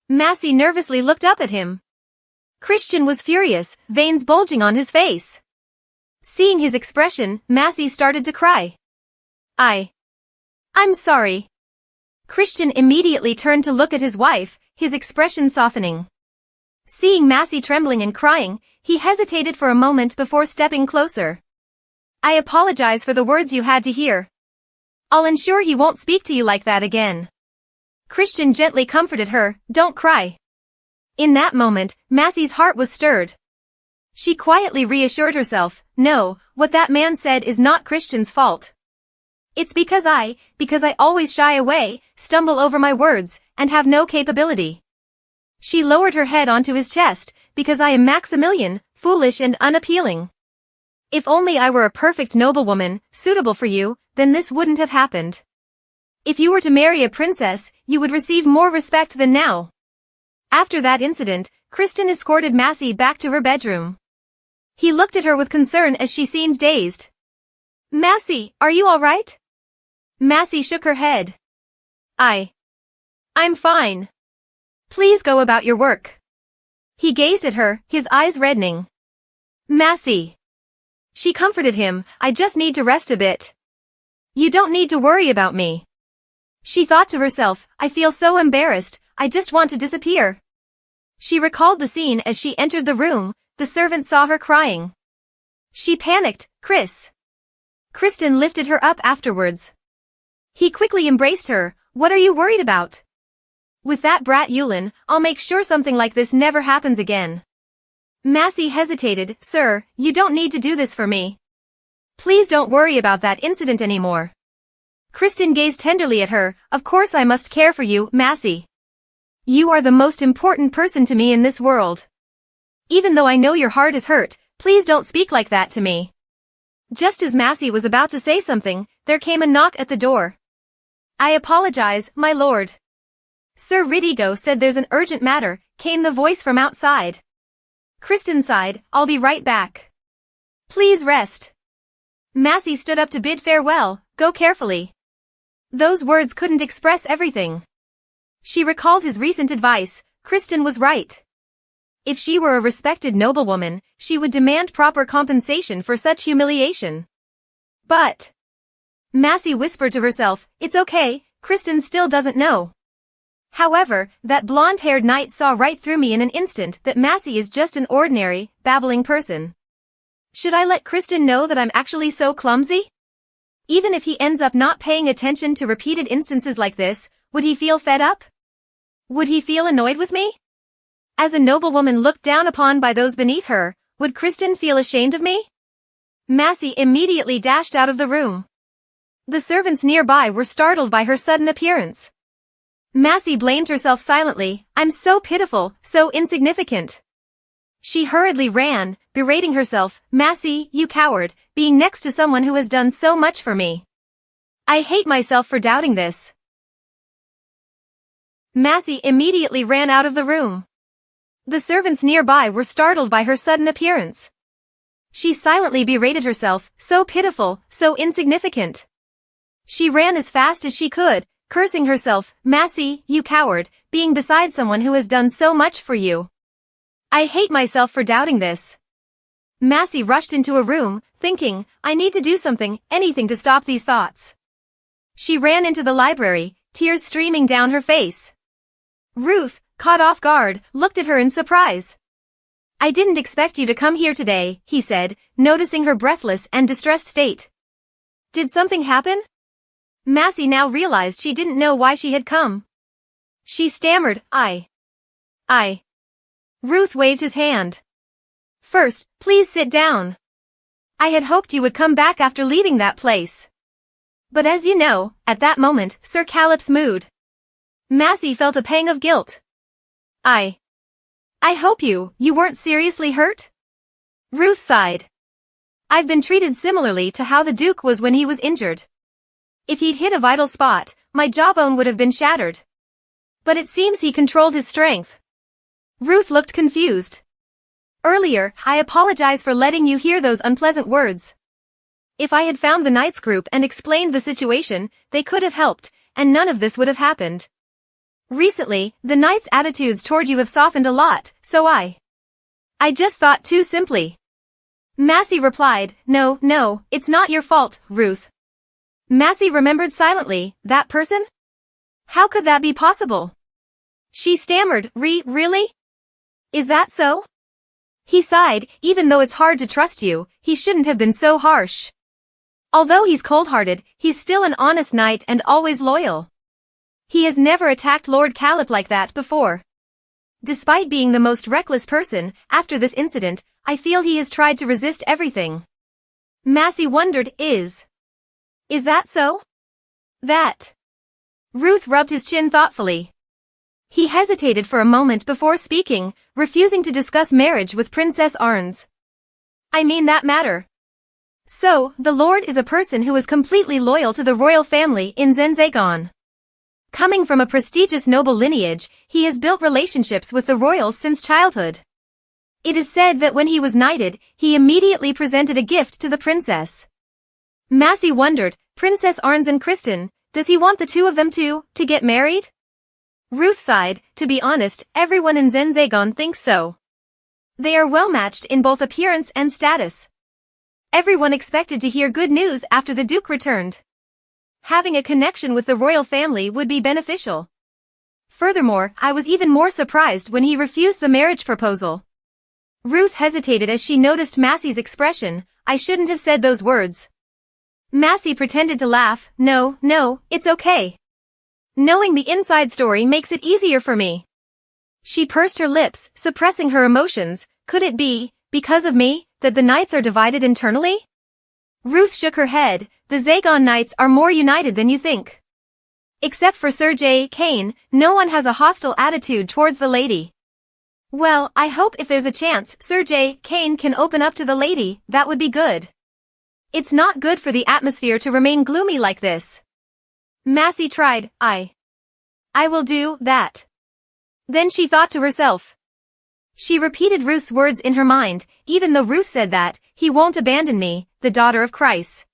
Massey nervously looked up at him. Christian was furious, veins bulging on his face. Seeing his expression, Massey started to cry. I'm sorry. Christian immediately turned to look at his wife, his expression softening. Seeing Massey trembling and crying, he hesitated for a moment before stepping closer. I apologize for the words you had to hear. I'll ensure he won't speak to you like that again. Christian gently comforted her, don't cry. In that moment, Massey's heart was stirred. She quietly reassured herself, no, what that man said is not Christian's fault. It's because I always shy away, stumble over my words, and have no capability. She lowered her head onto his chest, because I am Maximilian, foolish and unappealing. If only I were a perfect noblewoman, suitable for you, then this wouldn't have happened. If you were to marry a princess, you would receive more respect than now. After that incident, Kristen escorted Massey back to her bedroom. He looked at her with concern as she seemed dazed. Massey, are you all right? Massey shook her head. I'm fine. Please go about your work. He gazed at her, his eyes reddening. Massey. She comforted him, I just need to rest a bit. You don't need to worry about me. She thought to herself, I feel so embarrassed, I just want to disappear. She recalled the scene as she entered the room, the servant saw her crying. She panicked, Chris. Kristen lifted her up afterwards. He quickly embraced her, what are you worried about? With that brat Yulin, I'll make sure something like this never happens again. Massey hesitated, sir, you don't need to do this for me. Please don't worry about that incident anymore. Kristen gazed tenderly at her, of course I must care for you, Massey. You are the most important person to me in this world. Even though I know your heart is hurt, please don't speak like that to me. Just as Massey was about to say something, there came a knock at the door. I apologize, my lord. Sir Ridigo said there's an urgent matter, came the voice from outside. Kristen sighed, I'll be right back. Please rest. Massey stood up to bid farewell, go carefully. Those words couldn't express everything. She recalled his recent advice, Kristen was right. If she were a respected noblewoman, she would demand proper compensation for such humiliation. But Massey whispered to herself, it's okay, Kristen still doesn't know. However, that blonde-haired knight saw right through me in an instant that Massey is just an ordinary, babbling person. Should I let Kristen know that I'm actually so clumsy? Even if he ends up not paying attention to repeated instances like this, would he feel fed up? Would he feel annoyed with me? As a noblewoman looked down upon by those beneath her, would Kristen feel ashamed of me? Massey immediately dashed out of the room. The servants nearby were startled by her sudden appearance. Massey blamed herself silently, I'm so pitiful, so insignificant. She hurriedly ran, berating herself, "Massey, you coward, being next to someone who has done so much for me. I hate myself for doubting this." Massey immediately ran out of the room. The servants nearby were startled by her sudden appearance. She silently berated herself, so pitiful, so insignificant. She ran as fast as she could, cursing herself, "Massey, you coward, being beside someone who has done so much for you. I hate myself for doubting this." Massey rushed into a room, thinking, "I need to do something, anything to stop these thoughts." She ran into the library, tears streaming down her face. Ruth, caught off guard, looked at her in surprise. "I didn't expect you to come here today," he said, noticing her breathless and distressed state. "Did something happen?" Massey now realized she didn't know why she had come. She stammered, I. Ruth waved his hand. "First, please sit down. I had hoped you would come back after leaving that place." But as you know, at that moment, Sir Calip's mood. Massey felt a pang of guilt. I hope you weren't seriously hurt?" Ruth sighed. "I've been treated similarly to how the Duke was when he was injured. If he'd hit a vital spot, my jawbone would have been shattered. But it seems he controlled his strength." Ruth looked confused. "Earlier, I apologize for letting you hear those unpleasant words. If I had found the Knights group and explained the situation, they could have helped, and none of this would have happened. Recently, the Knights' attitudes toward you have softened a lot, so I just thought too simply." Massey replied, No, it's not your fault, Ruth." Massey remembered silently, "That person? How could that be possible?" She stammered, Really? Is that so?" He sighed, "Even though it's hard to trust you, he shouldn't have been so harsh. Although he's cold-hearted, he's still an honest knight and always loyal. He has never attacked Lord Calip like that before. Despite being the most reckless person, after this incident, I feel he has tried to resist everything." Massey wondered, Is that so?" "That." Ruth rubbed his chin thoughtfully. He hesitated for a moment before speaking, refusing to discuss marriage with Princess Arns. "I mean that matter. So, the Lord is a person who is completely loyal to the royal family in Zenzagon. Coming from a prestigious noble lineage, he has built relationships with the royals since childhood. It is said that when he was knighted, he immediately presented a gift to the princess." Massey wondered, "Princess Arns and Kristen, does he want the two of them to get married?" Ruth sighed, "To be honest, everyone in Zenzagon thinks so. They are well matched in both appearance and status. Everyone expected to hear good news after the Duke returned. Having a connection with the royal family would be beneficial. Furthermore, I was even more surprised when he refused the marriage proposal." Ruth hesitated as she noticed Massey's expression. "I shouldn't have said those words." Massey pretended to laugh. No, it's okay. Knowing the inside story makes it easier for me." She pursed her lips, suppressing her emotions. "Could it be, because of me, that the Knights are divided internally?" Ruth shook her head. "The Zagon Knights are more united than you think. Except for Sir J. Kane, no one has a hostile attitude towards the lady." "Well, I hope if there's a chance Sir J. Kane can open up to the lady, that would be good. It's not good for the atmosphere to remain gloomy like this." Massey tried, I will do that." Then she thought to herself. She repeated Ruth's words in her mind, "Even though Ruth said that, he won't abandon me, the daughter of Christ.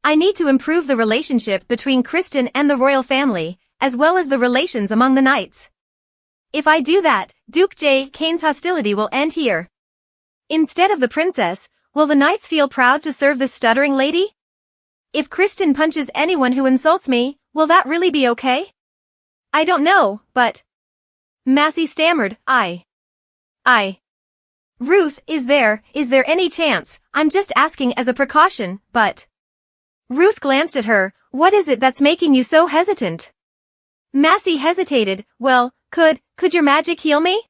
I need to improve the relationship between Kristen and the royal family, as well as the relations among the knights. If I do that, Duke J. Kane's hostility will end here. Instead of the princess, will the knights feel proud to serve this stuttering lady? If Kristen punches anyone who insults me, will that really be okay? I don't know, but..." Massey stammered, I. "Ruth, is there any chance? I'm just asking as a precaution, but..." Ruth glanced at her. "What is it that's making you so hesitant?" Massey hesitated. "Well, could your magic heal me?"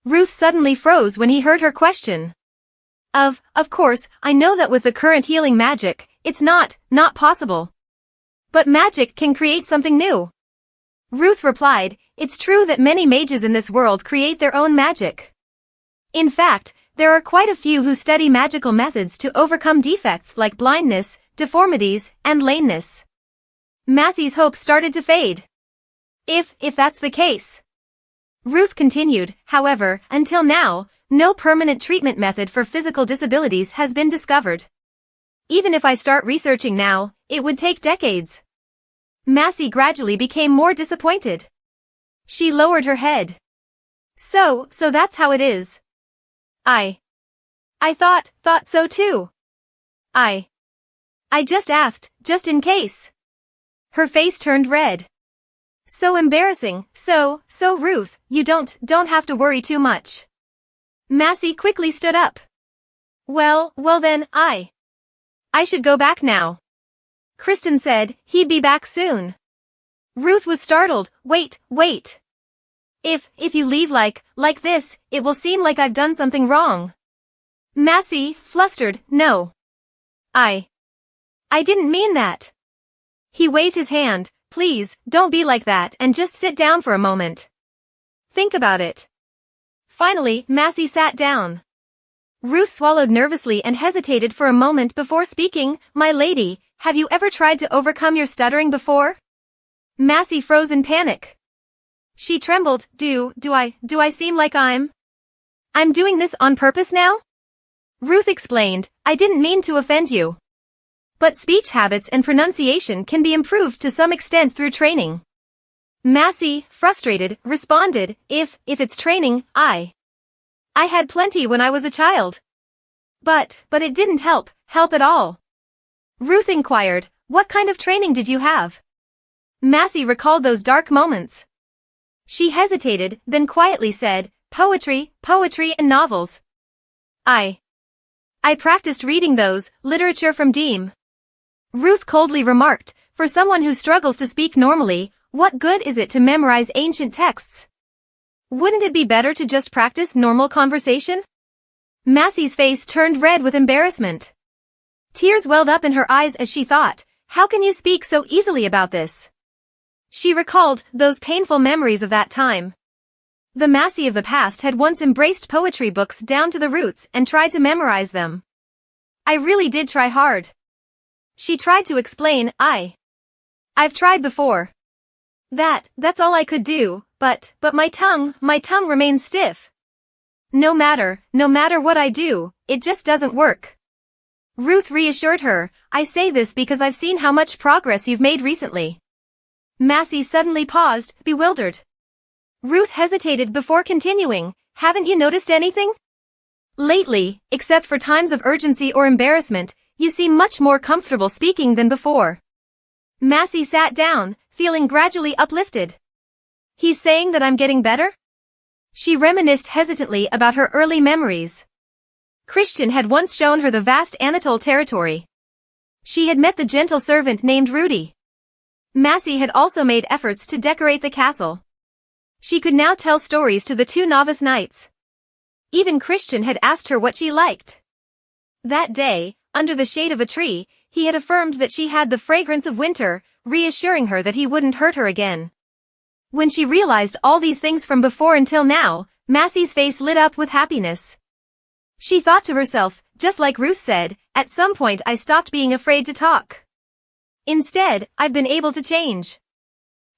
Ruth suddenly froze when he heard her question. Of course, I know that with the current healing magic, it's not possible. But magic can create something new." Ruth replied, "It's true that many mages in this world create their own magic. In fact, there are quite a few who study magical methods to overcome defects like blindness, deformities, and lameness. Massey's hope started to fade. If that's the case. Ruth continued, however, until now, no permanent treatment method for physical disabilities has been discovered. Even if I start researching now, it would take decades. Massey gradually became more disappointed. She lowered her head. So that's how it is. I thought so too. I just asked, just in case. Her face turned red. So embarrassing, so Ruth, you don't have to worry too much. Massey quickly stood up. Well then, I should go back now. Kristen said he'd be back soon. Ruth was startled. Wait. If you leave like this, it will seem like I've done something wrong. Massey, flustered, no. I didn't mean that. He waved his hand. Please, don't be like that and just sit down for a moment. Think about it. Finally, Massey sat down. Ruth swallowed nervously and hesitated for a moment before speaking. My lady, have you ever tried to overcome your stuttering before? Massey froze in panic. She trembled. Do I seem like I'm doing this on purpose now? Ruth explained, I didn't mean to offend you. But speech habits and pronunciation can be improved to some extent through training. Massey, frustrated, responded, if it's training, I had plenty when I was a child. But it didn't help at all. Ruth inquired, what kind of training did you have? Massey recalled those dark moments. She hesitated, then quietly said, poetry and novels. I practiced reading those, literature from Deem. Ruth coldly remarked, for someone who struggles to speak normally, what good is it to memorize ancient texts? Wouldn't it be better to just practice normal conversation? Massey's face turned red with embarrassment. Tears welled up in her eyes as she thought, how can you speak so easily about this? She recalled those painful memories of that time. The Massey of the past had once embraced poetry books down to the roots and tried to memorize them. I really did try hard. She tried to explain, I've tried before. That's all I could do, but my tongue remains stiff. No matter what I do, it just doesn't work. Ruth reassured her, I say this because I've seen how much progress you've made recently. Massey suddenly paused, bewildered. Ruth hesitated before continuing, haven't you noticed anything? Lately, except for times of urgency or embarrassment, you seem much more comfortable speaking than before. Massey sat down, feeling gradually uplifted. He's saying that I'm getting better? She reminisced hesitantly about her early memories. Christian had once shown her the vast Anatole territory. She had met the gentle servant named Rudy. Massey had also made efforts to decorate the castle. She could now tell stories to the two novice knights. Even Christian had asked her what she liked. That day, under the shade of a tree, he had affirmed that she had the fragrance of winter, reassuring her that he wouldn't hurt her again. When she realized all these things from before until now, Massey's face lit up with happiness. She thought to herself, just like Ruth said, at some point I stopped being afraid to talk. Instead, I've been able to change.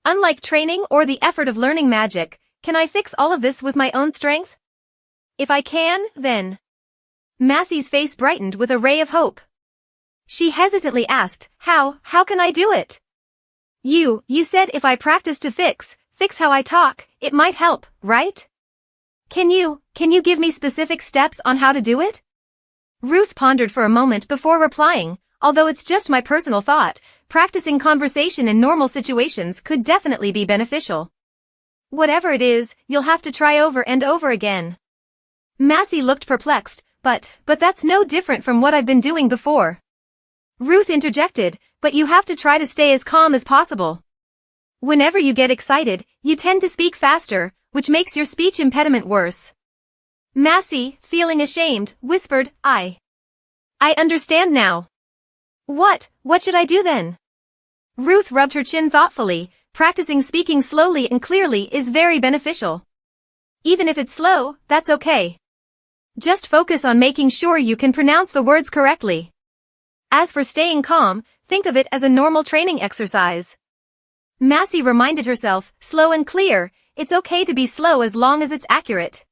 Unlike training or the effort of learning magic, can I fix all of this with my own strength? If I can, then. Massey's face brightened with a ray of hope. She hesitantly asked, how can I do it? You said if I practice to fix how I talk, it might help, right? Can you give me specific steps on how to do it? Ruth pondered for a moment before replying, although it's just my personal thought, practicing conversation in normal situations could definitely be beneficial. Whatever it is, you'll have to try over and over again. Massey looked perplexed, but that's no different from what I've been doing before. Ruth interjected, but you have to try to stay as calm as possible. Whenever you get excited, you tend to speak faster, which makes your speech impediment worse. Massey, feeling ashamed, whispered, I understand now. What should I do then? Ruth rubbed her chin thoughtfully. Practicing speaking slowly and clearly is very beneficial. Even if it's slow, that's okay. Just focus on making sure you can pronounce the words correctly. As for staying calm, think of it as a normal training exercise. Massey reminded herself, slow and clear, it's okay to be slow as long as it's accurate.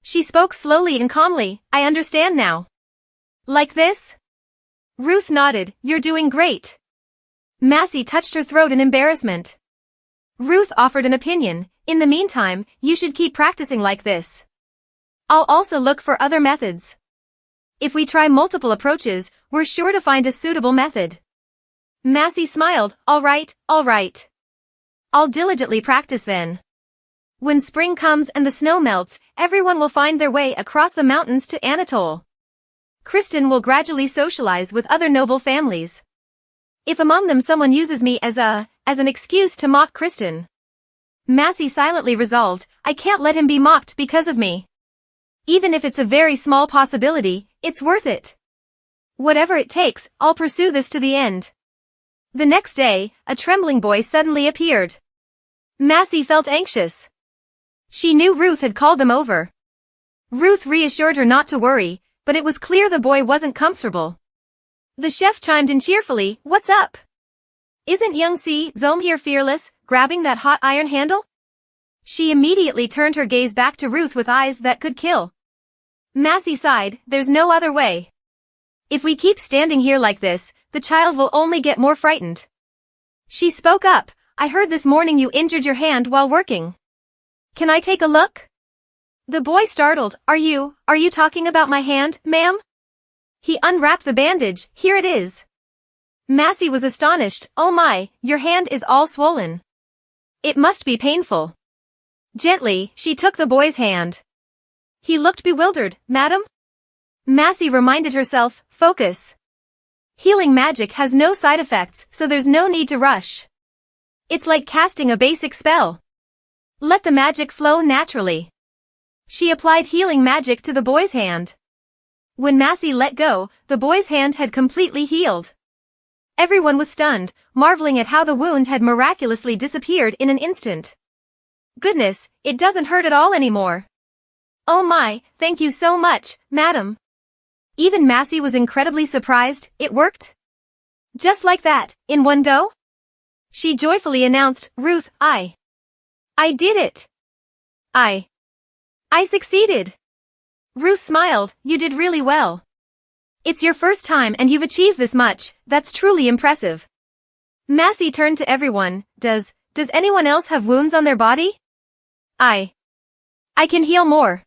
She spoke slowly and calmly, I understand now. Like this? Ruth nodded, you're doing great. Massey touched her throat in embarrassment. Ruth offered an opinion, in the meantime, you should keep practicing like this. I'll also look for other methods. If we try multiple approaches, we're sure to find a suitable method. Massey smiled, all right. I'll diligently practice then. When spring comes and the snow melts, everyone will find their way across the mountains to Anatole. Kristen will gradually socialize with other noble families. If among them someone uses me as an excuse to mock Kristen. Massey silently resolved, I can't let him be mocked because of me. Even if it's a very small possibility, it's worth it. Whatever it takes, I'll pursue this to the end. The next day, a trembling boy suddenly appeared. Massey felt anxious. She knew Ruth had called them over. Ruth reassured her not to worry, but it was clear the boy wasn't comfortable. The chef chimed in cheerfully, what's up? Isn't young Zome here fearless, grabbing that hot iron handle? She immediately turned her gaze back to Ruth with eyes that could kill. Massey sighed, there's no other way. If we keep standing here like this, the child will only get more frightened. She spoke up, I heard this morning you injured your hand while working. Can I take a look? The boy startled, are you talking about my hand, ma'am? He unwrapped the bandage, here it is. Massey was astonished, oh my, your hand is all swollen. It must be painful. Gently, she took the boy's hand. He looked bewildered, madam? Massey reminded herself, focus. Healing magic has no side effects, so there's no need to rush. It's like casting a basic spell. Let the magic flow naturally. She applied healing magic to the boy's hand. When Massey let go, the boy's hand had completely healed. Everyone was stunned, marveling at how the wound had miraculously disappeared in an instant. Goodness, it doesn't hurt at all anymore. Oh my, thank you so much, madam. Even Massey was incredibly surprised, it worked? Just like that, in one go? She joyfully announced, Ruth, I did it. I succeeded. Ruth smiled, you did really well. It's your first time and you've achieved this much, that's truly impressive. Massey turned to everyone, does anyone else have wounds on their body? I can heal more.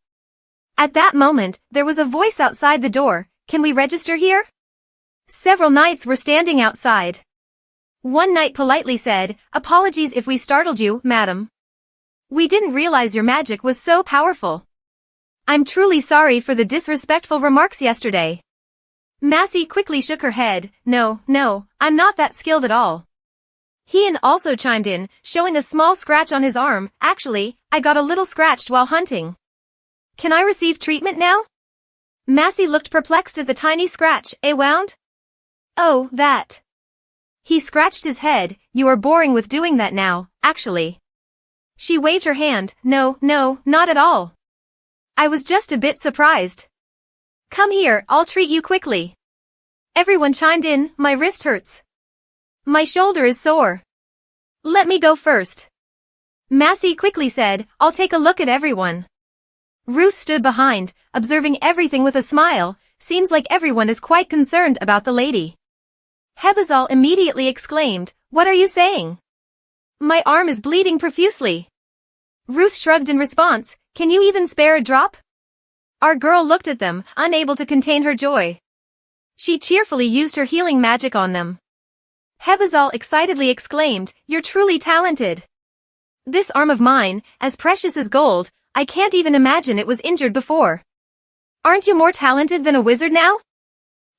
At that moment, there was a voice outside the door, can we register here? Several knights were standing outside. One knight politely said, apologies if we startled you, madam. We didn't realize your magic was so powerful. I'm truly sorry for the disrespectful remarks yesterday. Massey quickly shook her head, no, I'm not that skilled at all. Ian also chimed in, showing a small scratch on his arm, actually, I got a little scratched while hunting. Can I receive treatment now? Massey looked perplexed at the tiny scratch, wound? Oh, that. He scratched his head, you are boring with doing that now, actually. She waved her hand, no, not at all. I was just a bit surprised. Come here, I'll treat you quickly. Everyone chimed in, my wrist hurts. My shoulder is sore. Let me go first. Massey quickly said, I'll take a look at everyone. Ruth stood behind, observing everything with a smile, seems like everyone is quite concerned about the lady. Hebazal immediately exclaimed, what are you saying? My arm is bleeding profusely. Ruth shrugged in response, can you even spare a drop? Our girl looked at them, unable to contain her joy. She cheerfully used her healing magic on them. Hebazal excitedly exclaimed, you're truly talented. This arm of mine, as precious as gold, I can't even imagine it was injured before. Aren't you more talented than a wizard now?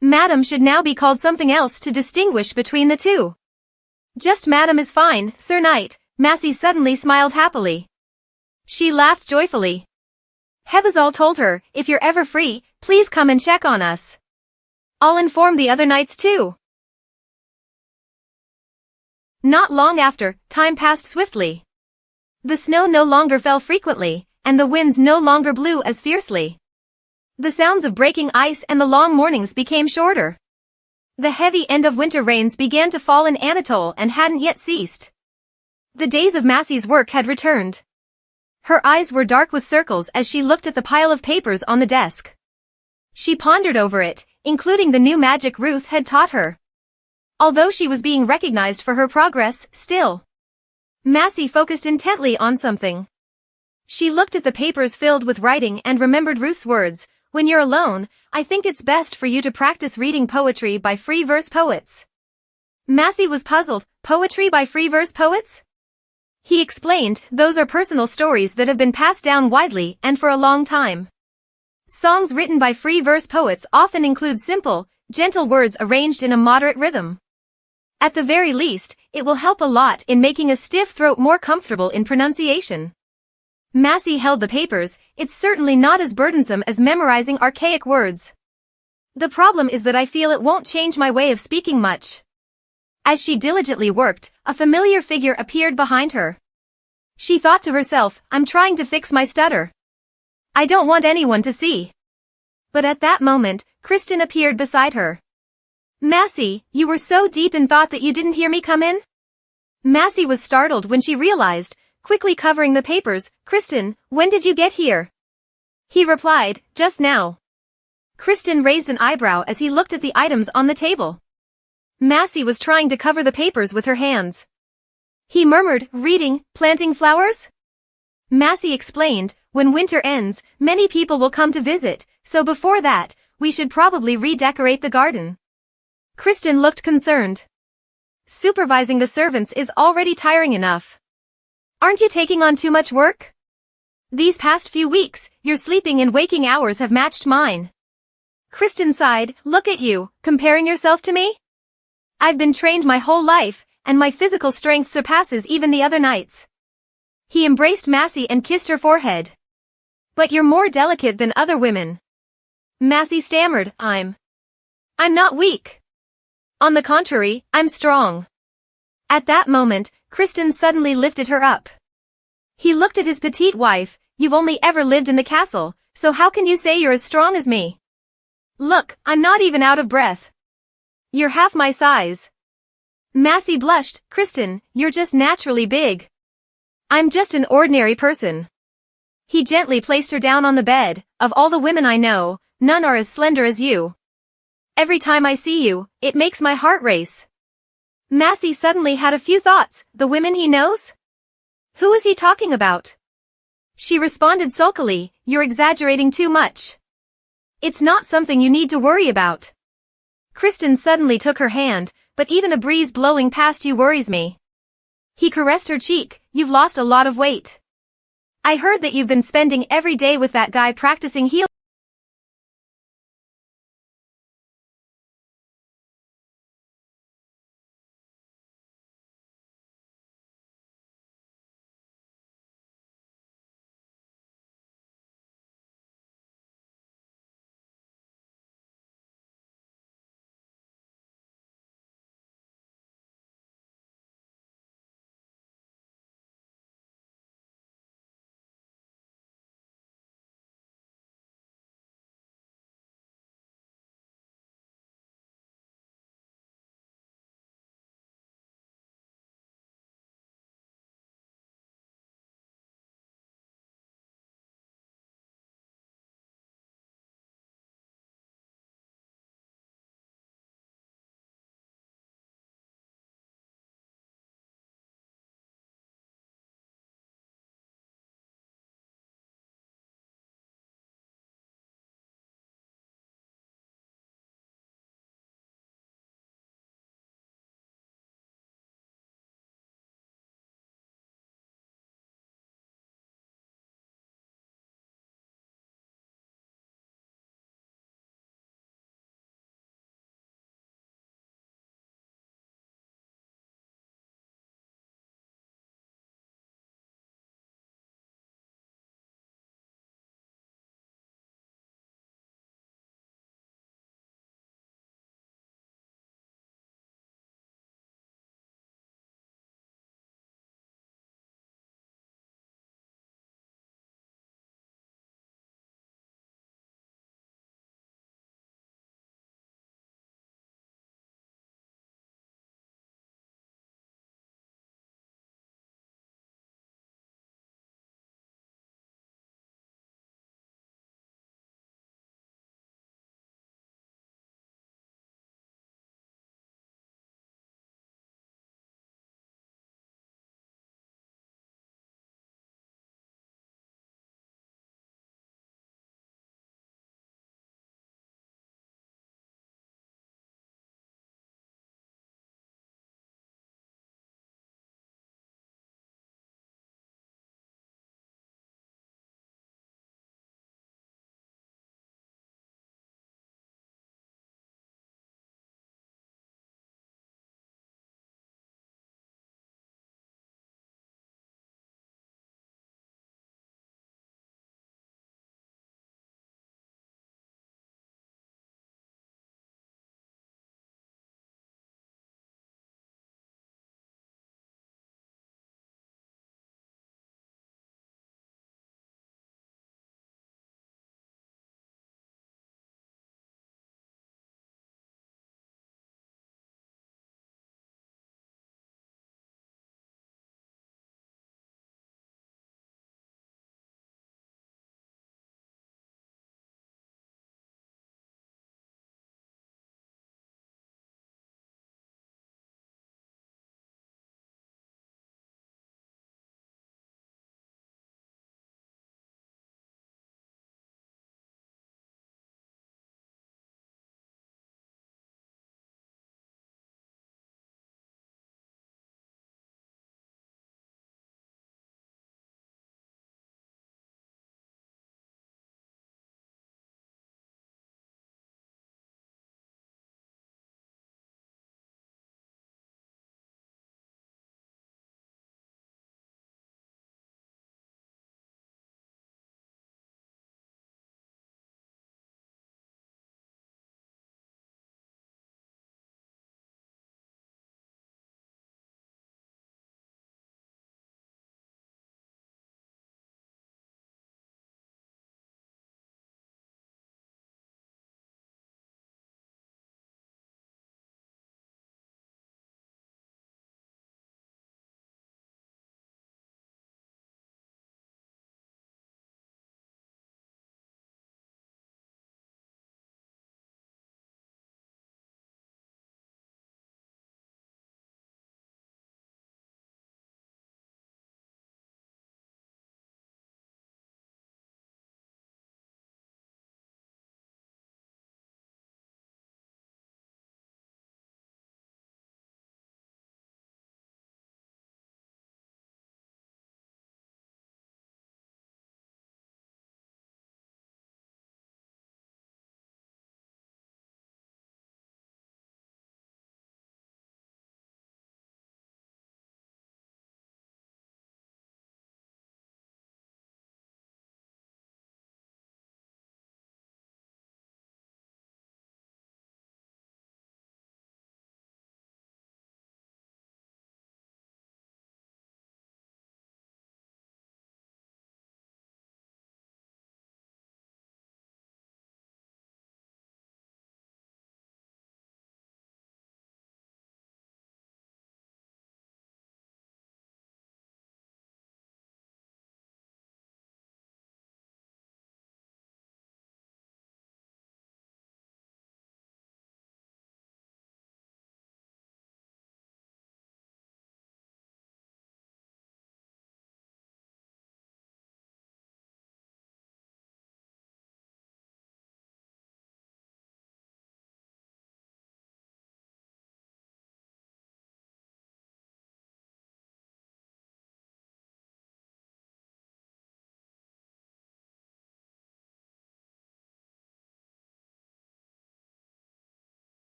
Madam should now be called something else to distinguish between the two. Just madam is fine, Sir Knight, Massey suddenly smiled happily. She laughed joyfully. Hebazal told her, if you're ever free, please come and check on us. I'll inform the other knights too. Not long after, time passed swiftly. The snow no longer fell frequently, and the winds no longer blew as fiercely. The sounds of breaking ice and the long mornings became shorter. The heavy end of winter rains began to fall in Anatole and hadn't yet ceased. The days of Massey's work had returned. Her eyes were dark with circles as she looked at the pile of papers on the desk. She pondered over it, including the new magic Ruth had taught her. Although she was being recognized for her progress, still, Massey focused intently on something. She looked at the papers filled with writing and remembered Ruth's words, "When you're alone, I think it's best for you to practice reading poetry by free verse poets." Massey was puzzled. Poetry by free verse poets? He explained, those are personal stories that have been passed down widely and for a long time. Songs written by free verse poets often include simple, gentle words arranged in a moderate rhythm. At the very least, it will help a lot in making a stiff throat more comfortable in pronunciation. Massey held the papers. It's certainly not as burdensome as memorizing archaic words. The problem is that I feel it won't change my way of speaking much. As she diligently worked, a familiar figure appeared behind her. She thought to herself, I'm trying to fix my stutter. I don't want anyone to see. But at that moment, Kristen appeared beside her. Massey, you were so deep in thought that you didn't hear me come in? Massey was startled when she realized, quickly covering the papers, Kristen, when did you get here? He replied, just now. Kristen raised an eyebrow as he looked at the items on the table. Massey was trying to cover the papers with her hands. He murmured, reading, planting flowers? Massey explained, when winter ends, many people will come to visit, so before that, we should probably redecorate the garden. Kristen looked concerned. Supervising the servants is already tiring enough. Aren't you taking on too much work? These past few weeks, your sleeping and waking hours have matched mine. Kristen sighed, look at you, comparing yourself to me? I've been trained my whole life, and my physical strength surpasses even the other nights. He embraced Massey and kissed her forehead. But you're more delicate than other women. Massey stammered, I'm not weak. On the contrary, I'm strong. At that moment, Kristen suddenly lifted her up. He looked at his petite wife, you've only ever lived in the castle, so how can you say you're as strong as me? Look, I'm not even out of breath. You're half my size. Massey blushed, Kristen, you're just naturally big. I'm just an ordinary person. He gently placed her down on the bed. Of all the women I know, none are as slender as you. Every time I see you, it makes my heart race. Massey suddenly had a few thoughts. The women he knows? Who is he talking about? She responded sulkily, you're exaggerating too much. It's not something you need to worry about. Kristen suddenly took her hand, but even a breeze blowing past you worries me. He caressed her cheek, you've lost a lot of weight. I heard that you've been spending every day with that guy practicing healing.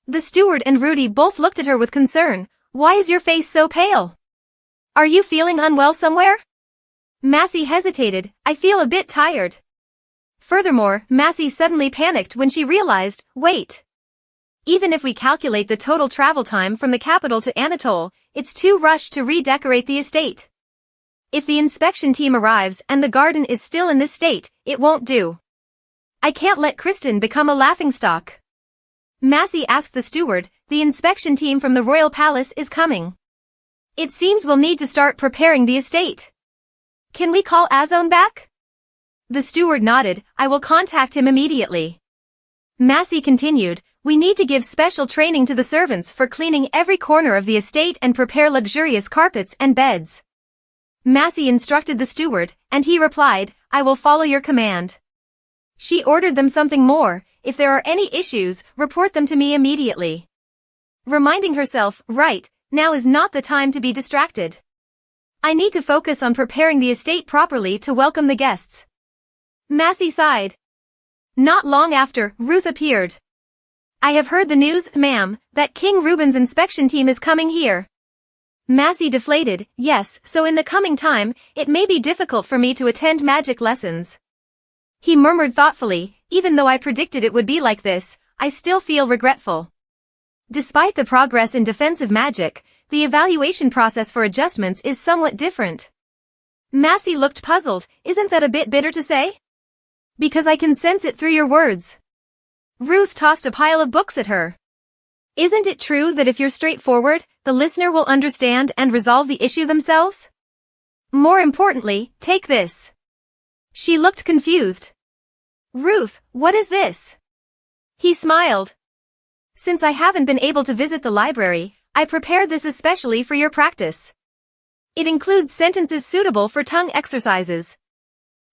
The steward and Rudy both looked at her with concern. Why is your face so pale? Are you feeling unwell somewhere? Massey hesitated. I feel a bit tired. Furthermore, Massey suddenly panicked when she realized, wait. Even if we calculate the total travel time from the capital to Anatole, it's too rushed to redecorate the estate. If the inspection team arrives and the garden is still in this state, it won't do. I can't let Kristen become a laughingstock. Massey asked the steward, the inspection team from the royal palace is coming. It seems we'll need to start preparing the estate. Can we call Azone back? The steward nodded. I will contact him immediately. Massey continued, we need to give special training to the servants for cleaning every corner of the estate and prepare luxurious carpets and beds. Massey instructed the steward, and he replied, I will follow your command. She ordered them something more. If there are any issues, report them to me immediately. Reminding herself, right, now is not the time to be distracted. I need to focus on preparing the estate properly to welcome the guests. Massey sighed. Not long after, Ruth appeared. I have heard the news, ma'am, that King Reuben's inspection team is coming here. Massey deflated. Yes, so in the coming time, it may be difficult for me to attend magic lessons. He murmured thoughtfully, even though I predicted it would be like this, I still feel regretful. Despite the progress in defensive magic, the evaluation process for adjustments is somewhat different. Massey looked puzzled. Isn't that a bit bitter to say? Because I can sense it through your words. Ruth tossed a pile of books at her. Isn't it true that if you're straightforward, the listener will understand and resolve the issue themselves? More importantly, take this. She looked confused. Ruth, what is this? He smiled. Since I haven't been able to visit the library, I prepared this especially for your practice. It includes sentences suitable for tongue exercises.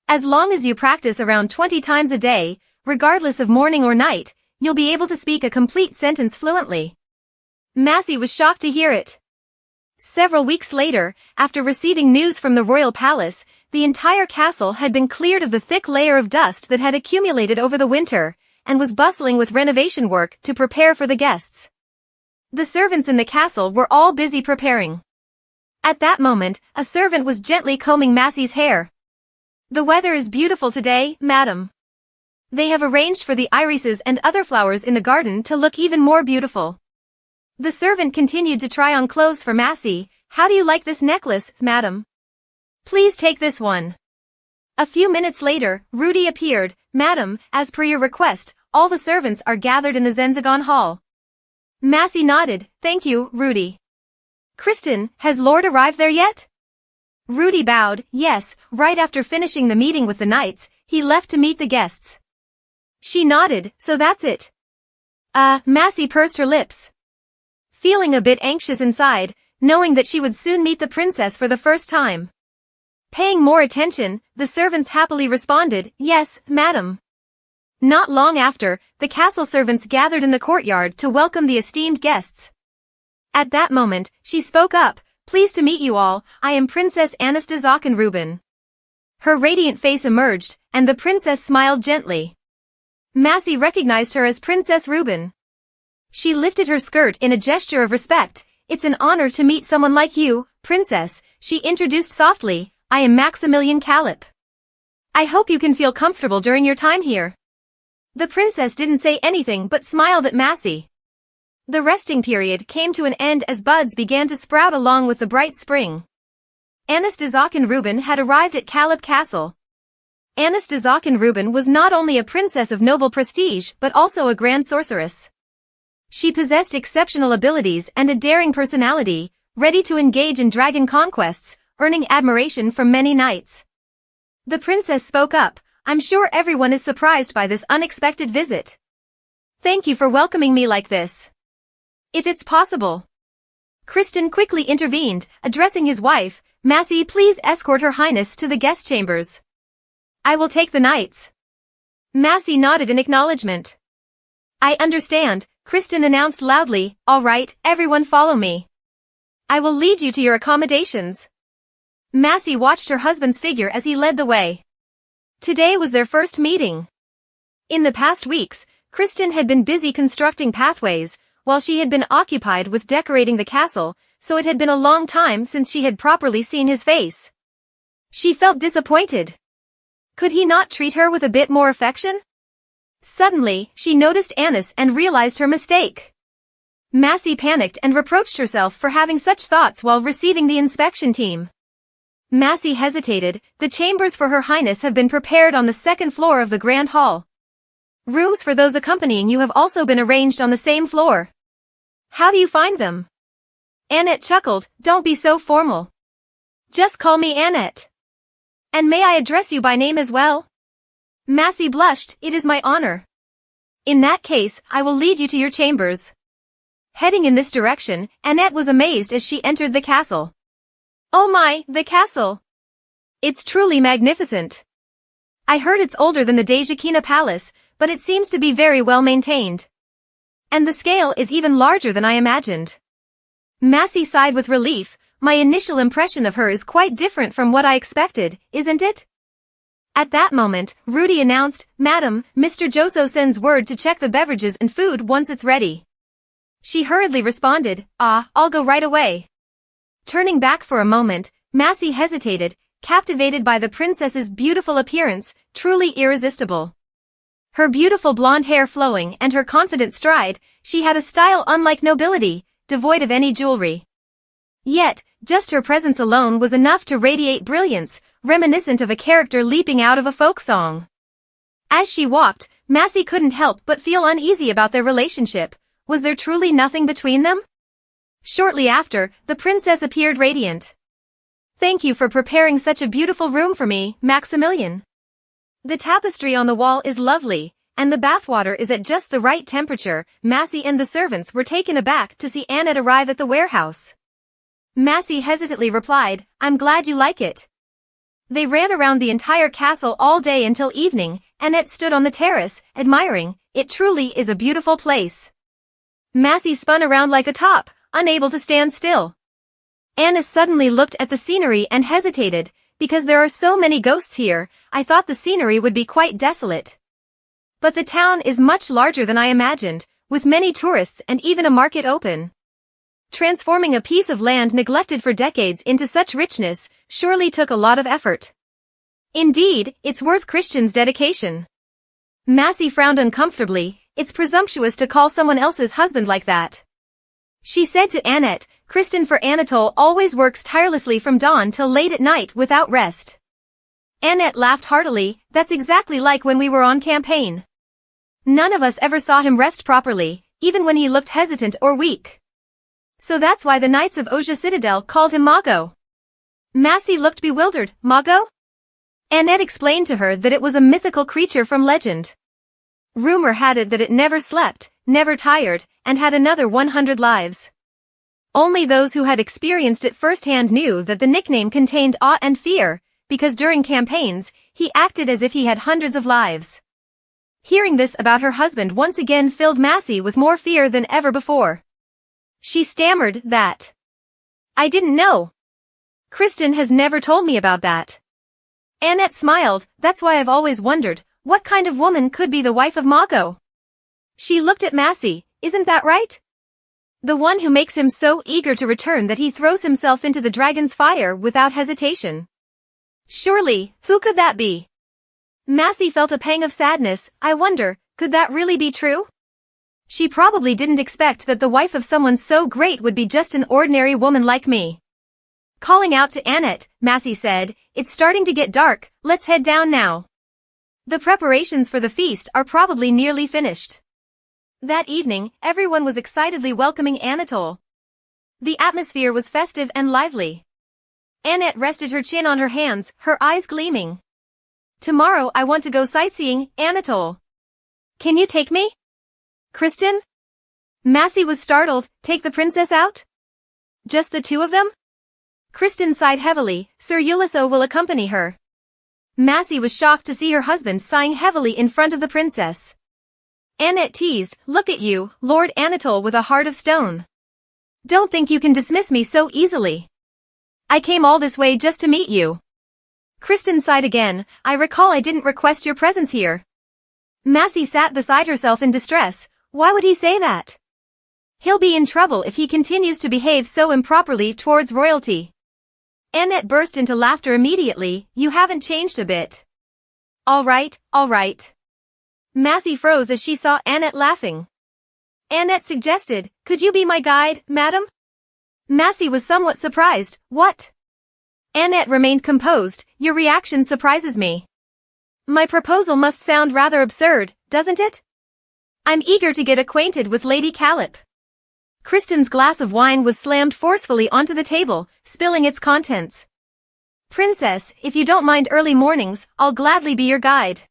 As long as you practice around 20 times a day, regardless of morning or night, you'll be able to speak a complete sentence fluently. Massey was shocked to hear it. Several weeks later, after receiving news from the royal palace, the entire castle had been cleared of the thick layer of dust that had accumulated over the winter, and was bustling with renovation work to prepare for the guests. The servants in the castle were all busy preparing. At that moment, a servant was gently combing Massey's hair. The weather is beautiful today, madam. They have arranged for the irises and other flowers in the garden to look even more beautiful. The servant continued to try on clothes for Massey. How do you like this necklace, madam? Please take this one. A few minutes later, Rudy appeared. Madam, as per your request, all the servants are gathered in the Zenzagon Hall. Massey nodded. Thank you, Rudy. Kristen, has Lord arrived there yet? Rudy bowed. Yes, right after finishing the meeting with the knights, he left to meet the guests. She nodded. So that's it. Massey pursed her lips. Feeling a bit anxious inside, knowing that she would soon meet the princess for the first time. Paying more attention, the servants happily responded, Yes, madam. Not long after, the castle servants gathered in the courtyard to welcome the esteemed guests. At that moment, she spoke up, Pleased to meet you all, I am Princess Anastasia Reuben. Her radiant face emerged, and the princess smiled gently. Massey recognized her as Princess Reuben. She lifted her skirt in a gesture of respect. It's an honor to meet someone like you, princess, she introduced softly. I am Maximilian Calip. I hope you can feel comfortable during your time here. The princess didn't say anything but smiled at Massey. The resting period came to an end as buds began to sprout along with the bright spring. Anastasia Reuben had arrived at Calip Castle. Anastasia Reuben was not only a princess of noble prestige but also a grand sorceress. She possessed exceptional abilities and a daring personality, ready to engage in dragon conquests, earning admiration from many knights. The princess spoke up, I'm sure everyone is surprised by this unexpected visit. Thank you for welcoming me like this. If it's possible. Kristen quickly intervened, addressing his wife, Massey, please escort Her Highness to the guest chambers. I will take the knights. Massey nodded in acknowledgement. I understand, Kristen announced loudly, all right, everyone follow me. I will lead you to your accommodations. Massey watched her husband's figure as he led the way. Today was their first meeting. In the past weeks, Kristen had been busy constructing pathways, while she had been occupied with decorating the castle, so it had been a long time since she had properly seen his face. She felt disappointed. Could he not treat her with a bit more affection? Suddenly, she noticed Anis and realized her mistake. Massey panicked and reproached herself for having such thoughts while receiving the inspection team. Massey hesitated. The chambers for Her Highness have been prepared on the second floor of the Grand Hall. Rooms for those accompanying you have also been arranged on the same floor. How do you find them? Annette chuckled. Don't be so formal. Just call me Annette. And may I address you by name as well? Massey blushed. It is my honor. In that case, I will lead you to your chambers. Heading in this direction, Annette was amazed as she entered the castle. Oh my, the castle! It's truly magnificent. I heard it's older than the Dejakina Palace, but it seems to be very well maintained. And the scale is even larger than I imagined. Massey sighed with relief. My initial impression of her is quite different from what I expected, isn't it? At that moment, Rudy announced, Madam, Mr. Joso sends word to check the beverages and food once it's ready. She hurriedly responded, I'll go right away. Turning back for a moment, Massey hesitated, captivated by the princess's beautiful appearance, truly irresistible. Her beautiful blonde hair flowing and her confident stride, she had a style unlike nobility, devoid of any jewelry. Yet, just her presence alone was enough to radiate brilliance, reminiscent of a character leaping out of a folk song. As she walked, Massey couldn't help but feel uneasy about their relationship. Was there truly nothing between them? Shortly after, the princess appeared radiant. Thank you for preparing such a beautiful room for me, Maximilian. The tapestry on the wall is lovely, and the bathwater is at just the right temperature. Massey and the servants were taken aback to see Annette arrive at the warehouse. Massey hesitantly replied, I'm glad you like it. They ran around the entire castle all day until evening. Annette stood on the terrace, admiring. It truly is a beautiful place. Massey spun around like a top, unable to stand still. Anis suddenly looked at the scenery and hesitated. Because there are so many ghosts here, I thought the scenery would be quite desolate. But the town is much larger than I imagined, with many tourists and even a market open. Transforming a piece of land neglected for decades into such richness surely took a lot of effort. Indeed, it's worth Christian's dedication. Massey frowned uncomfortably. It's presumptuous to call someone else's husband like that. She said to Annette, Christian for Anatole always works tirelessly from dawn till late at night without rest. Annette laughed heartily. That's exactly like when we were on campaign. None of us ever saw him rest properly, even when he looked hesitant or weak. So that's why the Knights of Ozha Citadel called him Mago. Massey looked bewildered. Mago? Annette explained to her that it was a mythical creature from legend. Rumor had it that it never slept, never tired, and had another 100 lives. Only those who had experienced it firsthand knew that the nickname contained awe and fear, because during campaigns, he acted as if he had hundreds of lives. Hearing this about her husband once again filled Massey with more fear than ever before. She stammered that. I didn't know. Kristen has never told me about that. Annette smiled. That's why I've always wondered, what kind of woman could be the wife of Mago? She looked at Massey. Isn't that right? The one who makes him so eager to return that he throws himself into the dragon's fire without hesitation. Surely, who could that be? Massey felt a pang of sadness. I wonder, could that really be true? She probably didn't expect that the wife of someone so great would be just an ordinary woman like me. Calling out to Annette, Massey said, It's starting to get dark, let's head down now. The preparations for the feast are probably nearly finished. That evening, everyone was excitedly welcoming Anatole. The atmosphere was festive and lively. Annette rested her chin on her hands, her eyes gleaming. Tomorrow I want to go sightseeing, Anatole. Can you take me? Kristen? Massey was startled. Take the princess out? Just the two of them? Kristen sighed heavily. Sir Ulysses will accompany her. Massey was shocked to see her husband sighing heavily in front of the princess. Annette teased, Look at you, Lord Anatole with a heart of stone. Don't think you can dismiss me so easily. I came all this way just to meet you. Kristen sighed again. I recall I didn't request your presence here. Massey sat beside herself in distress. Why would he say that? He'll be in trouble if he continues to behave so improperly towards royalty. Annette burst into laughter immediately. You haven't changed a bit. All right, all right. Massey froze as she saw Annette laughing. Annette suggested, could you be my guide, madam? Massey was somewhat surprised. What? Annette remained composed. Your reaction surprises me. My proposal must sound rather absurd, doesn't it? I'm eager to get acquainted with Lady Callip. Kristen's glass of wine was slammed forcefully onto the table, spilling its contents. Princess, if you don't mind early mornings, I'll gladly be your guide.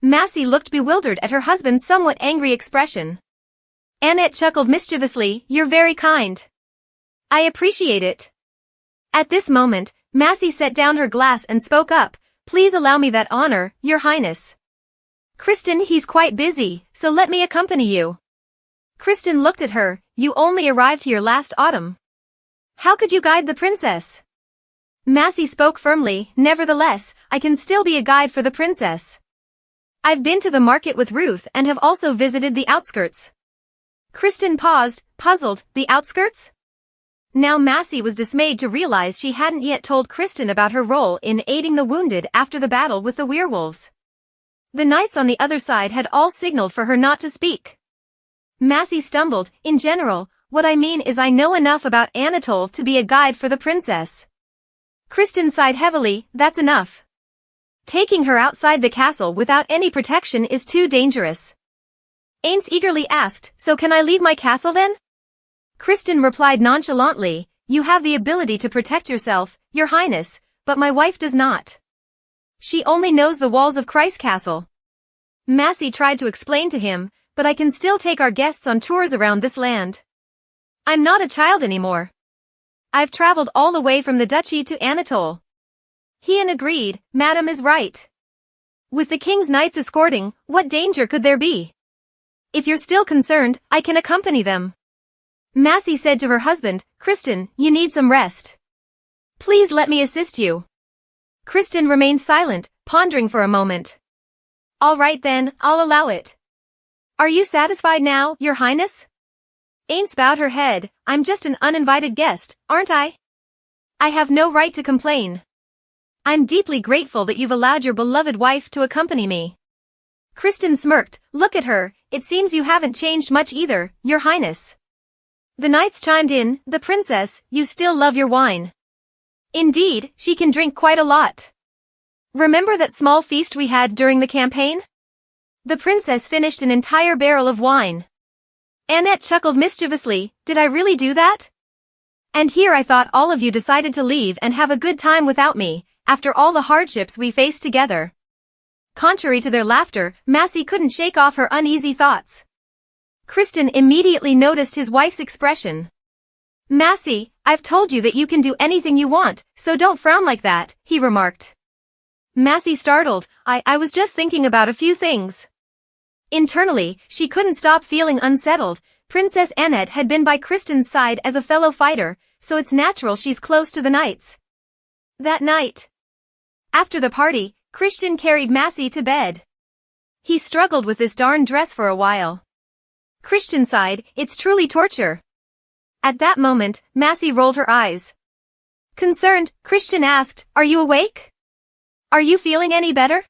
Massey looked bewildered at her husband's somewhat angry expression. Annette chuckled mischievously. You're very kind. I appreciate it. At this moment, Massey set down her glass and spoke up. Please allow me that honor, Your Highness. Kristen, he's quite busy, so let me accompany you. Kristen looked at her. You only arrived here last autumn. How could you guide the princess? Massey spoke firmly. Nevertheless, I can still be a guide for the princess. I've been to the market with Ruth and have also visited the outskirts. Kristen paused, puzzled. The outskirts? Now Massey was dismayed to realize she hadn't yet told Kristen about her role in aiding the wounded after the battle with the werewolves. The knights on the other side had all signaled for her not to speak. Massey stumbled. In general, what I mean is I know enough about Anatole to be a guide for the princess. Kristen sighed heavily. That's enough. Taking her outside the castle without any protection is too dangerous. Ains eagerly asked, so can I leave my castle then? Kristen replied nonchalantly, you have the ability to protect yourself, Your Highness, but my wife does not. She only knows the walls of Christ Castle. Massey tried to explain to him, but I can still take our guests on tours around this land. I'm not a child anymore. I've traveled all the way from the duchy to Anatole. He agreed. Madam is right. With the king's knights escorting, what danger could there be? If you're still concerned, I can accompany them. Massey said to her husband, Kristen, you need some rest. Please let me assist you. Kristen remained silent, pondering for a moment. All right then, I'll allow it. Are you satisfied now, Your Highness? Ains bowed her head. I'm just an uninvited guest, aren't I? I have no right to complain. I'm deeply grateful that you've allowed your beloved wife to accompany me. Kristen smirked. Look at her, it seems you haven't changed much either, Your Highness. The knights chimed in. The princess, you still love your wine. Indeed, she can drink quite a lot. Remember that small feast we had during the campaign? The princess finished an entire barrel of wine. Annette chuckled mischievously. Did I really do that? And here I thought all of you decided to leave and have a good time without me, after all the hardships we faced together. Contrary to their laughter, Massey couldn't shake off her uneasy thoughts. Kristen immediately noticed his wife's expression. Massey, I've told you that you can do anything you want, so don't frown like that, he remarked. Massey startled. I was just thinking about a few things. Internally, she couldn't stop feeling unsettled. Princess Annette had been by Kristen's side as a fellow fighter, so it's natural she's close to the knights. That night, after the party, Christian carried Massey to bed. He struggled with this darn dress for a while. Christian sighed, it's truly torture. At that moment, Massey rolled her eyes. Concerned, Christian asked, are you awake? Are you feeling any better?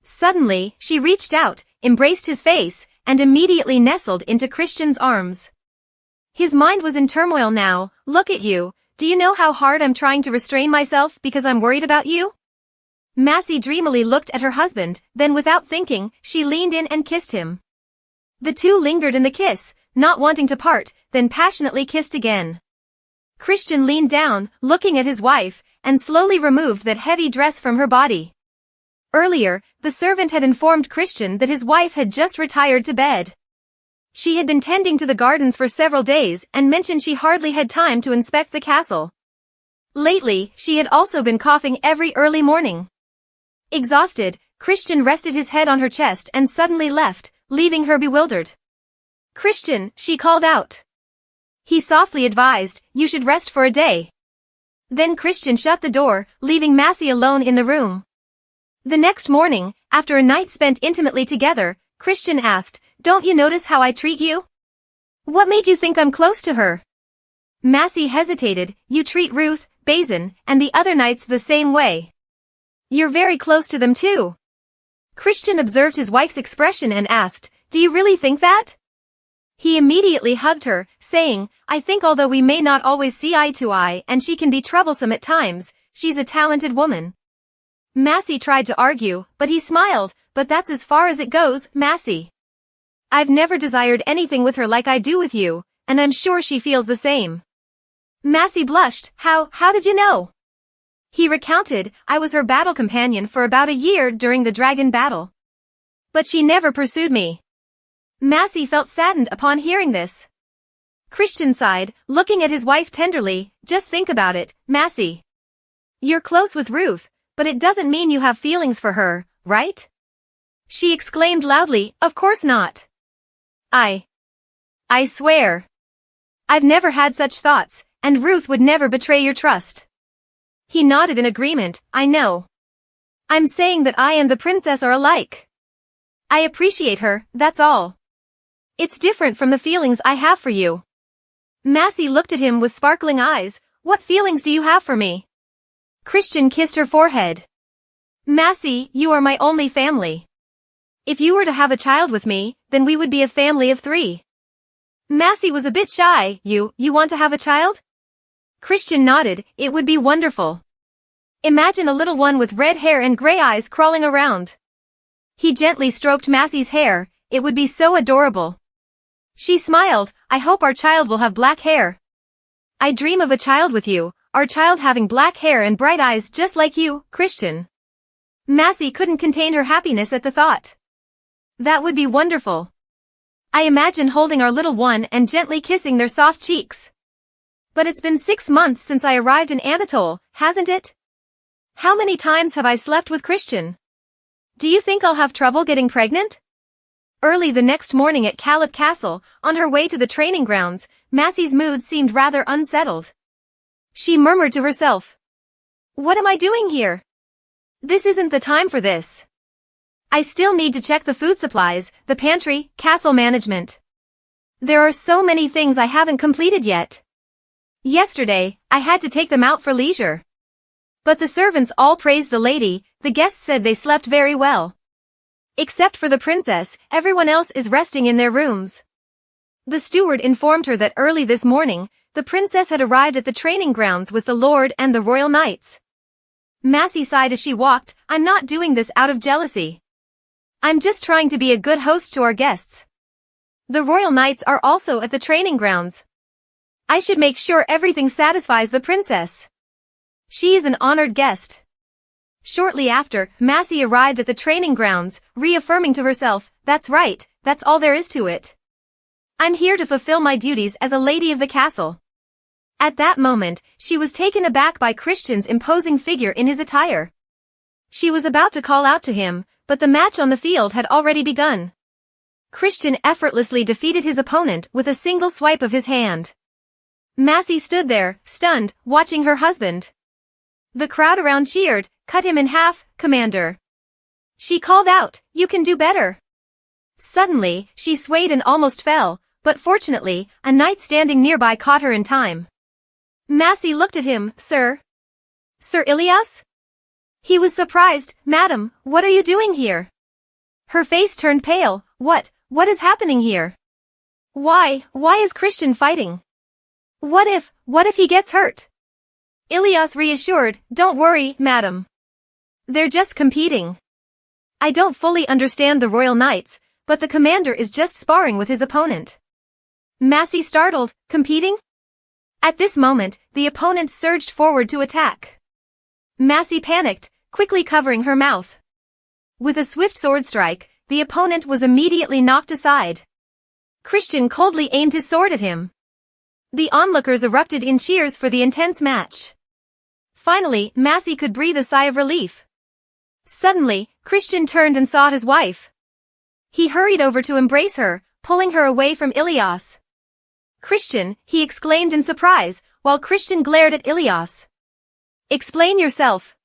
Suddenly, she reached out, embraced his face, and immediately nestled into Christian's arms. His mind was in turmoil now. Look at you, do you know how hard I'm trying to restrain myself because I'm worried about you? Massey dreamily looked at her husband, then without thinking, she leaned in and kissed him. The two lingered in the kiss, not wanting to part, then passionately kissed again. Christian leaned down, looking at his wife, and slowly removed that heavy dress from her body. Earlier, the servant had informed Christian that his wife had just retired to bed. She had been tending to the gardens for several days and mentioned she hardly had time to inspect the castle. Lately, she had also been coughing every early morning. Exhausted, Christian rested his head on her chest and suddenly left, leaving her bewildered. Christian, she called out. He softly advised, you should rest for a day. Then Christian shut the door, leaving Massey alone in the room. The next morning, after a night spent intimately together, Christian asked, don't you notice how I treat you? What made you think I'm close to her? Massey hesitated. You treat Ruth, Bazin, and the other knights the same way. You're very close to them too. Christian observed his wife's expression and asked, do you really think that? He immediately hugged her, saying, I think although we may not always see eye to eye and she can be troublesome at times, she's a talented woman. Massey tried to argue, but he smiled, but that's as far as it goes, Massey. I've never desired anything with her like I do with you, and I'm sure she feels the same. Massey blushed. How did you know? He recounted, I was her battle companion for about a year during the dragon battle. But she never pursued me. Massey felt saddened upon hearing this. Christian sighed, looking at his wife tenderly, just think about it, Massey. You're close with Ruth, but it doesn't mean you have feelings for her, right? She exclaimed loudly, of course not. I swear. I've never had such thoughts, and Ruth would never betray your trust. He nodded in agreement, I know. I'm saying that I and the princess are alike. I appreciate her, that's all. It's different from the feelings I have for you. Massey looked at him with sparkling eyes. What feelings do you have for me? Christian kissed her forehead. Massey, you are my only family. If you were to have a child with me, then we would be a family of 3. Massey was a bit shy. You want to have a child? Christian nodded, it would be wonderful. Imagine a little one with red hair and gray eyes crawling around. He gently stroked Massey's hair, it would be so adorable. She smiled, I hope our child will have black hair. I dream of a child with you, our child having black hair and bright eyes just like you, Christian. Massey couldn't contain her happiness at the thought. That would be wonderful. I imagine holding our little one and gently kissing their soft cheeks. But it's been 6 months since I arrived in Anatole, hasn't it? How many times have I slept with Christian? Do you think I'll have trouble getting pregnant? Early the next morning at Calip Castle, on her way to the training grounds, Massey's mood seemed rather unsettled. She murmured to herself. What am I doing here? This isn't the time for this. I still need to check the food supplies, the pantry, castle management. There are so many things I haven't completed yet. Yesterday, I had to take them out for leisure. But the servants all praised the lady, the guests said they slept very well. Except for the princess, everyone else is resting in their rooms. The steward informed her that early this morning, the princess had arrived at the training grounds with the lord and the royal knights. Massey sighed as she walked, I'm not doing this out of jealousy. I'm just trying to be a good host to our guests. The royal knights are also at the training grounds. I should make sure everything satisfies the princess. She is an honored guest. Shortly after, Massey arrived at the training grounds, reaffirming to herself, that's right, that's all there is to it. I'm here to fulfill my duties as a lady of the castle. At that moment, she was taken aback by Christian's imposing figure in his attire. She was about to call out to him, but the match on the field had already begun. Christian effortlessly defeated his opponent with a single swipe of his hand. Massey stood there, stunned, watching her husband. The crowd around cheered, cut him in half, Commander. She called out, you can do better. Suddenly, she swayed and almost fell, but fortunately, a knight standing nearby caught her in time. Massey looked at him, Sir Ilias? He was surprised, Madam, what are you doing here? Her face turned pale, what is happening here? Why is Christian fighting? What if he gets hurt? Ilias reassured, don't worry, madam. They're just competing. I don't fully understand the royal knights, but the commander is just sparring with his opponent. Massey startled, competing? At this moment, the opponent surged forward to attack. Massey panicked, quickly covering her mouth. With a swift sword strike, the opponent was immediately knocked aside. Christian coldly aimed his sword at him. The onlookers erupted in cheers for the intense match. Finally, Massey could breathe a sigh of relief. Suddenly, Christian turned and saw his wife. He hurried over to embrace her, pulling her away from Ilias. Christian, he exclaimed in surprise, while Christian glared at Ilias. Explain yourself.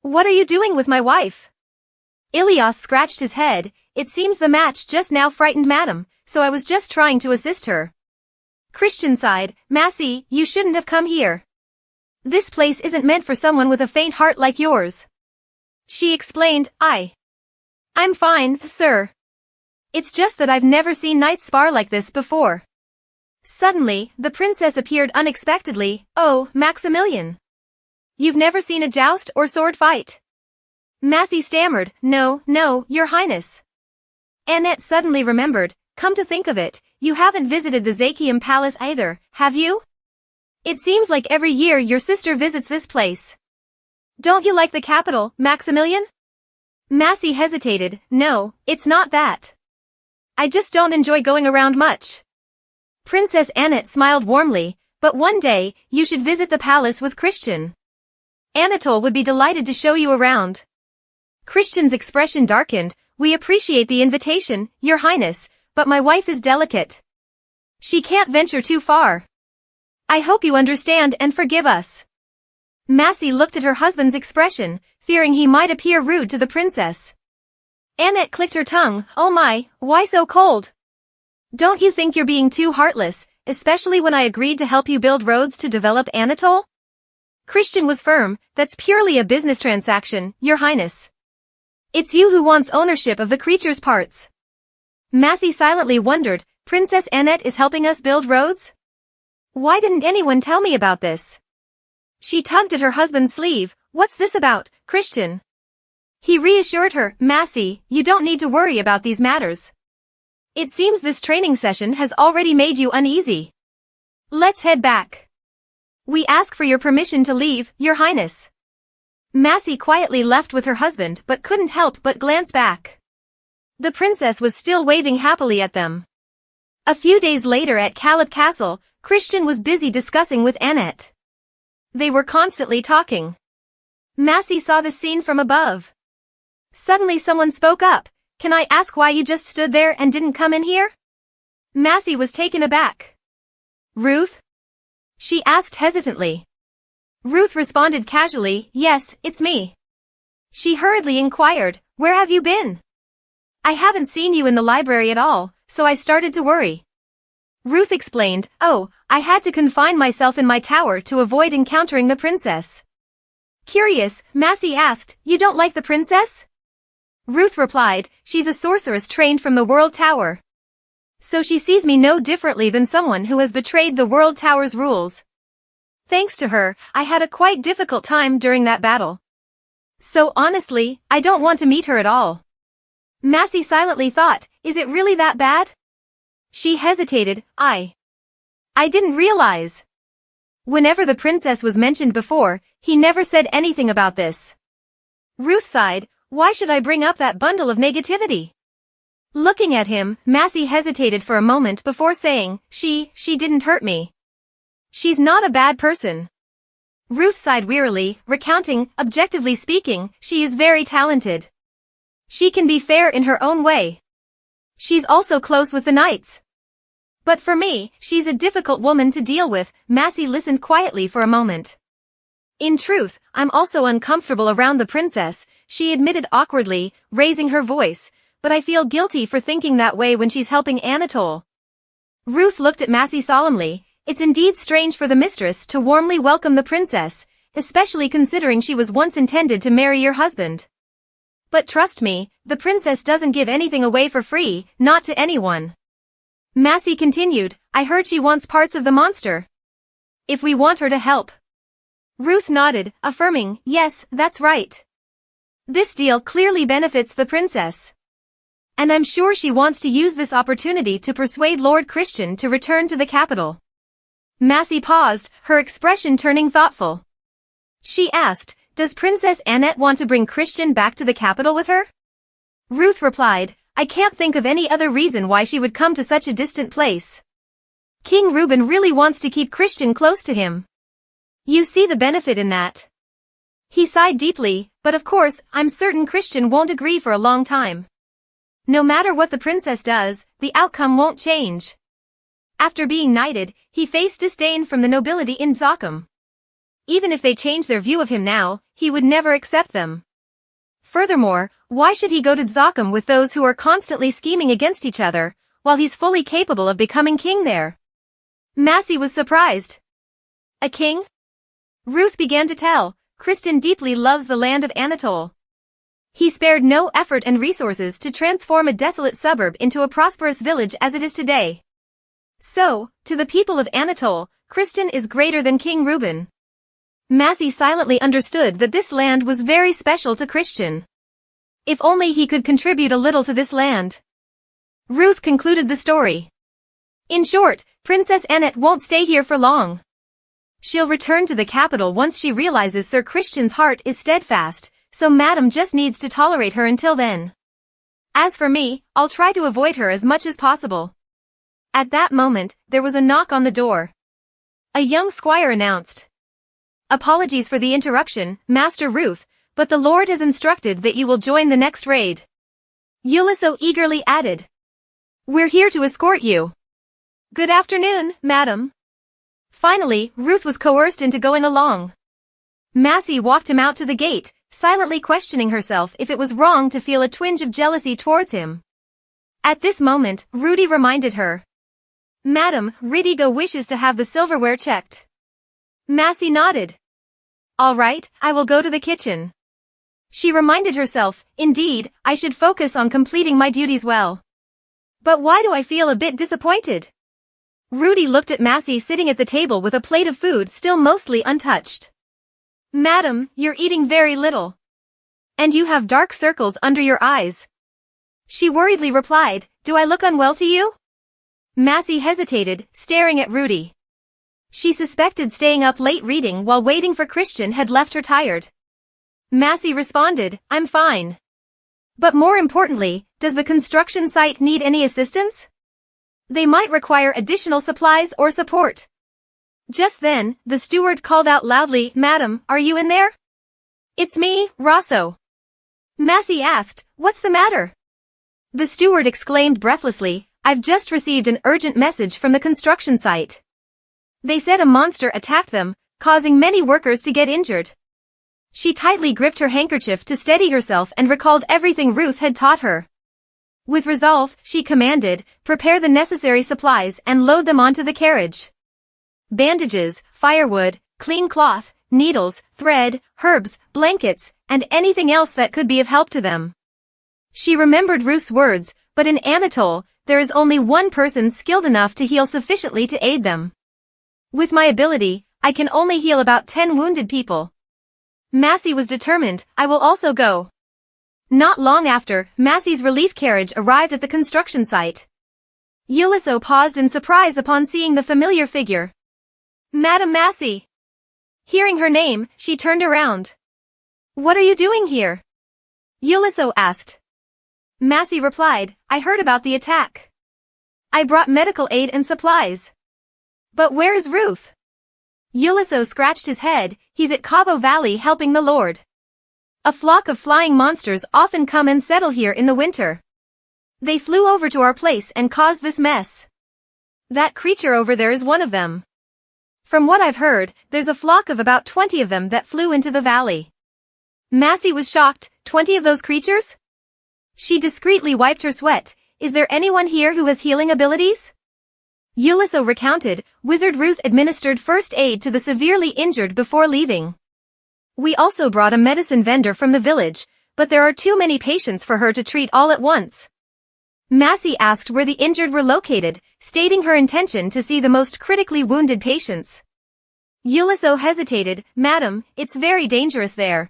What are you doing with my wife? Ilias scratched his head, it seems the match just now frightened madam, so I was just trying to assist her. Christian sighed, Massey, you shouldn't have come here. This place isn't meant for someone with a faint heart like yours. She explained, I'm fine, sir. It's just that I've never seen knights spar like this before. Suddenly, the princess appeared unexpectedly. Oh, Maximilian. You've never seen a joust or sword fight? Massey stammered, No, your highness. Annette suddenly remembered, come to think of it, you haven't visited the Zakium Palace either, have you? It seems like every year your sister visits this place. Don't you like the capital, Maximilian? Massey hesitated, No, it's not that. I just don't enjoy going around much. Princess Annette smiled warmly, but one day, you should visit the palace with Christian. Anatole would be delighted to show you around. Christian's expression darkened, We appreciate the invitation, your highness, but my wife is delicate. She can't venture too far. I hope you understand and forgive us. Massey looked at her husband's expression, fearing he might appear rude to the princess. Annette clicked her tongue, Oh my, why so cold? Don't you think you're being too heartless, especially when I agreed to help you build roads to develop Anatole? Christian was firm, That's purely a business transaction, your highness. It's you who wants ownership of the creature's parts. Massey silently wondered, Princess Annette is helping us build roads? Why didn't anyone tell me about this? She tugged at her husband's sleeve, What's this about, Christian? He reassured her, Massey, you don't need to worry about these matters. It seems this training session has already made you uneasy. Let's head back. We ask for your permission to leave, your highness. Massey quietly left with her husband but couldn't help but glance back. The princess was still waving happily at them. A few days later at Caleb Castle, Christian was busy discussing with Annette. They were constantly talking. Massey saw the scene from above. Suddenly someone spoke up, Can I ask why you just stood there and didn't come in here? Massey was taken aback. Ruth? She asked hesitantly. Ruth responded casually, Yes, it's me. She hurriedly inquired, Where have you been? I haven't seen you in the library at all, so I started to worry. Ruth explained, Oh, I had to confine myself in my tower to avoid encountering the princess. Curious, Massey asked, You don't like the princess? Ruth replied, She's a sorceress trained from the World Tower. So she sees me no differently than someone who has betrayed the World Tower's rules. Thanks to her, I had a quite difficult time during that battle. So honestly, I don't want to meet her at all. Massey silently thought, Is it really that bad? She hesitated, I didn't realize. Whenever the princess was mentioned before, he never said anything about this. Ruth sighed, Why should I bring up that bundle of negativity? Looking at him, Massey hesitated for a moment before saying, She didn't hurt me. She's not a bad person. Ruth sighed wearily, recounting, Objectively speaking, she is very talented. She can be fair in her own way. She's also close with the knights. But for me, she's a difficult woman to deal with. Massey listened quietly for a moment. In truth, I'm also uncomfortable around the princess, she admitted awkwardly, raising her voice, but I feel guilty for thinking that way when she's helping Anatole. Ruth looked at Massey solemnly. It's indeed strange for the mistress to warmly welcome the princess, especially considering she was once intended to marry your husband. But trust me, the princess doesn't give anything away for free, not to anyone. Massey continued, I heard she wants parts of the monster. If we want her to help. Ruth nodded, affirming, Yes, that's right. This deal clearly benefits the princess. And I'm sure she wants to use this opportunity to persuade Lord Christian to return to the capital. Massey paused, her expression turning thoughtful. She asked, Does Princess Annette want to bring Christian back to the capital with her? Ruth replied, I can't think of any other reason why she would come to such a distant place. King Reuben really wants to keep Christian close to him. You see the benefit in that. He sighed deeply, but of course, I'm certain Christian won't agree for a long time. No matter what the princess does, the outcome won't change. After being knighted, he faced disdain from the nobility in Zakum. Even if they changed their view of him now, he would never accept them. Furthermore, why should he go to Zakum with those who are constantly scheming against each other, while he's fully capable of becoming king there? Massey was surprised. A king? Ruth began to tell, Kristen deeply loves the land of Anatole. He spared no effort and resources to transform a desolate suburb into a prosperous village as it is today. So, to the people of Anatole, Kristen is greater than King Reuben. Massey silently understood that this land was very special to Christian. If only he could contribute a little to this land. Ruth concluded the story. In short, Princess Annette won't stay here for long. She'll return to the capital once she realizes Sir Christian's heart is steadfast, so Madame just needs to tolerate her until then. As for me, I'll try to avoid her as much as possible. At that moment, there was a knock on the door. A young squire announced. Apologies for the interruption, Master Ruth, but the Lord has instructed that you will join the next raid. Ulysses eagerly added. We're here to escort you. Good afternoon, madam. Finally, Ruth was coerced into going along. Massey walked him out to the gate, silently questioning herself if it was wrong to feel a twinge of jealousy towards him. At this moment, Rudy reminded her. Madam, Ridigo wishes to have the silverware checked. Massey nodded. All right, I will go to the kitchen. She reminded herself, indeed, I should focus on completing my duties well. But why do I feel a bit disappointed? Rudy looked at Massey sitting at the table with a plate of food still mostly untouched. Madam, you're eating very little. And you have dark circles under your eyes. She worriedly replied, do I look unwell to you? Massey hesitated, staring at Rudy. She suspected staying up late reading while waiting for Christian had left her tired. Massey responded, I'm fine. But more importantly, does the construction site need any assistance? They might require additional supplies or support. Just then, the steward called out loudly, Madam, are you in there? It's me, Rosso. Massey asked, what's the matter? The steward exclaimed breathlessly, I've just received an urgent message from the construction site. They said a monster attacked them, causing many workers to get injured. She tightly gripped her handkerchief to steady herself and recalled everything Ruth had taught her. With resolve, she commanded, prepare the necessary supplies and load them onto the carriage. Bandages, firewood, clean cloth, needles, thread, herbs, blankets, and anything else that could be of help to them. She remembered Ruth's words, but in Anatole, there is only one person skilled enough to heal sufficiently to aid them. With my ability, I can only heal about 10 wounded people. Massey was determined, I will also go. Not long after, Massey's relief carriage arrived at the construction site. Ulysses paused in surprise upon seeing the familiar figure. Madam Massey. Hearing her name, she turned around. What are you doing here? Ulysses asked. Massey replied, I heard about the attack. I brought medical aid and supplies. But where is Ruth? Ulysses scratched his head, he's at Cabo Valley helping the Lord. A flock of flying monsters often come and settle here in the winter. They flew over to our place and caused this mess. That creature over there is one of them. From what I've heard, there's a flock of about 20 of them that flew into the valley. Massey was shocked, 20 of those creatures? She discreetly wiped her sweat, is there anyone here who has healing abilities? Ulysses recounted, Wizard Ruth administered first aid to the severely injured before leaving. We also brought a medicine vendor from the village, but there are too many patients for her to treat all at once. Massey asked where the injured were located, stating her intention to see the most critically wounded patients. Ulysses hesitated, Madam, it's very dangerous there.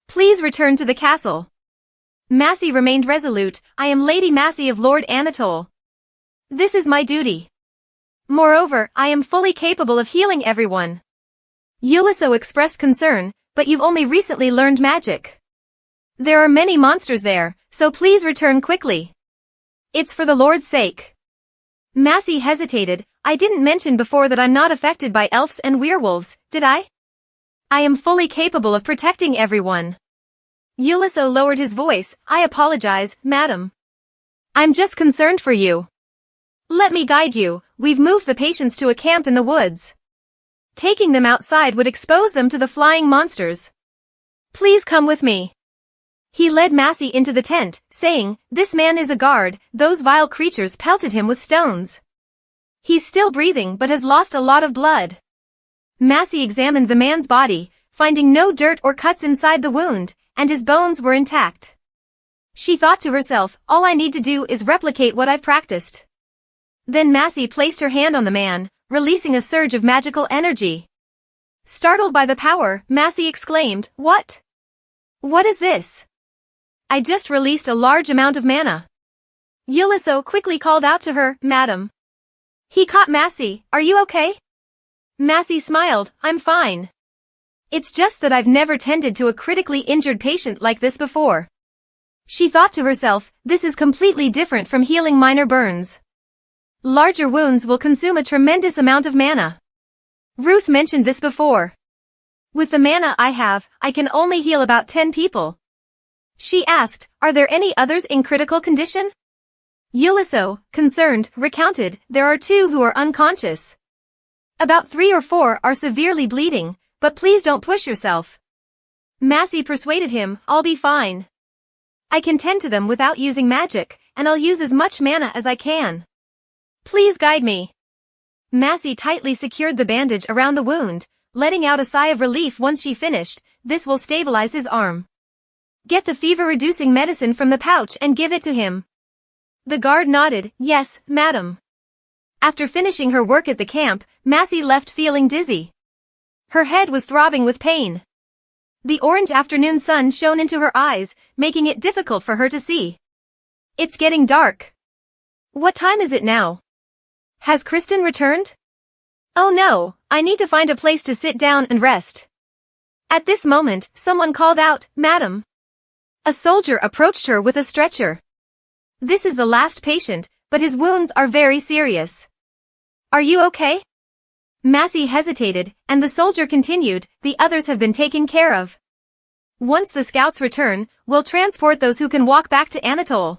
Please return to the castle. Massey remained resolute, I am Lady Massey of Lord Anatole. This is my duty. Moreover, I am fully capable of healing everyone. Ulysses expressed concern, but you've only recently learned magic. There are many monsters there, so please return quickly. It's for the Lord's sake. Massey hesitated, I didn't mention before that I'm not affected by elves and werewolves, did I? I am fully capable of protecting everyone. Ulysses lowered his voice, I apologize, madam. I'm just concerned for you. Let me guide you, we've moved the patients to a camp in the woods. Taking them outside would expose them to the flying monsters. Please come with me. He led Massey into the tent, saying, this man is a guard, those vile creatures pelted him with stones. He's still breathing but has lost a lot of blood. Massey examined the man's body, finding no dirt or cuts inside the wound, and his bones were intact. She thought to herself, all I need to do is replicate what I've practiced. Then Massey placed her hand on the man, releasing a surge of magical energy. Startled by the power, Massey exclaimed, What? What is this? I just released a large amount of mana. Yuliso quickly called out to her, Madam. He caught Massey, are you okay? Massey smiled, I'm fine. It's just that I've never tended to a critically injured patient like this before. She thought to herself, this is completely different from healing minor burns. Larger wounds will consume a tremendous amount of mana. Ruth mentioned this before. With the mana I have, I can only heal about 10 people. She asked, are there any others in critical condition? Yuliso, concerned, recounted, there are 2 who are unconscious. About 3 or 4 are severely bleeding, but please don't push yourself. Massey persuaded him, I'll be fine. I can tend to them without using magic, and I'll use as much mana as I can. Please guide me. Massey tightly secured the bandage around the wound, letting out a sigh of relief once she finished. This will stabilize his arm. Get the fever-reducing medicine from the pouch and give it to him. The guard nodded, yes, madam. After finishing her work at the camp, Massey left feeling dizzy. Her head was throbbing with pain. The orange afternoon sun shone into her eyes, making it difficult for her to see. It's getting dark. What time is it now? Has Kristen returned? Oh no, I need to find a place to sit down and rest. At this moment, someone called out, Madam. A soldier approached her with a stretcher. This is the last patient, but his wounds are very serious. Are you okay? Massey hesitated, and the soldier continued, the others have been taken care of. Once the scouts return, we'll transport those who can walk back to Anatole.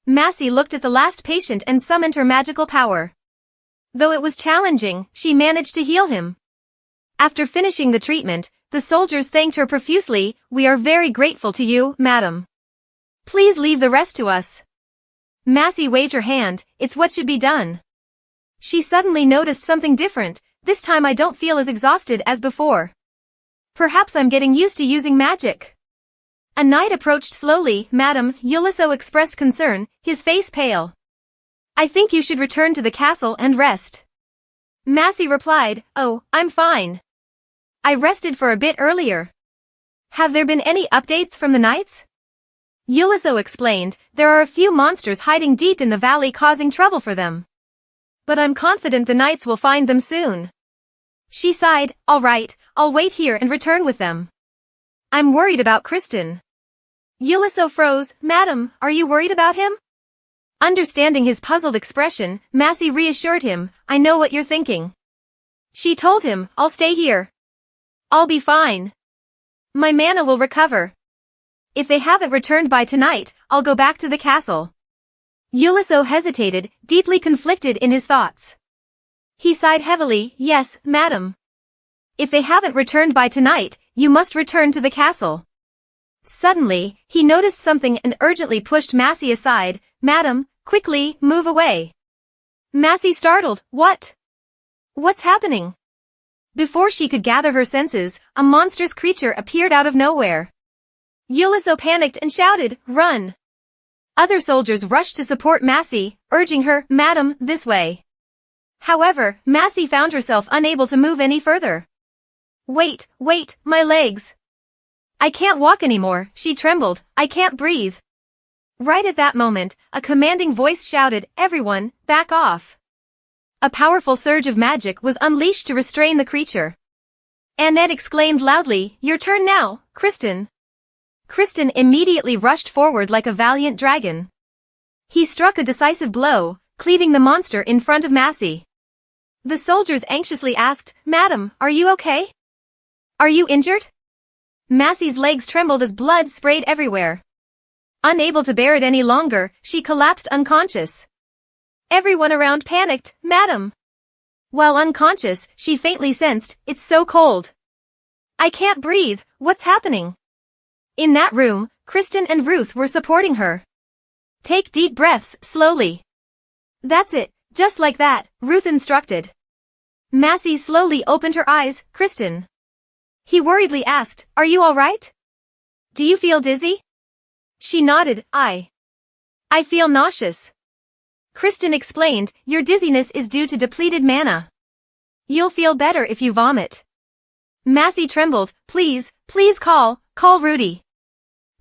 Massey looked at the last patient and summoned her magical power. Though it was challenging, she managed to heal him. After finishing the treatment, the soldiers thanked her profusely, we are very grateful to you, madam. Please leave the rest to us. Massey waved her hand, it's what should be done. She suddenly noticed something different, this time I don't feel as exhausted as before. Perhaps I'm getting used to using magic. A knight approached slowly, Madam, Yuliso expressed concern, his face pale. I think you should return to the castle and rest. Massey replied, oh, I'm fine. I rested for a bit earlier. Have there been any updates from the knights? Yuliso explained, there are a few monsters hiding deep in the valley causing trouble for them. But I'm confident the knights will find them soon. She sighed, all right, I'll wait here and return with them. I'm worried about Kristen. Yuliso froze, Madam, are you worried about him? Understanding his puzzled expression, Massey reassured him, I know what you're thinking. She told him, I'll stay here. I'll be fine. My mana will recover. If they haven't returned by tonight, I'll go back to the castle. Yuliso hesitated, deeply conflicted in his thoughts. He sighed heavily, yes, madam. If they haven't returned by tonight, you must return to the castle. Suddenly, he noticed something and urgently pushed Massey aside, Madam, quickly, move away. Massey startled, what? What's happening? Before she could gather her senses, a monstrous creature appeared out of nowhere. Yuliso panicked and shouted, run! Other soldiers rushed to support Massey, urging her, Madam, this way. However, Massey found herself unable to move any further. Wait, my legs. I can't walk anymore, she trembled, I can't breathe. Right at that moment, a commanding voice shouted, everyone, back off. A powerful surge of magic was unleashed to restrain the creature. Annette exclaimed loudly, your turn now, Kristen. Kristen immediately rushed forward like a valiant dragon. He struck a decisive blow, cleaving the monster in front of Massey. The soldiers anxiously asked, Madam, are you okay? Are you injured? Massey's legs trembled as blood sprayed everywhere. Unable to bear it any longer, she collapsed unconscious. Everyone around panicked, Madam. While unconscious, she faintly sensed, it's so cold. I can't breathe, what's happening? In that room, Kristen and Ruth were supporting her. Take deep breaths, slowly. That's it, Just like that, Ruth instructed. Massey slowly opened her eyes. Kristen. He worriedly asked, are you all right? Do you feel dizzy? She nodded. I feel nauseous. Kristen explained, your dizziness is due to depleted mana. You'll feel better if you vomit. Massey trembled. Please call Rudy.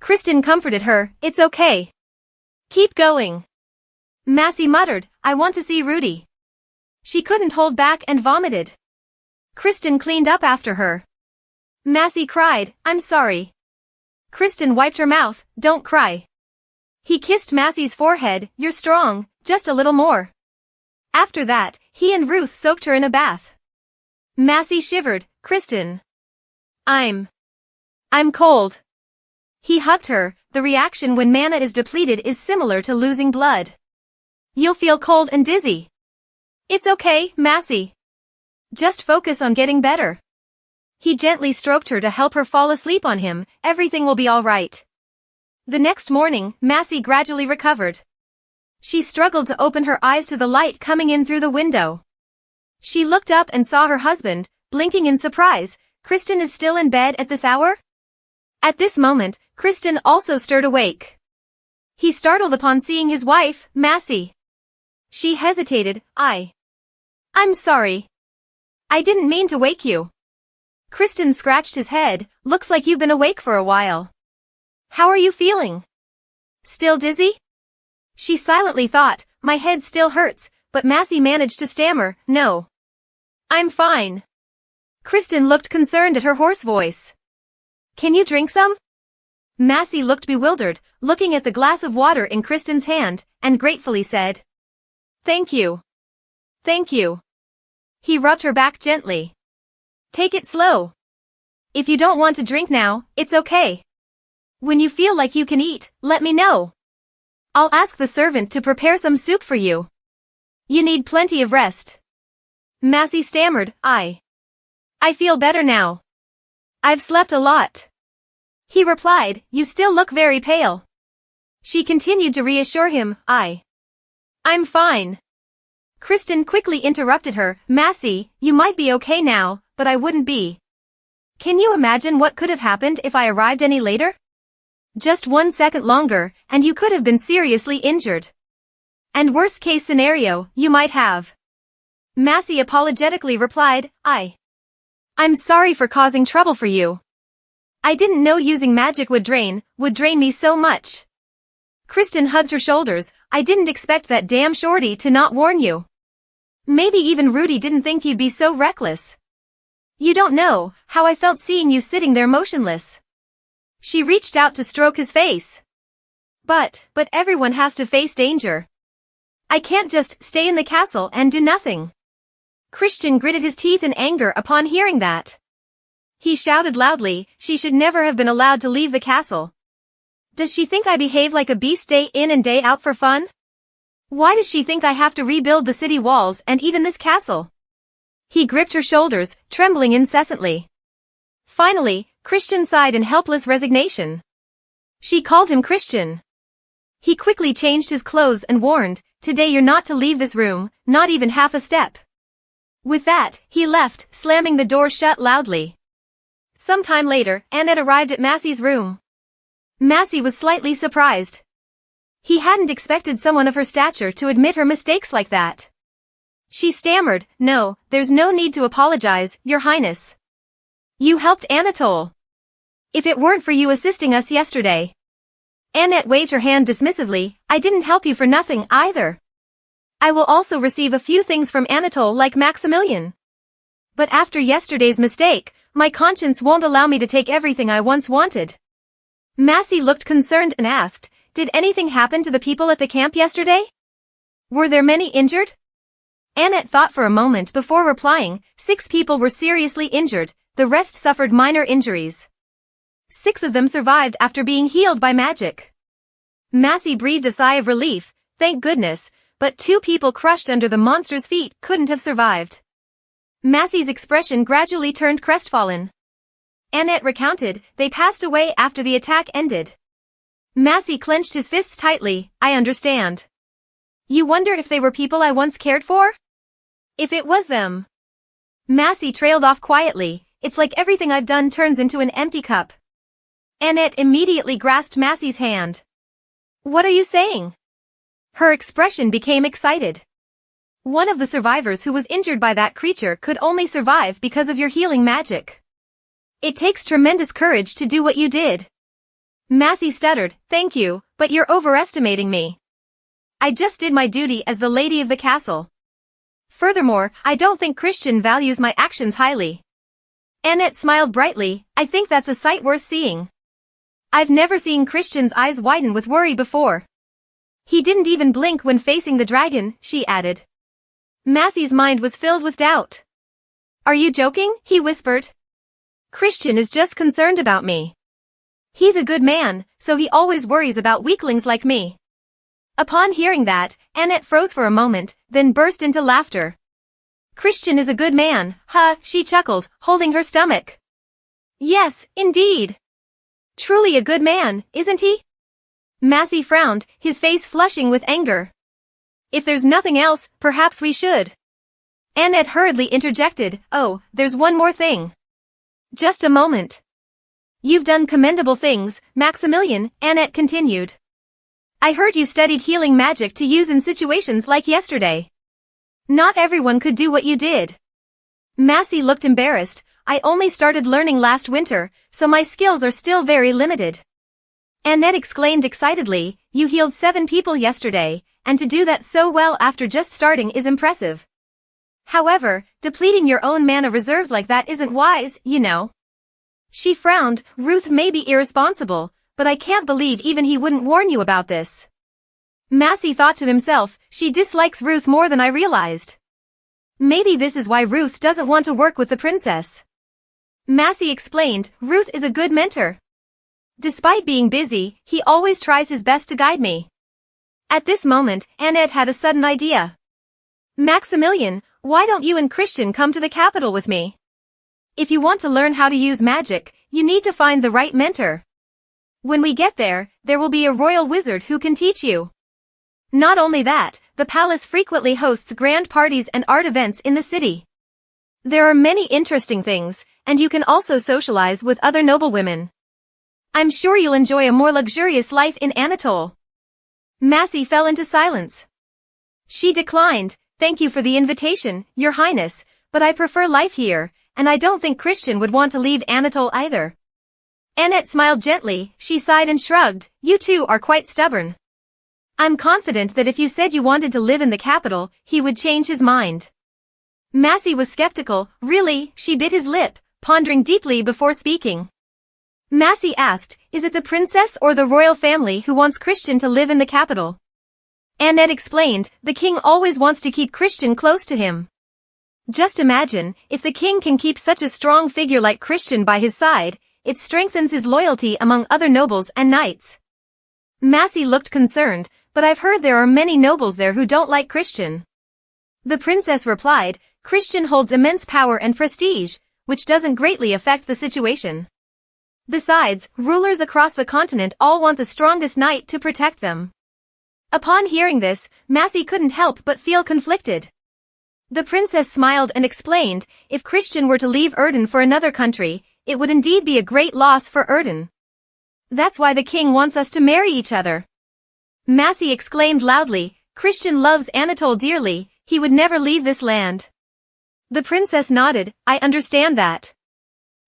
Kristen comforted her, it's okay. Keep going. Massey muttered, I want to see Rudy. She couldn't hold back and vomited. Kristen cleaned up after her. Massey cried, I'm sorry. Kristen wiped her mouth, don't cry. He kissed Massey's forehead, you're strong, just a little more. After that, he and Ruth soaked her in a bath. Massey shivered, Kristen. I'm cold. He hugged her, the reaction when mana is depleted is similar to losing blood. You'll feel cold and dizzy. It's okay, Massey. Just focus on getting better. He gently stroked her to help her fall asleep on him, everything will be all right. The next morning, Massey gradually recovered. She struggled to open her eyes to the light coming in through the window. She looked up and saw her husband, blinking in surprise. Kristen is still in bed at this hour? At this moment, Kristen also stirred awake. He startled upon seeing his wife, Massey. She hesitated, I'm sorry. I didn't mean to wake you. Kristen scratched his head, looks like you've been awake for a while. How are you feeling? Still dizzy? She silently thought, my head still hurts, but Massey managed to stammer, no. I'm fine. Kristen looked concerned at her hoarse voice. Can you drink some? Massey looked bewildered, looking at the glass of water in Kristen's hand, and gratefully said, Thank you. Thank you. He rubbed her back gently. Take it slow. If you don't want to drink now, it's okay. When you feel like you can eat, let me know. I'll ask the servant to prepare some soup for you. You need plenty of rest. Massey stammered, I feel better now. I've slept a lot. He replied, you still look very pale. She continued to reassure him, I'm fine. Kristen quickly interrupted her, Massey, you might be okay now, but I wouldn't be. Can you imagine what could have happened if I arrived any later? Just 1 second longer, and you could have been seriously injured. And worst case scenario, you might have. Massey apologetically replied, I'm sorry for causing trouble for you. I didn't know using magic would drain me so much. Kristen hugged her shoulders, I didn't expect that damn shorty to not warn you. Maybe even Rudy didn't think you'd be so reckless. You don't know how I felt seeing you sitting there motionless. She reached out to stroke his face. But everyone has to face danger. I can't just stay in the castle and do nothing. Christian gritted his teeth in anger upon hearing that. He shouted loudly, she should never have been allowed to leave the castle. Does she think I behave like a beast day in and day out for fun? Why does she think I have to rebuild the city walls and even this castle? He gripped her shoulders, trembling incessantly. Finally, Christian sighed in helpless resignation. She called him Christian. He quickly changed his clothes and warned, today you're not to leave this room, not even half a step. With that, he left, slamming the door shut loudly. Some time later, Annette arrived at Massey's room. Massey was slightly surprised. He hadn't expected someone of her stature to admit her mistakes like that. She stammered, no, there's no need to apologize, Your Highness. You helped Anatole. If it weren't for you assisting us yesterday. Annette waved her hand dismissively, I didn't help you for nothing either. I will also receive a few things from Anatole like Maximilian. But after yesterday's mistake, my conscience won't allow me to take everything I once wanted. Massey looked concerned and asked, did anything happen to the people at the camp yesterday? Were there many injured? Annette thought for a moment before replying, 6 people were seriously injured, the rest suffered minor injuries. 6 of them survived after being healed by magic. Massey breathed a sigh of relief, thank goodness, but 2 people crushed under the monster's feet couldn't have survived. Massey's expression gradually turned crestfallen. Annette recounted, they passed away after the attack ended. Massey clenched his fists tightly, I understand. You wonder if they were people I once cared for? If it was them. Massey trailed off quietly. It's like everything I've done turns into an empty cup. Annette immediately grasped Massey's hand. What are you saying? Her expression became excited. One of the survivors who was injured by that creature could only survive because of your healing magic. It takes tremendous courage to do what you did. Massey stuttered, thank you, but you're overestimating me. I just did my duty as the lady of the castle. Furthermore, I don't think Christian values my actions highly. Annette smiled brightly, I think that's a sight worth seeing. I've never seen Christian's eyes widen with worry before. He didn't even blink when facing the dragon, she added. Massey's mind was filled with doubt. Are you joking? He whispered. Christian is just concerned about me. He's a good man, so he always worries about weaklings like me. Upon hearing that, Annette froze for a moment, then burst into laughter. Christian is a good man, huh, she chuckled, holding her stomach. Yes, indeed. Truly a good man, isn't he? Massey frowned, his face flushing with anger. If there's nothing else, perhaps we should. Annette hurriedly interjected, oh, there's one more thing. Just a moment. You've done commendable things, Maximilian, Annette continued. I heard you studied healing magic to use in situations like yesterday. Not everyone could do what you did. Massey looked embarrassed. I only started learning last winter, so my skills are still very limited. Annette exclaimed excitedly, you healed 7 people yesterday, and to do that so well after just starting is impressive. However, depleting your own mana reserves like that isn't wise, you know. She frowned, Reup may be irresponsible, but I can't believe even he wouldn't warn you about this. Massey thought to himself, she dislikes Reup more than I realized. Maybe this is why Reup doesn't want to work with the princess. Massey explained, Reup is a good mentor. Despite being busy, he always tries his best to guide me. At this moment, Annette had a sudden idea. Maximilian, why don't you and Christian come to the capital with me? If you want to learn how to use magic, you need to find the right mentor. When we get there, there will be a royal wizard who can teach you. Not only that, the palace frequently hosts grand parties and art events in the city. There are many interesting things, and you can also socialize with other noblewomen. I'm sure you'll enjoy a more luxurious life in Anatole. Massey fell into silence. She declined, thank you for the invitation, Your Highness, but I prefer life here, and I don't think Christian would want to leave Anatole either. Annette smiled gently, she sighed and shrugged, you two are quite stubborn. I'm confident that if you said you wanted to live in the capital, he would change his mind. Massey was skeptical, really, she bit his lip, pondering deeply before speaking. Massey asked, is it the princess or the royal family who wants Christian to live in the capital? Annette explained, the king always wants to keep Christian close to him. Just imagine, if the king can keep such a strong figure like Christian by his side, it strengthens his loyalty among other nobles and knights. Massey looked concerned, but I've heard there are many nobles there who don't like Christian. The princess replied, Christian holds immense power and prestige, which doesn't greatly affect the situation. Besides, rulers across the continent all want the strongest knight to protect them. Upon hearing this, Massey couldn't help but feel conflicted. The princess smiled and explained, if Christian were to leave Erden for another country, it would indeed be a great loss for Erden. That's why the king wants us to marry each other. Massey exclaimed loudly, Christian loves Anatole dearly, he would never leave this land. The princess nodded, I understand that.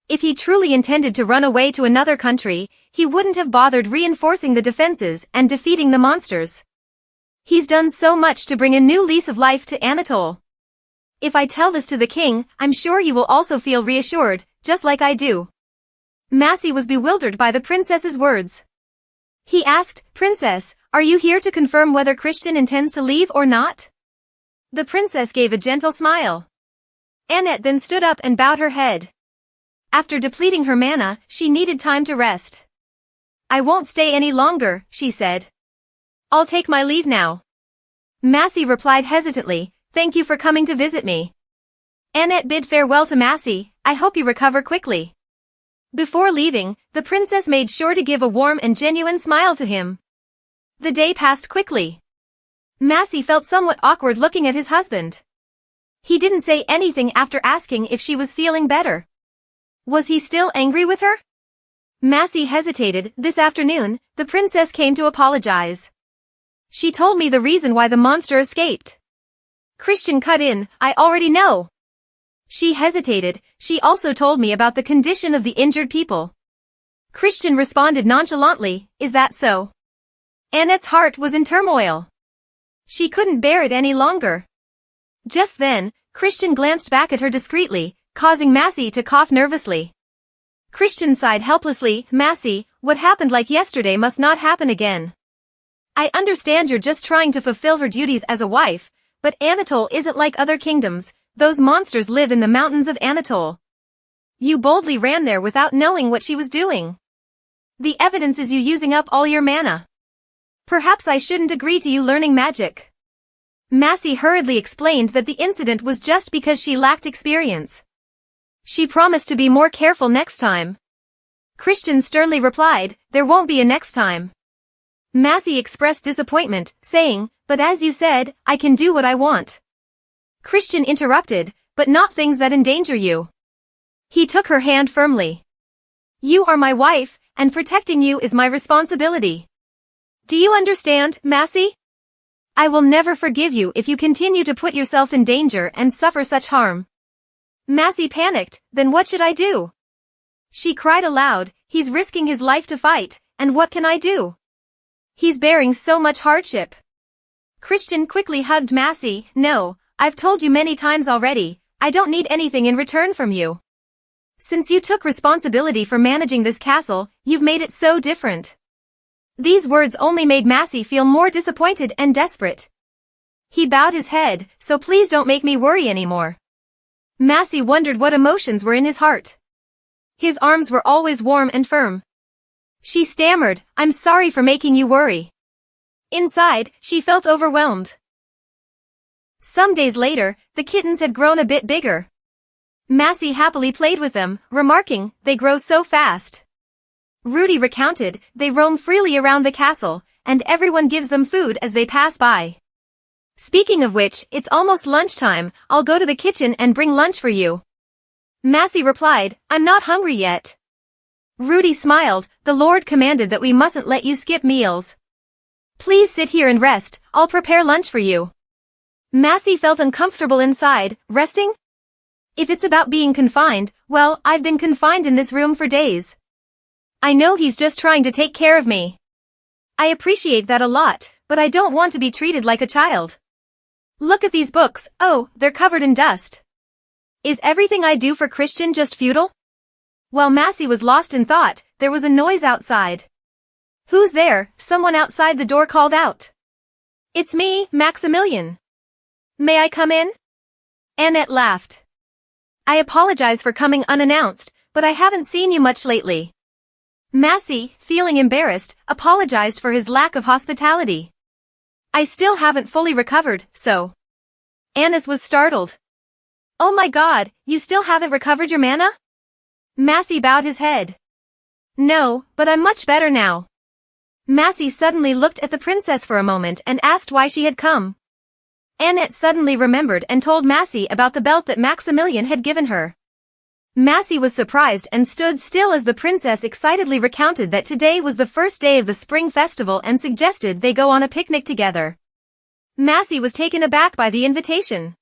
If he truly intended to run away to another country, he wouldn't have bothered reinforcing the defenses and defeating the monsters. He's done so much to bring a new lease of life to Anatole. If I tell this to the king, I'm sure you will also feel reassured, just like I do. Massey was bewildered by the princess's words. He asked, Princess, are you here to confirm whether Christian intends to leave or not? The princess gave a gentle smile. Annette then stood up and bowed her head. After depleting her mana, she needed time to rest. I won't stay any longer, she said. I'll take my leave now. Massey replied hesitantly, thank you for coming to visit me. Annette bid farewell to Massey, I hope you recover quickly. Before leaving, the princess made sure to give a warm and genuine smile to him. The day passed quickly. Massey felt somewhat awkward looking at his husband. He didn't say anything after asking if she was feeling better. Was he still angry with her? Massey hesitated. This afternoon, the princess came to apologize. She told me the reason why the monster escaped. Christian cut in, I already know. She hesitated. She also told me about the condition of the injured people. Christian responded nonchalantly, is that so? Annette's heart was in turmoil. She couldn't bear it any longer. Just then, Christian glanced back at her discreetly, causing Massey to cough nervously. Christian sighed helplessly, Massey, what happened like yesterday must not happen again. I understand you're just trying to fulfill her duties as a wife, but Anatole isn't like other kingdoms, those monsters live in the mountains of Anatole. You boldly ran there without knowing what she was doing. The evidence is you using up all your mana. Perhaps I shouldn't agree to you learning magic. Massey hurriedly explained that the incident was just because she lacked experience. She promised to be more careful next time. Christian sternly replied, there won't be a next time. Massey expressed disappointment, saying, but as you said, I can do what I want. Christian interrupted, but not things that endanger you. He took her hand firmly. You are my wife, and protecting you is my responsibility. Do you understand, Massey? I will never forgive you if you continue to put yourself in danger and suffer such harm. Massey panicked, then what should I do? She cried aloud, he's risking his life to fight, and what can I do? He's bearing so much hardship. Christian quickly hugged Massey, no, I've told you many times already, I don't need anything in return from you. Since you took responsibility for managing this castle, you've made it so different. These words only made Massey feel more disappointed and desperate. He bowed his head, so please don't make me worry anymore. Massey wondered what emotions were in his heart. His arms were always warm and firm. She stammered, I'm sorry for making you worry. Inside, she felt overwhelmed. Some days later, the kittens had grown a bit bigger. Massey happily played with them, remarking, they grow so fast. Rudy recounted, they roam freely around the castle, and everyone gives them food as they pass by. Speaking of which, it's almost lunchtime, I'll go to the kitchen and bring lunch for you. Massey replied, I'm not hungry yet. Rudy smiled, the Lord commanded that we mustn't let you skip meals. Please sit here and rest, I'll prepare lunch for you. Massey felt uncomfortable inside, resting? If it's about being confined, well, I've been confined in this room for days. I know he's just trying to take care of me. I appreciate that a lot, but I don't want to be treated like a child. Look at these books, oh, they're covered in dust. Is everything I do for Christian just futile? While Massey was lost in thought, there was a noise outside. Who's there? Someone outside the door called out. It's me, Maximilian. May I come in? Annette laughed. I apologize for coming unannounced, but I haven't seen you much lately. Massey, feeling embarrassed, apologized for his lack of hospitality. I still haven't fully recovered, so. Annis was startled. Oh my God, you still haven't recovered your mana? Massey bowed his head. No, but I'm much better now. Massey suddenly looked at the princess for a moment and asked why she had come. Annette suddenly remembered and told Massey about the belt that Maximilian had given her. Massey was surprised and stood still as the princess excitedly recounted that today was the first day of the spring festival and suggested they go on a picnic together. Massey was taken aback by the invitation.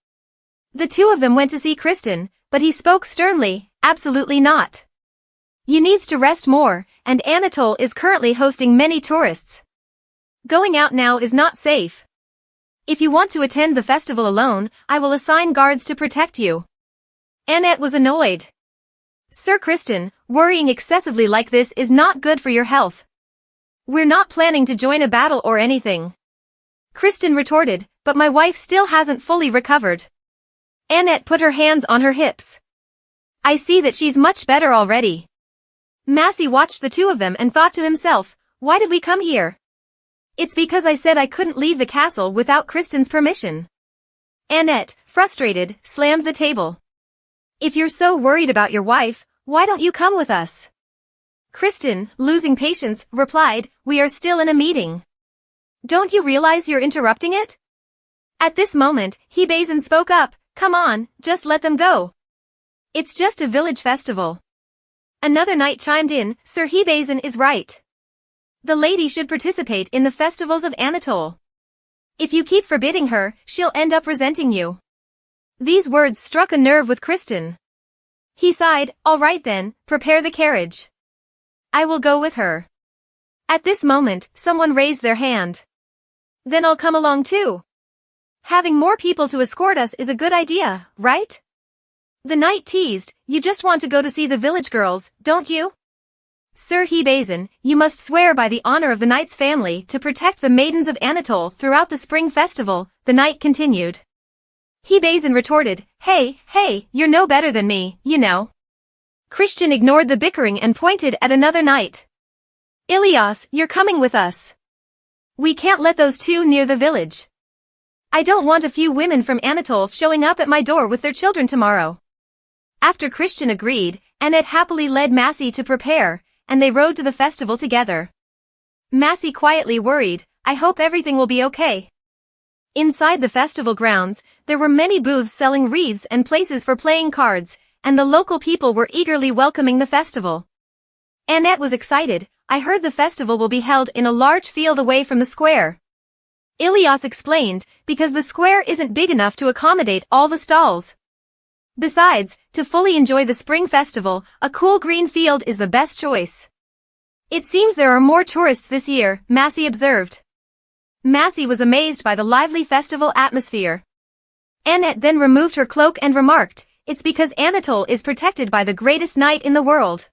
The two of them went to see Kristen, but he spoke sternly, absolutely not. You needs to rest more, and Anatole is currently hosting many tourists. Going out now is not safe. If you want to attend the festival alone, I will assign guards to protect you. Annette was annoyed. Sir Kristen, worrying excessively like this is not good for your health. We're not planning to join a battle or anything. Kristen retorted, but my wife still hasn't fully recovered. Annette put her hands on her hips. I see that she's much better already. Massey watched the two of them and thought to himself, why did we come here? It's because I said I couldn't leave the castle without Kristen's permission. Annette, frustrated, slammed the table. If you're so worried about your wife, why don't you come with us? Kristen, losing patience, replied, we are still in a meeting. Don't you realize you're interrupting it? At this moment, Hebazin spoke up, "Come on, just let them go. It's just a village festival." Another knight chimed in, "Sir Hebazin is right. The lady should participate in the festivals of Anatole. If you keep forbidding her, she'll end up resenting you." These words struck a nerve with Kristen. He sighed, "All right then, prepare the carriage. I will go with her." At this moment, someone raised their hand. "Then I'll come along too. Having more people to escort us is a good idea, right?" The knight teased, "You just want to go to see the village girls, don't you?" "Sir Hebazin, you must swear by the honor of the knight's family to protect the maidens of Anatole throughout the spring festival," the knight continued. Hebazin retorted, Hey, you're no better than me, you know." Christian ignored the bickering and pointed at another knight. "Ilias, you're coming with us. We can't let those two near the village. I don't want a few women from Anatole showing up at my door with their children tomorrow." After Christian agreed, Annette happily led Massey to prepare, and they rode to the festival together. Massey quietly worried, "I hope everything will be okay." Inside the festival grounds, there were many booths selling wreaths and places for playing cards, and the local people were eagerly welcoming the festival. Annette was excited, "I heard the festival will be held in a large field away from the square." Ilias explained, "Because the square isn't big enough to accommodate all the stalls. Besides, to fully enjoy the spring festival, a cool green field is the best choice." "It seems there are more tourists this year," Massey observed. Massey was amazed by the lively festival atmosphere. Annette then removed her cloak and remarked, "It's because Anatole is protected by the greatest knight in the world.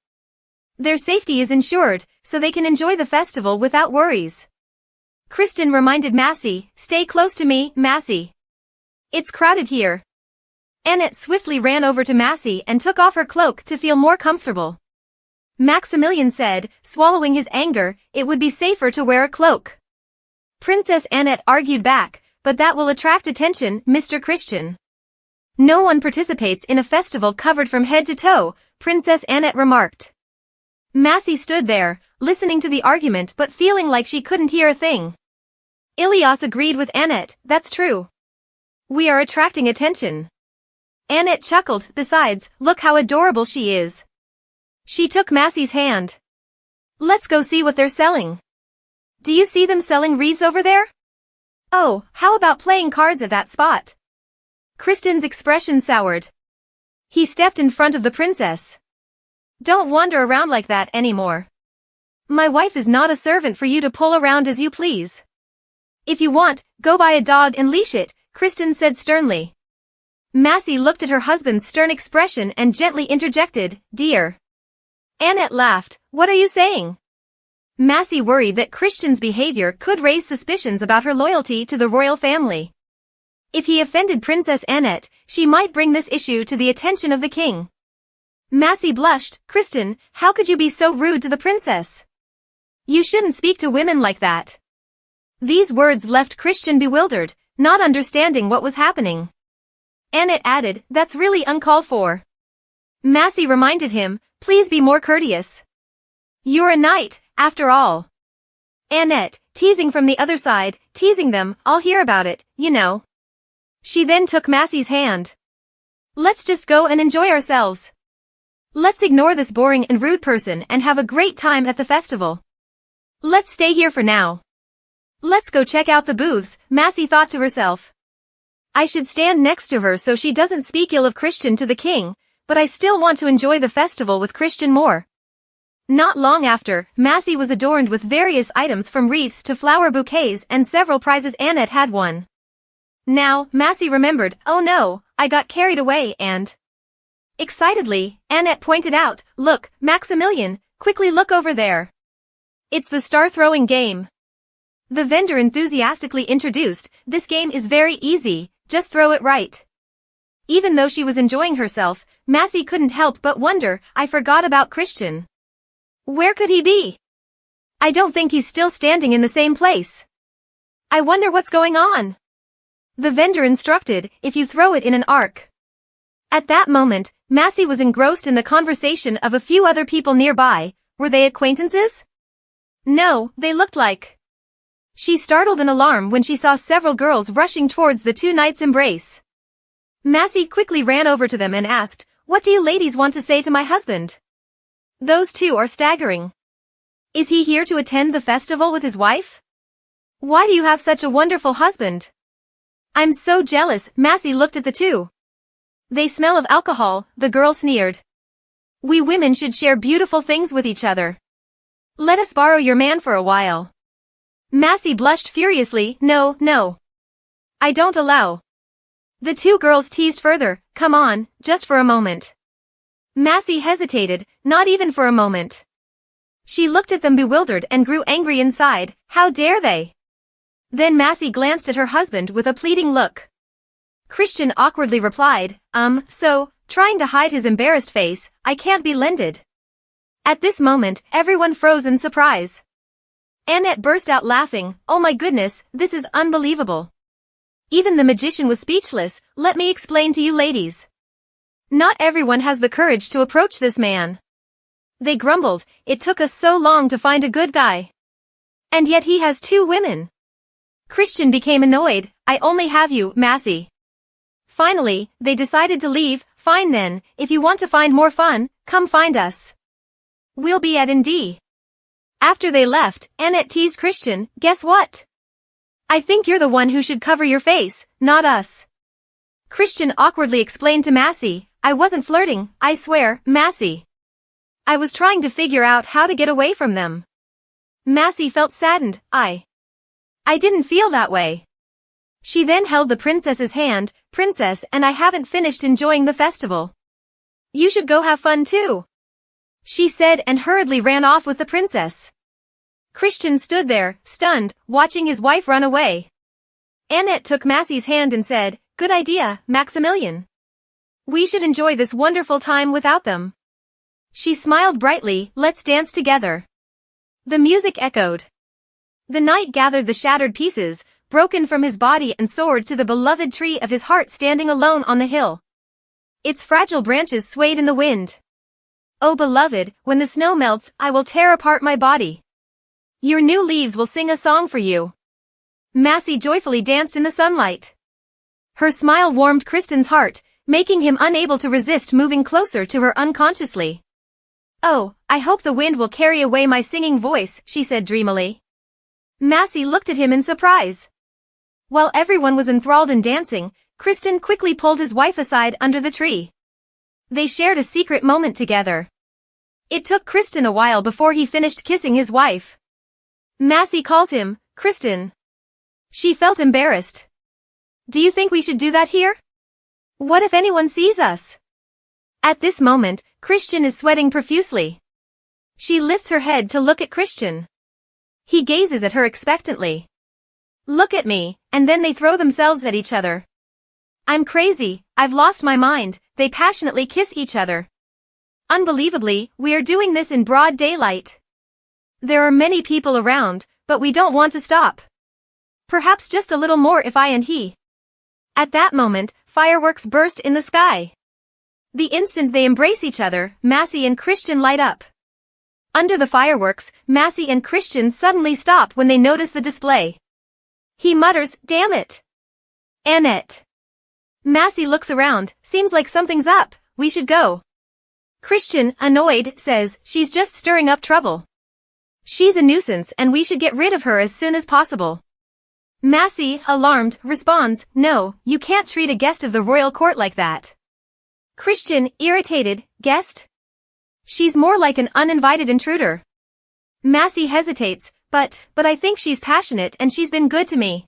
Their safety is ensured, so they can enjoy the festival without worries." Kristen reminded Massey, "Stay close to me, Massey. It's crowded here." Annette swiftly ran over to Massey and took off her cloak to feel more comfortable. Maximilian said, swallowing his anger, "It would be safer to wear a cloak." Princess Annette argued back, "But that will attract attention, Mr. Christian. No one participates in a festival covered from head to toe," Princess Annette remarked. Massey stood there, listening to the argument but feeling like she couldn't hear a thing. Ilias agreed with Annette, "That's true. We are attracting attention." Annette chuckled, "Besides, look how adorable she is." She took Massey's hand. "Let's go see what they're selling. Do you see them selling wreaths over there? Oh, how about playing cards at that spot?" Kristen's expression soured. He stepped in front of the princess. "Don't wander around like that anymore. My wife is not a servant for you to pull around as you please. If you want, go buy a dog and leash it," Kristen said sternly. Massey looked at her husband's stern expression and gently interjected, "Dear." Annette laughed, "What are you saying?" Massey worried that Christian's behavior could raise suspicions about her loyalty to the royal family. If he offended Princess Annette, she might bring this issue to the attention of the king. Massey blushed, "Kristen, how could you be so rude to the princess? You shouldn't speak to women like that." These words left Christian bewildered, not understanding what was happening. Annette added, "That's really uncalled for." Massey reminded him, "Please be more courteous. You're a knight, after all." Annette, teasing from the other side, teasing them, "I'll hear about it, you know." She then took Massey's hand. "Let's just go and enjoy ourselves. Let's ignore this boring and rude person and have a great time at the festival. Let's stay here for now. Let's go check out the booths," Massey thought to herself. "I should stand next to her so she doesn't speak ill of Christian to the king, but I still want to enjoy the festival with Christian more." Not long after, Massey was adorned with various items from wreaths to flower bouquets and several prizes Annette had won. Now, Massey remembered, "Oh no, I got carried away and..." Excitedly, Annette pointed out, "Look, Maximilian, quickly look over there. It's the star-throwing game." The vendor enthusiastically introduced, "This game is very easy, just throw it right." Even though she was enjoying herself, Massey couldn't help but wonder, "I forgot about Christian. Where could he be? I don't think he's still standing in the same place. I wonder what's going on." The vendor instructed, "If you throw it in an arc." At that moment, Massey was engrossed in the conversation of a few other people nearby. Were they acquaintances? No, they looked like She startled in alarm when she saw several girls rushing towards the two knights' embrace. Massey quickly ran over to them and asked, "What do you ladies want to say to my husband? Those two are staggering. Is he here to attend the festival with his wife? Why do you have such a wonderful husband? I'm so jealous." Massey looked at the two. "They smell of alcohol," the girl sneered. "We women should share beautiful things with each other. Let us borrow your man for a while." Massey blushed furiously. "No, no. I don't allow." The two girls teased further. "Come on, just for a moment." Massey hesitated, not even for a moment. She looked at them bewildered and grew angry inside. How dare they? Then Massey glanced at her husband with a pleading look. Christian awkwardly replied, so, trying to hide his embarrassed face, "I can't be lended." At this moment, everyone froze in surprise. Annette burst out laughing. "Oh my goodness, this is unbelievable." Even the magician was speechless. "Let me explain to you ladies. Not everyone has the courage to approach this man." They grumbled, "It took us so long to find a good guy. And yet he has two women." Christian became annoyed. "I only have you, Massey." Finally, they decided to leave. "Fine then, if you want to find more fun, come find us. We'll be at ND. After they left, Annette teased Christian, "Guess what? I think you're the one who should cover your face, not us." Christian awkwardly explained to Massey, "I wasn't flirting, I swear, Massey. I was trying to figure out how to get away from them." Massey felt saddened. I didn't feel that way." She then held the princess's hand. "Princess, and I haven't finished enjoying the festival. You should go have fun too," she said and hurriedly ran off with the princess. Christian stood there, stunned, watching his wife run away. Annette took Massey's hand and said, "Good idea, Maximilian. We should enjoy this wonderful time without them." She smiled brightly. "Let's dance together." The music echoed. The knight gathered the shattered pieces, broken from his body, and soared to the beloved tree of his heart standing alone on the hill. Its fragile branches swayed in the wind. "Oh beloved, when the snow melts, I will tear apart my body. Your new leaves will sing a song for you." Massey joyfully danced in the sunlight. Her smile warmed Kristen's heart, making him unable to resist moving closer to her unconsciously. "Oh, I hope the wind will carry away my singing voice," she said dreamily. Massey looked at him in surprise. While everyone was enthralled in dancing, Kristen quickly pulled his wife aside under the tree. They shared a secret moment together. It took Kristen a while before he finished kissing his wife. Massey calls him, "Kristen." She felt embarrassed. "Do you think we should do that here? What if anyone sees us?" At this moment, Christian is sweating profusely. She lifts her head to look at Christian. He gazes at her expectantly. "Look at me," and then they throw themselves at each other. "I'm crazy, I've lost my mind," they passionately kiss each other. Unbelievably, we are doing this in broad daylight. There are many people around, but we don't want to stop. Perhaps just a little more if I and he. At that moment, fireworks burst in the sky. The instant they embrace each other, Massey and Christian light up. Under the fireworks, Massey and Christian suddenly stop when they notice the display. He mutters, "Damn it. Annette." Massey looks around. "Seems like something's up, we should go." Christian, annoyed, says, "She's just stirring up trouble. She's a nuisance and we should get rid of her as soon as possible." Massey, alarmed, responds, "No, you can't treat a guest of the royal court like that." Christian, irritated, "Guest? She's more like an uninvited intruder." Massey hesitates, but I think she's passionate and she's been good to me."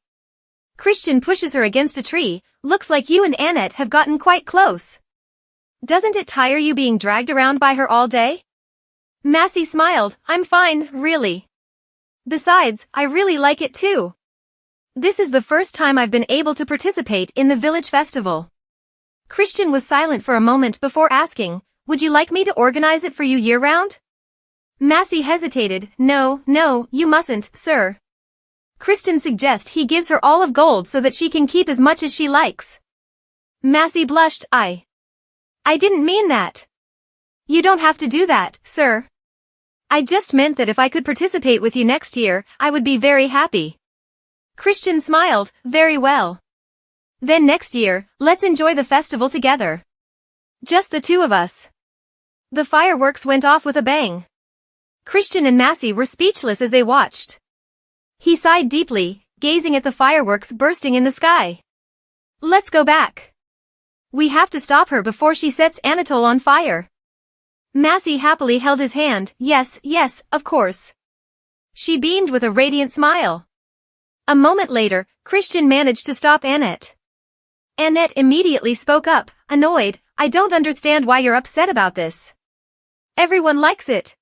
Christian pushes her against a tree. "Looks like you and Annette have gotten quite close. Doesn't it tire you being dragged around by her all day?" Massey smiled. "I'm fine, really. Besides, I really like it too. This is the first time I've been able to participate in the village festival." Christian was silent for a moment before asking, "Would you like me to organize it for you year-round?" Massey hesitated. No, you mustn't, sir." Kristen suggests he gives her all of gold so that she can keep as much as she likes. Massey blushed. I didn't mean that. You don't have to do that, sir. I just meant that if I could participate with you next year, I would be very happy." Christian smiled, very well. Then next year, let's enjoy the festival together. Just the two of us. The fireworks went off with a bang. Christian and Massey were speechless as they watched. He sighed deeply, gazing at the fireworks bursting in the sky. Let's go back. We have to stop her before she sets Anatole on fire. Massey happily held his hand. Yes, yes, of course. She beamed with a radiant smile. A moment later, Christian managed to stop Annette. Annette immediately spoke up, annoyed. I don't understand why you're upset about this. Everyone likes it.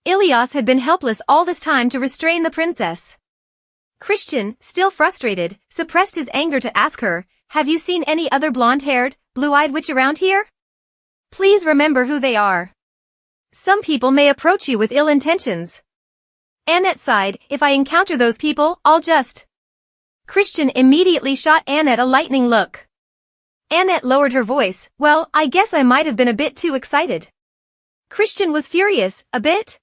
Ilias had been helpless all this time to restrain the princess. Christian, still frustrated, suppressed his anger to ask her, have you seen any other blonde-haired, blue-eyed witch around here? Please remember who they are. Some people may approach you with ill intentions. Annette sighed, if I encounter those people, I'll just... Christian immediately shot Annette a lightning look. Annette lowered her voice, well, I guess I might have been a bit too excited. Christian was furious, a bit?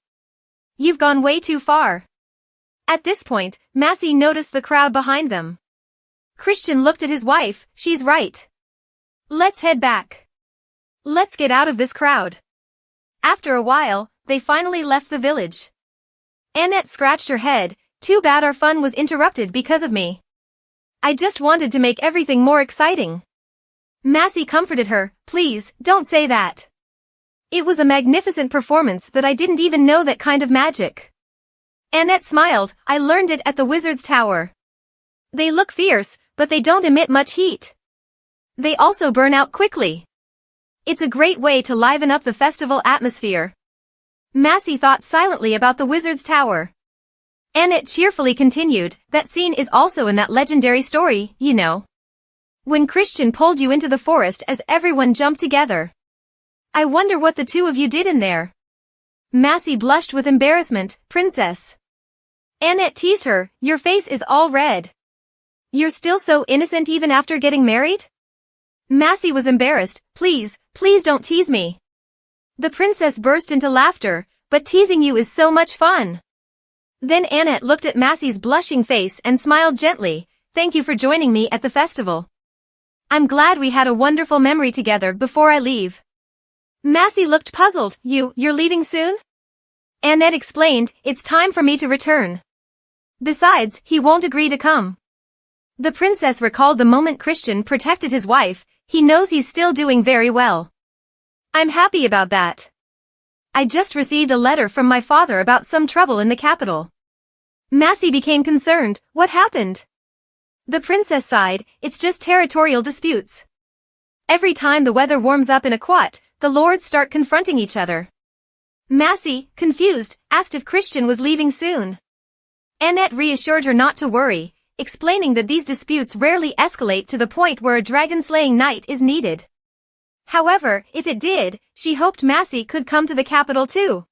You've gone way too far. At this point, Massey noticed the crowd behind them. Christian looked at his wife, she's right. Let's head back. Let's get out of this crowd. After a while, they finally left the village. Annette scratched her head, too bad our fun was interrupted because of me. I just wanted to make everything more exciting. Massey comforted her, please, don't say that. It was a magnificent performance that I didn't even know that kind of magic. Annette smiled, I learned it at the wizard's tower. They look fierce, but they don't emit much heat. They also burn out quickly. It's a great way to liven up the festival atmosphere. Massey thought silently about the wizard's tower. Annette cheerfully continued, that scene is also in that legendary story, you know. When Christian pulled you into the forest as everyone jumped together. I wonder what the two of you did in there. Massey blushed with embarrassment, Princess. Annette teased her, your face is all red. You're still so innocent even after getting married? Massey was embarrassed, please don't tease me. The princess burst into laughter, but teasing you is so much fun. Then Annette looked at Massey's blushing face and smiled gently, thank you for joining me at the festival. I'm glad we had a wonderful memory together before I leave. Massey looked puzzled, you're leaving soon? Annette explained, it's time for me to return. Besides, he won't agree to come. The princess recalled the moment Christian protected his wife, he knows he's still doing very well. I'm happy about that. I just received a letter from my father about some trouble in the capital. Massey became concerned, what happened? The princess sighed, it's just territorial disputes. Every time the weather warms up in a quat, the lords start confronting each other. Massey, confused, asked if Christian was leaving soon. Annette reassured her not to worry, explaining that these disputes rarely escalate to the point where a dragon-slaying knight is needed. However, if it did, she hoped Massey could come to the capital too.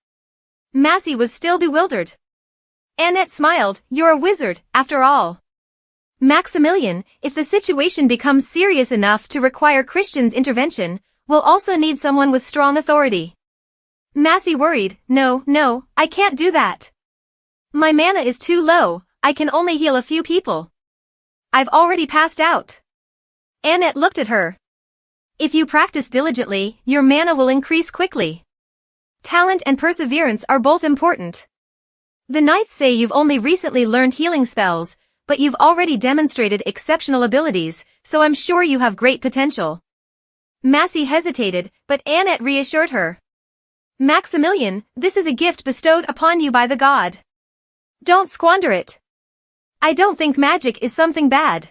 Massey was still bewildered. Annette smiled, you're a wizard, after all. Maximilian, if the situation becomes serious enough to require Christian's intervention, we'll also need someone with strong authority. Massey worried, no, I can't do that. My mana is too low, I can only heal a few people. I've already passed out. Annette looked at her. If you practice diligently, your mana will increase quickly. Talent and perseverance are both important. The knights say you've only recently learned healing spells, but you've already demonstrated exceptional abilities, so I'm sure you have great potential. Massey hesitated, but Annette reassured her. Maximilian, this is a gift bestowed upon you by the god. Don't squander it. I don't think magic is something bad.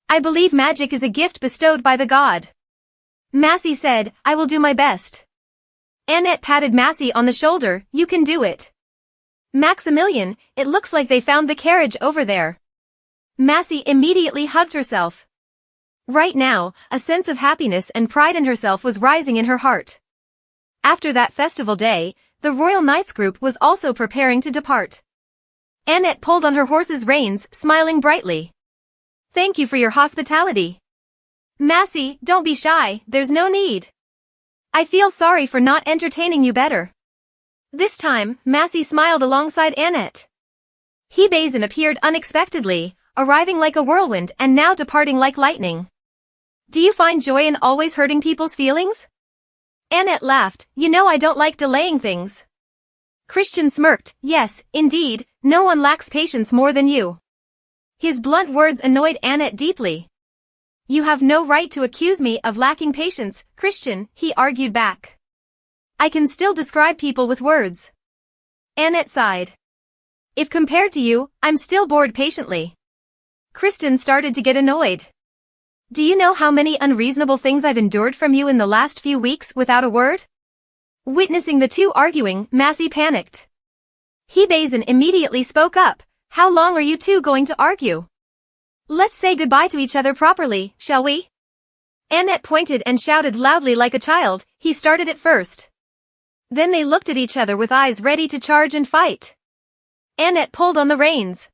I believe magic is a gift bestowed by the god. Massey said, I will do my best. Annette patted Massey on the shoulder, you can do it. Maximilian, it looks like they found the carriage over there. Massey immediately hugged herself. Right now, a sense of happiness and pride in herself was rising in her heart. After that festival day, the Royal Knights group was also preparing to depart. Annette pulled on her horse's reins, smiling brightly. Thank you for your hospitality. Massey, don't be shy, there's no need. I feel sorry for not entertaining you better. This time, Massey smiled alongside Annette. Hebazin appeared unexpectedly, arriving like a whirlwind and now departing like lightning. Do you find joy in always hurting people's feelings? Annette laughed. You know I don't like delaying things. Christian smirked. Yes, indeed, no one lacks patience more than you. His blunt words annoyed Annette deeply. You have no right to accuse me of lacking patience, Christian, he argued back. I can still describe people with words. Annette sighed. If compared to you, I'm still bored patiently. Kristen started to get annoyed. Do you know how many unreasonable things I've endured from you in the last few weeks without a word? Witnessing the two arguing, Massey panicked. Bazin immediately spoke up. How long are you two going to argue? Let's say goodbye to each other properly, shall we? Annette pointed and shouted loudly like a child. He started it first. Then they looked at each other with eyes ready to charge and fight. Annette pulled on the reins.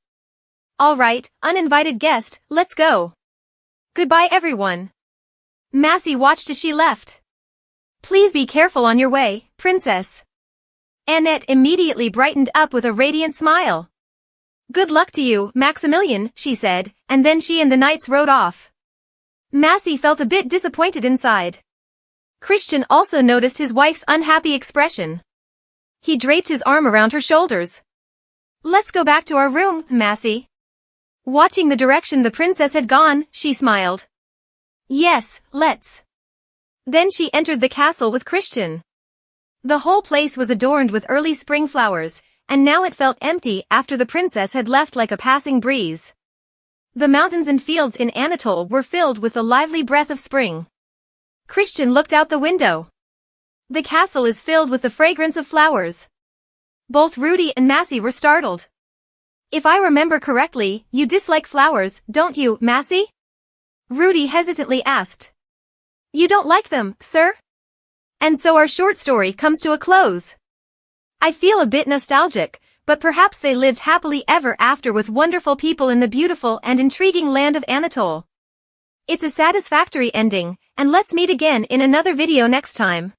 All right, uninvited guest, let's go. Goodbye everyone. Massey watched as she left. Please be careful on your way, princess. Annette immediately brightened up with a radiant smile. Good luck to you, Maximilian, she said, and then she and the knights rode off. Massey felt a bit disappointed inside. Christian also noticed his wife's unhappy expression. He draped his arm around her shoulders. Let's go back to our room, Massey. Watching the direction the princess had gone, she smiled. Yes, let's. Then she entered the castle with Christian. The whole place was adorned with early spring flowers, and now it felt empty after the princess had left like a passing breeze. The mountains and fields in Anatole were filled with the lively breath of spring. Christian looked out the window. The castle is filled with the fragrance of flowers. Both Rudy and Massey were startled. If I remember correctly, you dislike flowers, don't you, Massey? Rudy hesitantly asked. You don't like them, sir? And so our short story comes to a close. I feel a bit nostalgic, but perhaps they lived happily ever after with wonderful people in the beautiful and intriguing land of Anatole. It's a satisfactory ending, and let's meet again in another video next time.